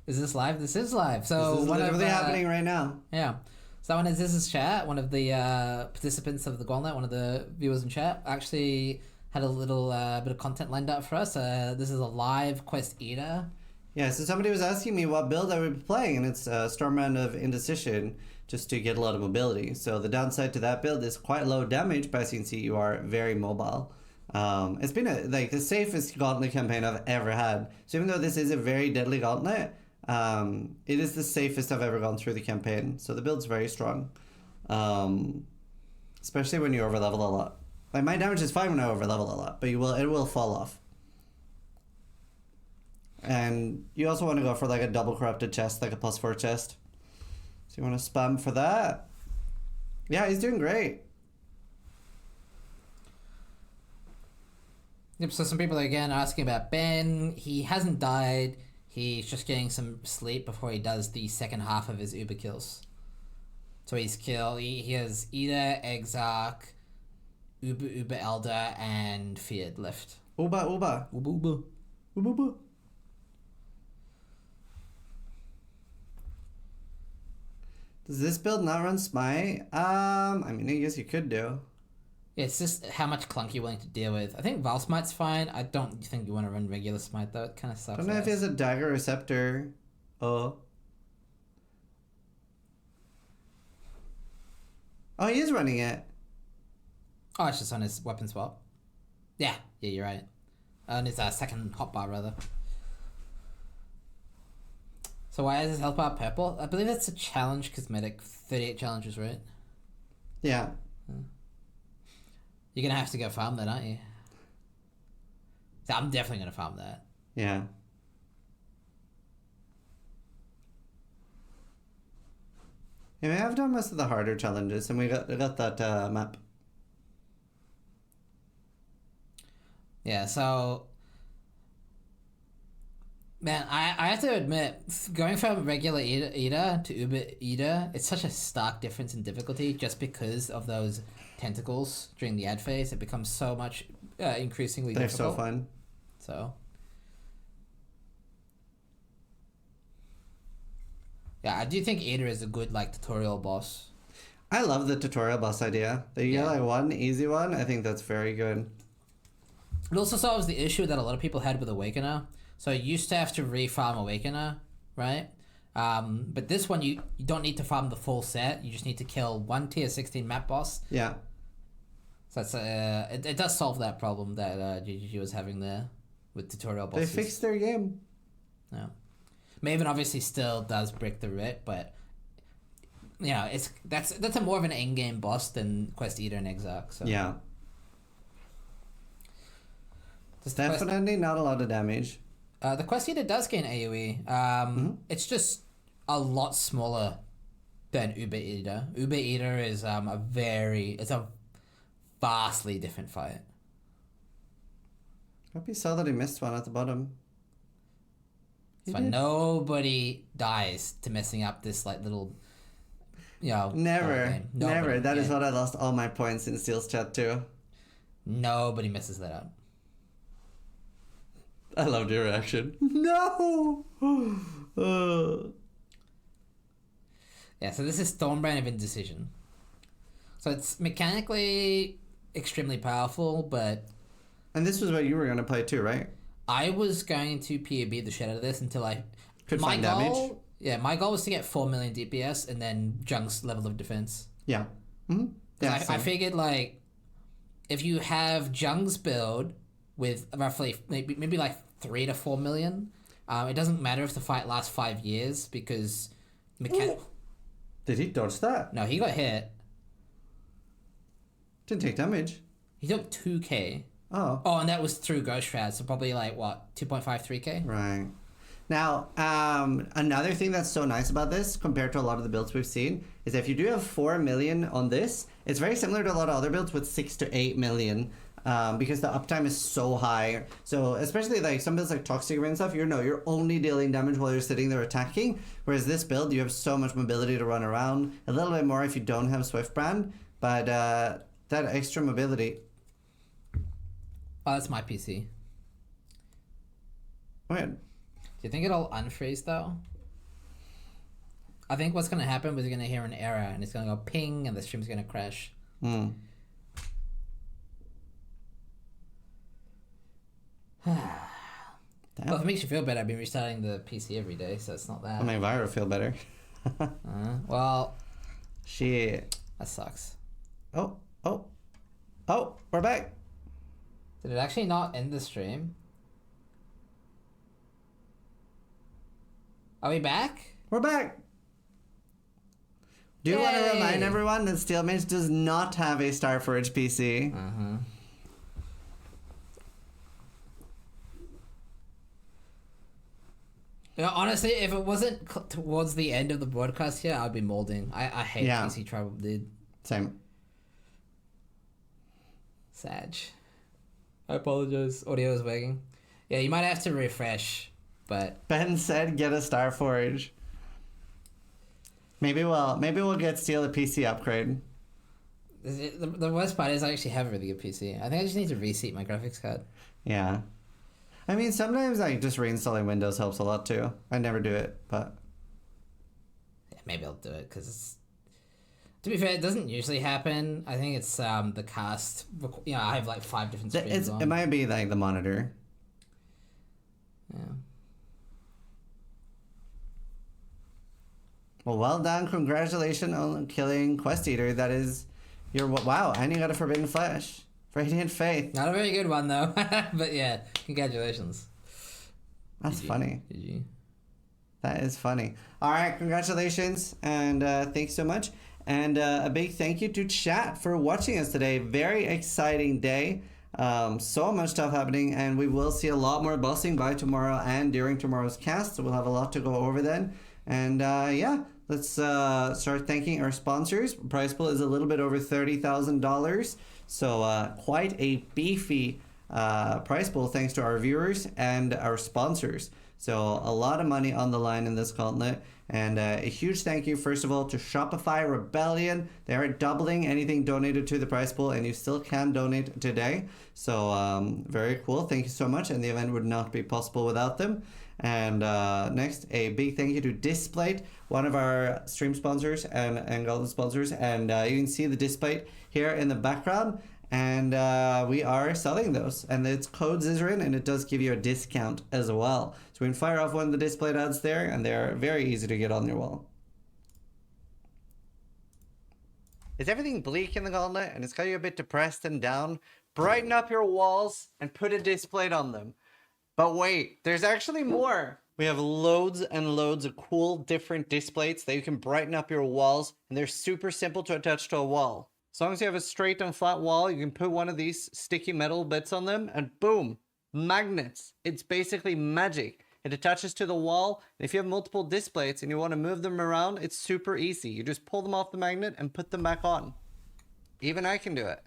Is this live? This is live. So This is literally happening right now. Yeah. So one of this is chat. One of the participants of the Gauntlet, one of the viewers in chat, actually had a little bit of content lined up for us. This is a live quest eater. Yeah, so somebody was asking me what build I would be playing, and it's Stormrend of Indecision, just to get a lot of mobility. So the downside to that build is quite low damage, but as you can see, you are very mobile. It's been like the safest Gauntlet campaign I've ever had. So even though this is a very deadly Gauntlet, it is the safest I've ever gone through the campaign. So the build's very strong, especially when you overlevel a lot. Like my damage is fine when I overlevel a lot, but it will fall off. And you also want to go for like a double corrupted chest, like a +4 chest. So you want to spam for that. Yeah, he's doing great. Yep, so some people are again asking about Ben. He hasn't died. He's just getting some sleep before he does the second half of his Uber kills. So he has Ida, Exarch, Uber Elder, and Feared left. Uba. Uba. Does this build not run Smite? I mean, I guess you could do. Yeah, it's just how much clunk you're willing to deal with. I think Val Smite's fine. I don't think you want to run regular Smite though. It kind of sucks. Don't know if he has a dagger or scepter. Oh, he is running it. Oh, it's just on his weapon swap. Yeah, you're right. On his second hotbar, rather. So why is his health bar purple? I believe that's a challenge cosmetic. 38 challenges, right? Yeah. You're gonna have to go farm that, aren't you? So I'm definitely gonna farm that. Yeah. Yeah, I've done most of the harder challenges, and we got that map. Yeah, so... Man, I have to admit, going from regular Eater to Uber Eater, it's such a stark difference in difficulty just because of those tentacles during the ad phase. It becomes so much increasingly They're difficult. so fun. So... Yeah, I do think Eater is a good, like, tutorial boss. I love the tutorial boss idea. That you get like one easy one. I think that's very good. It also solves the issue that a lot of people had with Awakener. So you used to have to re-farm Awakener, right? But this one, you don't need to farm the full set. You just need to kill one tier 16 map boss. Yeah. So that's, it does solve that problem that GGG was having there with tutorial bosses. They fixed their game. Yeah. Maven obviously still does brick the writ, but you know, that's a more of an in-game boss than Quest Eater and Exarch. So Yeah. Does Definitely not a lot of damage. The Quest Eater does gain AoE. It's just a lot smaller than Uber Eater. Uber Eater is it's a vastly different fight. Hope you saw that he missed one at the bottom. So nobody dies to messing up this like little, you know. Never. game. Never. Nobody, That is yeah. what I lost all my points in Steel's chat too. Nobody messes that up. I loved your reaction. No! Yeah, so this is Stormbrand of Indecision. So it's mechanically extremely powerful, but And this was what you were going to play too, right? I was going to POB the shit out of this until I... Could find damage. Yeah, my goal was to get 4 million DPS and then Jung's level of defense. Yeah. Mm-hmm. Yeah, I same. figured, like, if you have Jung's build with roughly maybe like 3 to 4 million, it doesn't matter if the fight lasts 5 years because... Did he dodge that? No, he got hit. Didn't take damage. He took 2k. Oh. Oh, and that was through Ghost Shroud, so probably like, what, 2.5, 3k? Right. Now, another thing that's so nice about this compared to a lot of the builds we've seen is if you do have 4 million on this, it's very similar to a lot of other builds with 6 to 8 million because the uptime is so high. So especially like some builds like Toxic and stuff, you're only dealing damage while you're sitting there attacking. Whereas this build, you have so much mobility to run around. A little bit more if you don't have Swift Brand, but that extra mobility. Oh, that's my PC. Okay. Do you think it'll unfreeze though? I think what's gonna happen is you're gonna hear an error and it's gonna go ping and the stream's gonna crash. Hmm. Well, if it makes you feel better, I've been restarting the PC every day, so it's not that. I'll make Vira feel better. Well, Shit. that sucks. Oh, we're back. Did it actually not end the stream? Are we back? We're back. Do you want to Yay. remind everyone that Steelmage does not have a Starforge PC? You know, honestly, if it wasn't towards the end of the broadcast here, I'd be molding. I hate Yeah. PC trouble, dude. Same. Sag. I apologize. Audio is working. Yeah, you might have to refresh, but Ben said get a Starforge. Maybe we'll get Steel a PC upgrade. the worst part is I actually have a really good PC. I think I just need to reseat my graphics card. Yeah. I mean, sometimes like just reinstalling Windows helps a lot too. I never do it, but Yeah, maybe I'll do it because it's. To be fair, it doesn't usually happen. I think it's the cast. You know, I have like 5 different streams on. it might be like the monitor. Yeah. Well done. Congratulations on killing Quest Eater. That is your wow. And you got a Forbidden Flesh. Radiant Faith. Not a very good one though, but yeah, congratulations. That's funny. GG. That is funny. All right, congratulations and thanks so much. And a big thank you to chat for watching us today. Very exciting day. So much stuff happening, and we will see a lot more bossing by tomorrow and during tomorrow's cast. So we'll have a lot to go over then. And yeah, let's start thanking our sponsors. Prize pool is a little bit over $30,000. So quite a beefy prize pool thanks to our viewers and our sponsors. So a lot of money on the line in this gauntlet. And a huge thank you, first of all, to Shopify Rebellion. They are doubling anything donated to the prize pool, and you still can donate today. So very cool. Thank you so much. And the event would not be possible without them. And next, a big thank you to Displate, one of our stream sponsors and Gauntlet sponsors. And you can see the Displate here in the background. And we are selling those. And it's code Zizaran, and it does give you a discount as well. So we can fire off one of the Displate ads there, and they're very easy to get on your wall. Is everything bleak in the Gauntlet and it's got you a bit depressed and down? Brighten up your walls and put a Displate on them. But wait, there's actually more. We have loads and loads of cool different Displates that you can brighten up your walls, and they're super simple to attach to a wall. As long as you have a straight and flat wall, you can put one of these sticky metal bits on them, and boom, magnets. It's basically magic. It attaches to the wall, and if you have multiple Displates and you want to move them around, it's super easy. You just pull them off the magnet and put them back on. Even I can do it.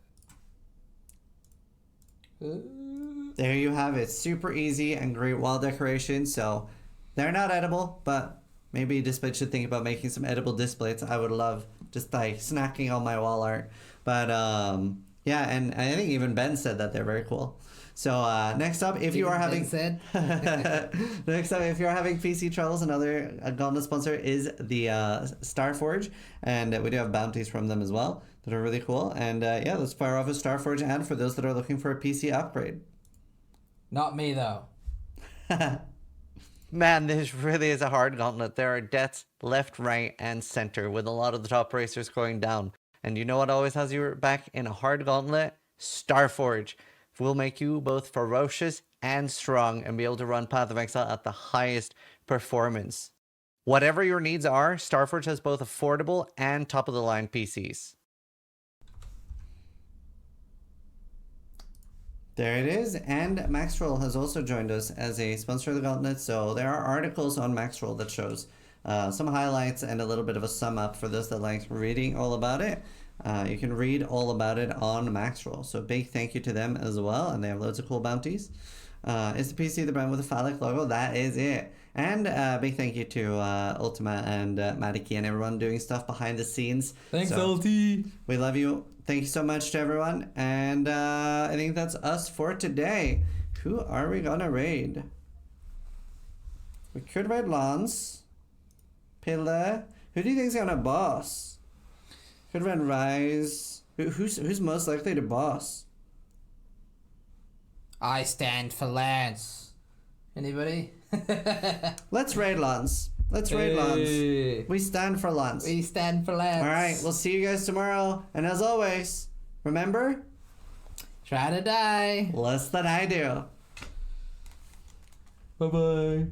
There you have it. Super easy and great wall decoration. So they're not edible, but maybe Displate should think about making some edible Displates. I would love just like snacking on my wall art. But yeah, and I think even Ben said that they're very cool. So next up, if you are having next up, if you're having PC troubles, another Gauntlet sponsor is the Starforge, and we do have bounties from them as well that are really cool. And yeah, let's fire off a Starforge ad for those that are looking for a PC upgrade. Not me, though. Man, this really is a hard gauntlet. There are deaths left, right, and center, with a lot of the top racers going down. And you know what always has you back in a hard gauntlet? Starforge will make you both ferocious and strong and be able to run Path of Exile at the highest performance. Whatever your needs are, Starforge has both affordable and top-of-the-line PCs. There it is, and Maxroll has also joined us as a sponsor of the Gauntlet, so there are articles on Maxroll that shows some highlights and a little bit of a sum up for those that like reading all about it. You can read all about it on Maxroll, so big thank you to them as well, and they have loads of cool bounties. Is the PC the brand with a phallic logo? That is it. And big thank you to Ultima and Madiki and everyone doing stuff behind the scenes. Thanks, so, LT. We love you. Thank you so much to everyone. And I think that's us for today. Who are we gonna raid? We could raid Lance. Pillar. Who do you think's gonna boss? Could raid Rise. Who's most likely to boss? I stand for Lance. Anybody? Let's raid Lance. Let's raid Lance. We stand for Lance. We stand for Lance. Alright, we'll see you guys tomorrow. And as always, remember? Try to die. Less than I do. Bye-bye.